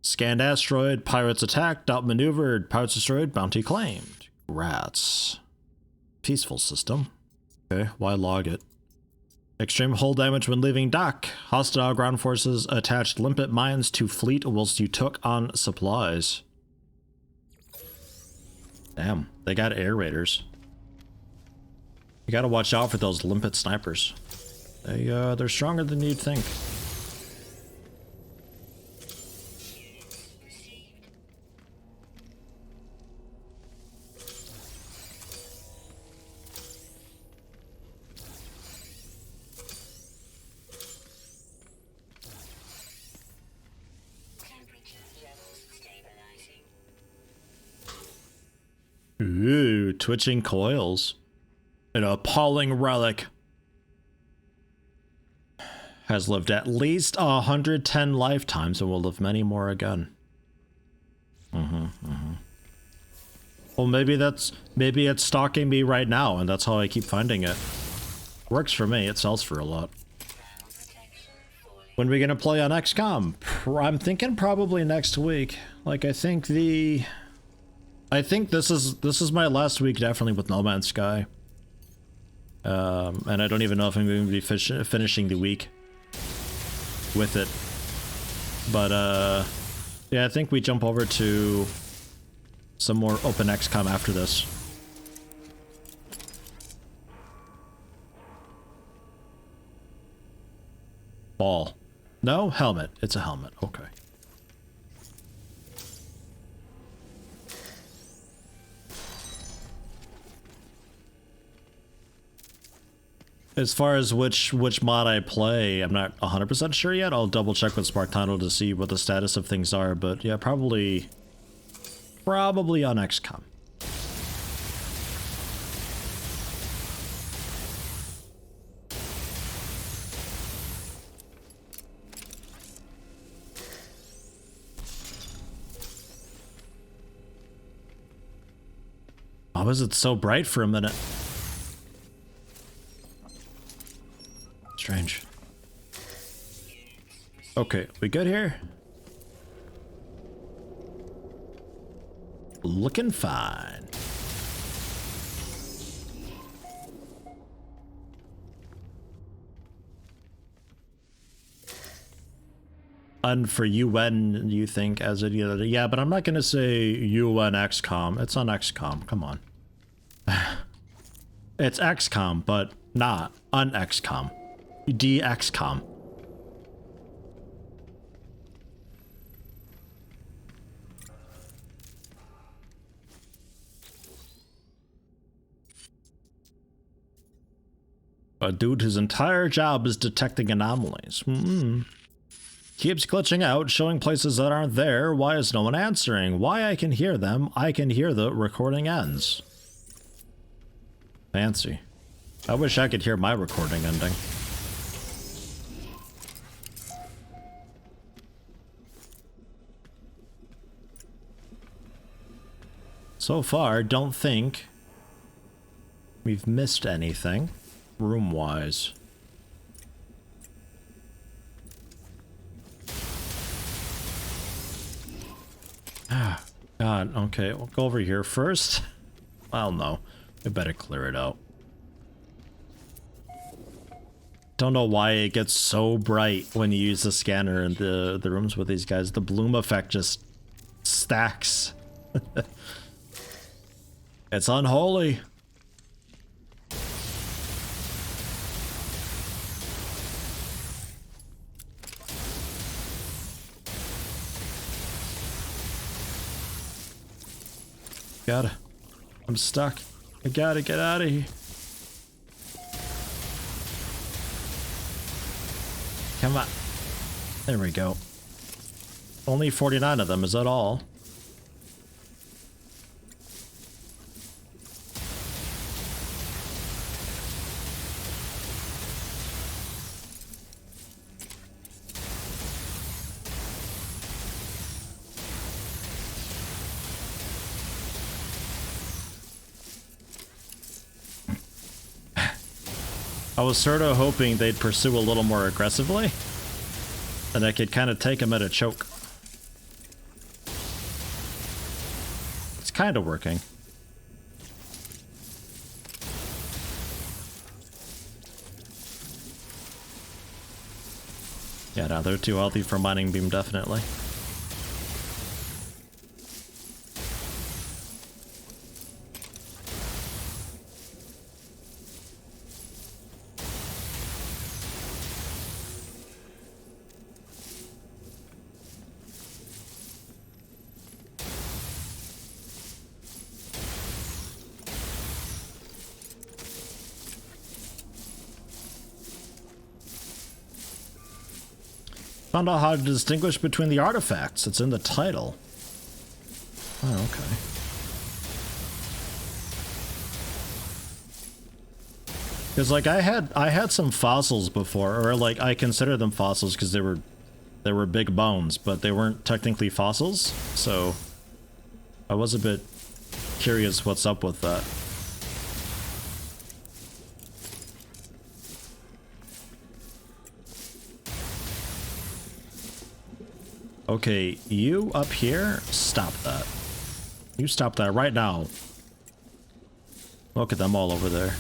Scanned asteroid, pirates attacked, outmaneuvered, pirates destroyed, bounty claimed. Rats. Peaceful system. Okay, why log it? Extreme hull damage when leaving dock. Hostile ground forces attached limpet mines to fleet whilst you took on supplies. Damn, they got air raiders. You gotta watch out for those limpet snipers. They're stronger than you'd think. Ooh, twitching coils. An appalling relic. Has lived at least 110 lifetimes and will live many more again. Well, maybe it's stalking me right now, and that's how I keep finding it. Works for me. It sells for a lot. When are we gonna play on XCOM? I'm thinking probably next week. Like, I think this is my last week definitely with No Man's Sky. And I don't even know if I'm going to be finishing the week with it. But yeah, I think we jump over to some more open XCOM after this. Ball. No? Helmet. It's a helmet. Okay. As far as which mod I play, I'm not 100% sure yet. I'll double check with Spartano to see what the status of things are, but yeah, probably on XCOM. Why was it so bright for a minute? Strange. Okay, we good here? Looking fine. And for UN, you think as a yeah, but I'm not gonna say UN XCOM. It's on XCOM. Come on. It's XCOM, but not on XCOM. DXCOM. A dude whose entire job is detecting anomalies. Keeps glitching out, showing places that aren't there. Why is no one answering? Why I can hear them? I can hear the recording ends. Fancy. I wish I could hear my recording ending. So far, don't think we've missed anything room-wise. God, okay, we'll go over here first. Well, no, we better clear it out. Don't know why it gets so bright when you use the scanner in the rooms with these guys. The bloom effect just stacks. It's unholy. I'm stuck. I gotta get out of here. Come on. There we go. Only 49 of them, is that all? I was sort of hoping they'd pursue a little more aggressively, and I could kind of take them at a choke. It's kind of working. Yeah, no, they're too healthy for mining beam, definitely. Found out how to distinguish between the artifacts. It's in the title. Oh, okay. Because like I had some fossils before, or like I consider them fossils because they were big bones, but they weren't technically fossils. So I was a bit curious what's up with that. Okay, you up here, stop that. You stop that right now. Look at them all over there.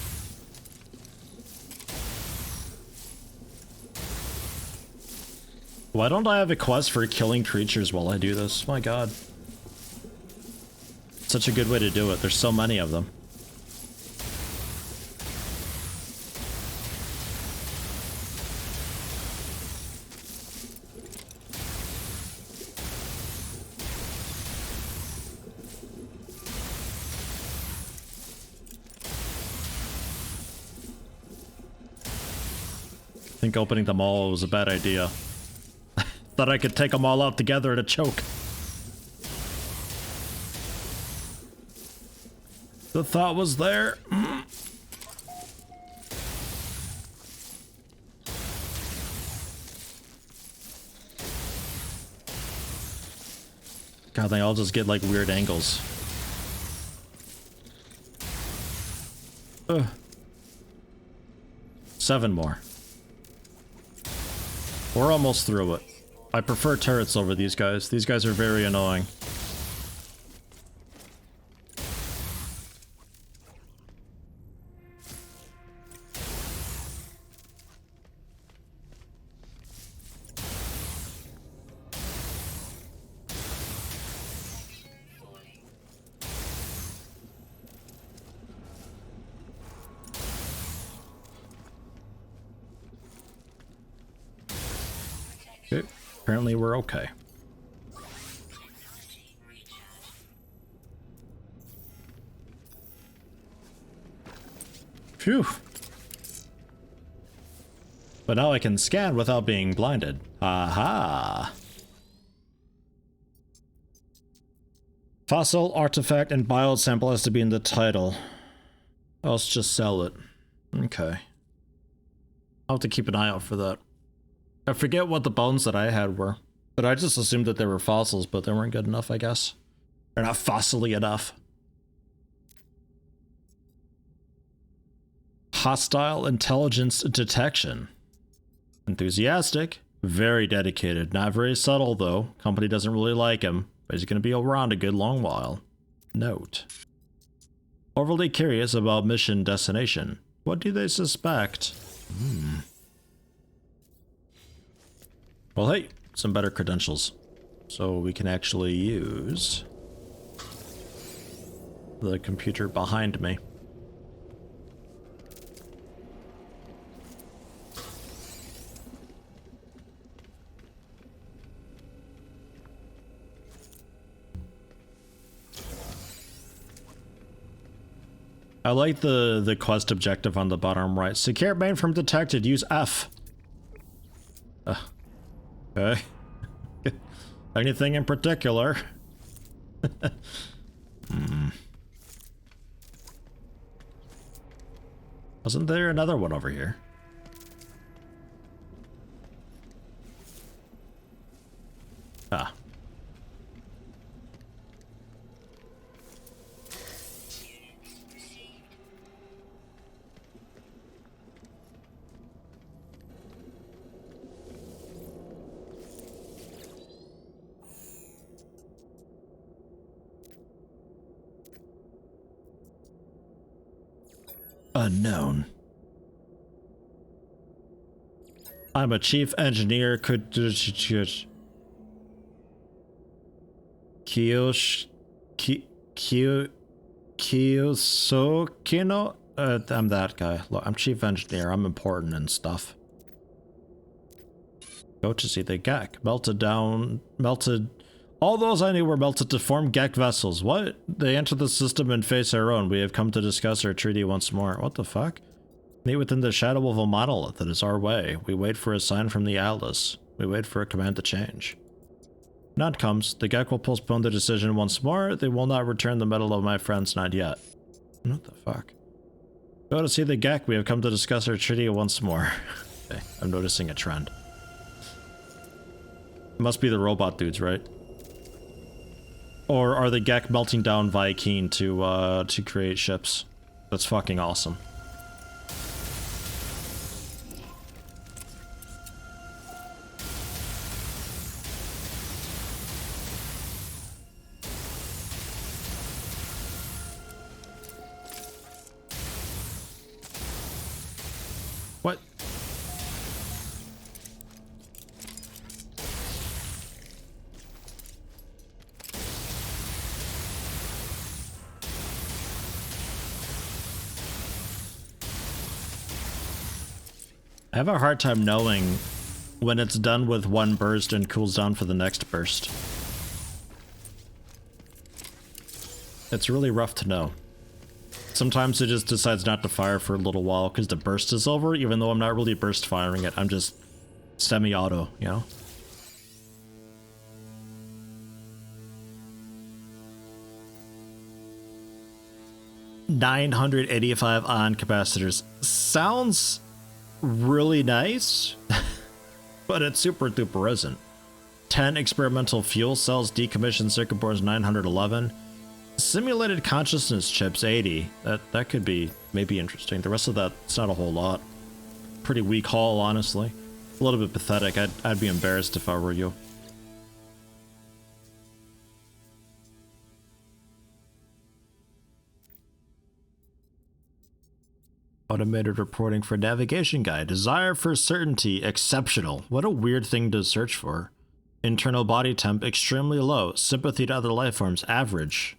Why don't I have a quest for killing creatures while I do this? My god. Such a good way to do it. There's so many of them. I think opening them all was a bad idea. Thought I could take them all out together at a choke. The thought was there. God, they all just get like weird angles. 7 more. We're almost through it. I prefer turrets over these guys. These guys are very annoying. Okay, apparently we're okay. Phew. But now I can scan without being blinded. Aha! Fossil, artifact, and biology sample has to be in the title. Else just sell it. Okay. I'll have to keep an eye out for that. I forget what the bones that I had were. But I just assumed that they were fossils, but they weren't good enough, I guess. They're not fossily enough. Hostile intelligence detection. Enthusiastic. Very dedicated. Not very subtle, though. Company doesn't really like him, but he's going to be around a good long while. Note. Overly curious about mission destination. What do they suspect? Well, hey, some better credentials. So we can actually use the computer behind me. I like the quest objective on the bottom right. Secure mainframe detected. Use F. Okay. Anything in particular? Wasn't there another one over here? Ah. Unknown. I'm a chief engineer. Could Kiyosh Kiyosokino? I'm that guy. Look, I'm chief engineer. I'm important and stuff. Go to see the Gek. Melted. All those I knew were melted to form Gek vessels. What? They enter the system and face our own. We have come to discuss our treaty once more. What the fuck? Meet within the shadow of a monolith. It is our way. We wait for a sign from the Atlas. We wait for a command to change. None comes. The Gek will postpone the decision once more. They will not return the metal of my friends, not yet. What the fuck? Go to see the Gek. We have come to discuss our treaty once more. Okay, I'm noticing a trend. It must be the robot dudes, right? Or are the Gek melting down Vy'keen to create ships? That's fucking awesome. What? I have a hard time knowing when it's done with one burst and cools down for the next burst. It's really rough to know. Sometimes it just decides not to fire for a little while because the burst is over, even though I'm not really burst firing it. I'm just semi-auto, you know? $985 on capacitors. Sounds really nice, but it super duper isn't. 10 experimental fuel cells, decommissioned circuit boards 911. Simulated consciousness chips 80. That could be maybe interesting. The rest of that, it's not a whole lot. Pretty weak haul, honestly. A little bit pathetic. I'd be embarrassed if I were you. Automated reporting for navigation guide. Desire for certainty, exceptional. What a weird thing to search for. Internal body temp, extremely low. Sympathy to other life forms, average.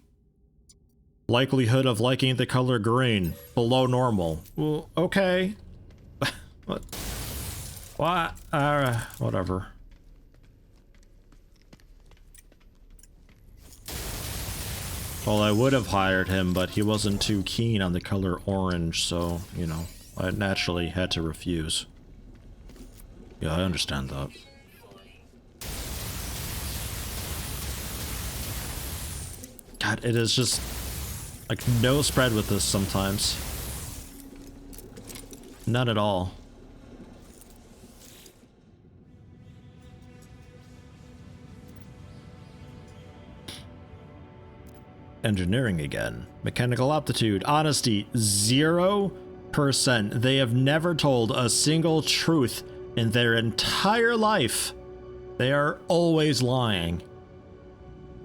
Likelihood of liking the color green, below normal. Well, okay. What? What? Whatever. Well, I would have hired him, but he wasn't too keen on the color orange, so, you know, I naturally had to refuse. Yeah, I understand that. God, it is just, like, no spread with this sometimes. None at all. Engineering again. Mechanical aptitude. Honesty, 0%. They have never told a single truth in their entire life. They are always lying.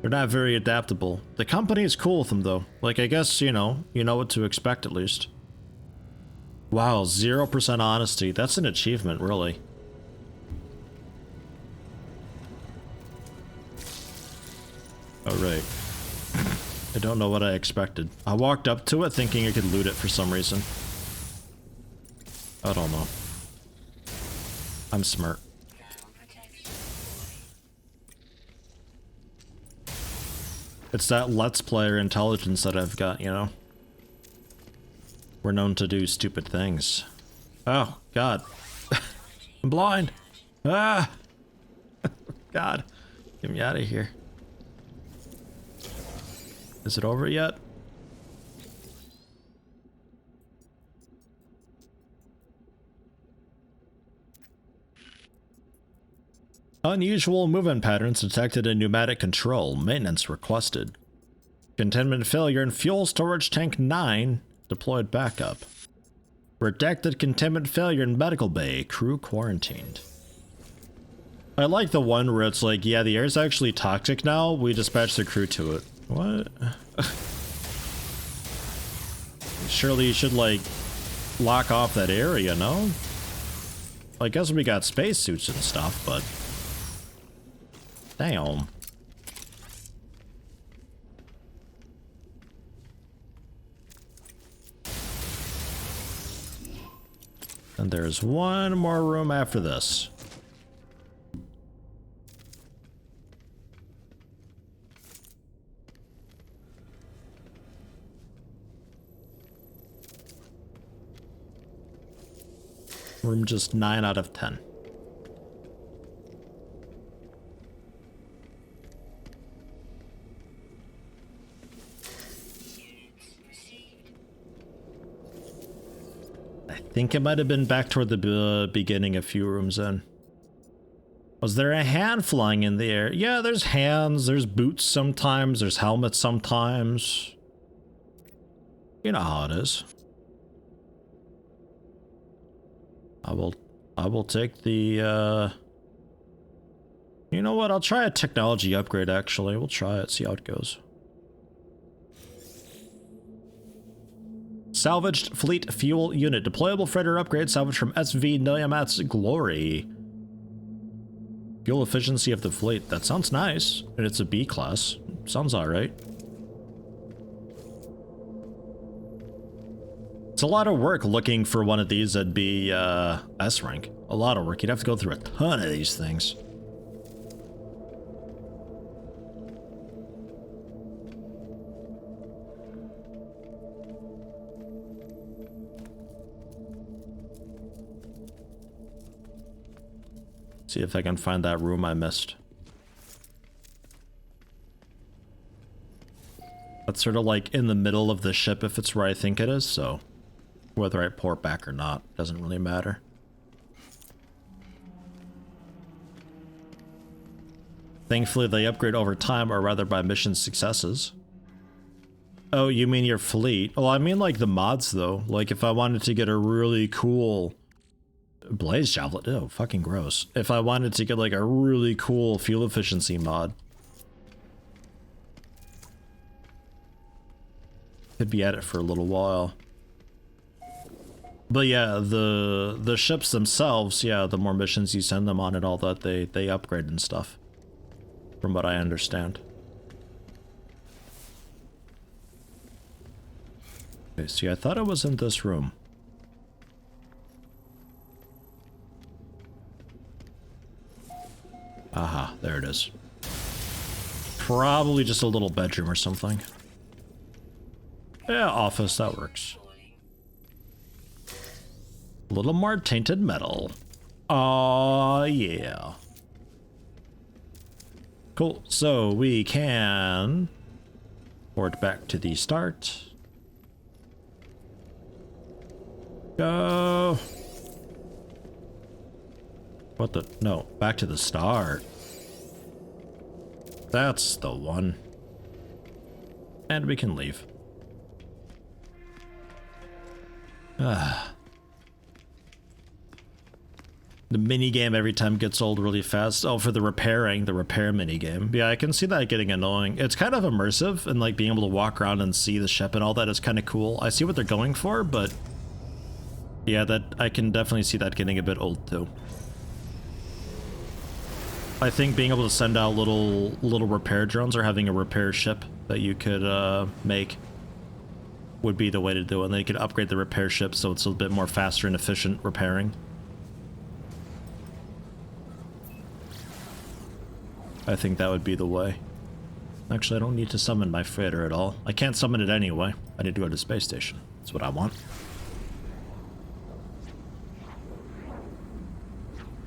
They're not very adaptable. The company is cool with them though. Like, I guess, you know what to expect at least. Wow, 0% honesty. That's an achievement, really. Alright. I don't know what I expected. I walked up to it thinking I could loot it for some reason. I don't know. I'm smart. It's that Let's Player intelligence that I've got, you know? We're known to do stupid things. Oh, God. I'm blind. Ah! God. Get me out of here. Is it over yet? Unusual movement patterns detected in pneumatic control. Maintenance requested. Containment failure in fuel storage tank 9. Deployed backup. Redacted containment failure in medical bay. Crew quarantined. I like the one where it's like, yeah, the air's actually toxic now. We dispatch the crew to it. What? Surely you should, like, lock off that area, no? I guess we got spacesuits and stuff, but... Damn. And there's one more room after this. Room just 9 out of 10. I think it might have been back toward the beginning, a few rooms in. Was there a hand flying in the air? Yeah, there's hands, there's boots sometimes, there's helmets sometimes. You know how it is. I will take the, you know what, I'll try a technology upgrade actually. We'll try it, see how it goes. Salvaged fleet fuel unit. Deployable freighter upgrade salvaged from SV NMS Glory. Fuel efficiency of the fleet. That sounds nice. And it's a B class. Sounds alright. It's a lot of work looking for one of these that'd be S rank. A lot of work. You'd have to go through a ton of these things. See if I can find that room I missed. That's sort of like in the middle of the ship if it's where I think it is, so whether I port back or not doesn't really matter. Thankfully they upgrade over time, or rather by mission successes. Oh, you mean your fleet? Oh, I mean like the mods though. Like if I wanted to get a really cool blaze javelin, oh, fucking gross. If I wanted to get like a really cool fuel efficiency mod, could be at it for a little while. But yeah, the ships themselves, yeah, the more missions you send them on and all that, they upgrade and stuff, from what I understand. Okay, see, I thought it was in this room. Aha, there it is. Probably just a little bedroom or something. Yeah, office, that works. A little more tainted metal. Aw, yeah. Cool, so we can port back to the start. Go. What the? No, back to the start. That's the one. And we can leave. Ah. The minigame every time gets old really fast. Oh, for the repair minigame. Yeah, I can see that getting annoying. It's kind of immersive, and like being able to walk around and see the ship and all that is kind of cool. I see what they're going for, but yeah, that I can definitely see that getting a bit old too. I think being able to send out little repair drones or having a repair ship that you could make would be the way to do it. And then you could upgrade the repair ship so it's a bit more faster and efficient repairing. I think that would be the way. Actually, I don't need to summon my freighter at all. I can't summon it anyway. I need to go to the space station. That's what I want.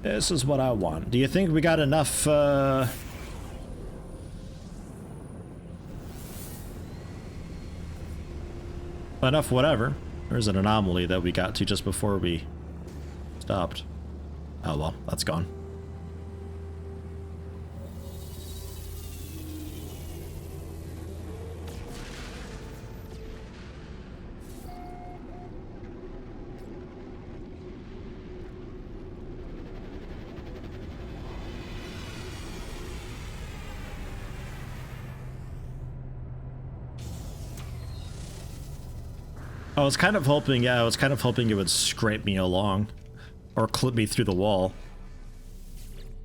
This is what I want. Do you think we got enough, enough whatever? There's an anomaly that we got to just before we stopped. Oh well, that's gone. I was kind of hoping, yeah, I was kind of hoping it would scrape me along. Or clip me through the wall.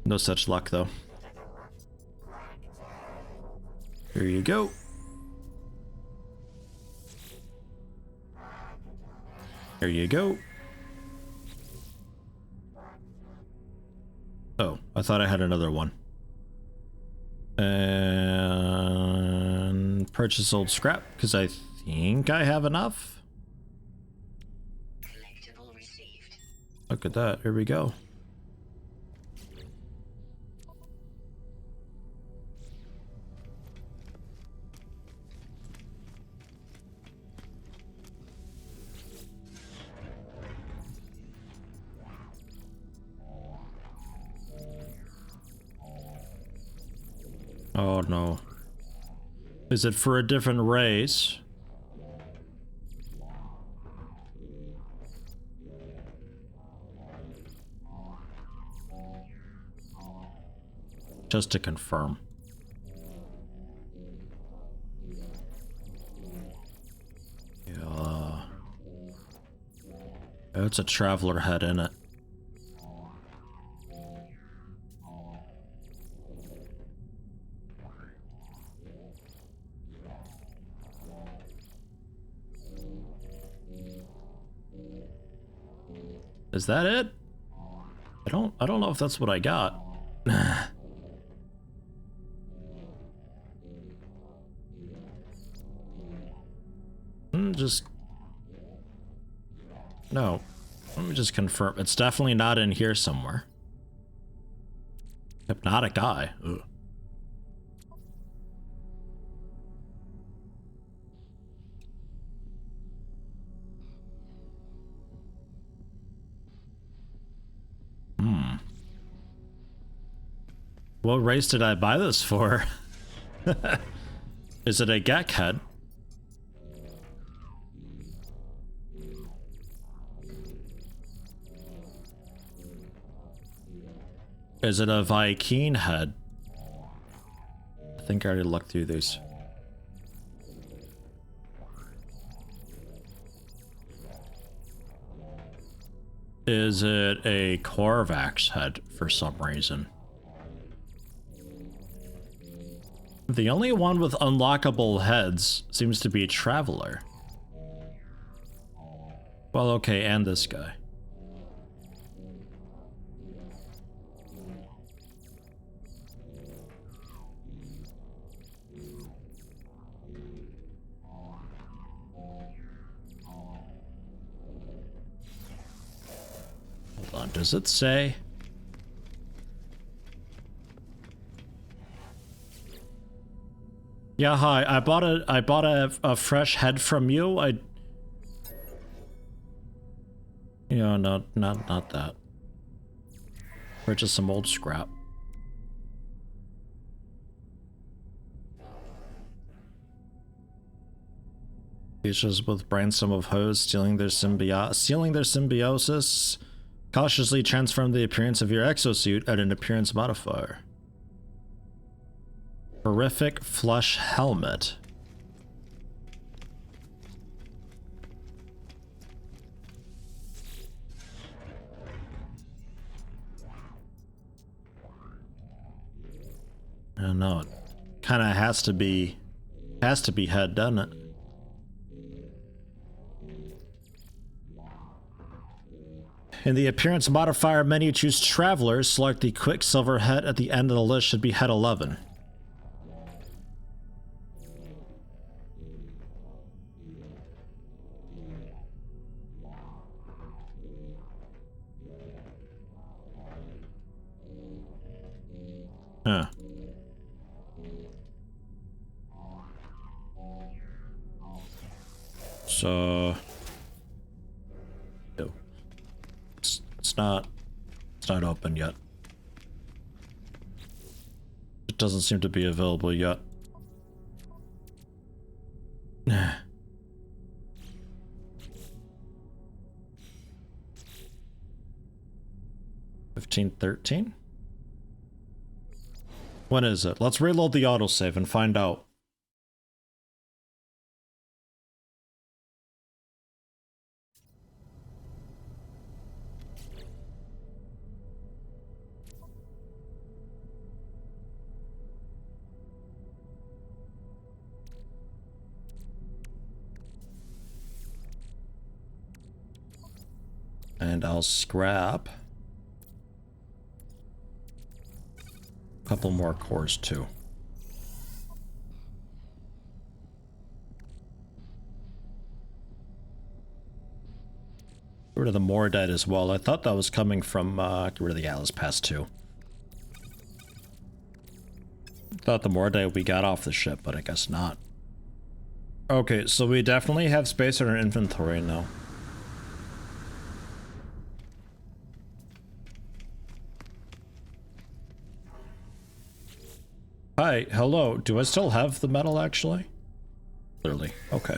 No such luck, though. Here you go. Here you go. Oh, I thought I had another one. And purchase old scrap, because I think I have enough. Look at that, here we go. Oh no. Is it for a different race? Just to confirm. Yeah. It's a traveler head in it. Is that it? I don't know if that's what I got. Just no. Let me just confirm. It's definitely not in here somewhere. Hypnotic eye. Ugh. What race did I buy this for? Is it a Gek head? Is it a Viking head? I think I already looked through these. Is it a Korvax head for some reason? The only one with unlockable heads seems to be Traveler. Well, okay, and this guy. Hold on, does it say? Yeah, hi. I bought a fresh head from you. Yeah, no, not that. Purchase some old scrap. Issues with ransom of hosts, stealing their symbiosis. Cautiously transform the appearance of your exosuit at an appearance modifier. Horrific flush helmet. I don't know. It kind of has to be head, doesn't it? In the appearance modifier menu, choose Traveler. Select the Quicksilver head at the end of the list. Should be head 11. Huh. So... It's not open yet. It doesn't seem to be available yet. 1513? When is it? Let's reload the autosave and find out. And I'll scrap a couple more cores too. Get rid of the Mordite as well. I thought that was coming from get rid of the Atlas Pass too. Thought the Mordite we got off the ship, but I guess not. Okay, so we definitely have space in our inventory now. Hi, hello. Do I still have the metal, actually? Clearly. Okay.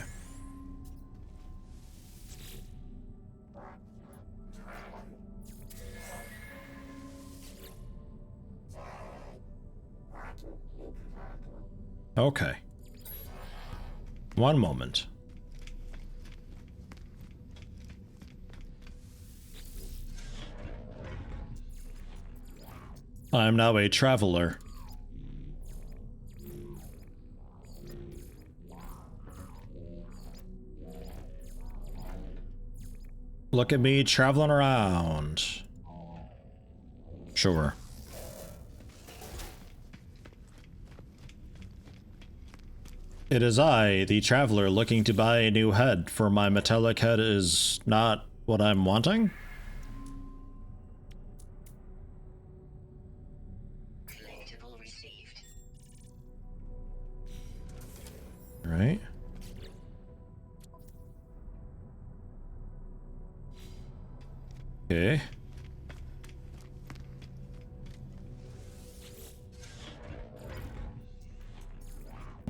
Okay. One moment. I am now a traveler. Look at me traveling around. Sure. It is I, the traveler, looking to buy a new head, for my metallic head is not what I'm wanting? Collectible received. Right. Okay.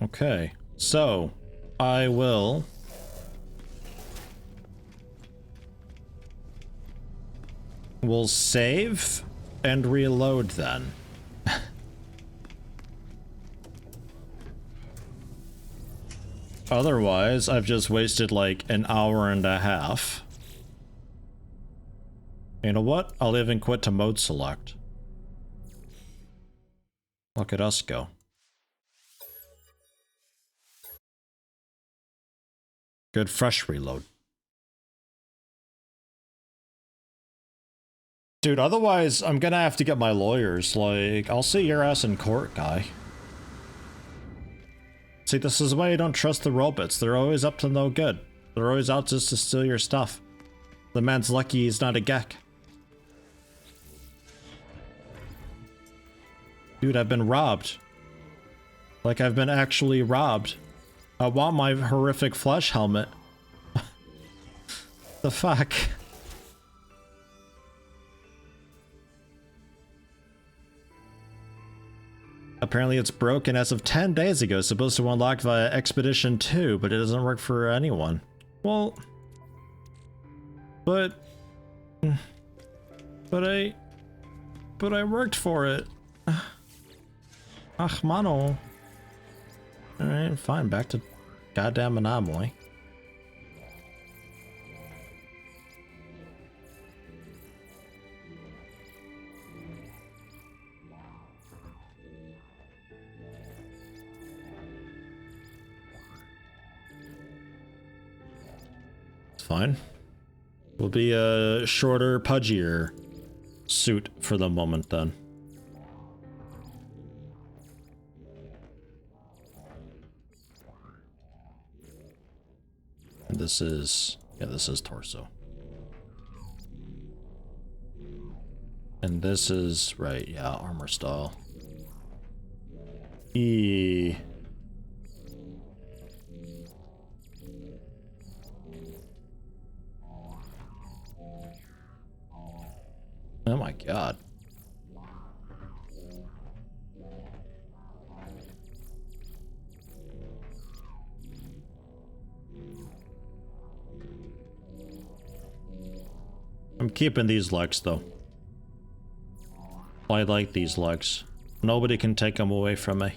Okay, so I will we'll save and reload then. Otherwise, I've just wasted like an hour and a half. You know what? I'll even quit to mode select. Look at us go. Good fresh reload. Dude, otherwise I'm gonna have to get my lawyers. Like, I'll see your ass in court, guy. See, this is why you don't trust the robots. They're always up to no good. They're always out just to steal your stuff. The man's lucky he's not a geck. Dude, I've been robbed. Like, I've been actually robbed. I want my horrific flesh helmet. The fuck? Apparently it's broken as of 10 days ago. It's supposed to unlock via Expedition 2, but it doesn't work for anyone. Well... But I worked for it. Ach, mano. Alright, fine. Back to goddamn Anomaly. It's fine. Will be a shorter, pudgier suit for the moment then. And this is, yeah, this is torso. And this is, right, yeah, armor style. E. Oh my god. I'm keeping these legs though. I like these legs. Nobody can take them away from me.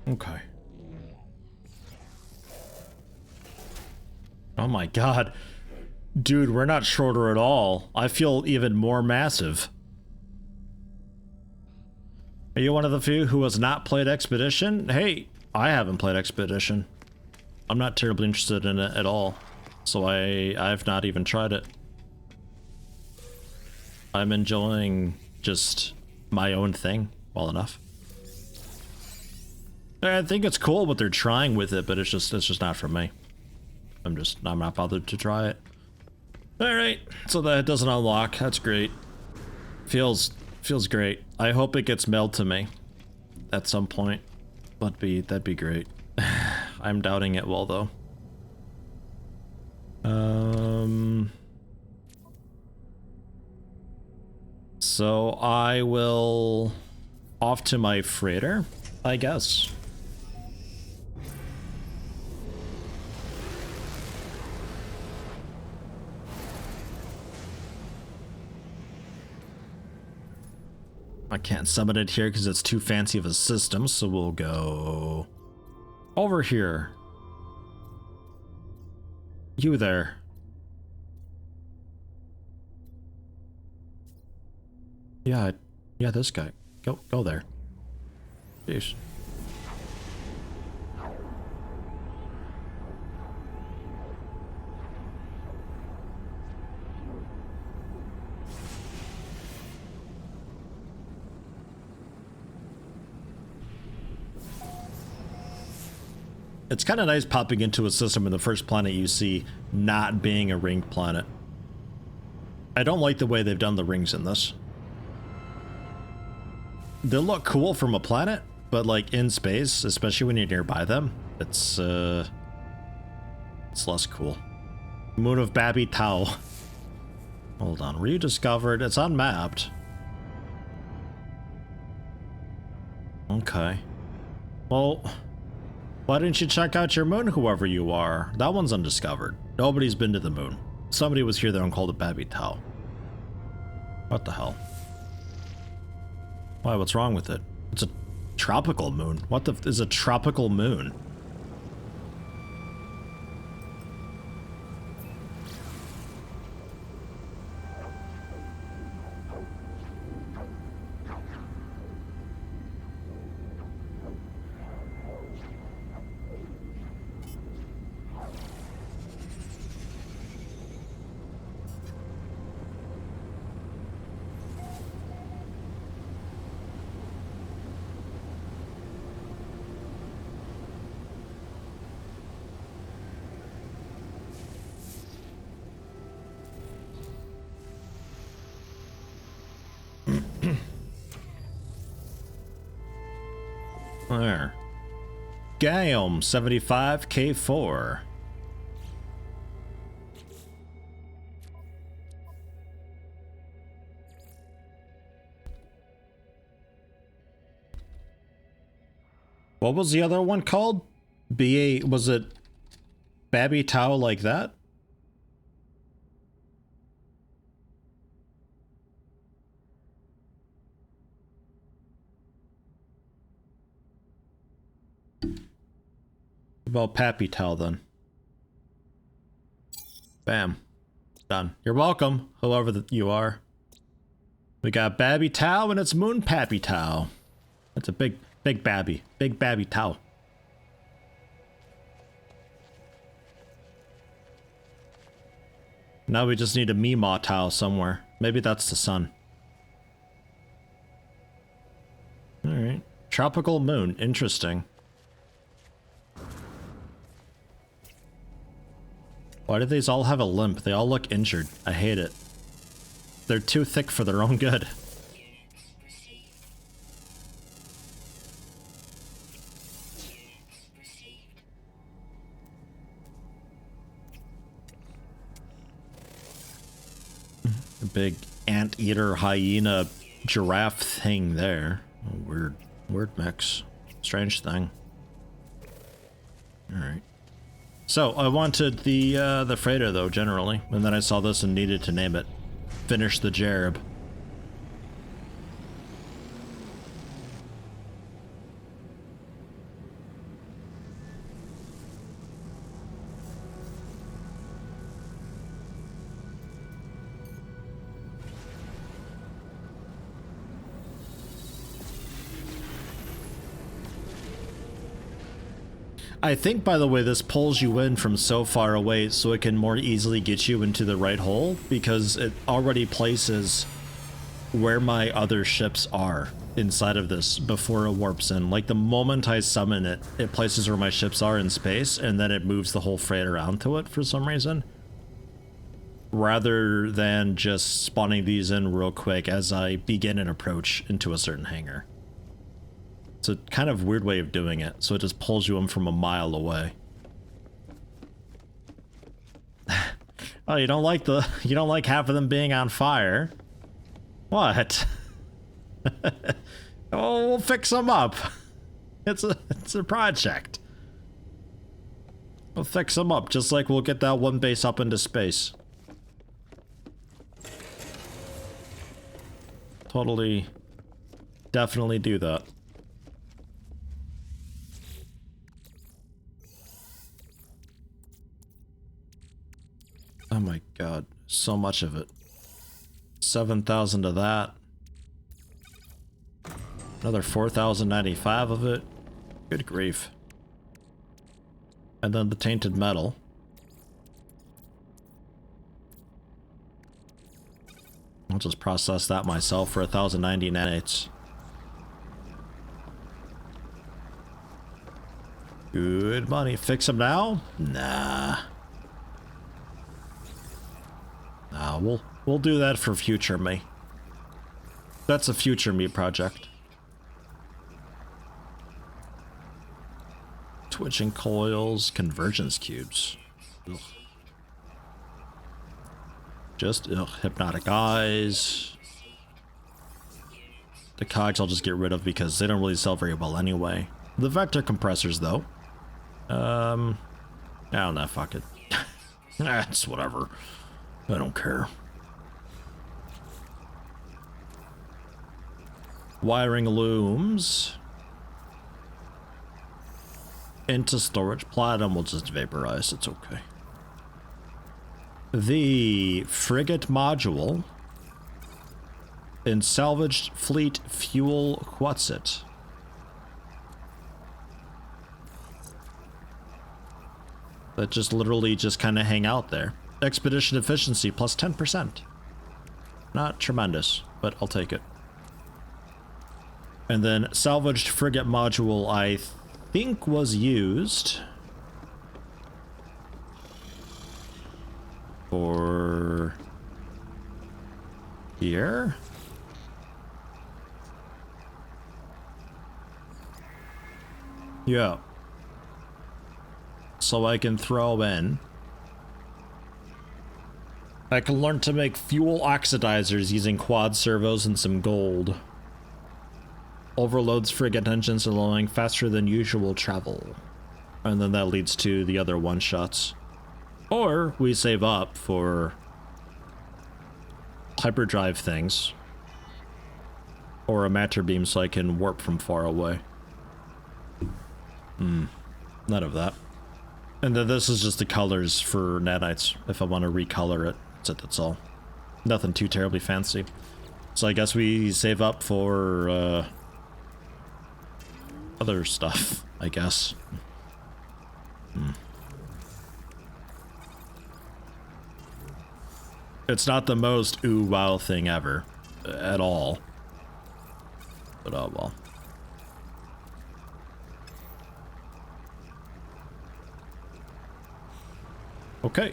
Okay. Oh my god. Dude, we're not shorter at all. I feel even more massive. Are you one of the few who has not played Expedition? Hey, I haven't played Expedition. I'm not terribly interested in it at all. So I've not even tried it. I'm enjoying just my own thing well enough. I think it's cool what they're trying with it, but it's just not for me. I'm not bothered to try it. Alright, so that doesn't unlock. That's great. Feels great. I hope it gets mailed to me at some point. That'd be great. I'm doubting it will though. So I will off to my freighter, I guess. I can't summon it here because it's too fancy of a system, so we'll go over here. You there. Yeah, this guy. Go there. Jeez. It's kind of nice popping into a system in the first planet you see not being a ringed planet. I don't like the way they've done the rings in this. They look cool from a planet, but like in space, especially when you're nearby them, it's It's less cool. Moon of Babby Tau. Hold on, rediscovered. It's unmapped. Okay. Well, why didn't you check out your moon, whoever you are? That one's undiscovered. Nobody's been to the moon. Somebody was here there and called it Babby Tau. What the hell? Why, what's wrong with it? It's a tropical moon. What the is a tropical moon? There. Gaum 75K4. What was the other one called? BA, was it Babby Tau like that? About Pappy Tau then. Bam. Done. You're welcome, whoever you are. We got Babby Tau and it's Moon Pappy Tau. That's a big Babby. Big Babby Tau. Now we just need a Meemaw Tau somewhere. Maybe that's the sun. Alright. Tropical moon. Interesting. Why do these all have a limp? They all look injured. I hate it. They're too thick for their own good. A big anteater hyena giraffe thing there. Oh, weird mix. Strange thing. Alright. So, I wanted the freighter, though, generally, and then I saw this and needed to name it. Finish the Jerb. I think, by the way, this pulls you in from so far away so it can more easily get you into the right hole, because it already places where my other ships are inside of this before it warps in. Like, the moment I summon it, it places where my ships are in space, and then it moves the whole freighter onto it for some reason. Rather than just spawning these in real quick as I begin an approach into a certain hangar. It's a kind of weird way of doing it, so it just pulls you in from a mile away. Oh, you don't like half of them being on fire? What? Oh, we'll fix them up. It's a project. We'll fix them up, just like we'll get that one base up into space. Totally, definitely do that. Oh my god, so much of it. 7,000 of that. Another 4,095 of it. Good grief. And then the tainted metal. I'll just process that myself for 1,090 nanites. Good money. Fix them now? Nah. Nah, we'll do that for future me. That's a future me project. Twitching coils, convergence cubes. Ugh. Just hypnotic eyes. The cogs I'll just get rid of because they don't really sell very well anyway. The vector compressors though. I don't know, fuck it. That's whatever. I don't care. Wiring looms. Into storage. Platinum will just vaporize, it's okay. The frigate module in salvaged fleet fuel Quetzit. That just literally just kind of hang out there. Expedition efficiency plus 10%. Not tremendous, but I'll take it. And then salvaged frigate module I think was used for here. Yeah. So I can throw in. I can learn to make fuel oxidizers using quad servos and some gold. Overloads frigate engines, allowing faster than usual travel. And then that leads to the other one-shots. Or we save up for hyperdrive things. Or a matter beam so I can warp from far away. None of that. And then this is just the colors for nanites, if I want to recolor it. That's all. Nothing too terribly fancy. So I guess we save up for other stuff, I guess. It's not the most ooh wow thing ever, at all. But oh well. Okay.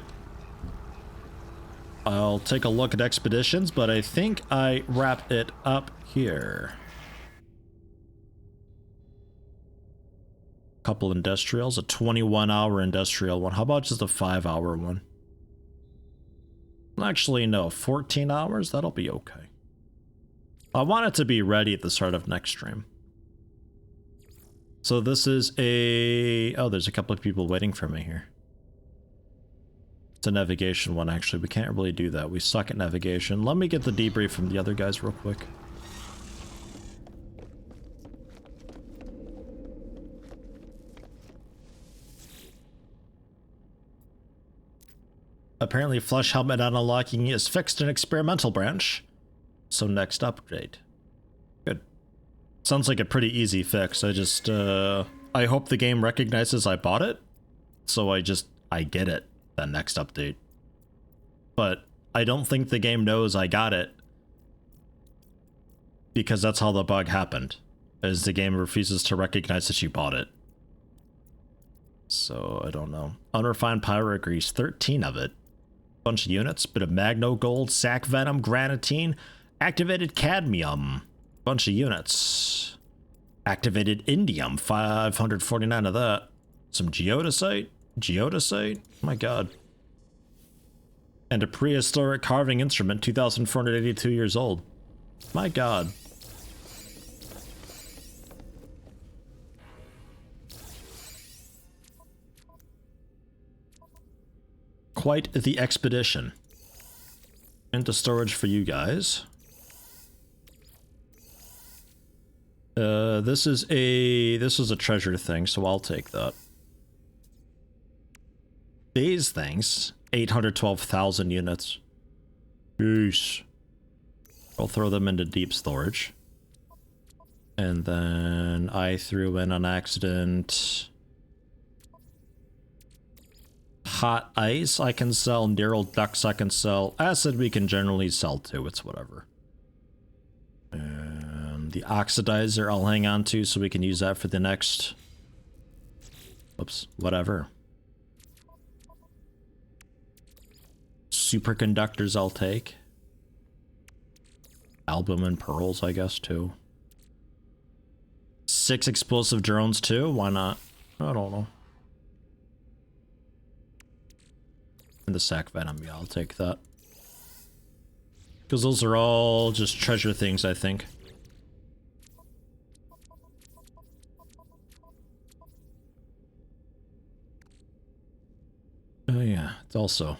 I'll take a look at expeditions, but I think I wrap it up here. Couple industrials, a 21-hour industrial one. How about just a 5-hour one? Actually, no, 14 hours? That'll be okay. I want it to be ready at the start of next stream. So this is a... Oh, there's a couple of people waiting for me here. It's a navigation one, actually. We can't really do that. We suck at navigation. Let me get the debrief from the other guys real quick. Apparently, flesh helmet unlocking is fixed in experimental branch. So next upgrade. Good. Sounds like a pretty easy fix. I just, I hope the game recognizes I bought it. So I get it. That next update. But I don't think the game knows I got it. Because that's how the bug happened. Is the game refuses to recognize that you bought it. So, I don't know. Unrefined pirate grease, 13 of it. Bunch of units, bit of magno gold, sac venom, granitine, activated cadmium. Bunch of units. Activated indium, 549 of that. Some geodesite. Geodesite? Oh my god. And a prehistoric carving instrument, 2,482 years old. My god. Quite the expedition. Into storage for you guys. This is a treasure thing, so I'll take that. These things, 812,000 units. Yeesh. I'll throw them into deep storage. And then I threw in on accident hot ice I can sell, neural ducts I can sell, acid we can generally sell too, it's whatever. And the oxidizer I'll hang on to so we can use that for the next... Oops, whatever. Superconductors I'll take. Albumin pearls, I guess, too. 6 explosive drones, too? Why not? I don't know. And the sack venom, yeah, I'll take that. Because those are all just treasure things, I think. Oh yeah, it's also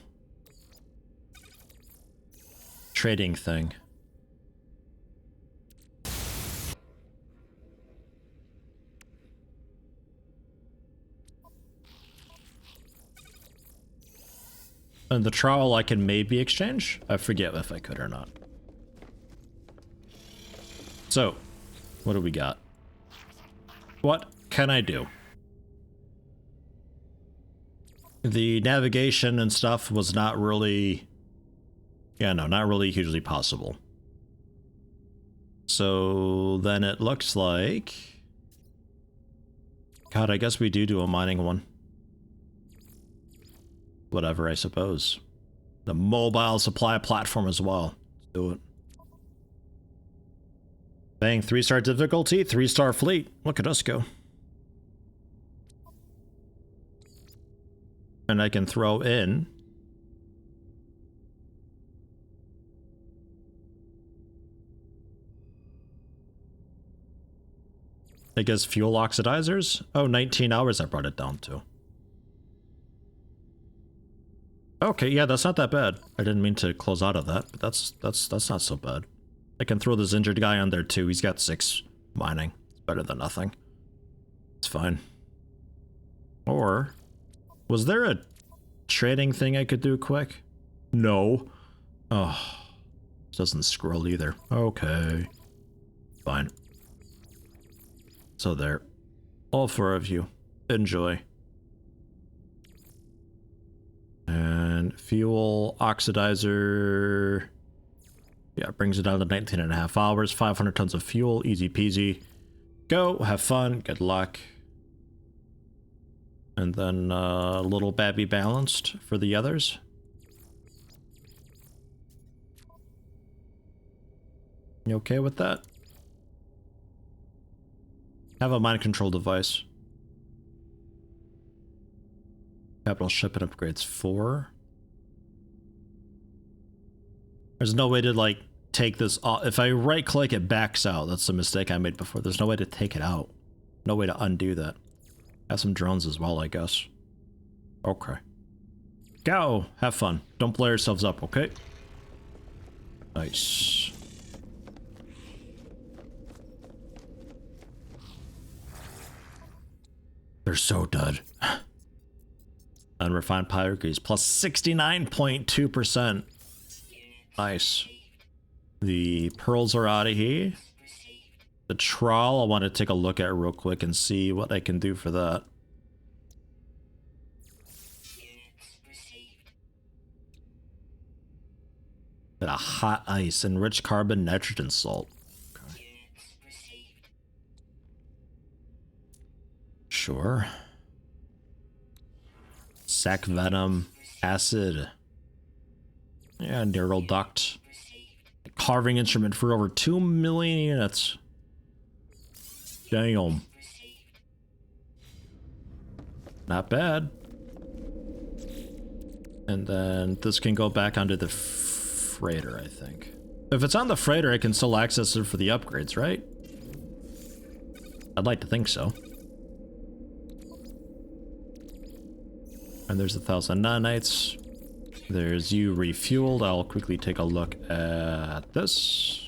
trading thing. And the trowel I can maybe exchange? I forget if I could or not. So, what do we got? What can I do? The navigation and stuff was not really... Yeah, no, not really hugely possible. So then it looks like... God, I guess we do a mining one. Whatever, I suppose. The mobile supply platform as well. Let's do it. Bang, 3-star difficulty, 3-star fleet. Look at us go. And I can throw in... I guess fuel oxidizers? Oh, 19 hours I brought it down to. Okay, yeah, that's not that bad. I didn't mean to close out of that, but that's not so bad. I can throw this injured guy on there too. He's got 6 mining. It's better than nothing. It's fine. Or was there a trading thing I could do quick? No. Oh, doesn't scroll either. Okay. Fine. So there. All 4 of you. Enjoy. And fuel oxidizer. Yeah, brings it down to 19.5 hours. 500 tons of fuel. Easy peasy. Go. Have fun. Good luck. And then a little babby balanced for the others. You okay with that? Have a mind control device. Capital ship and upgrades 4. There's no way to like take this off. If I right click it backs out. That's the mistake I made before. There's no way to take it out. No way to undo that. Have some drones as well, I guess. Okay. Go! Have fun. Don't blow yourselves up, okay? Nice. They're so dud. Unrefined pyrogrease plus 69.2%. Nice. The pearls are out of here. The trawl I want to take a look at real quick and see what I can do for that. Got a hot ice, enriched carbon, nitrogen salt. Okay. Sure. Sac venom, acid. Yeah, neural duct. Carving instrument for over 2 million units. Damn. Not bad. And then this can go back onto the freighter, I think. If it's on the freighter, I can still access it for the upgrades, right? I'd like to think so. And there's 1,000 nanites. There's you refueled. I'll quickly take a look at this.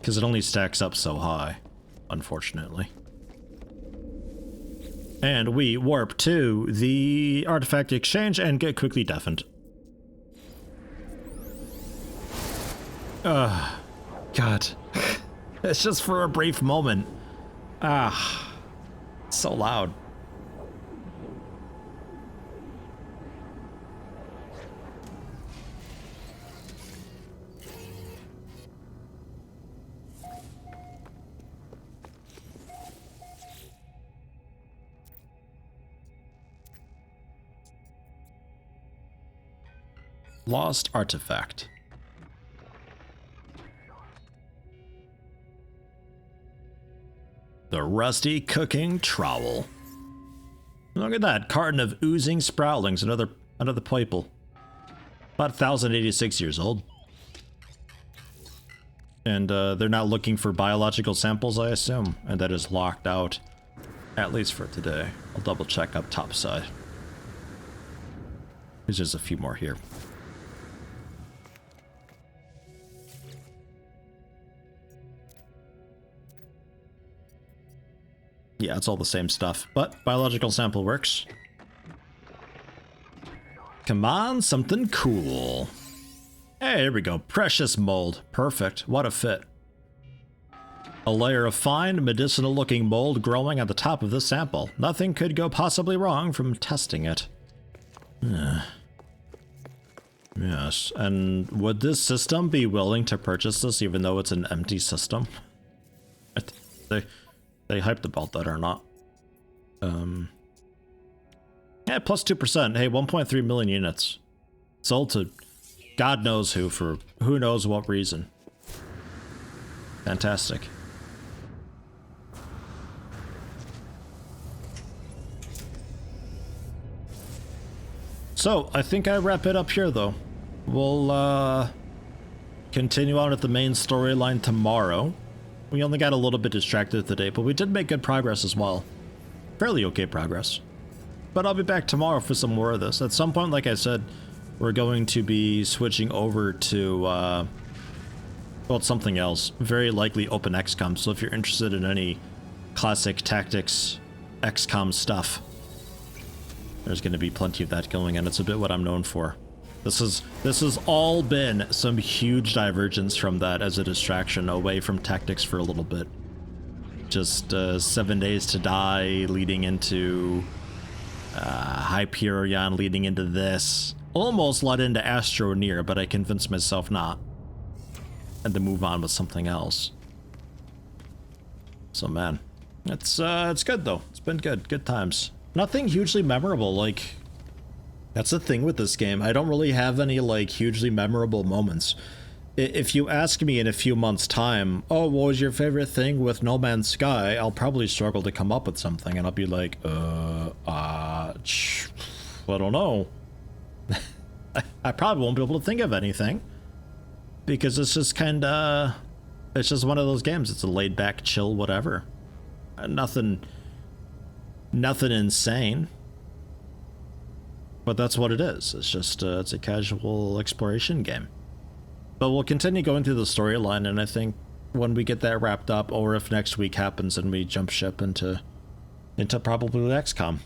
Because it only stacks up so high, unfortunately. And we warp to the artifact exchange and get quickly deafened. God. It's just for a brief moment. So loud. Lost artifact. The rusty cooking trowel. Look at that carton of oozing sproutlings. Another people. About 1,086 years old. And they're not looking for biological samples, I assume. And that is locked out. At least for today. I'll double check up top side. There's just a few more here. Yeah, it's all the same stuff, but biological sample works. Come on, something cool. Hey, here we go. Precious mold. Perfect. What a fit. A layer of fine, medicinal-looking mold growing at the top of this sample. Nothing could go possibly wrong from testing it. Yes, and would this system be willing to purchase this even though it's an empty system? They hyped about that or not. Yeah, plus 2%. Hey, 1.3 million units. Sold to God knows who for who knows what reason. Fantastic. So, I think I wrap it up here though. We'll continue on with the main storyline tomorrow. We only got a little bit distracted today, but we did make good progress as well. Fairly okay progress. But I'll be back tomorrow for some more of this. At some point, like I said, we're going to be switching over to, well, it's something else. Very likely Open XCOM, so if you're interested in any classic tactics XCOM stuff, there's going to be plenty of that going, and it's a bit what I'm known for. This has all been some huge divergence from that as a distraction away from tactics for a little bit. Just 7 Days to Die leading into Hyperion leading into this. Almost led into Astroneer, but I convinced myself not. And to move on with something else. So man, it's good though. It's been good. Good times. Nothing hugely memorable, like... That's the thing with this game. I don't really have any, like, hugely memorable moments. If you ask me in a few months' time, oh, what was your favorite thing with No Man's Sky? I'll probably struggle to come up with something, and I'll be like, I don't know. I probably won't be able to think of anything. Because it's just kinda... It's just one of those games. It's a laid-back, chill, whatever. Nothing insane. But that's what it is. It's just, it's a casual exploration game. But we'll continue going through the storyline, and I think when we get that wrapped up, or if next week happens and we jump ship into probably XCOM.